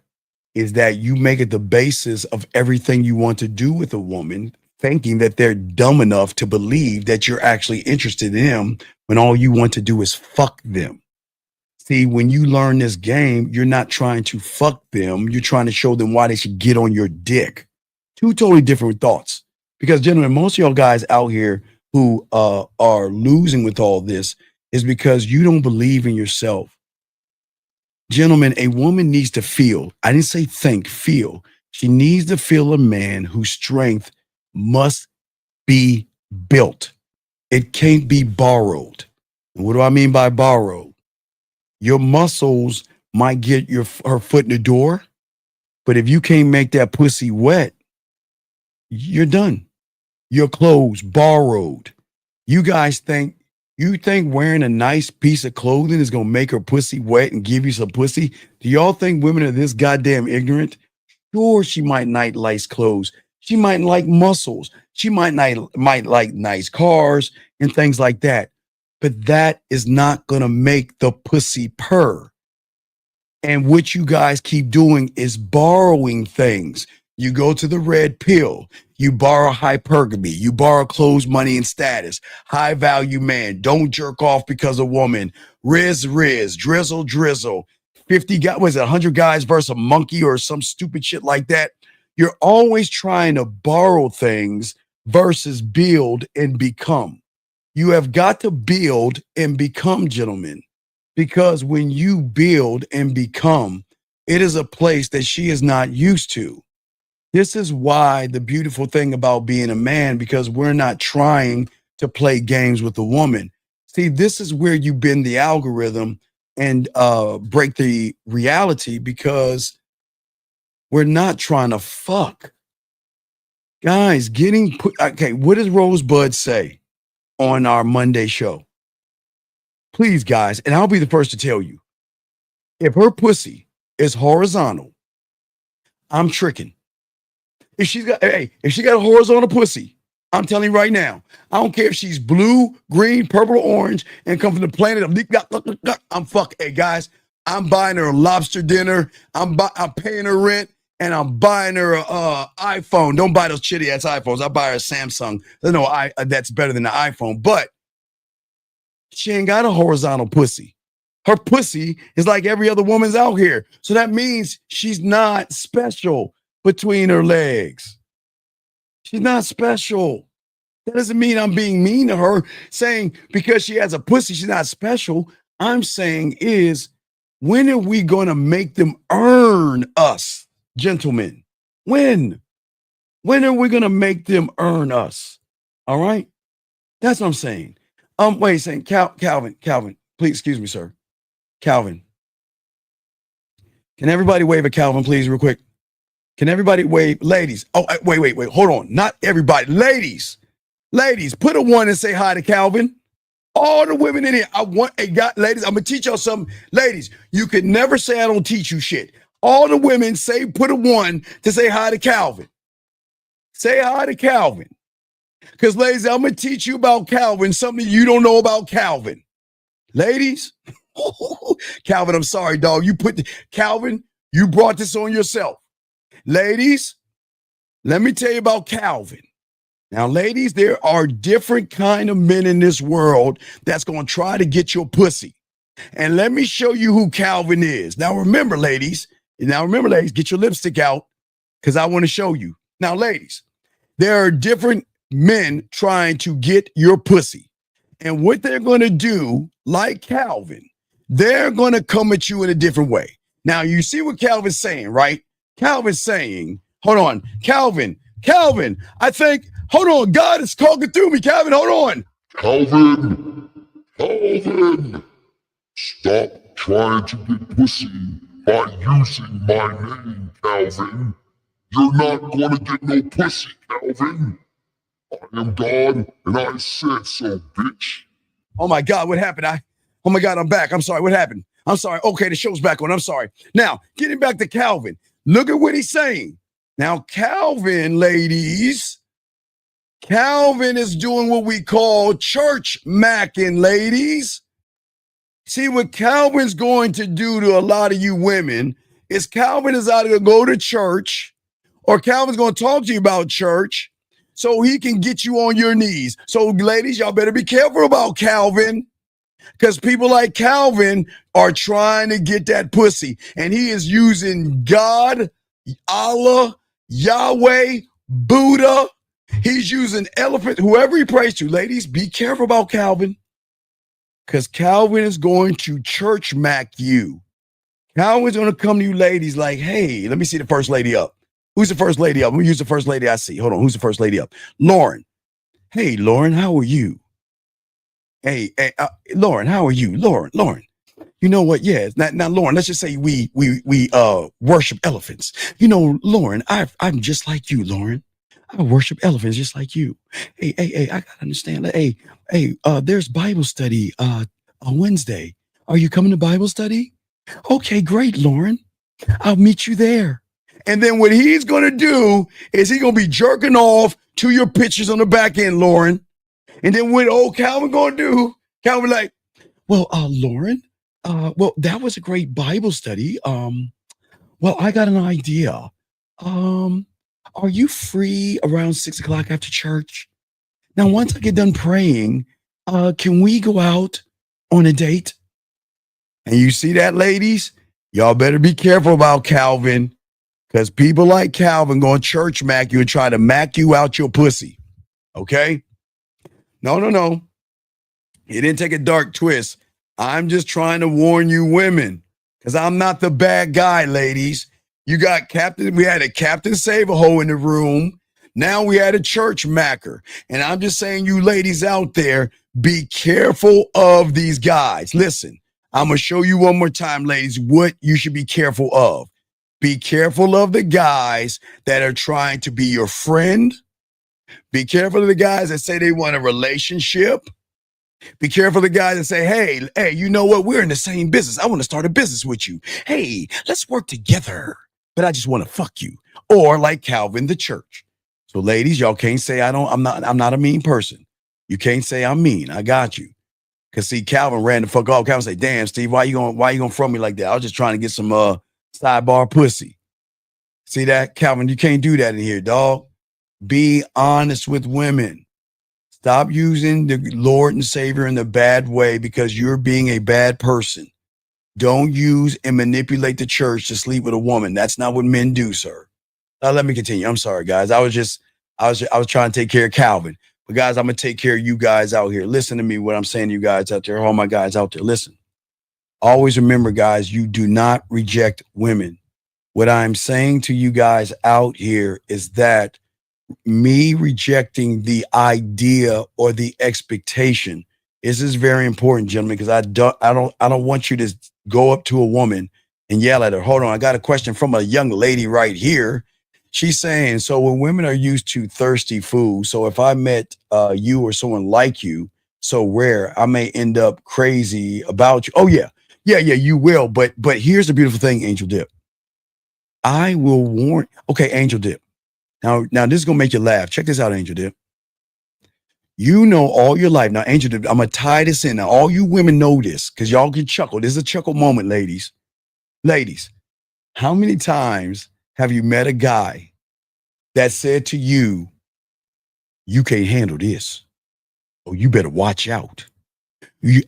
is that you make it the basis of everything you want to do with a woman, thinking that they're dumb enough to believe that you're actually interested in them when all you want to do is fuck them. See, when you learn this game, you're not trying to fuck them. You're trying to show them why they should get on your dick. Two totally different thoughts. Because, gentlemen, most of y'all guys out here who are losing with all this is because you don't believe in yourself. Gentlemen, a woman needs to feel. I didn't say think, feel. She needs to feel a man whose strength must be built. It can't be borrowed. And what do I mean by borrowed? Your muscles might get her foot in the door, but if you can't make that pussy wet, you're done. Your clothes borrowed. You guys think wearing a nice piece of clothing is gonna make her pussy wet and give you some pussy? Do y'all think women are this goddamn ignorant? Sure, she might not like clothes. She might like muscles. She might like nice cars and things like that. But that is not gonna make the pussy purr. And what you guys keep doing is borrowing things. You go to the red pill, you borrow hypergamy, you borrow clothes, money, and status. High value man, don't jerk off because of woman. Riz, drizzle, drizzle. 50 guys, was it 100 guys versus a monkey or some stupid shit like that? You're always trying to borrow things versus build and become. You have got to build and become, gentlemen. Because when you build and become, it is a place that she is not used to. This is why the beautiful thing about being a man, because we're not trying to play games with a woman. See, this is where you bend the algorithm and break the reality, because we're not trying to fuck. Guys, okay, what does Rosebud say on our Monday show? Please, guys, and I'll be the first to tell you. If her pussy is horizontal, I'm tricking. If she got a horizontal pussy, I'm telling you right now, I don't care if she's blue, green, purple, or orange, and come from the planet of I'm fucking. Hey guys, I'm buying her a lobster dinner. I'm paying her rent, and I'm buying her a iPhone. Don't buy those shitty ass iPhones. I buy her a Samsung. No, that's better than the iPhone. But she ain't got a horizontal pussy. Her pussy is like every other woman's out here. So that means she's not special between her legs. She's not special. That doesn't mean I'm being mean to her, saying because she has a pussy, she's not special. I'm saying is, when are we going to make them earn us, gentlemen? When? When are we going to make them earn us? All right? That's what I'm saying. Wait a second. Calvin, please excuse me, sir. Calvin, Can everybody wave at Calvin, please, real quick? Can everybody wave? Ladies. Oh, wait. Hold on. Not everybody. Ladies, put a 1 and say hi to Calvin. All the women in here, ladies, I'm going to teach y'all something. Ladies, you can never say I don't teach you shit. All the women put a 1 to say hi to Calvin. Say hi to Calvin. Because, ladies, I'm going to teach you about Calvin, something you don't know about Calvin. Ladies, Calvin, I'm sorry, dog. Calvin, you brought this on yourself. Ladies, let me tell you about Calvin. Now, ladies, there are different kind of men in this world that's going to try to get your pussy. And let me show you who Calvin is. Now, remember, ladies, get your lipstick out because I want to show you. Now, ladies, there are different men trying to get your pussy. And what they're going to do, like Calvin, they're going to come at you in a different way. Now, you see what Calvin's saying, right? Calvin's saying, hold on, Calvin, I think, hold on, God is talking through me, Calvin, hold on. Calvin, stop trying to get pussy by using my name, Calvin. You're not going to get no pussy, Calvin. I am God, and I said so, bitch. Oh my God, what happened? Oh my God, I'm back. I'm sorry, what happened? I'm sorry. Okay, the show's back on. I'm sorry. Now, getting back to Calvin. Look at what he's saying. Now, Calvin, ladies, Calvin is doing what we call church macking, ladies. See, what Calvin's going to do to a lot of you women is Calvin is either going to go to church or Calvin's going to talk to you about church so he can get you on your knees. So, ladies, y'all better be careful about Calvin because people like Calvin are trying to get that pussy. And he is using God, Allah, Yahweh, Buddha. He's using elephant, whoever he prays to. Ladies, be careful about Calvin because Calvin is going to church mac you. Calvin's going to come to you ladies like, hey, let me see the first lady up. Who's the first lady up? Let me use the first lady I see. Hold on. Who's the first lady up? Lauren. Hey, Lauren, how are you? Hey, Lauren, how are you? Lauren. You know what? Yeah. Now, Lauren, let's just say we worship elephants. You know, Lauren, I'm just like you, Lauren. I worship elephants just like you. Hey, I gotta understand that. Hey, there's Bible study on Wednesday. Are you coming to Bible study? Okay, great, Lauren. I'll meet you there. And then what he's gonna do is he's gonna be jerking off to your pictures on the back end, Lauren. And then what old Calvin gonna do? Calvin like, well, Lauren, well, that was a great Bible study. Well, I got an idea. Are you free around 6 o'clock after church? Now, once I get done praying, can we go out on a date? And you see that, ladies? Y'all better be careful about Calvin because people like Calvin going church mac you and try to mac you out your pussy. Okay? No. He didn't take a dark twist. I'm just trying to warn you women because I'm not the bad guy, ladies. We had a Captain Save-A-Hole in the room. Now we had a church macker. And I'm just saying, you ladies out there, be careful of these guys. Listen, I'm going to show you one more time, ladies, what you should be careful of. Be careful of the guys that are trying to be your friend. Be careful of the guys that say they want a relationship. Be careful of the guys that say, hey, you know what? We're in the same business. I want to start a business with you. Hey, let's work together. But I just want to fuck you. Or like Calvin, the church. So ladies, y'all can't say I'm not a mean person. You can't say I'm mean. I got you. Cause see, Calvin ran the fuck off. Calvin say, damn, Steve, why you gonna front me like that? I was just trying to get some sidebar pussy. See that? Calvin, you can't do that in here, dog. Be honest with women. Stop using the Lord and Savior in the bad way because you're being a bad person. Don't use and manipulate the church to sleep with a woman. That's not what men do, sir. Let me continue. I'm sorry, guys. I was trying to take care of Calvin. But guys, I'm going to take care of you guys out here. Listen to me, what I'm saying to you guys out there. All my guys out there, listen. Always remember, guys, you do not reject women. What I'm saying to you guys out here is that me rejecting the idea or the expectation. This is very important, gentlemen, because I don't want you to go up to a woman and yell at her. Hold on, I got a question from a young lady right here. She's saying, so when women are used to thirsty food, so if I met you or someone like you, so rare, I may end up crazy about you. Oh yeah, you will. But here's the beautiful thing, Angel Dip. I will warn. Okay, Angel Dip. Now this is gonna make you laugh. Check this out, Angel Dip. You know all your life. Now, Angel Dip, I'm gonna tie this in. Now, all you women know this because y'all can chuckle. This is a chuckle moment, ladies. Ladies, how many times have you met a guy that said to you, you can't handle this? Oh, you better watch out. You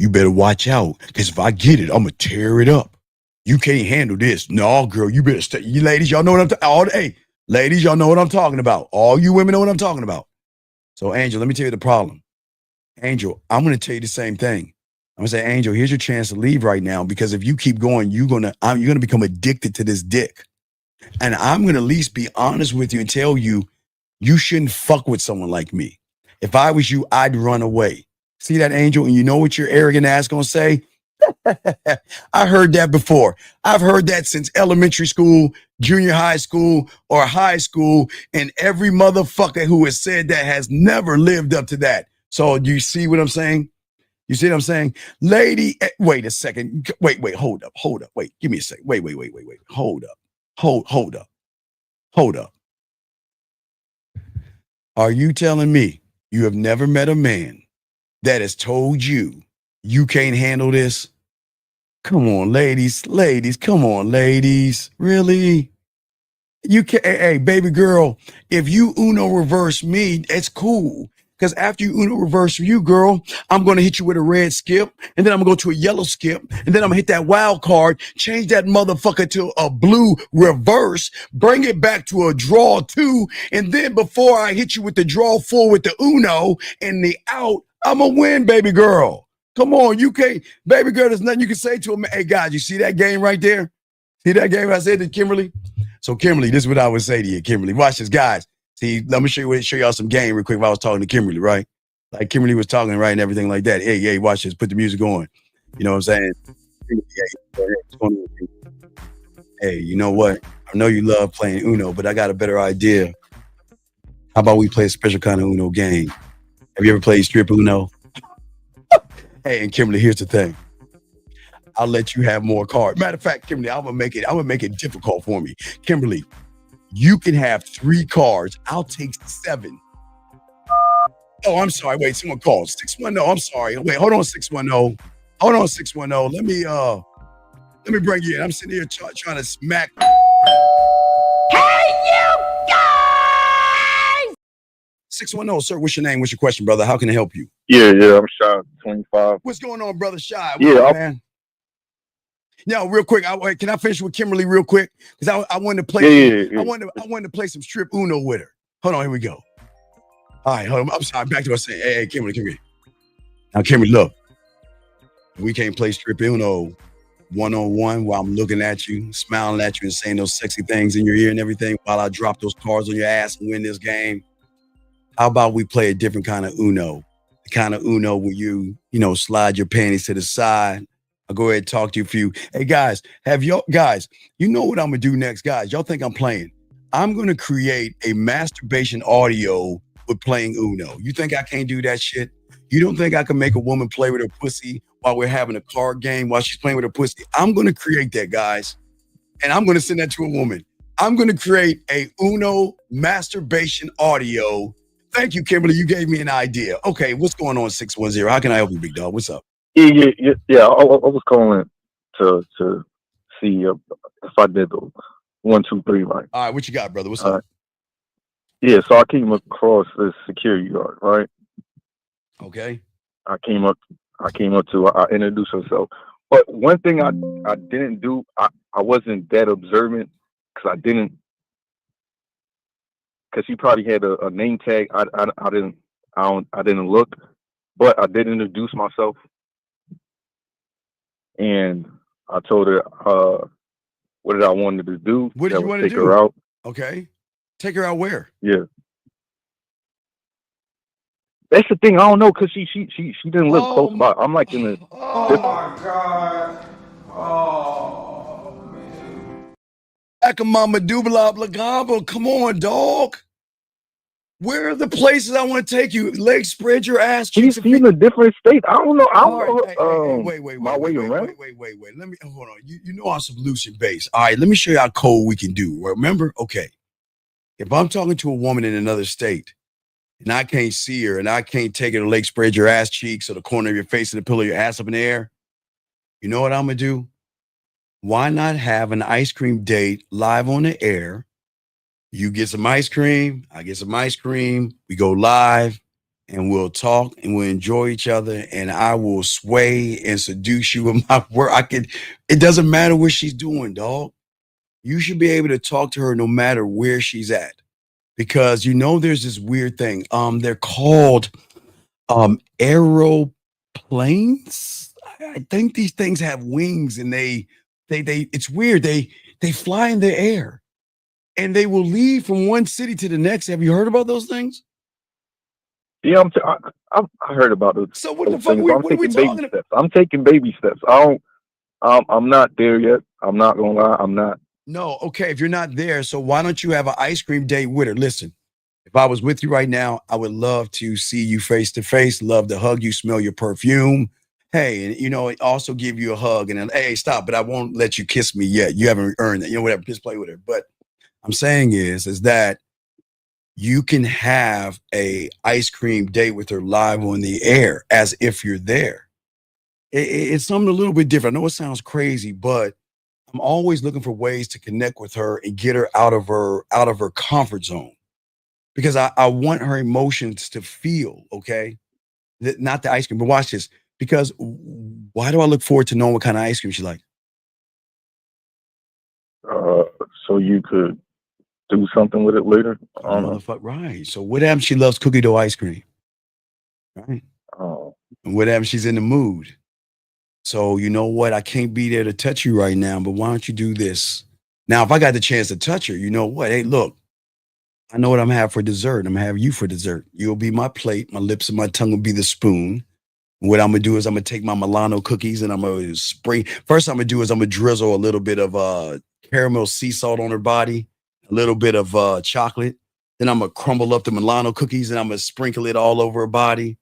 better watch out. Because if I get it, I'm gonna tear it up. You can't handle this. No, girl, you better stay. You ladies, y'all know what I'm talking. Ladies, y'all know what I'm talking about. All you women know what I'm talking about. So, Angel, let me tell you the problem. Angel, I'm gonna tell you the same thing. I'm gonna say, Angel, here's your chance to leave right now, because if you keep going, you're gonna become addicted to this dick. And I'm gonna at least be honest with you and tell you, you shouldn't fuck with someone like me. If I was you, I'd run away. See that, Angel? And you know what your arrogant ass gonna say? I heard that before. I've heard that since elementary school, junior high school, or high school, and every motherfucker who has said that has never lived up to that. So do you see what I'm saying? You see what I'm saying? Lady, wait a second. Wait, hold up. Wait, give me a second. Wait. Hold up. Hold up. Are you telling me you have never met a man that has told you you can't handle this? Come on, ladies, come on, ladies. Really? You can't, hey, baby girl, if you Uno reverse me, it's cool. Because after you Uno reverse you, girl, I'm going to hit you with a red skip, and then I'm going to go to a yellow skip, and then I'm going to hit that wild card, change that motherfucker to a blue reverse, bring it back to a draw 2, and then before I hit you with the draw 4 with the Uno and the out, I'm going to win, baby girl. Come on, you can't, baby girl, there's nothing you can say to him. Hey, guys, you see that game right there? See that game I said to Kimberly? So, Kimberly, this is what I would say to you, Kimberly. Watch this, guys. See, let me show y'all some game real quick while I was talking to Kimberly, right? Like Kimberly was talking, right, and everything like that. Hey, watch this. Put the music on. You know what I'm saying? Hey, you know what? I know you love playing Uno, but I got a better idea. How about we play a special kind of Uno game? Have you ever played strip Uno? Hey, and Kimberly, here's the thing. I'll let you have more cards. Matter of fact, Kimberly, I'm gonna make it difficult for me. Kimberly, you can have 3 cards. I'll take 7. Oh, I'm sorry. Wait, someone called 610. I'm sorry. Wait, hold on, 610. Hold on, 610. Let me bring you in. I'm sitting here trying to smack. Hey, you guys! 610, sir. What's your name? What's your question, brother? How can I help you? Yeah, I'm Shy, 25. What's going on, brother Shy? Yeah, man. No, real quick. Can I finish with Kimberly real quick? Because I wanted to play. I wanted to play some strip Uno with her. Hold on, here we go. All right, hold on. I'm sorry. Back to what I was saying. Hey, Kimberly, come here. Now, Kimberly, look. We can't play strip Uno one-on-one while I'm looking at you, smiling at you, and saying those sexy things in your ear and everything while I drop those cards on your ass and win this game. How about we play a different kind of Uno? The kind of Uno where you slide your panties to the side. I'll go ahead and talk to you a few. Hey, guys, you know what I'm going to do next, guys? Y'all think I'm playing? I'm going to create a masturbation audio with playing Uno. You think I can't do that shit? You don't think I can make a woman play with her pussy while we're having a card game while she's playing with her pussy? I'm going to create that, guys. And I'm going to send that to a woman. I'm going to create a Uno masturbation audio. Thank you, Kimberly. You gave me an idea. Okay, what's going on, 610? How can I help you, big dog? What's up? Yeah. I was calling to see if I did the 1, 2, 3 right. All right, what you got, brother? What's up? Yeah, so I came across this security guard, right? Okay. I came up to I introduced myself. But one thing I didn't do, I wasn't that observant because he probably had a name tag. I didn't look, but I did introduce myself. And I told her what did I wanted to do. What did you want to do? Take her out. Okay. Take her out where? Yeah. That's the thing. I don't know because she didn't live close by. I'm like in the. Oh my God. Oh. shaka mama doobla blagaba. Come on, dog. Where are the places I want to take you? Legs spread your ass. He's in a different state. I don't know. I don't know. Wait. My way around. Wait. Let me hold on. You know I'm solution based. All right, let me show you how cold we can do. Remember? Okay. If I'm talking to a woman in another state and I can't see her and I can't take her to leg spread your ass cheeks or the corner of your face and the pillow of your ass up in the air, you know what I'm gonna do? Why not have an ice cream date live on the air? You get some ice cream, I get some ice cream, we go live and we'll talk and we'll enjoy each other and I will sway and seduce you with my word. It doesn't matter what she's doing, dog. You should be able to talk to her no matter where she's at. Because there's this weird thing. They're called aeroplanes. I think these things have wings and they it's weird. They fly in the air. And they will leave from one city to the next. Have you heard about those things? Yeah, I heard about those. So what the fuck? What are we talking about? I'm taking baby steps. I'm not there yet. I'm not gonna lie. I'm not. No, okay. If you're not there, so why don't you have an ice cream date with her? Listen, if I was with you right now, I would love to see you face to face. Love to hug you, smell your perfume. Hey, and also give you a hug and then, hey, stop, but I won't let you kiss me yet. You haven't earned that. Whatever. Just play with her. But I'm saying is that you can have a ice cream date with her live on the air as if you're there. It's something a little bit different. I know it sounds crazy, but I'm always looking for ways to connect with her and get her out of her comfort zone because I want her emotions to feel, okay? Not the ice cream, but watch this. Because why do I look forward to knowing what kind of ice cream she likes? So you could do something with it later. Right. So what happens? She loves cookie dough ice cream. Right. Oh. And what happens? She's in the mood. So you know what? I can't be there to touch you right now, but why don't you do this? Now, if I got the chance to touch her, you know what? Hey, look, I know what I'm gonna have for dessert. I'm gonna have you for dessert. You'll be my plate. My lips and my tongue will be the spoon. What I'm gonna do is I'm gonna take my Milano cookies and I'm gonna spray. First, I'm gonna do is I'm gonna drizzle a little bit of caramel sea salt on her body, a little bit of chocolate. Then I'm gonna crumble up the Milano cookies and I'm gonna sprinkle it all over her body.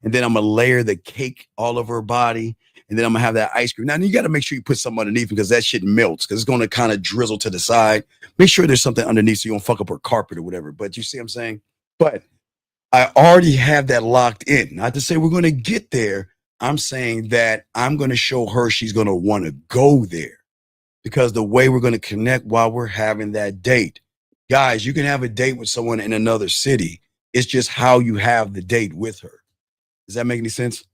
And then I'm gonna layer the cake all over her body. And then I'm gonna have that ice cream. Now you gotta make sure you put something underneath because that shit melts because it's gonna kind of drizzle to the side. Make sure there's something underneath so you don't fuck up her carpet or whatever. But you see what I'm saying? But I already have that locked in. Not to say we're gonna get there. I'm saying that I'm gonna show her she's gonna want to go there. Because the way we're gonna connect while we're having that date. Guys, you can have a date with someone in another city. It's just how you have the date with her. Does that make any sense?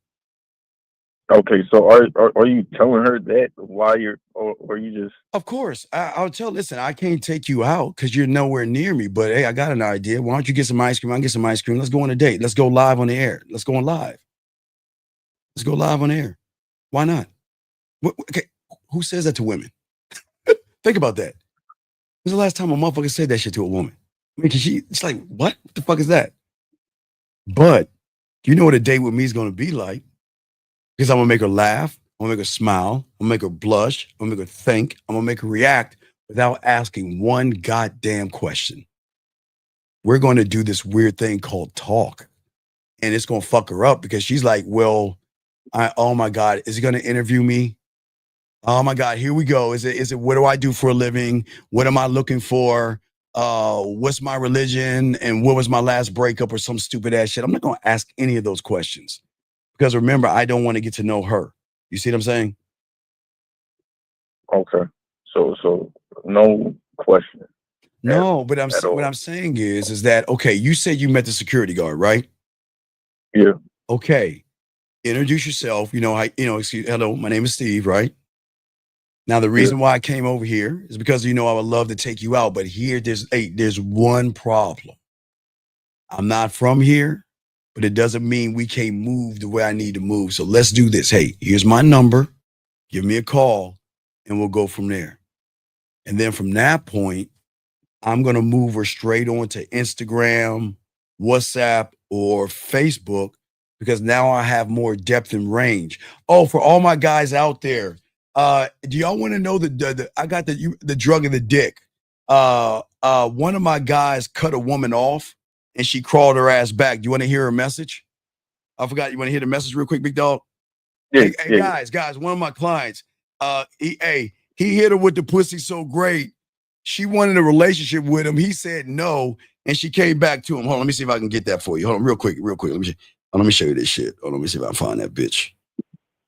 Okay, so are you telling her that while you're, or you just? Of course, I'll tell. Listen, I can't take you out because you're nowhere near me. But hey, I got an idea. Why don't you get some ice cream? I can get some ice cream. Let's go on a date. Let's go live on the air. Let's go on live. Let's go live on air. Why not? Okay, who says that to women? Think about that. When's the last time a motherfucker said that shit to a woman? I mean, it's like, what? What the fuck is that? But you know what a date with me is going to be like. Because I'm going to make her laugh. I'm going to make her smile. I'm going to make her blush. I'm going to make her think. I'm going to make her react without asking one goddamn question. We're going to do this weird thing called talk. And it's going to fuck her up because she's like, well, oh my God, is he going to interview me? Oh my God, here we go. Is it what do I do for a living? What am I looking for? What's my religion? And what was my last breakup or some stupid ass shit? I'm not going to ask any of those questions. Because remember, I don't want to get to know her. You see what I'm saying? Okay. So no question. No, but what I'm saying is that, okay, you said you met the security guard, right? Yeah. Okay. Introduce yourself. Hello, my name is Steve, right? Now, the reason why I came over here is because, I would love to take you out. But here, there's one problem. I'm not from here. But it doesn't mean we can't move the way I need to move. So let's do this. Hey, here's my number. Give me a call and we'll go from there. And then from that point, I'm going to move her straight on to Instagram, WhatsApp, or Facebook because now I have more depth and range. Oh, for all my guys out there, do y'all want to know I got the drug of the dick? one of my guys cut a woman off and she crawled her ass back. Do you want to hear her message? I forgot. You want to hear the message real quick, big dog? Yeah, Hey, guys, one of my clients, he hit her with the pussy so great. She wanted a relationship with him. He said no, and she came back to him. Hold on, let me see if I can get that for you. Hold on, real quick. Let me show you this shit. Hold on, let me see if I can find that bitch.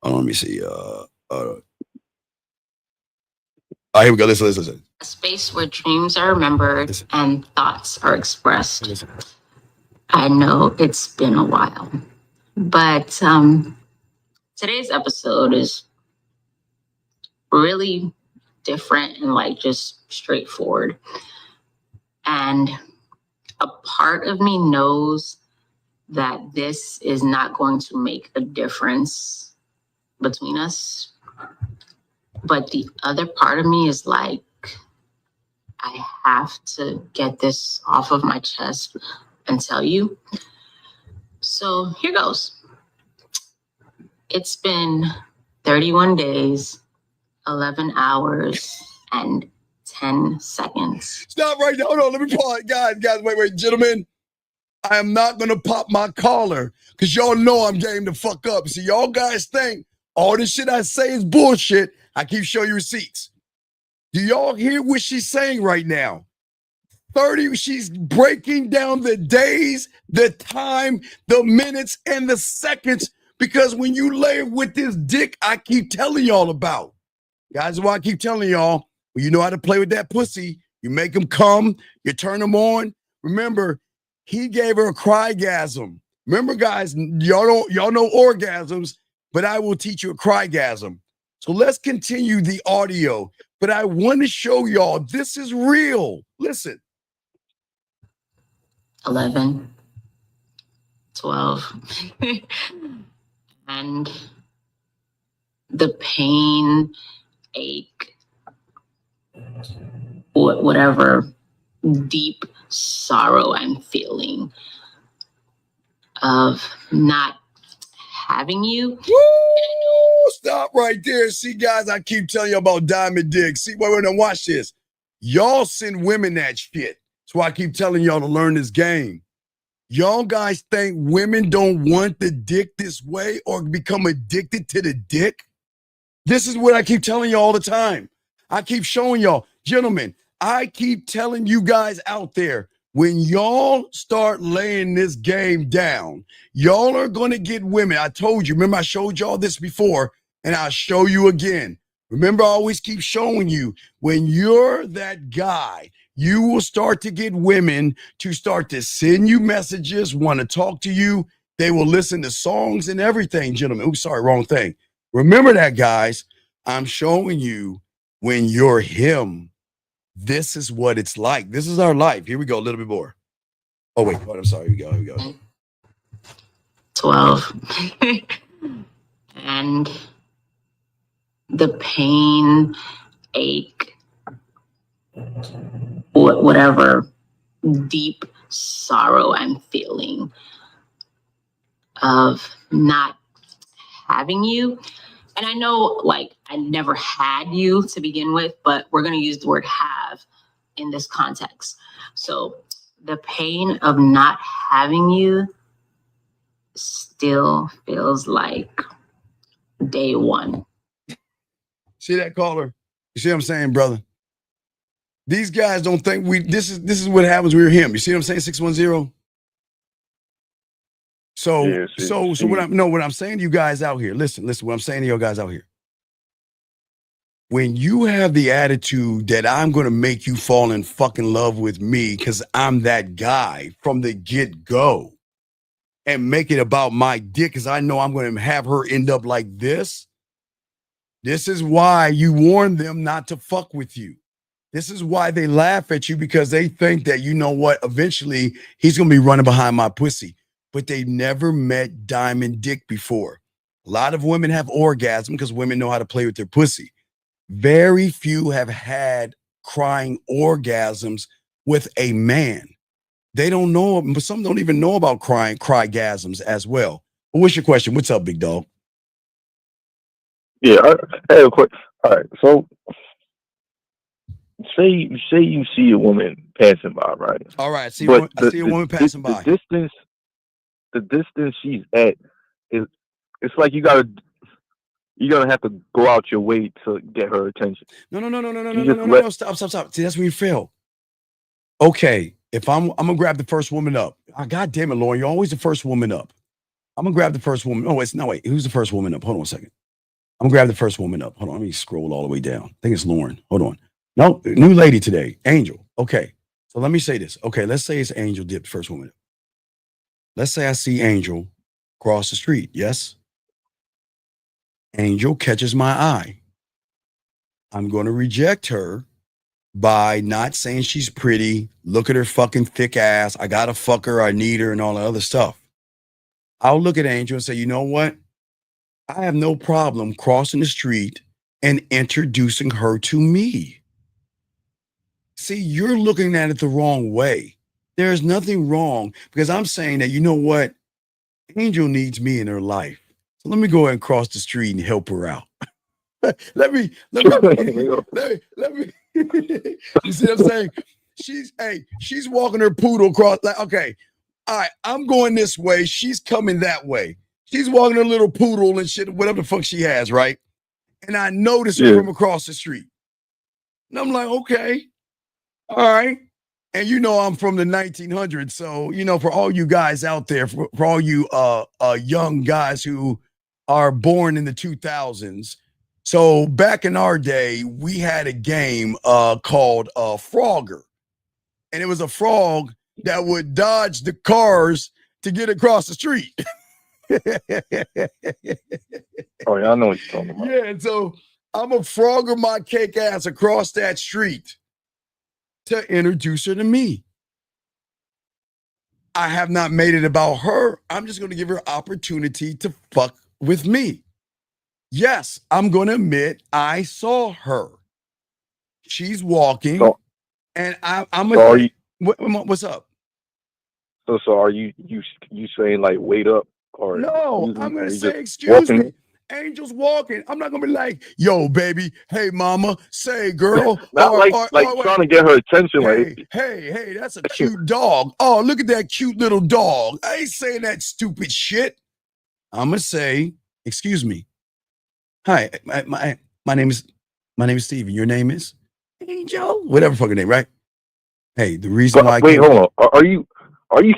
Hold on, let me see. All right, here we go. Listen. A space where dreams are remembered and thoughts are expressed. I know it's been a while, but today's episode is really different and like just straightforward. And a part of me knows that this is not going to make a difference between us. But the other part of me is like, I have to get this off of my chest and tell you. So here goes. It's been 31 days, 11 hours, and 10 seconds. Stop right now. Hold on. Let me pause. Guys, wait, gentlemen. I am not going to pop my collar because y'all know I'm game to fuck up. See, y'all guys think all this shit I say is bullshit. I keep showing you receipts. Do y'all hear what she's saying right now? 30, she's breaking down the days, the time, the minutes, and the seconds because when you lay with this dick I keep telling y'all about. Guys, why I keep telling y'all, when you know how to play with that pussy, you make them come, you turn them on. Remember, he gave her a crygasm. Remember, guys, y'all know orgasms, but I will teach you a crygasm. So let's continue the audio. But I want to show y'all this is real. Listen. 11, 12, and the pain, ache, whatever deep sorrow I'm feeling of not having you. Woo! Stop right there. See, guys, I keep telling you about diamond dick. See, wait, now watch this. Y'all send women that shit. That's why I keep telling y'all to learn this game. Y'all guys think women don't want the dick this way or become addicted to the dick? This is what I keep telling you all the time. I keep showing y'all. Gentlemen, I keep telling you guys out there, when y'all start laying this game down, y'all are going to get women. I told you, remember I showed y'all this before, and I'll show you again. Remember, I always keep showing you, when you're that guy, you will start to get women to start to send you messages, want to talk to you. They will listen to songs and everything, gentlemen. Oops, sorry, wrong thing. Remember that, guys. I'm showing you, when you're him, this is what it's like. This is our life. Here we go, a little bit more. Oh, wait, I'm sorry. Here we go. 12. And the pain, ache, whatever deep sorrow I'm feeling of not having you. And I know, like, I never had you to begin with, but we're going to use the word have in this context. So the pain of not having you still feels like day one. See that, caller? You see what I'm saying, brother? These guys don't think this is what happens when we're him. You see what I'm saying? 610. So what I'm saying to you guys out here, listen, what I'm saying to you guys out here. When you have the attitude that I'm going to make you fall in fucking love with me because I'm that guy from the get-go, and make it about my dick because I know I'm going to have her end up like this, this is why you warn them not to fuck with you. This is why they laugh at you, because they think that, you know what, eventually he's going to be running behind my pussy. But they never met diamond dick before. A lot of women have orgasm because women know how to play with their pussy. Very few have had crying orgasms with a man. They don't know, but some don't even know about crygasms as well. But what's your question? What's up, big dog? Yeah, I have a quick. All right, so say you see a woman passing by, right? All right, I see But a woman passing by. The distance she's at is, it's like you're gonna have to go out your way to get her attention. No. Stop. See, that's where you fail. Okay, if I'm gonna grab the first woman up. God damn it, Lauren, you're always the first woman up. I'm gonna grab the first woman. Oh, wait. Who's the first woman up? Hold on a second. I'm gonna grab the first woman up. Hold on, let me scroll all the way down. I think it's Lauren. Hold on. No, new lady today, Angel. Okay, so let me say this. Okay, let's say it's Angel did the first woman up. Let's say I see Angel cross the street. Yes. Angel catches my eye. I'm going to reject her by not saying she's pretty. Look at her fucking thick ass. I gotta fuck her. I need her and all that other stuff. I'll look at Angel and say, you know what? I have no problem crossing the street and introducing her to me. See, you're looking at it the wrong way. There's nothing wrong because I'm saying that, you know what? Angel needs me in her life. So let me go ahead and cross the street and help her out. let me. You see what I'm saying? She's walking her poodle across. Like, okay, all right, I'm going this way. She's coming that way. She's walking her little poodle and shit, whatever the fuck she has, right? And I notice her from across the street. And I'm like, okay, all right. And you know I'm from the 1900s, so you know, for all you guys out there, for all you young guys who are born in the 2000s. So back in our day, we had a game called Frogger. And it was a frog that would dodge the cars to get across the street. Oh, yeah, I know what you're talking about. Yeah, and so I'm a Frogger my cake ass across that street to introduce her to me. I have not made it about her. I'm just going to give her opportunity to fuck with me. Yes, I'm going to admit I saw her. She's walking, and I'm a. What's up? So are you saying like wait up or no? I'm going to say excuse me. Angel's walking. I'm not gonna be like, yo, baby, hey, mama, say, girl. Not trying to get her attention. Hey, that's a cute dog. Oh, look at that cute little dog. I ain't saying that stupid shit. I'm gonna say, excuse me. Hi, my name is Steven. Your name is Angel. Whatever fucking name, right? Hey, the reason why. Wait, hold on. Are you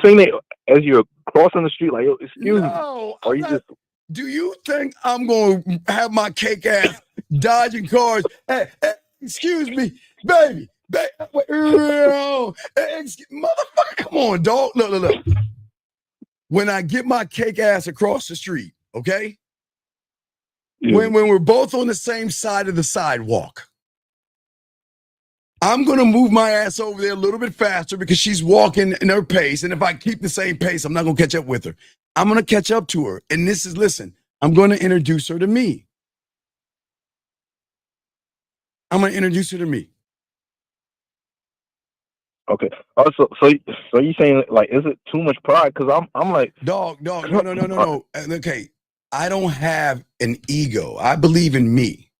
saying that as you're crossing the street, like, yo, excuse me? Are you just? Do you think I'm going to have my cake ass dodging cars? Hey, excuse me, baby. Motherfucker, come on, dog. Look. When I get my cake ass across the street, okay? Yeah. When we're both on the same side of the sidewalk, I'm going to move my ass over there a little bit faster because she's walking in her pace. And if I keep the same pace, I'm not going to catch up with her. I'm going to catch up to her. And listen, I'm going to introduce her to me. Okay. So you saying like, is it too much pride? Because I'm like, dog, no. Okay, I don't have an ego. I believe in me.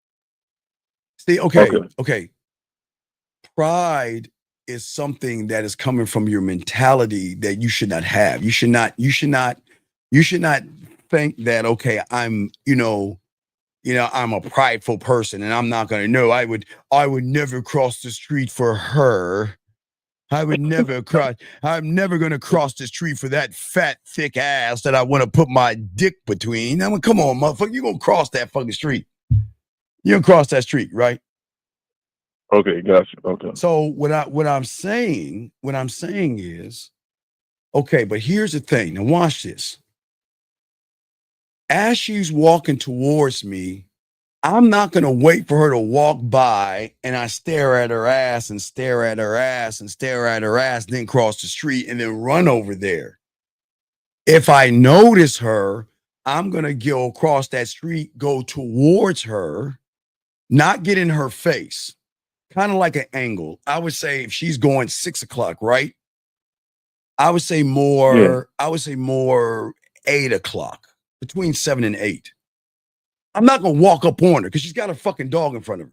See, okay. Pride is something that is coming from your mentality that you should not have. You should not think that, okay, I'm a prideful person and I'm not gonna know. I would never cross the street for her. I'm never gonna cross the street for that fat, thick ass that I want to put my dick between. I mean, come on, motherfucker, you're gonna cross that fucking street. You're gonna cross that street, right? Okay, gotcha. Okay. So what I'm saying is, okay, but here's the thing. Now watch this. As she's walking towards me, I'm not going to wait for her to walk by and I stare at her ass and stare at her ass and stare at her ass, then cross the street and then run over there. If I notice her, I'm going to go across that street, go towards her, not get in her face. Kind of like an angle. I would say if she's going 6 o'clock, right? I would say more 8 o'clock, between 7 and 8. I'm not going to walk up on her because she's got a fucking dog in front of her.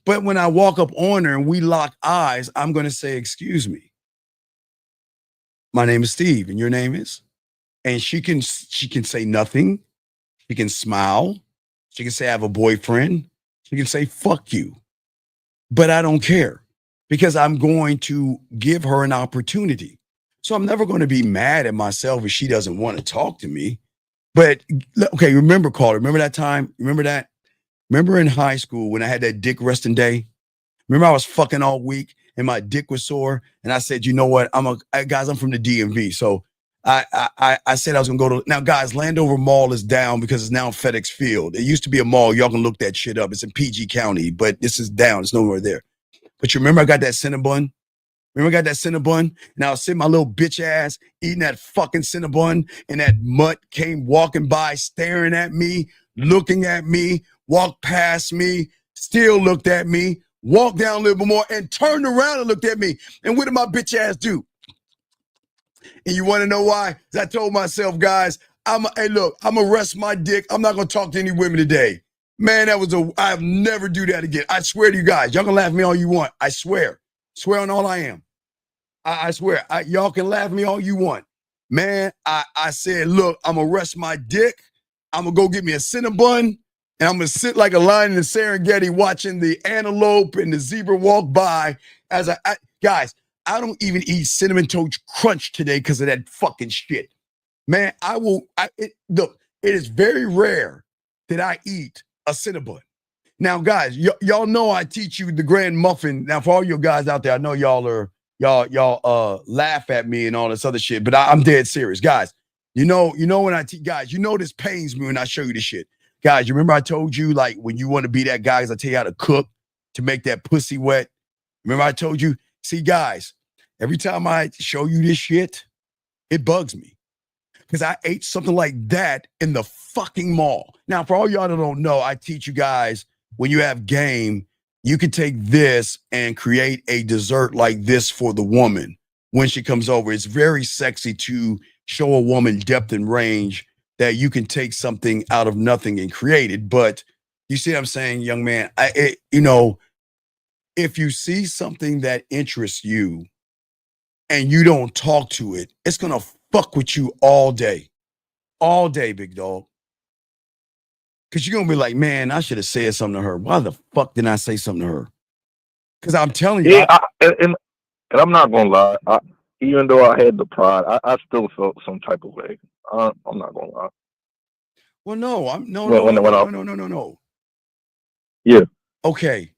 But when I walk up on her and we lock eyes, I'm going to say, excuse me. My name is Steve and your name is? And she can say nothing. She can smile. She can say, I have a boyfriend. She can say, fuck you. But I don't care because I'm going to give her an opportunity. So I'm never going to be mad at myself if she doesn't want to talk to me. But okay, remember, Carter, remember that time? Remember that? Remember in high school when I had that dick resting day? Remember I was fucking all week and my dick was sore, and I said, you know what? Guys, I'm from the DMV, so I said I was gonna go to. Now, guys, Landover Mall is down because it's now FedEx Field. It used to be a mall. Y'all can look that shit up. It's in PG County, but this is down. It's nowhere there. But you remember I got that Cinnabon? Remember I got that Cinnabon? And I was sitting my little bitch ass eating that fucking Cinnabon, and that mutt came walking by, staring at me, looking at me, walked past me, still looked at me, walked down a little bit more, and turned around and looked at me. And what did my bitch ass do? And you want to know why? Because I told myself, guys, hey, look, I'm going to rest my dick. I'm not going to talk to any women today. Man, I'll never do that again. I swear to you guys, y'all can laugh at me all you want. I swear. Swear on all I am. I swear. Y'all can laugh at me all you want. Man, I said, look, I'm going to rest my dick. I'm going to go get me a Cinnabon. And I'm going to sit like a lion in the Serengeti watching the antelope and the zebra walk by. Guys, I don't even eat Cinnamon Toast Crunch today because of that fucking shit. Man, look, it is very rare that I eat a Cinnabon. Now, guys, y'all know I teach you the grand muffin. Now, for all you guys out there, I know y'all laugh at me and all this other shit, but I'm dead serious. Guys, you know when I teach, guys, you know this pains me when I show you this shit. Guys, you remember I told you, like, when you want to be that guy, I tell you how to cook to make that pussy wet. Remember I told you? See, guys, every time I show you this shit, it bugs me. Because I ate something like that in the fucking mall. Now, for all y'all that don't know, I teach you guys, when you have game, you can take this and create a dessert like this for the woman when she comes over. It's very sexy to show a woman depth and range that you can take something out of nothing and create it. But you see what I'm saying, young man? If you see something that interests you and you don't talk to it, it's going to fuck with you all day. All day, big dog. Because you're going to be like, man, I should have said something to her. Why the fuck didn't I say something to her? Because I'm telling you. Yeah, and I'm not going to lie. Even though I had the pride, I still felt some type of way. I'm not going to lie. Well, no. No. Yeah. Okay.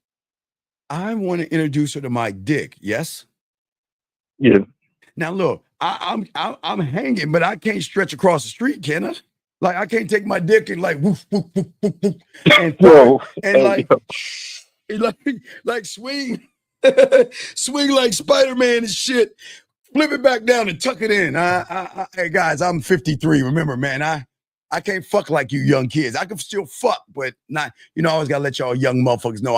I want to introduce her to my dick. Yes? Yeah. Now, look, I'm hanging, but I can't stretch across the street, can I? Like, I can't take my dick and like woof, woof, woof, woof, woof, and Whoa. and like swing, swing like Spider-Man and shit. Flip it back down and tuck it in. Hey guys, I'm 53. Remember, man, I can't fuck like you young kids. I can still fuck, but not. I always gotta let y'all young motherfuckers know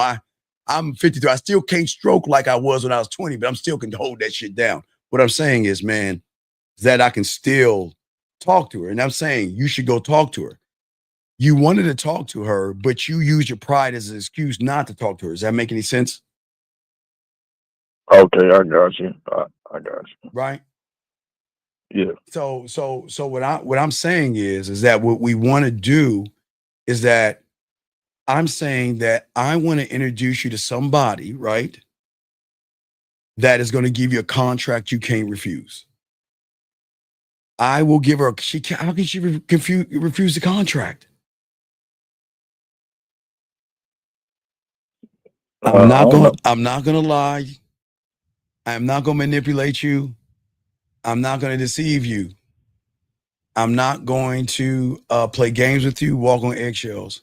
I'm 53. I still can't stroke like I was when I was 20, but I'm still can hold that shit down. What I'm saying is, man, is that I can still talk to her. And I'm saying you should go talk to her. You wanted to talk to her, but you use your pride as an excuse not to talk to her. Does that make any sense? Okay, I got you. I got you. Right? Yeah. So what I'm saying is that what we want to do is that I'm saying that I want to introduce you to somebody, right? That is going to give you a contract you can't refuse. I will give her. How can she refuse the contract? I'm not going to lie. I'm not going to manipulate you. I'm not going to deceive you. I'm not going to play games with you, walk on eggshells.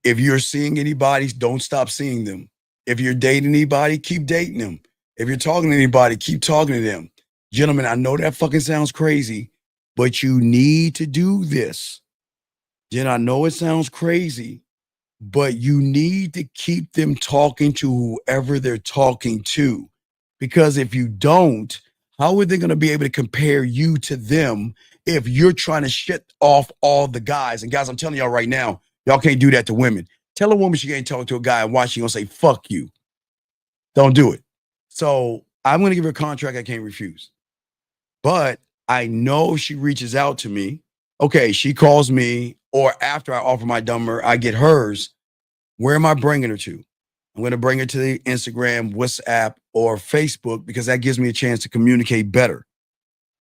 If you're seeing anybody, don't stop seeing them. If you're dating anybody, keep dating them. If you're talking to anybody, keep talking to them. Gentlemen, I know that fucking sounds crazy, but you need to do this. Jen, I know it sounds crazy, but you need to keep them talking to whoever they're talking to. Because if you don't, how are they going to be able to compare you to them if you're trying to shut off all the guys? And guys, I'm telling y'all right now, y'all can't do that to women. Tell a woman she can't talk to a guy and watch she gonna say fuck you. Don't do it. So I'm gonna give her a contract I can't refuse. But I know if she reaches out to me, okay, she calls me, or after I offer my number, I get hers. Where am I bringing her to? I'm going to bring her to the Instagram, WhatsApp, or Facebook because that gives me a chance to communicate better.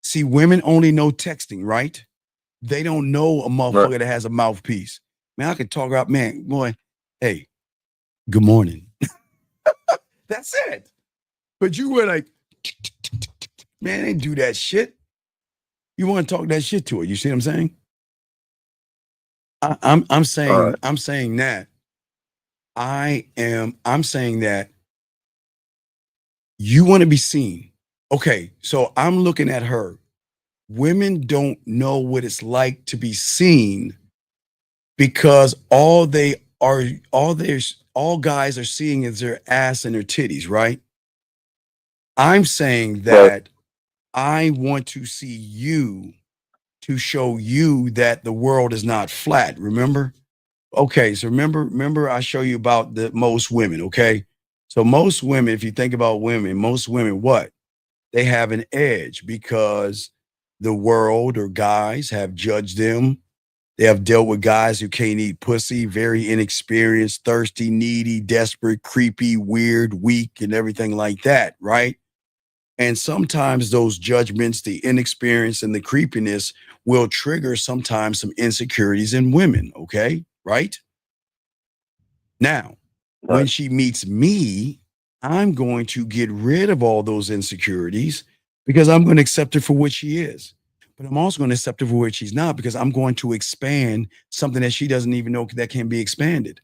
See, women only know texting, right? They don't know a motherfucker that has a mouthpiece. Man, I can talk about, man, boy, hey, good morning. That's it. But you were like, man, they do that shit. You want to talk that shit to her. You see what I'm saying? I'm saying that I'm saying that you want to be seen. Okay, so I'm looking at her. Women don't know what it's like to be seen because all guys are seeing is their ass and their titties, right? I'm saying that I want to see you to show you that the world is not flat. Remember? Okay, so remember I show you about the most women, okay? So most women, if you think about women, most women, what? They have an edge because the world or guys have judged them. They have dealt with guys who can't eat pussy, very inexperienced, thirsty, needy, desperate, creepy, weird, weak, and everything like that, right? And sometimes those judgments, the inexperience and the creepiness will trigger sometimes some insecurities in women, okay? Right? Now, when she meets me, I'm going to get rid of all those insecurities because I'm going to accept her for what she is. But I'm also going to accept her for what she's not because I'm going to expand something that she doesn't even know that can be expanded.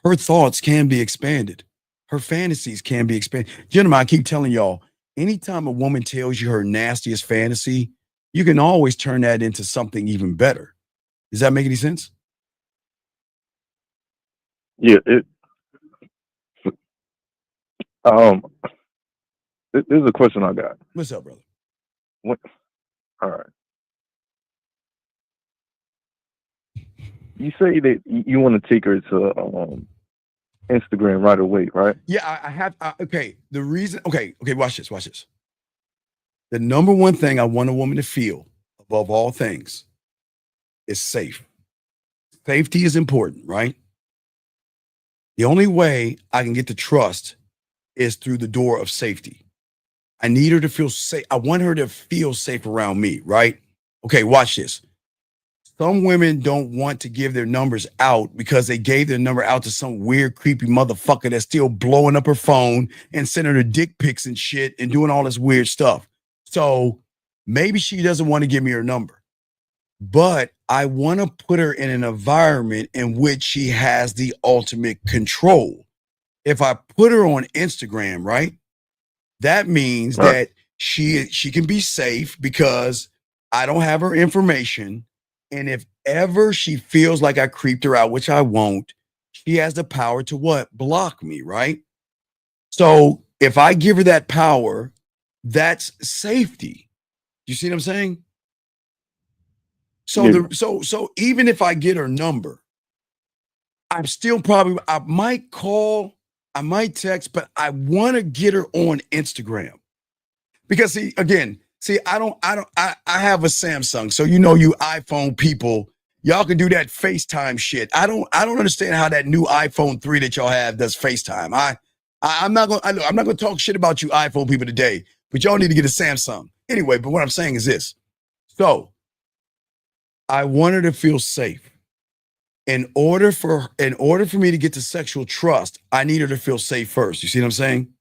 Her thoughts can be expanded. Her fantasies can be expanded. Gentlemen, I keep telling y'all, anytime a woman tells you her nastiest fantasy, you can always turn that into something even better. Does that make any sense? Yeah, there's a question I got. What's up, brother? All right. You say that you want to take her to Instagram right away, right? Yeah, I have. Okay, the reason. Okay, watch this. The number one thing I want a woman to feel above all things is safe. Safety is important, right? The only way I can get the trust is through the door of safety. I need her to feel safe. I want her to feel safe around me, right? Okay, watch this. Some women don't want to give their numbers out because they gave their number out to some weird, creepy motherfucker that's still blowing up her phone and sending her dick pics and shit and doing all this weird stuff. So maybe she doesn't want to give me her number, but I want to put her in an environment in which she has the ultimate control. If I put her on Instagram, right? That means that she can be safe because I don't have her information. And if ever she feels like I creeped her out, which I won't, she has the power to what? Block me, right? So if I give her that power, that's safety. You see what I'm saying? So so even if I get her number, I'm still probably, I might call, I might text, but I want to get her on Instagram. Because see, again, I have a Samsung. So you iPhone people, y'all can do that FaceTime shit. I don't understand how that new iPhone 3 that y'all have does FaceTime. I'm not gonna talk shit about you iPhone people today, but y'all need to get a Samsung. Anyway, but what I'm saying is this. So I want her to feel safe. In order for me to get to sexual trust, I need her to feel safe first. You see what I'm saying?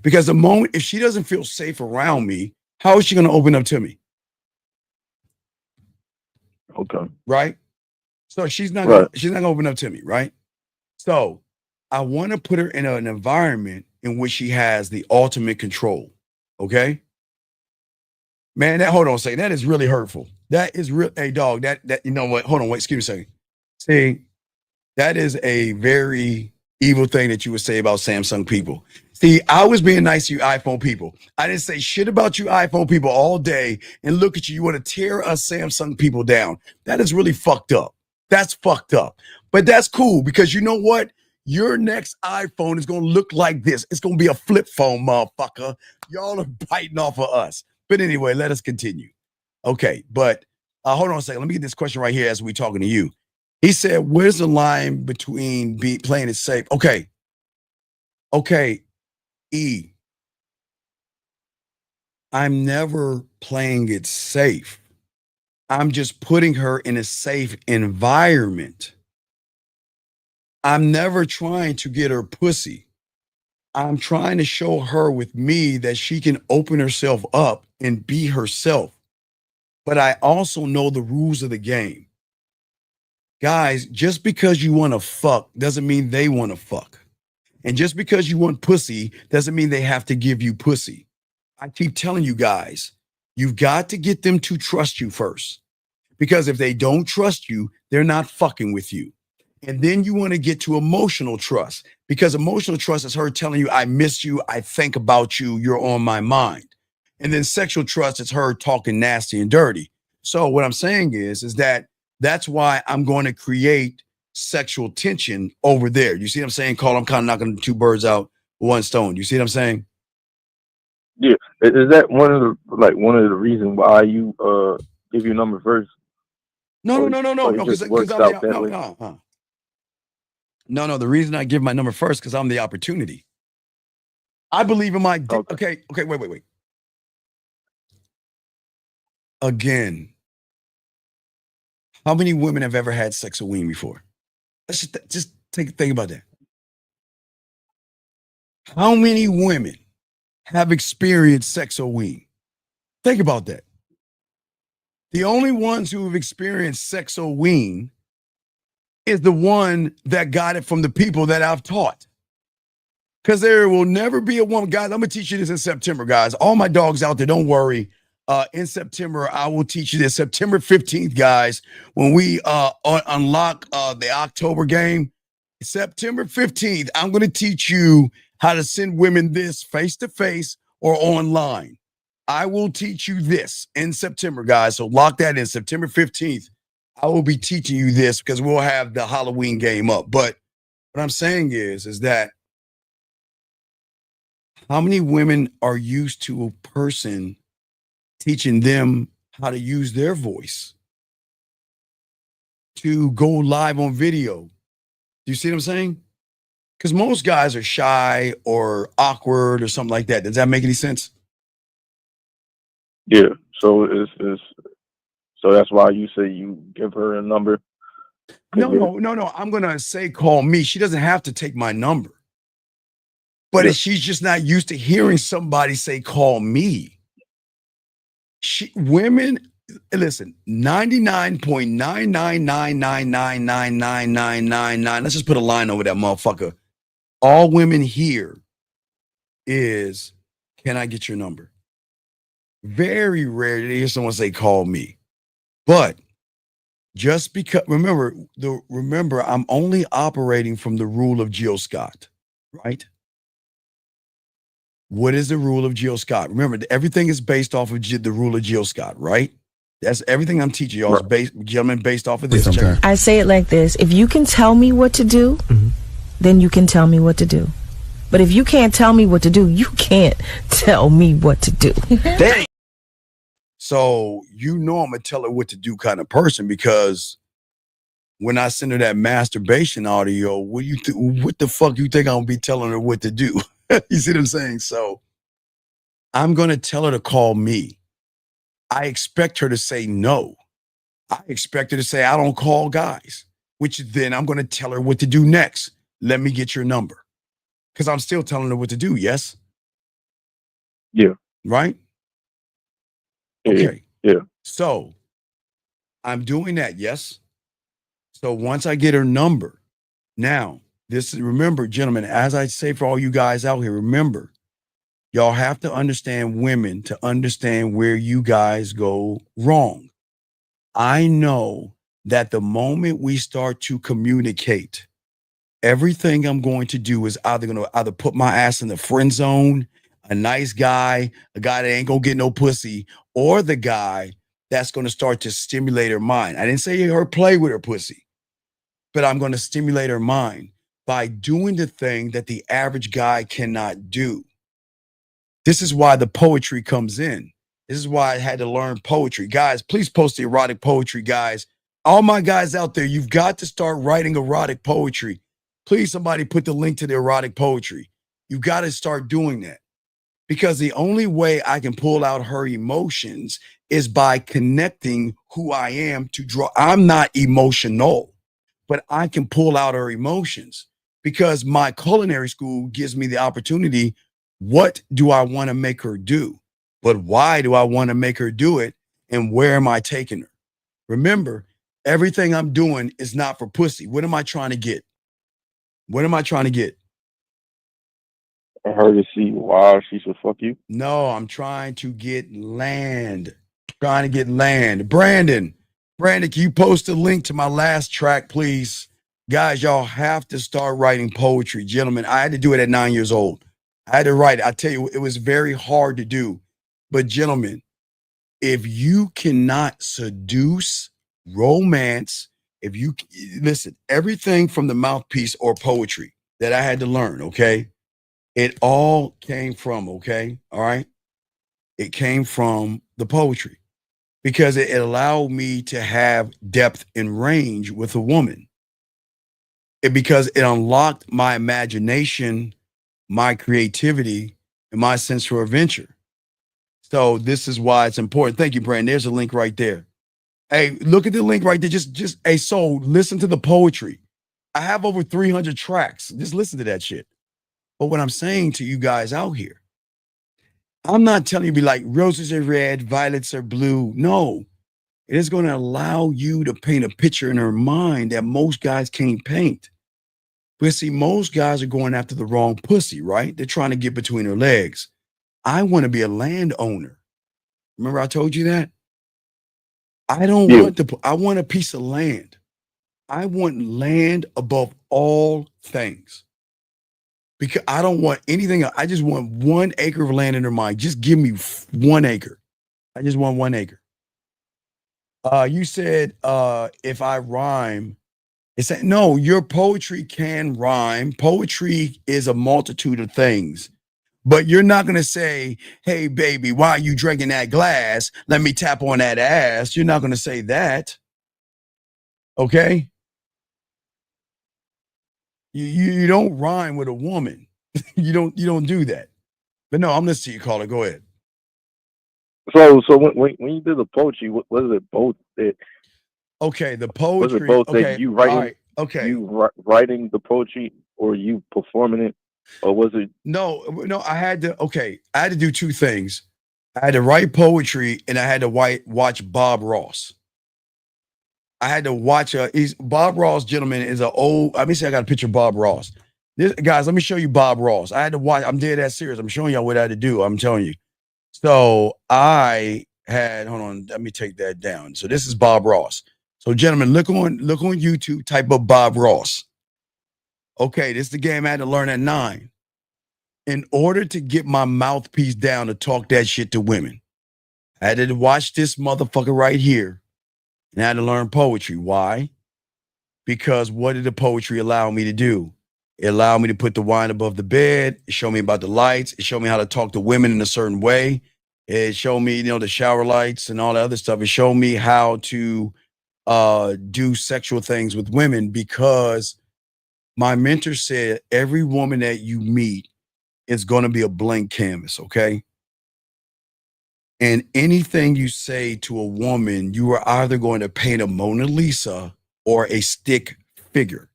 Because the moment, if she doesn't feel safe around me, how is she going to open up to me? Okay. Right? So she's not going to open up to me, right? So I want to put her in an environment in which she has the ultimate control. Okay? Man, hold on a second. That is really hurtful. That is real. Hey, dog, that you know what? Hold on, wait, excuse me a second. See, that is a very evil thing that you would say about Samsung people. See, I was being nice to you iPhone people. I didn't say shit about you iPhone people all day, and look at you. You want to tear us Samsung people down. That is really fucked up. That's fucked up. But that's cool because you know what? Your next iPhone is going to look like this. It's going to be a flip phone, motherfucker. Y'all are biting off of us. But anyway, let us continue. Okay, but hold on a second. Let me get this question right here as we talking to you. He said, where's the line between playing it safe? Okay, E. I'm never playing it safe. I'm just putting her in a safe environment. I'm never trying to get her pussy. I'm trying to show her with me that she can open herself up and be herself. But I also know the rules of the game. Guys, just because you want to fuck doesn't mean they want to fuck. And just because you want pussy doesn't mean they have to give you pussy. I keep telling you guys, you've got to get them to trust you first. Because if they don't trust you, they're not fucking with you. And then you want to get to emotional trust, because emotional trust is her telling you, I miss you, I think about you, you're on my mind. And then sexual trust is her talking nasty and dirty. So what I'm saying is that that's why I'm going to create sexual tension over there. You see what I'm saying, Carl? I'm kind of knocking two birds out with one stone. You see what I'm saying? Yeah. Is that one of the reasons why you give your number first? No, because No, the reason I give my number first because I'm the opportunity. I believe in my okay, wait. Again, how many women have ever had sex with Ween before? Let's just think about that. How many women have experienced sex with Ween? Think about that. The only ones who have experienced sex with Ween is the one that got it from the people that I've taught. Because there will never be a woman. Guys, I'm going to teach you this in September, guys. All my dogs out there, don't worry. In September, I will teach you this. September 15th, guys, when we unlock the October game. September 15th, I'm going to teach you how to send women this face-to-face or online. I will teach you this in September, guys. So lock that in. September 15th, I will be teaching you this because we'll have the Halloween game up. But what I'm saying is that how many women are used to a person teaching them how to use their voice to go live on video? Do you see what I'm saying? Because most guys are shy or awkward or something like that. Does that make any sense? Yeah. So so that's why you say you give her a number. No. I'm gonna say call me. She doesn't have to take my number. But if she's just not used to hearing somebody say call me. Women, listen, 99.999999999. Let's just put a line over that motherfucker. All women hear is, can I get your number? Very rare to hear someone say call me. But just because, remember, I'm only operating from the rule of Jill Scott, right? What is the rule of Jill Scott? Remember, everything is based off of the rule of Jill Scott, right? That's everything I'm teaching y'all is based off of this. I say it like this. If you can tell me what to do, then you can tell me what to do. But if you can't tell me what to do, you can't tell me what to do. So I'm going to tell her what to do kind of person, because when I send her that masturbation audio, what the fuck you think I'm going to be telling her what to do? You see what I'm saying? So I'm going to tell her to call me. I expect her to say no. I expect her to say, I don't call guys, which then I'm going to tell her what to do next. Let me get your number. Because I'm still telling her what to do, yes? Yeah. Right? Okay. Yeah. So I'm doing that, yes? So once I get her number, now, remember, gentlemen, as I say for all you guys out here, remember, y'all have to understand women to understand where you guys go wrong. I know that the moment we start to communicate, everything I'm going to do is either put my ass in the friend zone, a nice guy, a guy that ain't gonna get no pussy, or the guy that's going to start to stimulate her mind. I didn't say her play with her pussy. but I'm going to stimulate her mind by doing the thing that the average guy cannot do. This is why the poetry comes in. This is why I had to learn poetry. Guys, please post the erotic poetry, guys. All my guys out there, you've got to start writing erotic poetry. Please, somebody put the link to the erotic poetry. You got to start doing that, because the only way I can pull out her emotions is by connecting who I am to draw. I'm not emotional, but I can pull out her emotions because my culinary school gives me the opportunity. What do I want to make her do? But why do I want to make her do it? And where am I taking her? Remember, everything I'm doing is not for pussy. What am I trying to get? What am I trying to get? Her to see why she should fuck you. No, I'm trying to get land. Trying to get land. Brandon, can you post a link to my last track, please? Guys, y'all have to start writing poetry. Gentlemen, I had to do it at 9 years old. I had to write it. I tell you, it was very hard to do. But gentlemen, if you cannot seduce, romance, if you listen, everything from the mouthpiece or poetry that I had to learn, okay? It all came from, okay? All right? It came from the poetry because it allowed me to have depth and range with a woman. Because it unlocked my imagination, my creativity, and my sense for adventure. So this is why it's important. Thank you, Brandon. There's a link right there. Hey, look at the link right there. Just hey, so listen to the poetry. I have over 300 tracks. Just listen to that shit. But what I'm saying to you guys out here, I'm not telling you to be like roses are red, violets are blue. No, it is going to allow you to paint a picture in her mind that most guys can't paint. But see, most guys are going after the wrong pussy, right? They're trying to get between her legs. I want to be a landowner. Remember I told you that? I don't I want a piece of land. I want land above all things. Because I don't want anything else. I just want 1 acre of land in her mind. Just give me 1 acre. I just want 1 acre. You said if I rhyme, it's that no, your poetry can rhyme. Poetry is a multitude of things. But you're not going to say, hey, baby, why are you drinking that glass? Let me tap on that ass. You're not going to say that. Okay? You don't rhyme with a woman. you don't do that. But no, I'm listening to you, caller. Go ahead. So when you did the poetry, was it both that? Okay, the poetry. Was it both okay, that you writing? all right, okay. You writing the poetry or you performing it, or was it? No, I had to do 2 things. I had to write poetry and I had to watch Bob Ross. I had to watch Bob Ross, gentlemen, is an old. Let me see, I got a picture of Bob Ross. Guys, let me show you Bob Ross. I had to watch, I'm dead that serious. I'm showing y'all what I had to do. I'm telling you. So I had, hold on, let me take that down. So this is Bob Ross. So gentlemen, look on YouTube, type up Bob Ross. Okay, this is the game I had to learn at 9. In order to get my mouthpiece down to talk that shit to women, I had to watch this motherfucker right here and I had to learn poetry. Why? Because what did the poetry allow me to do? It allowed me to put the wine above the bed. It showed me about the lights. It showed me how to talk to women in a certain way. It showed me, the shower lights and all that other stuff. It showed me how to do sexual things with women because my mentor said every woman that you meet is going to be a blank canvas, okay? And anything you say to a woman, you are either going to paint a Mona Lisa or a stick figure.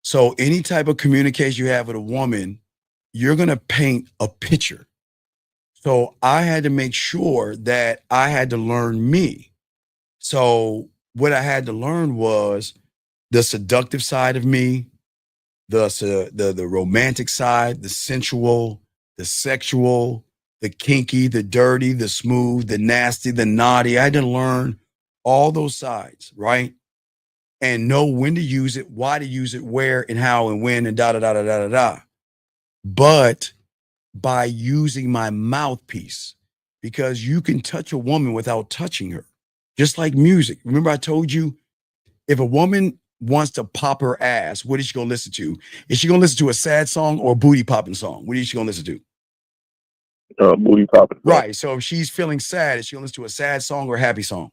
So any type of communication you have with a woman, you're going to paint a picture. So I had to make sure that I had to learn me. So what I had to learn was the seductive side of me, the romantic side, the sensual, the sexual, the kinky, the dirty, the smooth, the nasty, the naughty. I had to learn all those sides, right? And know when to use it, why to use it, where and how and when and da da da da da da da. But by using my mouthpiece, because you can touch a woman without touching her, just like music. Remember, I told you if a woman wants to pop her ass, what is she gonna listen to? Is she gonna listen to a sad song or a booty popping song? What is she gonna listen to? Booty popping. Right. So if she's feeling sad, is she gonna listen to a sad song or a happy song?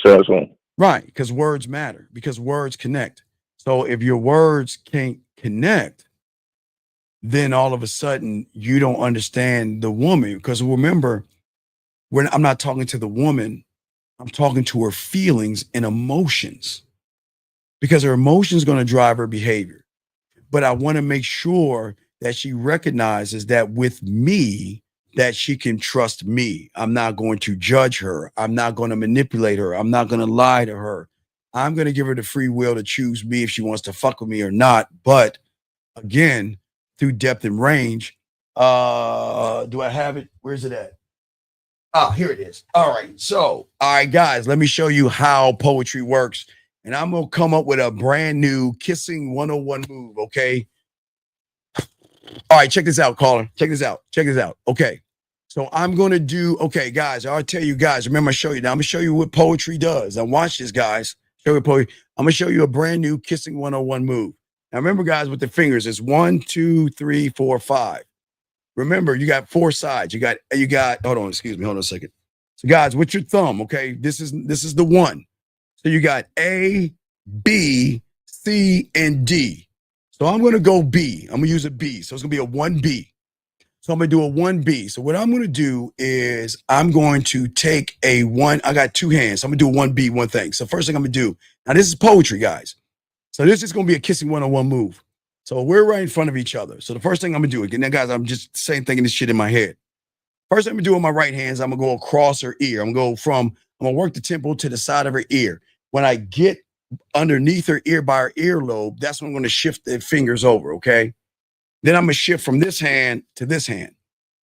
Sad song. Right, because words matter, because words connect. So if your words can't connect, then all of a sudden you don't understand the woman. Because remember, I'm not talking to the woman, I'm talking to her feelings and emotions, because her emotions going to drive her behavior. But I want to make sure that she recognizes that with me, that she can trust me. I'm not going to judge her. I'm not going to manipulate her. I'm not going to lie to her. I'm going to give her the free will to choose me if she wants to fuck with me or not. But again, through depth and range, do I have it? Where's it at? Ah, here it is. All right. So, all right, guys, let me show you how poetry works. And I'm going to come up with a brand new kissing 101 move. Okay. All right, check this out, caller. Check this out. Check this out. Okay. So I'm going to do, okay, guys, I'll tell you guys, remember I show you now. I'm going to show you what poetry does. Now watch this, guys. Show you poetry. I'm going to show you a brand new kissing 101 move. Now remember, guys, with the fingers, it's 1, 2, 3, 4, 5. Remember, you got 4 sides. You got, hold on, excuse me, hold on a second. So guys, with your thumb, okay, this is the 1. So you got A, B, C, and D. So I'm going to go B. I'm going to use a B. So it's going to be a 1B. So I'm going to do a 1B. So what I'm going to do is I'm going to take a 1. I got 2 hands. So I'm going to do a 1B, one thing. So first thing I'm going to do, now this is poetry, guys. So this is going to be a kissing 101 move. So we're right in front of each other. So the first thing I'm going to do, again, now guys, I'm just thinking this shit in my head. First thing I'm going to do with my right hands, I'm going to go across her ear. I'm going to work the temple to the side of her ear. When I get underneath her ear by her earlobe, that's when I'm going to shift the fingers over, okay? Then I'm going to shift from this hand to this hand.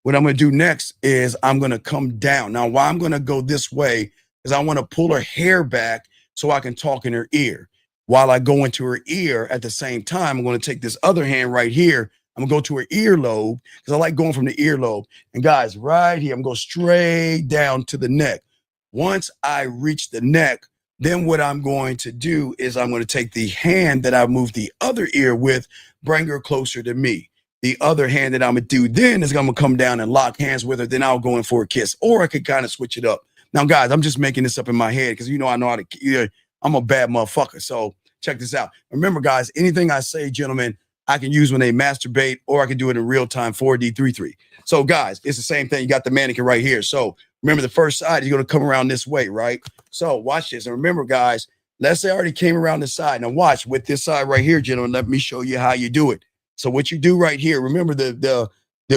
What I'm going to do next is I'm going to come down. Now, why I'm going to go this way is I want to pull her hair back so I can talk in her ear. While I go into her ear at the same time, I'm going to take this other hand right here. I'm going to go to her earlobe because I like going from the earlobe. And guys, right here, I'm going to go straight down to the neck. Once I reach the neck, then what I'm going to do is I'm going to take the hand that I moved the other ear with, bring her closer to me. The other hand that I'm going to do then is I'm going to come down and lock hands with her. Then I'll go in for a kiss, or I could kind of switch it up. Now, guys, I'm just making this up in my head because I know how to, I'm a bad motherfucker. So check this out. Remember, guys, anything I say, gentlemen, I can use when they masturbate, or I can do it in real time, 4D33. So guys, it's the same thing. You got the mannequin right here. So remember, the first side, you're going to come around this way, right? So watch this. And remember, guys, let's say I already came around the side. Now watch with this side right here, gentlemen. Let me show you how you do it. So what you do right here, remember the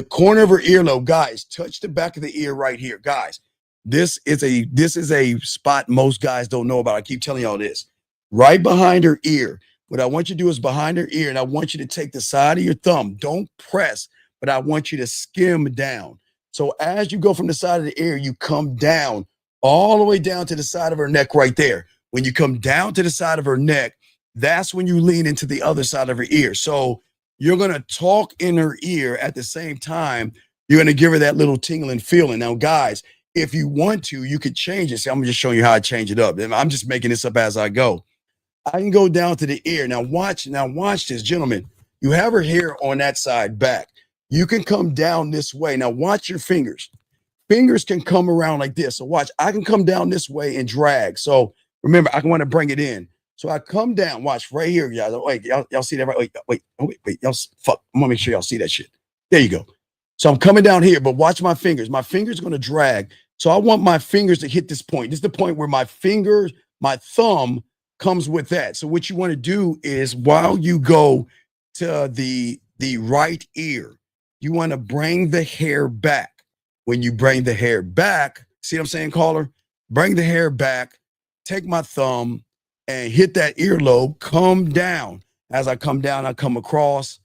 corner of her earlobe, guys, touch the back of the ear right here. Guys, this is a spot most guys don't know about. I keep telling y'all this. Right behind her ear. What I want you to do is behind her ear, and I want you to take the side of your thumb. Don't press, but I want you to skim down. So as you go from the side of the ear, you come down all the way down to the side of her neck right there. When you come down to the side of her neck, that's when you lean into the other side of her ear. So you're going to talk in her ear at the same time. You're going to give her that little tingling feeling. Now, guys, if you want to, you could change it. See, I'm just showing you how I change it up. I'm just making this up as I go. I can go down to the ear. Now watch this, gentlemen. You have her hair on that side back. You can come down this way. Now watch your fingers. Fingers can come around like this. So watch, I can come down this way and drag. So remember, I want to bring it in. So I come down, watch right here, y'all. Wait, y'all see that right? Wait, y'all fuck. I'm gonna make sure y'all see that shit. There you go. So I'm coming down here, but watch my fingers. My fingers are gonna drag. So I want my fingers to hit this point. This is the point where my fingers, my thumb comes with that. So what you want to do is while you go to the right ear, you want to bring the hair back. When you bring the hair back, see what I'm saying, caller? Bring the hair back, take my thumb and hit that earlobe, come down. As I come down, I come across,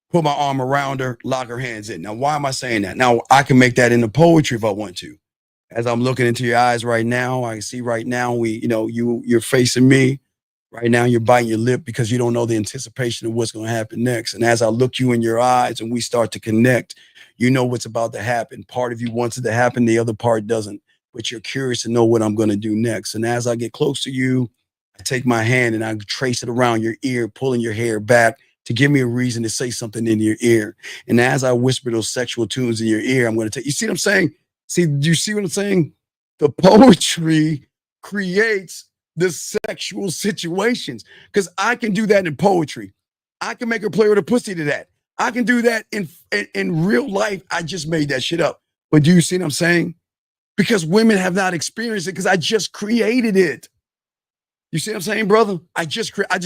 put my arm around her, lock her hands in. Now, why am I saying that? Now, I can make that into poetry if I want to. As I'm looking into your eyes right now, I can see right now you're facing me. Right now, you're biting your lip because you don't know the anticipation of what's going to happen next. And as I look you in your eyes and we start to connect, you know what's about to happen. Part of you wants it to happen, the other part doesn't. But you're curious to know what I'm going to do next. And as I get close to you, I take my hand and I trace it around your ear, pulling your hair back to give me a reason to say something in your ear. And as I whisper those sexual tunes in your ear, I'm going to take, you see what I'm saying? See, do you see what I'm saying? The poetry creates the sexual situations because I can do that in poetry. I can make her play with a pussy to that. I can do that in real life. I just made that shit up. But do you see what I'm saying? Because women have not experienced it because I just created it. You see what I'm saying, brother? I just created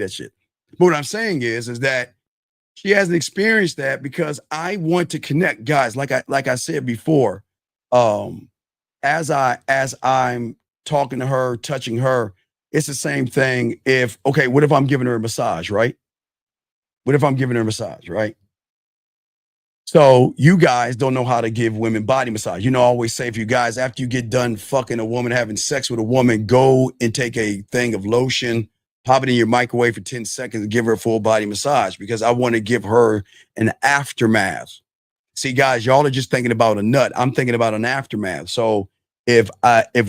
that shit. But what I'm saying is that she hasn't experienced that because I want to connect, guys. Like I said before, as I'm talking to her, touching her, it's the same thing. What if I'm giving her a massage, right? What if I'm giving her a massage, right? So you guys don't know how to give women body massage. I always say, if you guys, after you get done fucking a woman, having sex with a woman, go and take a thing of lotion, pop it in your microwave for 10 seconds and give her a full body massage because I want to give her an aftermath. See, guys, y'all are just thinking about a nut. I'm thinking about an aftermath. So if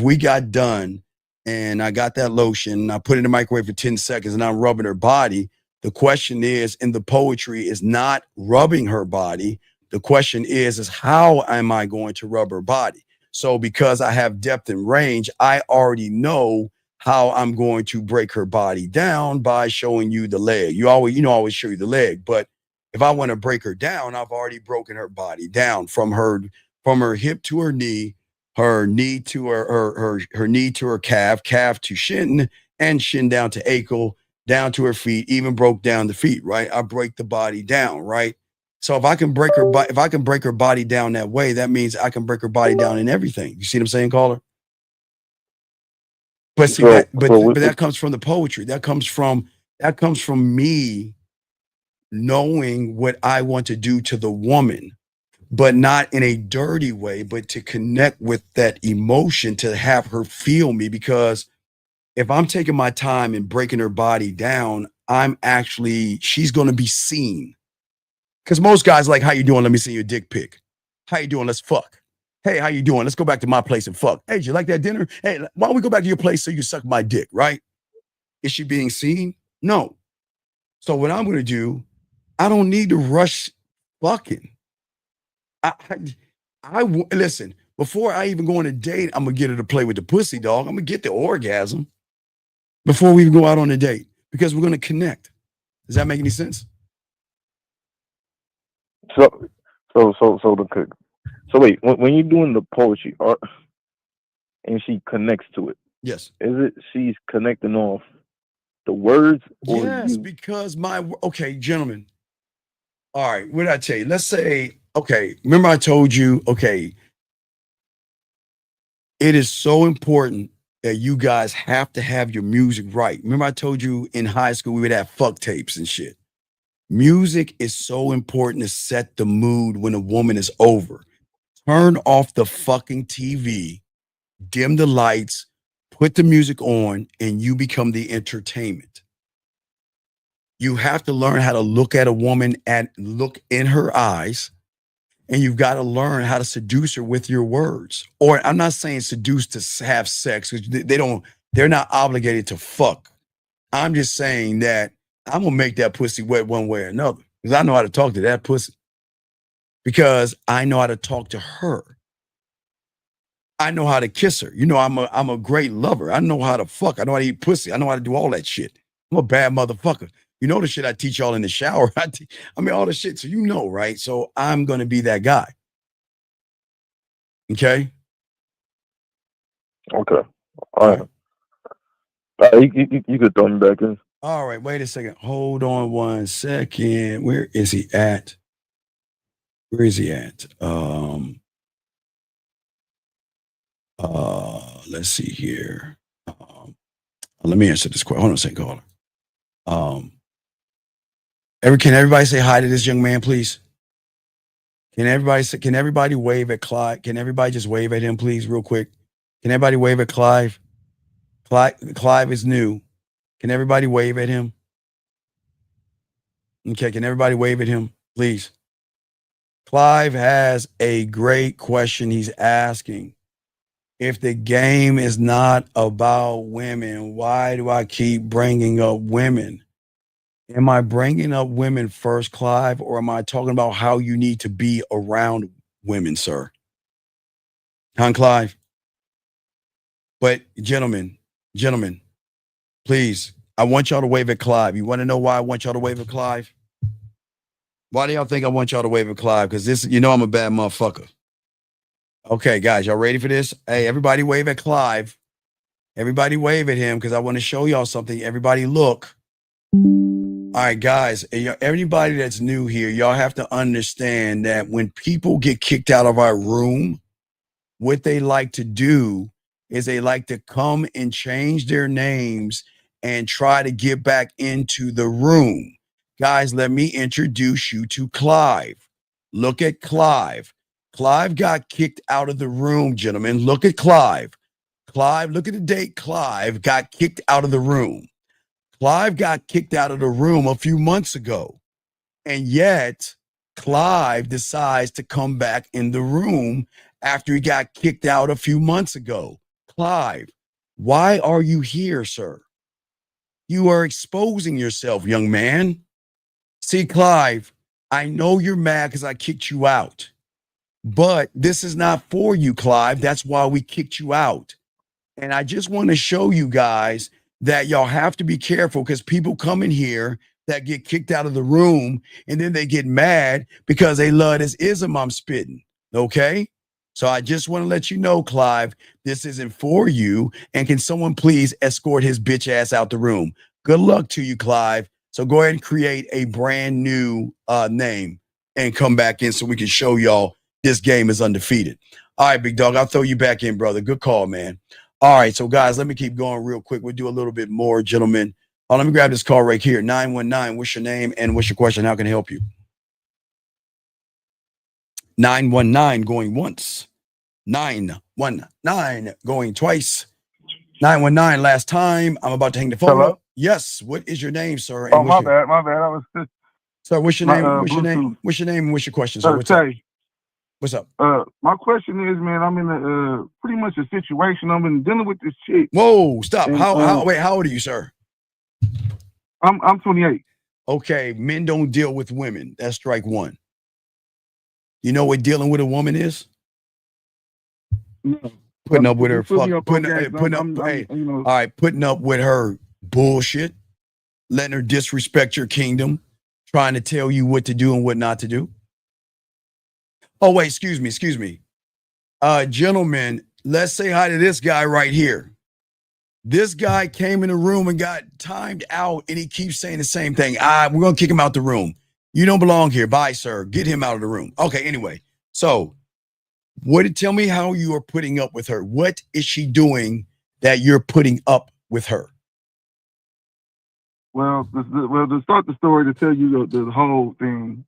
we got done and I got that lotion, I put it in the microwave for 10 seconds and I'm rubbing her body, the question is, in the poetry, is not rubbing her body. The question is how am I going to rub her body? So because I have depth and range, I already know how I'm going to break her body down by showing you the leg. I always show you the leg, but if I want to break her down, I've already broken her body down from her hip to her knee to her knee to her calf to shin, and shin down to ankle, down to her feet, even broke down the feet, right? I break the body down, right? So if I can break her body down that way, that means I can break her body down in everything. You see what I'm saying, caller? But see that comes from the poetry. That comes from me knowing what I want to do to the woman, but not in a dirty way, but to connect with that emotion, to have her feel me. Because if I'm taking my time and breaking her body down, she's going to be seen. Because most guys like, how you doing? Let me see your dick pic. How you doing? Let's fuck. Hey, how you doing? Let's go back to my place and fuck. Hey, did you like that dinner? Hey, why don't we go back to your place so you suck my dick, right? Is she being seen? No. So what I'm going to do, I don't need to rush fucking. Listen, before I even go on a date, I'm going to get her to play with the pussy, dog. I'm going to get the orgasm before we even go out on a date because we're going to connect. Does that make any sense? So wait, when you're doing the poetry art and she connects to it, yes, is it she's connecting off the words or yes, you? because gentlemen. All right, what did I tell you? Let's say, remember I told you, it is so important that you guys have to have your music right. Remember I told you in high school we would have fuck tapes and shit. Music is so important to set the mood when a woman is over. Turn off the fucking TV, dim the lights, put the music on, and you become the entertainment. You have to learn how to look at a woman and look in her eyes, and you've got to learn how to seduce her with your words. Or I'm not saying seduce to have sex, because they're not obligated to fuck. I'm just saying that I'm gonna make that pussy wet one way or another, because I know how to talk to that pussy. Because I know how to talk to her. I know how to kiss her. I'm a great lover. I know how to fuck. I know how to eat pussy. I know how to do all that shit. I'm a bad motherfucker. You know the shit I teach y'all in the shower. All the shit. So right? So I'm gonna be that guy. Okay. Okay. All right. You could throw me back in. All right. Wait a second. Hold on 1 second. Where is he at? Where is he at? Let's see here. Let me answer this question. Hold on a second, caller. Can everybody say hi to this young man, please? Can everybody wave at Clive? Can everybody just wave at him, please, real quick? Can everybody wave at Clive? Clive is new. Can everybody wave at him? Okay, can everybody wave at him, please? Clive has a great question he's asking. If the game is not about women, why do I keep bringing up women? Am I bringing up women first, Clive, or am I talking about how you need to be around women, sir? Huh, Clive? But gentlemen, please, I want y'all to wave at Clive. You want to know why I want y'all to wave at Clive? Why do y'all think I want y'all to wave at Clive? Because this, you know, I'm a bad motherfucker. Okay, guys, y'all ready for this? Hey, everybody wave at Clive. Everybody wave at him because I want to show y'all something. Everybody look. All right, guys, everybody that's new here, y'all have to understand that when people get kicked out of our room, what they like to do is they like to come and change their names and try to get back into the room. Guys, let me introduce you to Clive. Look at Clive. Clive got kicked out of the room, gentlemen. Look at Clive. Clive, look at the date. Clive got kicked out of the room. Clive got kicked out of the room a few months ago. And yet, Clive decides to come back in the room after he got kicked out a few months ago. Clive, why are you here, sir? You are exposing yourself, young man. See, Clive, I know you're mad because I kicked you out. But this is not for you, Clive. That's why we kicked you out. And I just want to show you guys that y'all have to be careful because people come in here that get kicked out of the room and then they get mad because they love this ism I'm spitting. Okay? So I just want to let you know, Clive, this isn't for you. And can someone please escort his bitch ass out the room? Good luck to you, Clive. So go ahead and create a brand new name and come back in so we can show y'all this game is undefeated. All right, big dog, I'll throw you back in, brother. Good call, man. All right, so guys, let me keep going real quick. We'll do a little bit more, gentlemen. Let me grab this call right here. 919, what's your name and what's your question? How can I help you? 919 going once. 919 going twice. 919 last time. I'm about to hang the phone Hello? up. Yes, what is your name, sir? And Oh, what's my your bad. I was just Sir, what's your my name? What's your name? Bluetooth. What's your name and what's your question, sir? What's up? Tay. What's up? My question is, man, I'm in a pretty much a situation. I've been dealing with this chick. Whoa, stop. And, How old are you, sir? I'm 28. Okay, men don't deal with women. That's strike one. You know what dealing with a woman is? No. Putting up with her Just put me fuck, up on putting, game. putting up, I'm, hey, you know. all right, putting up with her bullshit, letting her disrespect your kingdom, trying to tell you what to do and what not to do. Oh, wait, excuse me. Gentlemen, let's say hi to this guy right here. This guy came in the room and got timed out, and he keeps saying the same thing. We're going to kick him out the room. You don't belong here. Bye, sir. Get him out of the room. Okay, anyway. So, tell me how you are putting up with her. What is she doing that you're putting up with her? Well, to start the story, to tell you the whole thing,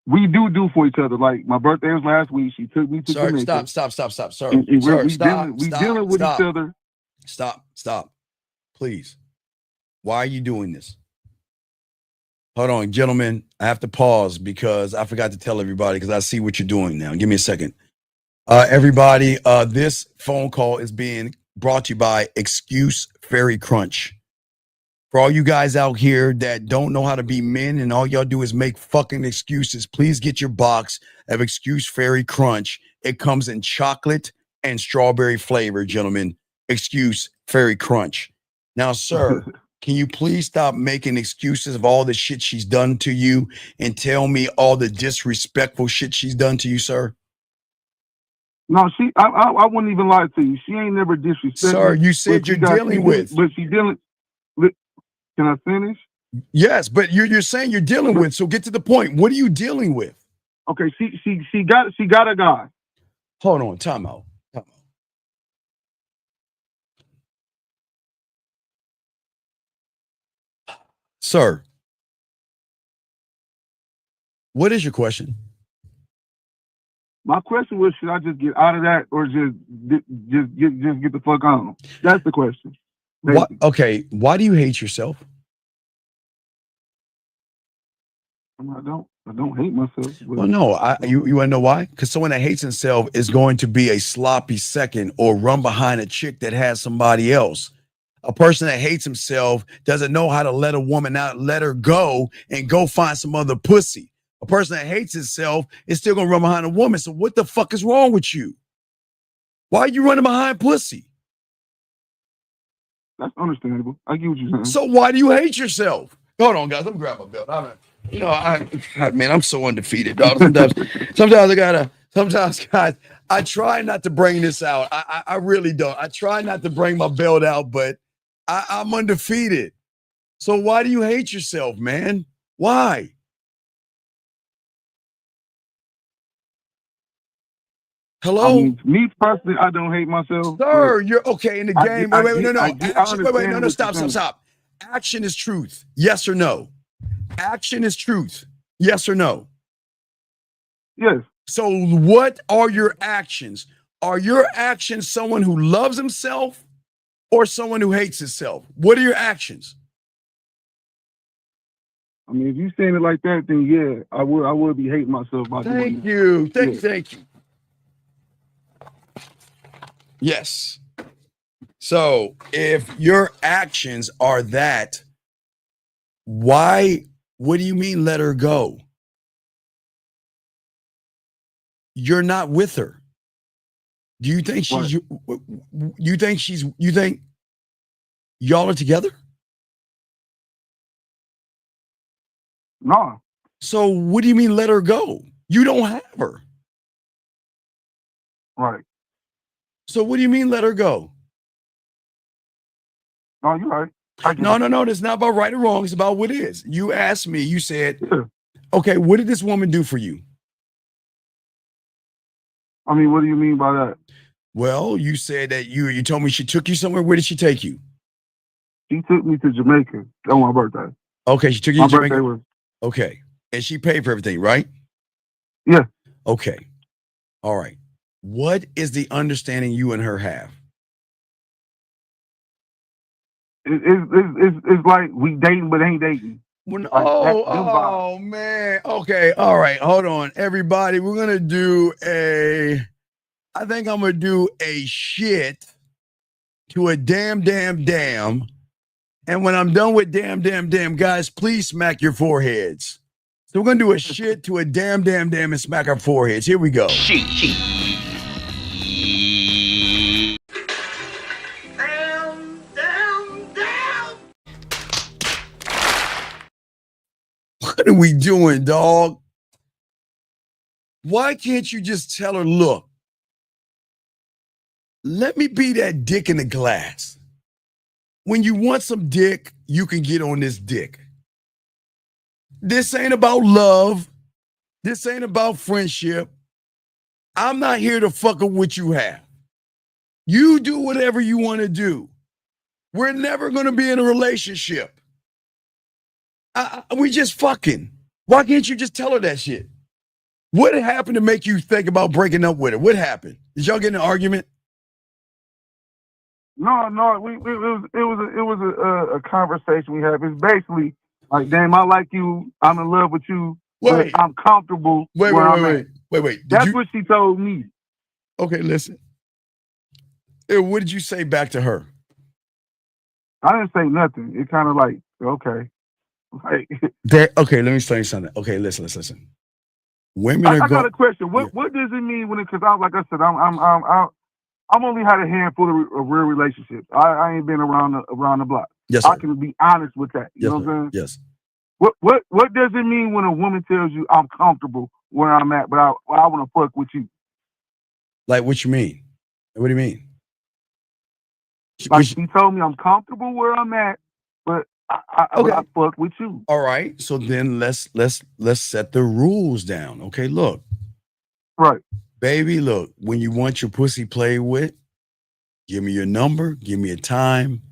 we do for each other. Like, my birthday was last week. She took me to Jamaica. Stop, sir. And Sir, we dealing with each other. Stop. Please. Why are you doing this? Hold on, gentlemen. I have to pause because I forgot to tell everybody because I see what you're doing now. Give me a second. Everybody, this phone call is being brought to you by Excuse Fairy Crunch. For all you guys out here that don't know how to be men and all y'all do is make fucking excuses, please get your box of Excuse Fairy Crunch. It comes in chocolate and strawberry flavor, gentlemen. Excuse Fairy Crunch. Now, sir, can you please stop making excuses of all the shit she's done to you and tell me all the disrespectful shit she's done to you, sir? No, I wouldn't even lie to you. She ain't never disrespected Sir, me. you said you're dealing with. But she dealing with. Can I finish? Yes, but you're saying you're dealing with. So get to the point. What are you dealing with? Okay, she got a guy. Hold on, time out. Sir, what is your question? My question was, should I just get out of that or just get the fuck on? That's the question. What? Okay, why do you hate yourself? I don't hate myself. Well, no, you want to know why? Because someone that hates himself is going to be a sloppy second or run behind a chick that has somebody else. A person that hates himself doesn't know how to let a woman out, let her go, and go find some other pussy. A person that hates himself is still gonna run behind a woman. So what the fuck is wrong with you? Why are you running behind pussy? That's understandable. I get what you're saying. So why do you hate yourself? Hold on, guys. Let me grab my belt. Man, I'm so undefeated, dog. Sometimes, guys, I try not to bring this out. I really don't. I try not to bring my belt out, but I'm undefeated. So why do you hate yourself, man? Why? Hello? I mean, me personally, I don't hate myself. Sir, you're okay in the game. No. Stop. Action is truth. Yes or no? Action is truth. Yes or no? Yes. So what are your actions? Are your actions someone who loves himself or someone who hates himself? What are your actions? I mean, if you saying it like that, then yeah, I would be hating myself by doing Thank you. that. Thank you. Yes. So if your actions are that, what do you mean let her go? You're not with her. Do you think you think y'all are together? No. So what do you mean let her go? You don't have her. Right. So what do you mean let her go? No, you're right. No. It's not about right or wrong. It's about what is. You asked me, you said, okay, what did this woman do for you? I mean, what do you mean by that? Well, you said that you told me she took you somewhere. Where did she take you? She took me to Jamaica on my birthday. Okay, she took you my to Jamaica. Birthday was, okay. And she paid for everything, right? Yeah. Okay. All right. What is the understanding you and her have? It's like we dating but ain't dating. Oh man. Okay. All right. Hold on. Everybody, we're going to do I think I'm going to do a shit to a damn. And when I'm done with damn, guys, please smack your foreheads. So we're going to do a shit to a damn and smack our foreheads. Here we go. What are we doing, dog? Why can't you just tell her, look, let me be that dick in the glass. When you want some dick, you can get on this dick. This ain't about love. This ain't about friendship. I'm not here to fuck up what you have. You do whatever you want to do. We're never going to be in a relationship. We just fucking. Why can't you just tell her that shit? What happened to make you think about breaking up with her? What happened? Did y'all get in an argument? No. It was a conversation we had. It's basically like, damn, I like you. I'm in love with you. But I'm comfortable where I'm at. Wait. That's what she told me. Okay, listen. What did you say back to her? I didn't say nothing. It kind of like, okay. Like, okay, let me tell you something. Okay, listen. Women are I got a question. What does it mean when because I'm like I said, I'm only had a handful of real relationships. I ain't been around the block. Yes, I can be honest with that. You know what I'm saying? Yes. What does it mean when a woman tells you I'm comfortable where I'm at, but I want to fuck with you? Like what you mean? What do you mean? Like she told me I'm comfortable where I'm at, but I fuck with you. All right. So then let's set the rules down. Okay, look. Right. Baby, look, when you want your pussy played with, give me your number, give me a time,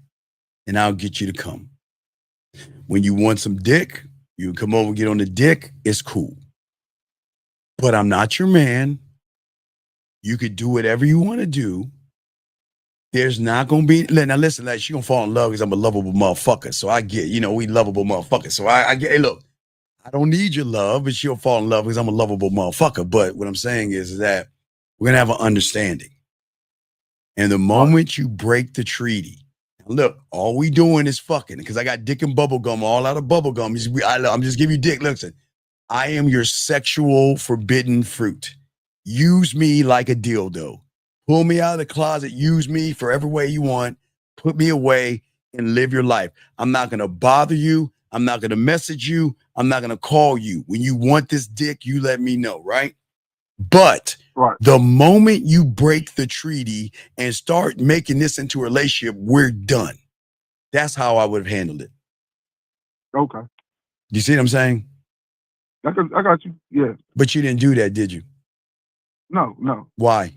and I'll get you to come. When you want some dick, you come over and get on the dick, it's cool. But I'm not your man. You could do whatever you want to do. There's not going to be, now listen, like she going to fall in love because I'm a lovable motherfucker. So I get, we lovable motherfuckers. So I get, hey, look, I don't need your love, but she'll fall in love because I'm a lovable motherfucker. But what I'm saying is that we're going to have an understanding. And the moment you break the treaty, look, all we doing is fucking, because I got dick and bubble gum all out of bubble gum. I'm just giving you dick. Listen, I am your sexual forbidden fruit. Use me like a dildo. Pull me out of the closet. Use me for every way you want. Put me away and live your life. I'm not going to bother you. I'm not going to message you. I'm not going to call you. When you want this dick, you let me know, right? But the moment you break the treaty and start making this into a relationship, we're done. That's how I would have handled it. Okay. You see what I'm saying? I got you. Yeah. But you didn't do that, did you? No. Why?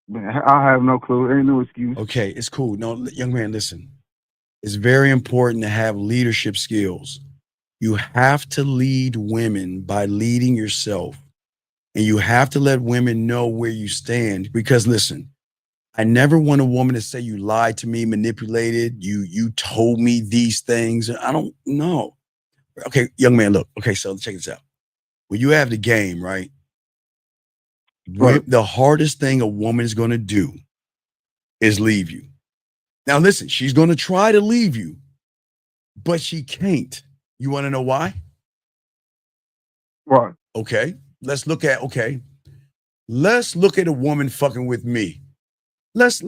Man, I have no clue. Ain't no excuse. Okay, it's cool. No, young man, listen. It's very important to have leadership skills. You have to lead women by leading yourself. And you have to let women know where you stand. Because listen, I never want a woman to say you lied to me, manipulated, you told me these things. I don't know. Okay, young man, look. Okay, so check this out. When you have the game, right? The hardest thing a woman is going to do is leave you. Now, listen, she's going to try to leave you, but she can't. You want to know why? Right. Okay. Let's look at a woman fucking with me. Let's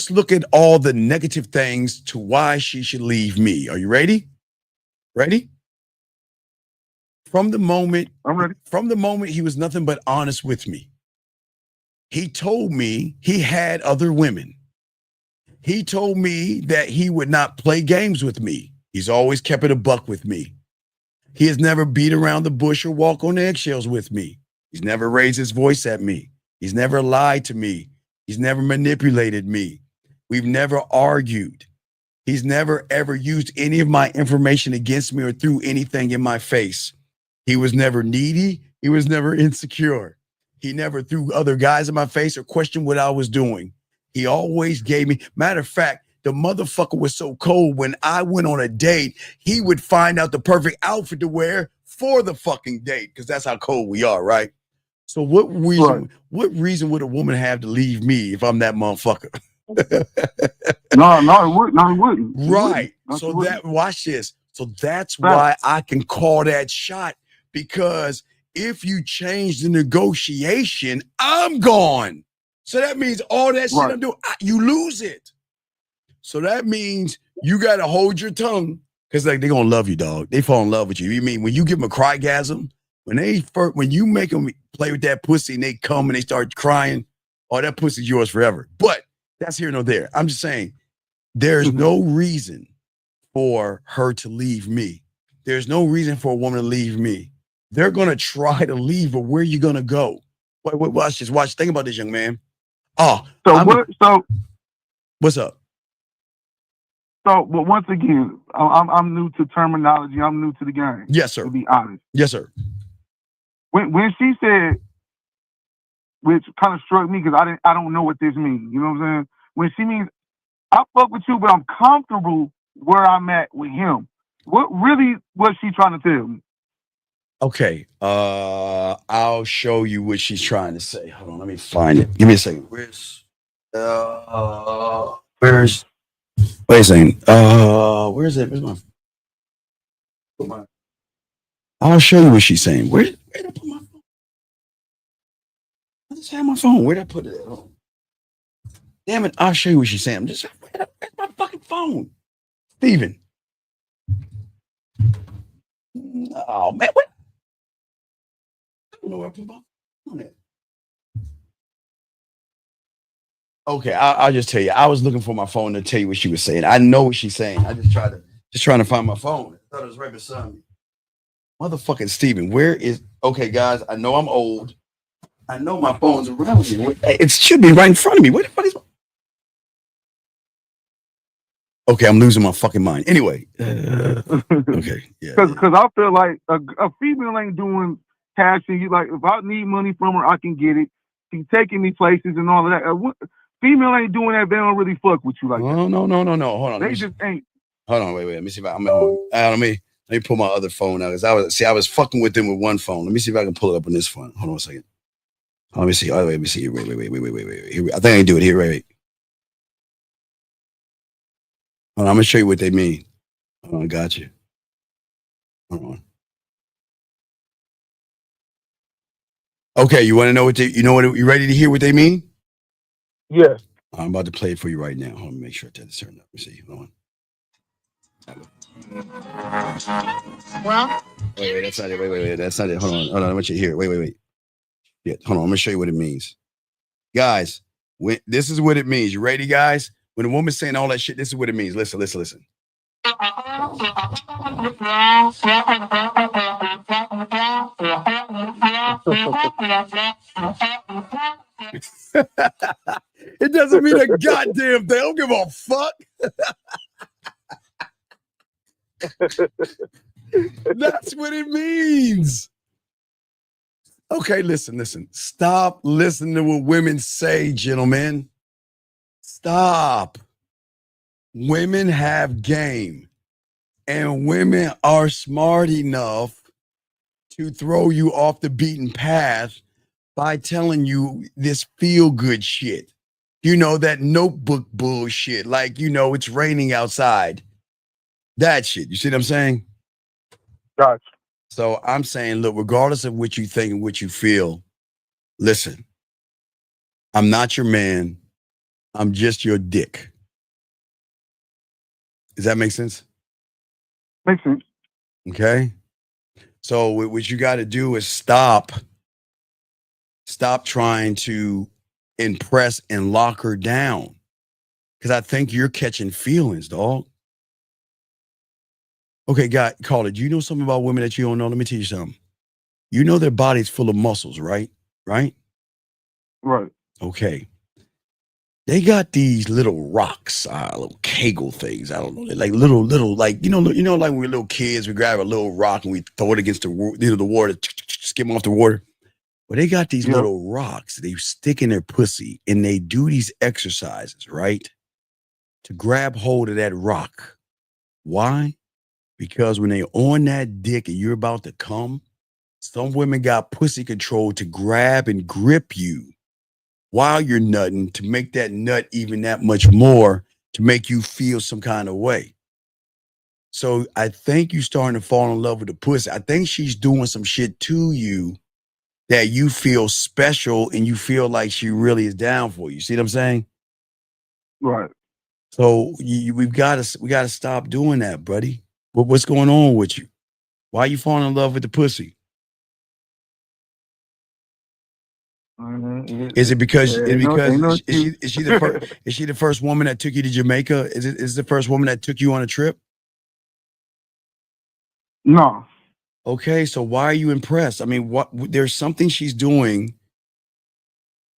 look at all the negative things to why she should leave me. Are you ready? Ready? From the moment he was nothing but honest with me. He told me he had other women. He told me that he would not play games with me. He's always kept it a buck with me. He has never beat around the bush or walk on eggshells with me. He's never raised his voice at me. He's never lied to me. He's never manipulated me. We've never argued. He's never ever used any of my information against me or threw anything in my face. He was never needy. He was never insecure. He never threw other guys in my face or questioned what I was doing. He always gave me, matter of fact, the motherfucker was so cold when I went on a date, he would find out the perfect outfit to wear for the fucking date, because that's how cold we are, right? So what reason would a woman have to leave me if I'm that motherfucker? No, it wouldn't. Right. So watch this. So that's why I can call that shot, because if you change the negotiation, I'm gone. So that means all that shit I'm doing, you lose it. So that means you got to hold your tongue, because like they're going to love you, dog. They fall in love with you. You mean when you give them a crygasm, when you make them play with that pussy and they come and they start crying, oh, that pussy's yours forever. But that's here nor there. I'm just saying there's no reason for her to leave me. There's no reason for a woman to leave me. They're going to try to leave, but where are you going to go? Wait, watch this. Think about this, young man. Oh, what's up? So, but once again, I'm new to terminology. I'm new to the game. Yes, sir. To be honest. Yes, sir. When she said, which kind of struck me because I don't know what this means. You know what I'm saying? When she means I fuck with you, but I'm comfortable where I'm at with him. What really was she trying to tell me? Okay, I'll show you what she's trying to say. Hold on, let me find it. Give me a second. Wait a second. Where's it? Where's my? I'll show you what she's saying. Where did I put my phone? I just had my phone. Where'd I put it? Oh. Damn it! I'll show you what she's saying. Where's my fucking phone? Steven. Oh man, what? I don't know where I put my phone at. Okay, I'll just tell you. I was looking for my phone to tell you what she was saying. I know what she's saying. I just trying to find my phone. I thought it was right beside me. Motherfucking Steven, where is? Okay, guys, I know I'm old. I know my phone's around me. It should be right in front of me. Where the fuck is? Okay, I'm losing my fucking mind. Anyway, okay, yeah. Because I feel like a female ain't doing cashing. You like, if I need money from her, I can get it. She's taking me places and all of that. Female ain't doing that. They don't really fuck with you like that. No. Hold on. They just ain't. Hold on, wait. Let me see if I'm at home. Let me pull my other phone out because I was fucking with them with one phone. Let me see if I can pull it up on this phone. Hold on a second. Let me see. Oh, wait, let me see. Wait. Here, I think I can do it here. Wait. Hold on, I'm gonna show you what they mean. Hold on, got you. Hold on. Okay, you want to know what you ready to hear what they mean? Yeah. I'm about to play it for you right now. Hold on, make sure I turn it up. Let me see. Hold on. Well, Wait, that's not it. Wait. That's not it. Hold on. I want you to hear it. Wait. Yeah, hold on. I'm gonna show you what it means. Guys, this is what it means. You ready, guys? When a woman's saying all that shit, this is what it means. Listen. It doesn't mean a goddamn thing. I don't give a fuck. That's what it means. Okay, listen. Stop listening to what women say, gentlemen. Stop. Women have game, and women are smart enough to throw you off the beaten path by telling you this feel-good shit. You know, that notebook bullshit, like, it's raining outside. That shit. You see what I'm saying? Gotcha. So I'm saying, look, regardless of what you think and what you feel, listen, I'm not your man. I'm just your dick. Does that make sense? Makes sense. Okay. So what you got to do is stop trying to impress and lock her down. Because I think you're catching feelings, dog. Okay, caller, do you know something about women that you don't know? Let me tell you something. You know their body's full of muscles, right? Right? Right. Okay. They got these little rocks, little Kegel things. I don't know. They're like little, like, like when we're little kids, we grab a little rock and we throw it against the water, skim off the water. Well, they got these little rocks they stick in their pussy and they do these exercises, right? To grab hold of that rock. Why? Because when they on that dick and you're about to come, some women got pussy control to grab and grip you while you're nutting to make that nut even that much more to make you feel some kind of way. So I think you're starting to fall in love with the pussy. I think she's doing some shit to you that you feel special and you feel like she really is down for you. See what I'm saying? Right. So we gotta stop doing that, buddy. What's going on with you? Why are you falling in love with the pussy? Is it because is she the first is she the first woman that took you to Jamaica? Is the first woman that took you on a trip? No. Okay, so why are you impressed? I mean, there's something she's doing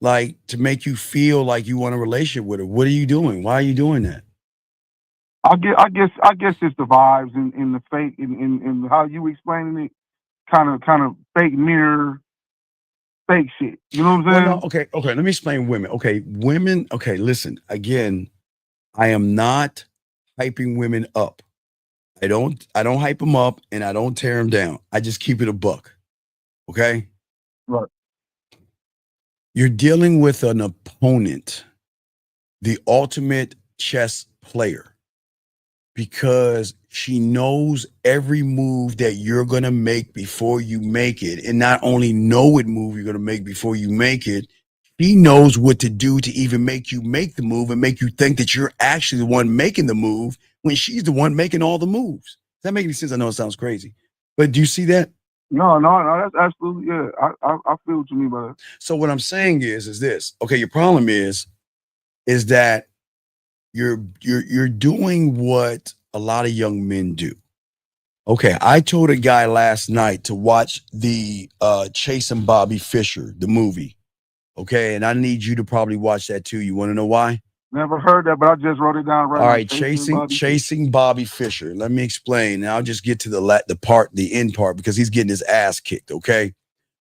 like to make you feel like you want a relationship with her. What are you doing? Why are you doing that? I guess it's the vibes and the fake and how you explaining it, kind of fake mirror, fake shit. You know what I'm saying? Well, no, okay. Let me explain women. Okay, women. Okay, listen. Again, I am not hyping women up. I don't hype them up and I don't tear them down. I just keep it a buck. Okay? Right. You're dealing with an opponent, the ultimate chess player, because she knows every move that you're going to make before you make it. And not only know what move you're going to make before you make it, she knows what to do to even make you make the move and make you think that you're actually the one making the move when she's the one making all the moves. Does that make any sense? I know it sounds crazy, but do you see that? No, that's absolutely, yeah. I feel what you mean by that. So what I'm saying is this. Okay, your problem is that you're doing what a lot of young men do. Okay, I told a guy last night to watch the Chasing Bobby Fischer, the movie. Okay, and I need you to probably watch that too. You want to know why? Never heard that, but I just wrote it down right now. All right, chasing Bobby Fischer. Let me explain. And I'll just get to the end part, because he's getting his ass kicked. Okay,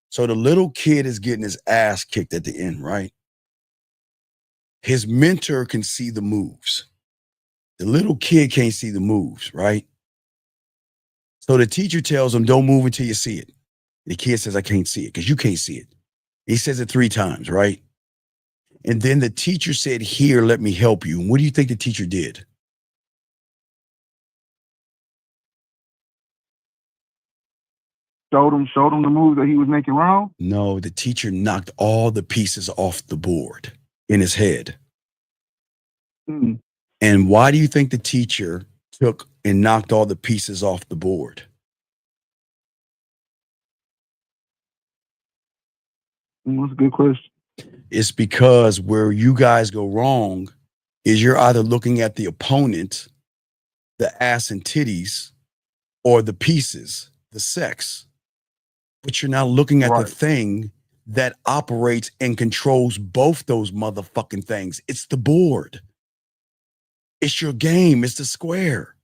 so the little kid is getting his ass kicked at the end, right? His mentor can see the moves. The little kid can't see the moves, right? So the teacher tells him, don't move until you see it. The kid says, I can't see it because you can't see it. He says it 3 times, right? And then the teacher said, here, let me help you. And what do you think the teacher did? Showed him the move that he was making wrong? No, the teacher knocked all the pieces off the board in his head. Hmm. And why do you think the teacher took and knocked all the pieces off the board? That's a good question. It's because where you guys go wrong is you're either looking at the opponent, the ass and titties, or the pieces, the sex. But you're not looking at the thing that operates and controls both those motherfucking things. It's the board. It's your game. It's the square.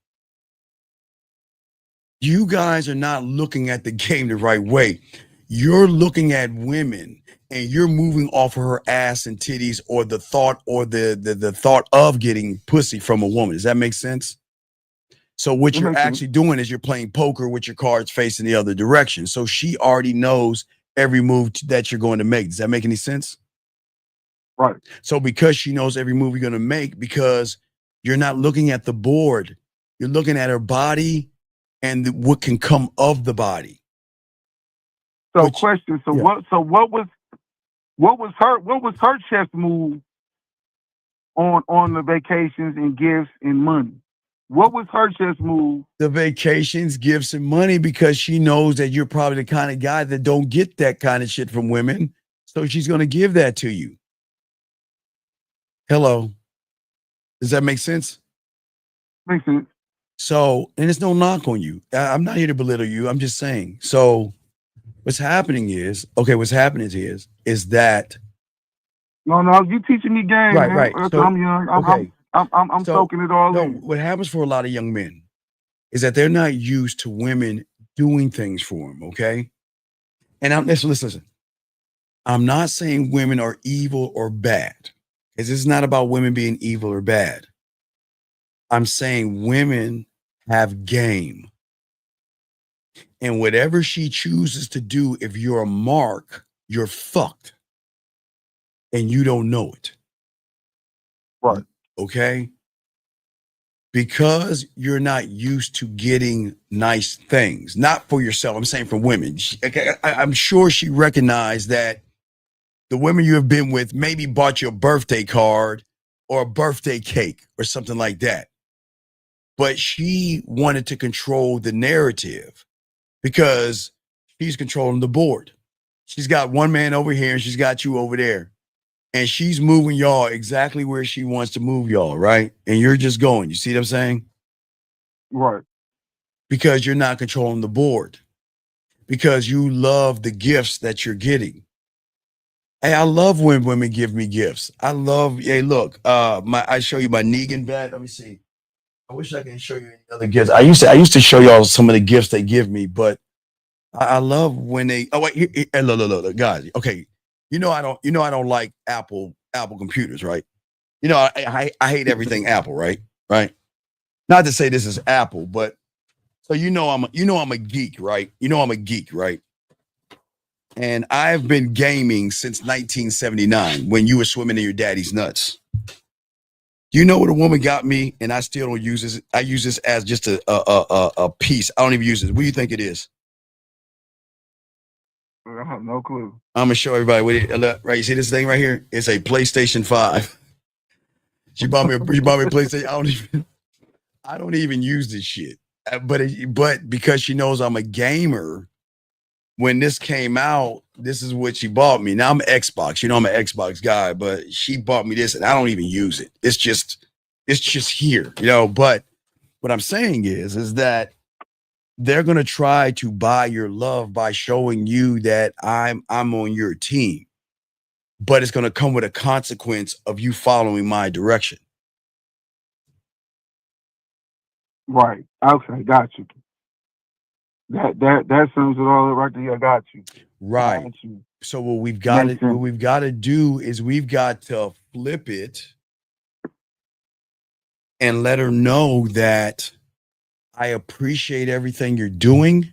You guys are not looking at the game the right way. You're looking at women and you're moving off of her ass and titties or the thought or the thought of getting pussy from a woman. Does that make sense? So what you're actually doing is you're playing poker with your cards facing the other direction. So she already knows every move that you're going to make. Does that make any sense? Right. So because she knows every move you're going to make, because you're not looking at the board, you're looking at her body and what can come of the body. So question, so what was her chess move on the vacations and gifts and money? What was her chess move? The vacations, gifts, and money, because she knows that you're probably the kind of guy that don't get that kind of shit from women. So she's going to give that to you. Hello. Does that make sense? Makes sense. So, and it's no knock on you. I'm not here to belittle you. I'm just saying. So what's happening is that. No, you teaching me game, man. Right. So, I'm young. I'm soaking it all in. What happens for a lot of young men is that they're not used to women doing things for them, okay? And listen. I'm not saying women are evil or bad, because this is not about women being evil or bad. I'm saying women have game. And whatever she chooses to do, if you're a mark, you're fucked. And you don't know it. Right. Okay? Because you're not used to getting nice things, not for yourself. I'm saying for women. I'm sure she recognized that the women you have been with maybe bought you a birthday card or a birthday cake or something like that. But she wanted to control the narrative because she's controlling the board. She's got one man over here and she's got you over there. And she's moving y'all exactly where she wants to move y'all, right? And you're just going. You see what I'm saying? Right. Because you're not controlling the board. Because you love the gifts that you're getting. Hey, I love when women give me gifts. I love, hey, look, I show you my Negan bed. Let me see. I wish I can show you any other gifts. I used to show y'all some of the gifts they give me, but I love when they, oh wait, here, look, guys. Okay. I don't like Apple computers, right? I hate everything Apple, right? Right. Not to say this is Apple, but so I'm a geek, right? I'm a geek, right? And I've been gaming since 1979 when you were swimming in your daddy's nuts. Do you know what a woman got me? And I still don't use this. I use this as just a piece. I don't even use this. What do you think it is? I have no clue. I'm gonna show everybody what it. Right, you see this thing right here? It's a PlayStation 5. She bought me a PlayStation. I don't even use this shit. But because she knows I'm a gamer, when this came out, this is what she bought me. Now I'm an Xbox. I'm an Xbox guy, but she bought me this and I don't even use it. It's just here, But what I'm saying is that they're gonna try to buy your love by showing you that I'm on your team, but it's gonna come with a consequence of you following my direction. Right. Okay, got you. That sums it all up right there. I got you. Right. Got you. So what we've got to do is we've got to flip it and let her know that I appreciate everything you're doing,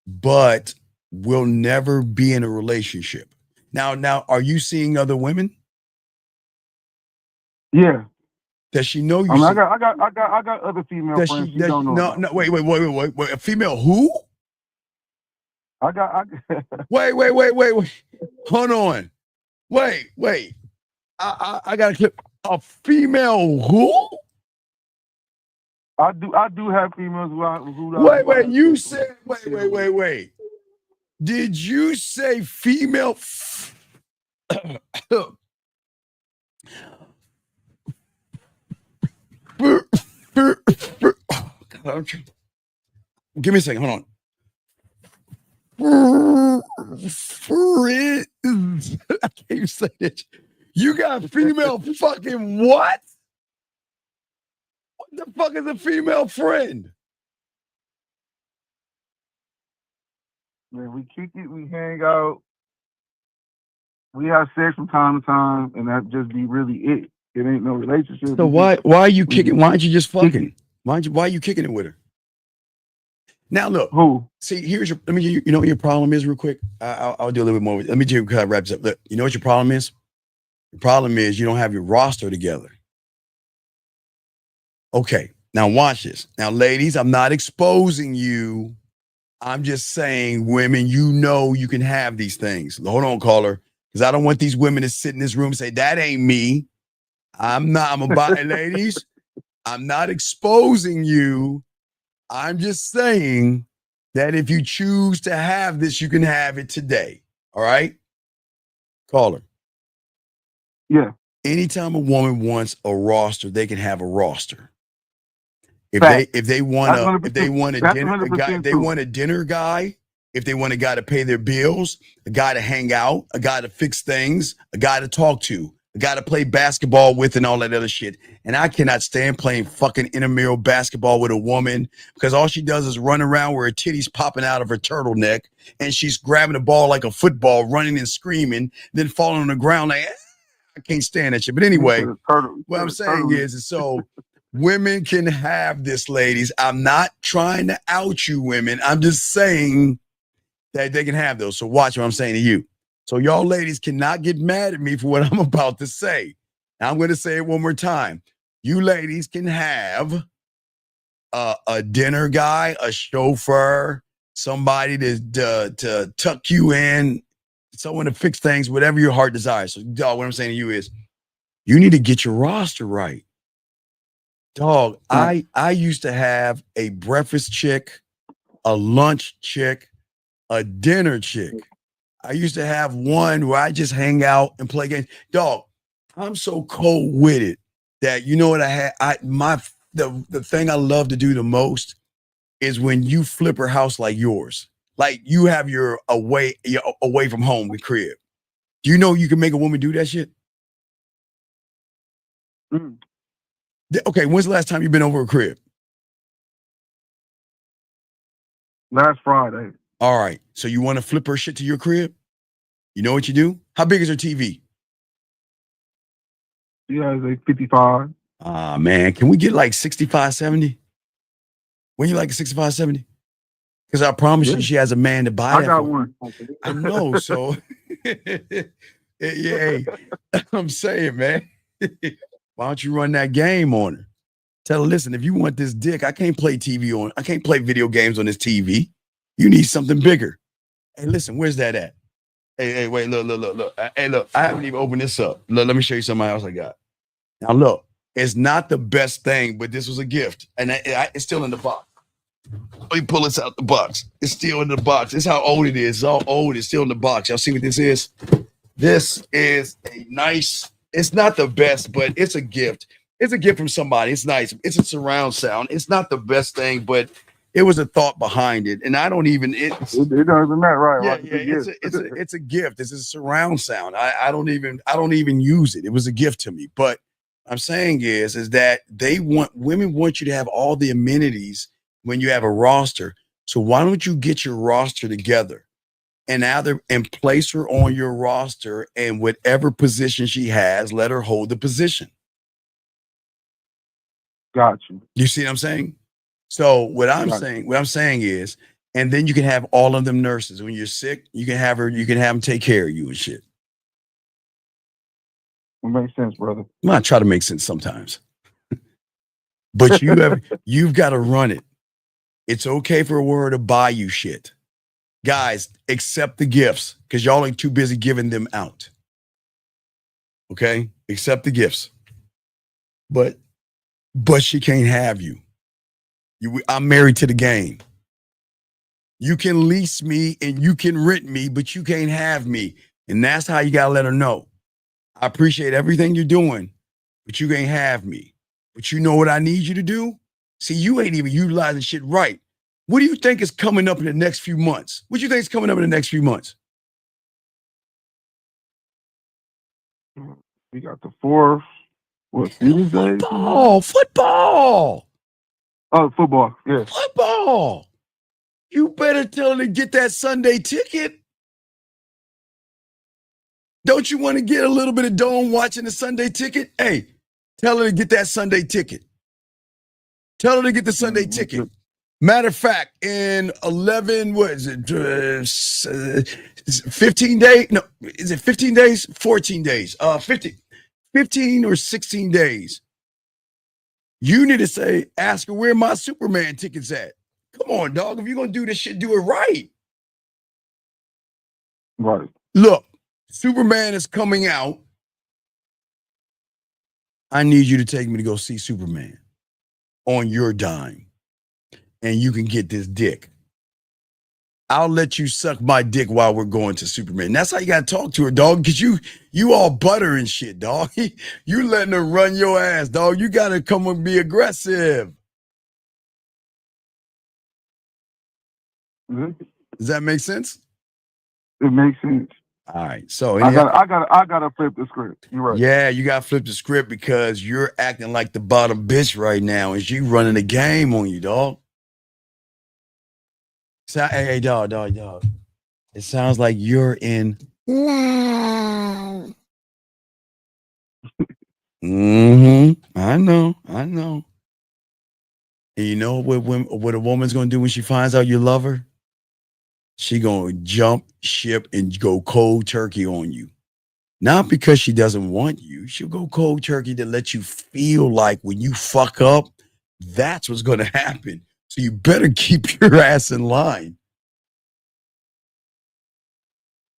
but we'll never be in a relationship. Now, are you seeing other women? Yeah. Does she know you? I mean, I got other female friends. She don't know. No, wait. A female who? Wait. Hold on. Wait. I got a clip. A female who? I do have females who Wait. You said wait. Did you say female? Give me a second. Hold on. Friends. I can't even say this. You got female fucking what? What the fuck is a female friend? Man, we kick it, we hang out, we have sex from time to time, and that just be really it. It ain't no relationship. So why are you kicking? Why aren't you just fucking? Why are you kicking it with her? Now look. Who? See, here's your. Let me. You know what your problem is, real quick. I'll do a little bit more. Let me do kind of wrap this up. Look, you know what your problem is? The problem is you don't have your roster together. Okay, now watch this. Now, ladies, I'm not exposing you. I'm just saying, women, you know you can have these things. Hold on, caller, because I don't want these women to sit in this room and say, that ain't me. I'm about ladies, I'm not exposing you. I'm just saying that if you choose to have this, you can have it today. All right? Caller. Yeah. Anytime a woman wants a roster, they can have a roster. If they want a dinner guy, if they want a guy to pay their bills, a guy to hang out, a guy to fix things, a guy to talk to, a guy to play basketball with, and all that other shit. And I cannot stand playing fucking intramural basketball with a woman because all she does is run around with her titties popping out of her turtleneck, and she's grabbing the ball like a football, running and screaming, then falling on the ground like, I can't stand that shit. But anyway, what I'm saying is so women can have this, ladies. I'm not trying to out you women. I'm just saying that they can have those. So watch what I'm saying to you. So y'all ladies cannot get mad at me for what I'm about to say. Now I'm going to say it one more time. You ladies can have a dinner guy, a chauffeur, somebody to tuck you in, someone to fix things, whatever your heart desires. So dog, what I'm saying to you is you need to get your roster right. Dog, I used to have a breakfast chick, a lunch chick, a dinner chick. I used to have one where I just hang out and play games. Dog, I'm so cold-witted that you know what I had? The thing I love to do the most is when you flip her house like yours. Like you have your away from home with crib. Do you know you can make a woman do that shit? Mm. Okay, when's the last time you've been over a crib? Last Friday. All right. So you want to flip her shit to your crib? You know what you do? How big is her TV? Yeah, it's like 55. Ah, man. Can we get like 65, 70? When you like a 65, 70? Because I promise you she has a man to buy that. I got one. I know. So, yeah, I'm saying, man, why don't you run that game on her? Tell her, listen, if you want this dick, I can't play video games on this TV. You need something bigger. Hey, listen, where's that at? Hey, wait, look. Hey, look, I haven't even opened this up. Look, let me show you something else I got. Now, look, it's not the best thing, but this was a gift. And it's still in the box. Let me pull this out the box. It's still in the box. This is how old it is. It's all old. It's still in the box. Y'all see what this is? This is a nice, it's not the best, but it's a gift. It's a gift from somebody. It's nice. It's a surround sound. It's not the best thing, but it was a thought behind it. And I don't even, it doesn't matter, right? Yeah, it's a gift. This is a surround sound. I don't even use it. It was a gift to me. But I'm saying is that women want you to have all the amenities when you have a roster. So why don't you get your roster together and place her on your roster, and whatever position she has, let her hold the position. Got you. You see what I'm saying? So what I'm Got saying is, and then you can have all of them nurses. When you're sick, you can have them take care of you and shit. It makes sense, brother. I try to make sense sometimes. But you've got to run it. It's okay for a word to buy you shit. Guys, accept the gifts because y'all ain't too busy giving them out. Okay? Accept the gifts. But she can't have you. I'm married to the game. You can lease me and you can rent me, but you can't have me. And that's how you got to let her know. I appreciate everything you're doing, but you can't have me. But you know what I need you to do? See, you ain't even utilizing shit right. What do you think is coming up in the next few months? What do you think is coming up in the next few months? We got the 4th. What, Tuesday? Football. Oh, football. Yeah. Football. You better tell her to get that Sunday ticket. Don't you want to get a little bit of dome watching the Sunday ticket? Hey, tell her to get that Sunday ticket. Tell her to get the Sunday ticket. Matter of fact, in 11, what is it? 15 days? No, is it 15 days? 14 days. 15 or 16 days. You need to ask her where my Superman ticket's at. Come on, dog. If you're going to do this shit, do it right. Right. Look, Superman is coming out. I need you to take me to go see Superman on your dime. And you can get this dick. I'll let you suck my dick while we're going to Superman. That's how you got to talk to her, dog, because you all butter and shit, dog. You letting her run your ass, dog. You got to come and be aggressive. Does that make sense? It makes sense. All right. So I gotta flip the script. You're right. Yeah, you gotta flip the script because you're acting like the bottom bitch right now, and she running the game on you, dog. So, hey, dog. It sounds like you're in love. I know. And you know what a woman's gonna do when she finds out you love her? She gonna jump ship and go cold turkey on you. Not because she doesn't want you. She'll go cold turkey to let you feel like when you fuck up, that's what's gonna happen. So you better keep your ass in line.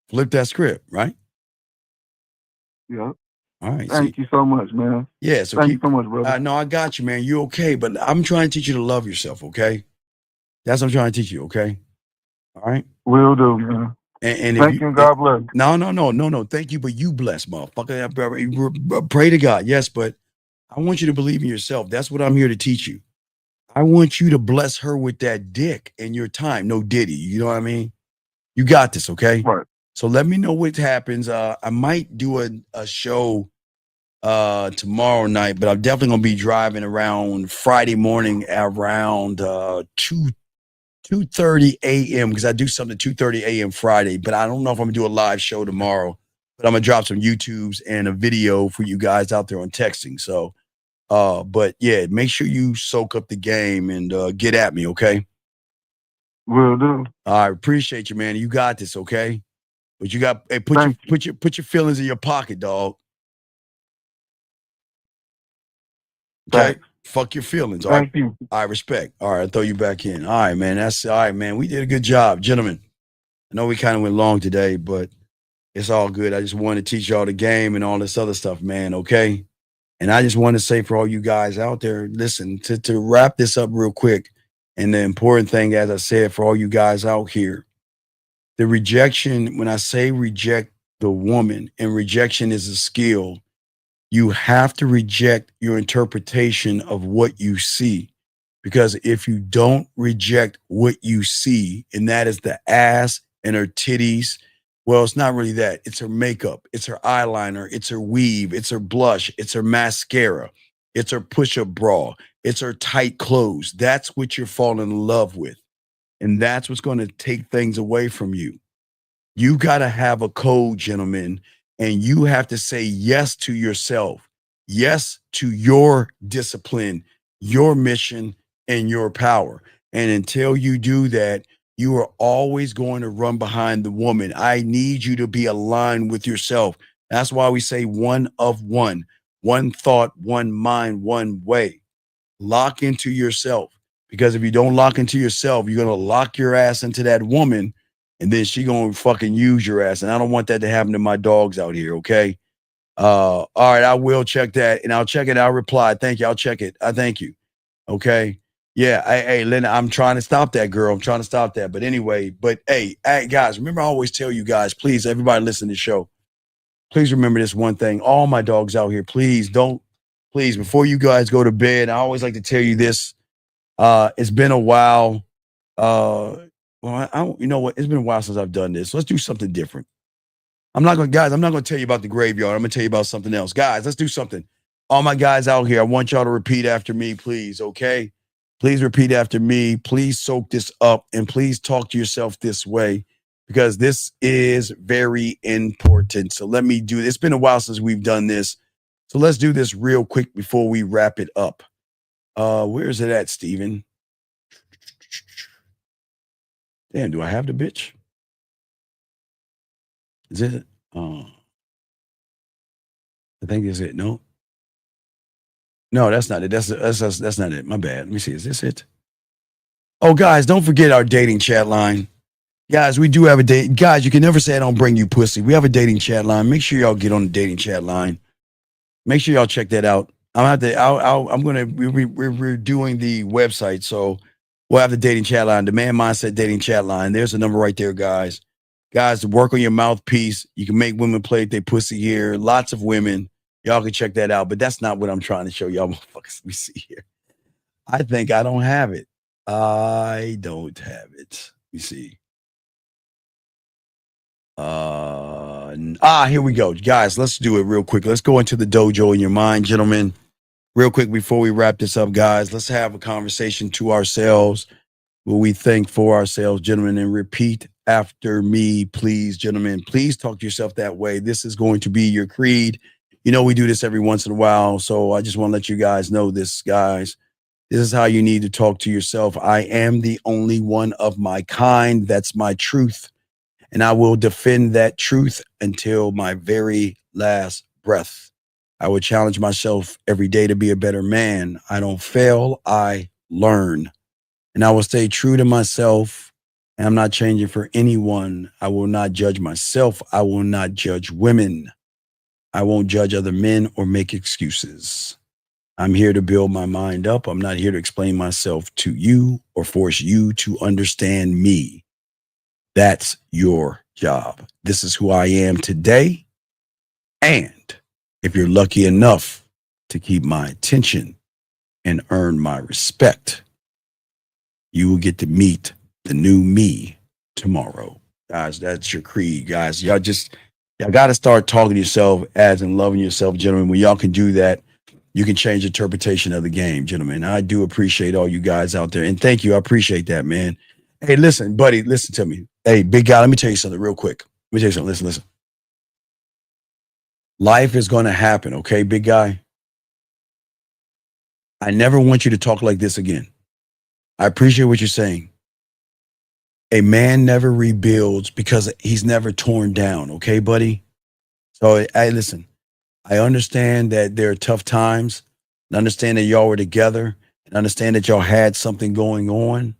Flip that script, right? Yeah. All right. Thank you so much, man. Yeah. So Thank you so much, brother. No, I got you, man. You okay? But I'm trying to teach you to love yourself. Okay. That's what I'm trying to teach you. Okay. All right. Will do, man. And thank you, and God bless. No. Thank you, but you bless, motherfucker. Pray to God. Yes, but I want you to believe in yourself. That's what I'm here to teach you. I want you to bless her with that dick and your time. No Diddy. You know what I mean? You got this, okay? Right. So let me know what happens. I might do a show tomorrow night, but I'm definitely gonna be driving around Friday morning around 2:30 a.m. because I do something 2:30 a.m. Friday, but I don't know if I'm gonna do a live show tomorrow. But I'm gonna drop some YouTubes and a video for you guys out there on texting. So but yeah, make sure you soak up the game and get at me, okay? Will do. I appreciate you, man. You got this, okay? But you got put your feelings in your pocket, dog. Okay? Fuck your feelings. All right. Thank you. I respect. All right, I'll throw you back in. All right, man. That's all right, man. We did a good job, gentlemen. I know we kind of went long today, but it's all good. I just wanted to teach y'all the game and all this other stuff, man. Okay. And I just want to say for all you guys out there, listen, to wrap this up real quick. And the important thing, as I said, for all you guys out here, the rejection, when I say reject the woman, and rejection is a skill, you have to reject your interpretation of what you see. Because if you don't reject what you see, and that is the ass and her titties, well, it's not really that. It's her makeup, it's her eyeliner, it's her weave, it's her blush, it's her mascara, it's her push-up bra, it's her tight clothes. That's what you're falling in love with. And that's what's going to take things away from you. You got to have a code, gentlemen, and you have to say yes to yourself, yes to your discipline, your mission and your power. And until you do that, you are always going to run behind the woman. I need you to be aligned with yourself. That's why we say one of one thought, one mind, one way. Lock into yourself. Because if you don't lock into yourself, you're going to lock your ass into that woman, and then she going to fucking use your ass. And I don't want that to happen to my dogs out here, okay? All right, I will check that, and I'll check it. I'll reply. Thank you. I'll check it. I thank you. Okay. Yeah. Hey, Linda, I'm trying to stop that, girl. I'm trying to stop that. But anyway, hey, guys, remember, I always tell you guys, please, everybody listen to the show. Please remember this one thing. All my dogs out here, please, before you guys go to bed, I always like to tell you this. It's been a while. Well, you know what? It's been a while since I've done this. Let's do something different. I'm not going to tell you about the graveyard. I'm going to tell you about something else. Guys, let's do something. All my guys out here, I want y'all to repeat after me, please, okay? Please repeat after me. Please soak this up, and please talk to yourself this way, because this is very important. So let me do this. It's been a while since we've done this. So let's do this real quick before we wrap it up. Where is it at, Steven? Damn, do I have the bitch? Is it? I think that's it. No, that's not it. That's not it. My bad. Let me see. Is this it? Oh, guys, don't forget our dating chat line. Guys, we do have a date. Guys, you can never say I don't bring you pussy. We have a dating chat line. Make sure y'all get on the dating chat line. Make sure y'all check that out. We're doing the website, so we'll have the dating chat line, the Man Mindset dating chat line. There's the number right there, guys. Guys, work on your mouthpiece. You can make women play with their pussy here. Lots of women. Y'all can check that out, but that's not what I'm trying to show y'all motherfuckers. Let me see here. I think I don't have it. I don't have it. Let me see. Here we go. Guys, let's do it real quick. Let's go into the dojo in your mind, gentlemen. Real quick before we wrap this up, guys, let's have a conversation to ourselves, what we think for ourselves, gentlemen, and repeat after me, please, gentlemen. Please talk to yourself that way. This is going to be your creed. You know, we do this every once in a while, so I just want to let you guys know this, guys. This is how you need to talk to yourself. I am the only one of my kind. That's my truth. And I will defend that truth until my very last breath. I will challenge myself every day to be a better man. I don't fail, I learn. And I will stay true to myself. And I'm not changing for anyone. I will not judge myself. I will not judge women. I won't judge other men or make excuses. I'm here to build my mind up. I'm not here to explain myself to you or force you to understand me. That's your job. This is who I am today. And if you're lucky enough to keep my attention and earn my respect, you will get to meet the new me tomorrow. Guys, that's your creed, guys. Y'all got to start talking to yourself as and loving yourself, gentlemen. When y'all can do that, you can change the interpretation of the game, gentlemen. I do appreciate all you guys out there. And thank you. I appreciate that, man. Hey, listen, buddy, listen to me. Hey, big guy, let me tell you something real quick. Let me tell you something. Listen. Life is going to happen, okay, big guy? I never want you to talk like this again. I appreciate what you're saying. A man never rebuilds because he's never torn down, okay, buddy? So, hey, listen, I understand that there are tough times. I understand that y'all were together. I understand that y'all had something going on.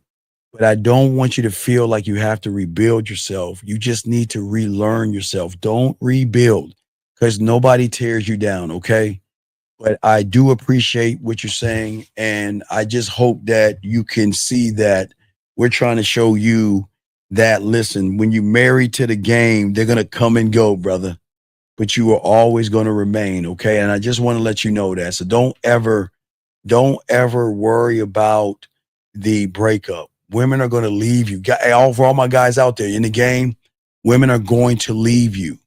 But I don't want you to feel like you have to rebuild yourself. You just need to relearn yourself. Don't rebuild because nobody tears you down, okay? But I do appreciate what you're saying. And I just hope that you can see that we're trying to show you that, listen, when you married to the game, they're going to come and go, brother. But you are always going to remain, okay? And I just want to let you know that. So don't ever worry about the breakup. Women are going to leave you. For all my guys out there in the game, women are going to leave you.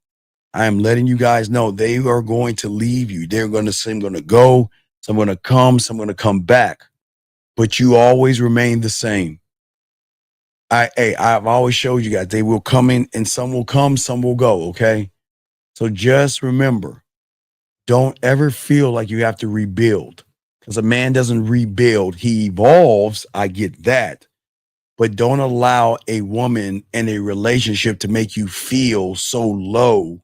I am letting you guys know they are going to leave you. They're going to, some going to go, some going to come, some going to come back. But you always remain the same. I've always showed you guys, they will come in and some will come, some will go, okay? So just remember, don't ever feel like you have to rebuild. Because a man doesn't rebuild, he evolves. I get that. But don't allow a woman in a relationship to make you feel so low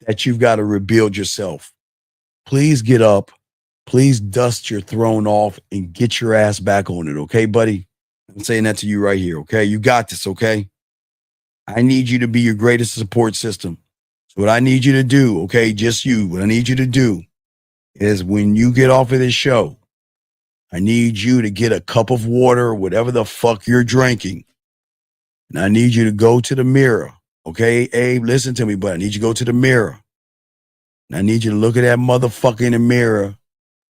that you've got to rebuild yourself. Please get up. Please dust your throne off and get your ass back on it. Okay, buddy? I'm saying that to you right here. Okay, you got this. Okay, I need you to be your greatest support system. So what I need you to do, okay, just you, what I need you to do is when you get off of this show, I need you to get a cup of water or whatever the fuck you're drinking. And I need you to go to the mirror. Okay, Abe, listen to me, but I need you to go to the mirror. And I need you to look at that motherfucker in the mirror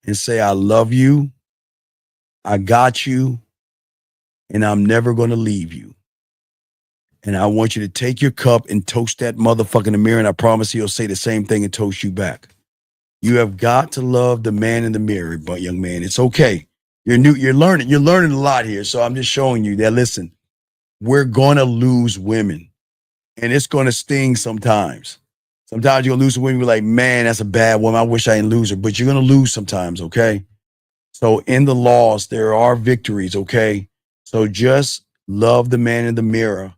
and say, I love you, I got you, and I'm never going to leave you. And I want you to take your cup and toast that motherfucker in the mirror, and I promise he'll say the same thing and toast you back. You have got to love the man in the mirror, but young man, it's okay. You're learning a lot here. So I'm just showing you that, listen, we're going to lose women, and it's going to sting sometimes. Sometimes you're going to lose a woman, you're like, man, that's a bad woman. I wish I didn't lose her, but you're going to lose sometimes, okay? So in the loss, there are victories, okay? So just love the man in the mirror.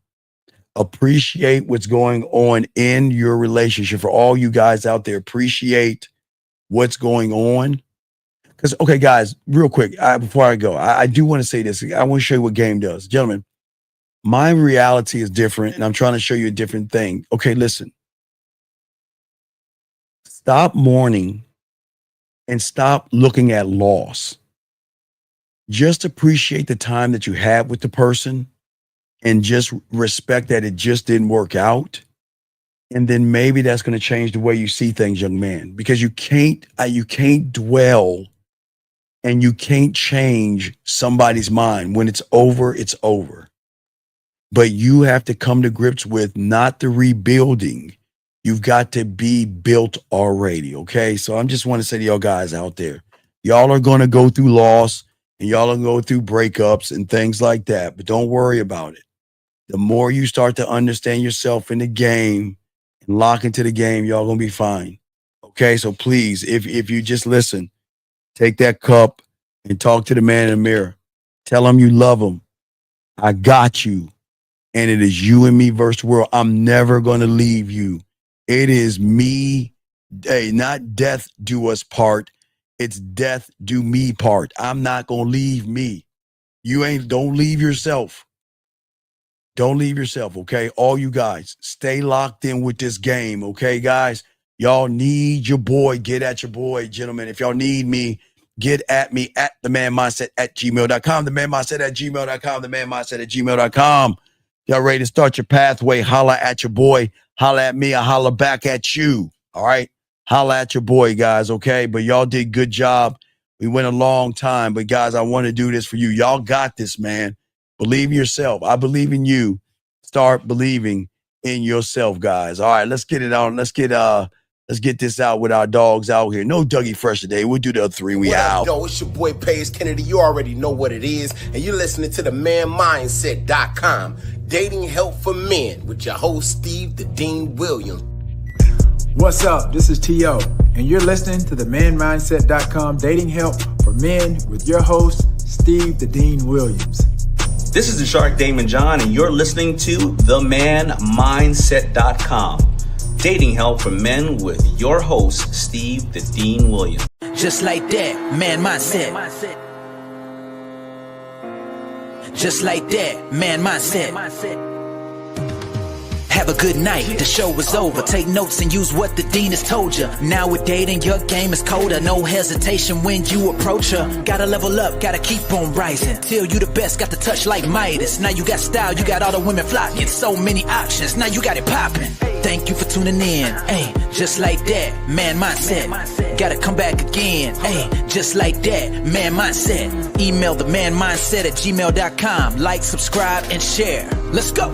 Appreciate what's going on in your relationship. For all you guys out there, appreciate what's going on. Because, okay, guys, real quick, before I go, I do want to say this. I want to show you what game does. Gentlemen, my reality is different, and I'm trying to show you a different thing. Okay, listen. Stop mourning and stop looking at loss. Just appreciate the time that you had with the person and just respect that it just didn't work out. And then maybe that's going to change the way you see things, young man, because you can't dwell and you can't change somebody's mind. When it's over, it's over. But you have to come to grips with not the rebuilding. You've got to be built already, okay? So I just want to say to y'all guys out there, y'all are going to go through loss and y'all are going to go through breakups and things like that, but don't worry about it. The more you start to understand yourself in the game and lock into the game, y'all going to be fine, okay? So please, if you just listen, take that cup and talk to the man in the mirror. Tell him you love him. I got you. And it is you and me versus the world. I'm never going to leave you. It is me. Hey, not death do us part. It's death do me part. I'm not going to leave me. Don't leave yourself. Don't leave yourself, okay? All you guys, stay locked in with this game, okay, guys? Y'all need your boy. Get at your boy, gentlemen. If y'all need me, get at me at themanmindset@gmail.com. Themanmindset@gmail.com. Themanmindset@gmail.com. Y'all ready to start your pathway? Holla at your boy. Holla at me. I holla back at you. All right? Holla at your boy, guys, okay? But y'all did good job. We went a long time, but guys, I want to do this for you. Y'all got this, man. Believe in yourself. I believe in you. Start believing in yourself, guys. All right, let's get it on. Let's get this out with our dogs out here. No Dougie Fresh today. We'll do the other three. We out. Yo, it's your boy Paige Kennedy. You already know what it is, and you're listening to the manmindset.com. Dating help for men with your host Steve the Dean Williams. What's up? This is T.O., and you're listening to the manmindset.com dating help for men with your host Steve the Dean Williams. This is the Shark Damon John, and you're listening to themanmindset.com. Dating help for men with your host, Steve the Dean Williams. Just like that, man mindset. Just like that, man mindset. Have a good night, the show is over. Take notes and use what the dean has told you. Now with dating, your game is colder. No hesitation when you approach her. Gotta level up, gotta keep on rising. Till you the best, got the touch like Midas. Now you got style, you got all the women flocking. So many options, now you got it popping. Thank you for tuning in. Hey, just like that, man mindset. Gotta come back again. Hey, just like that, man mindset. Email the manmindset@gmail.com. Like, subscribe, and share. Let's go.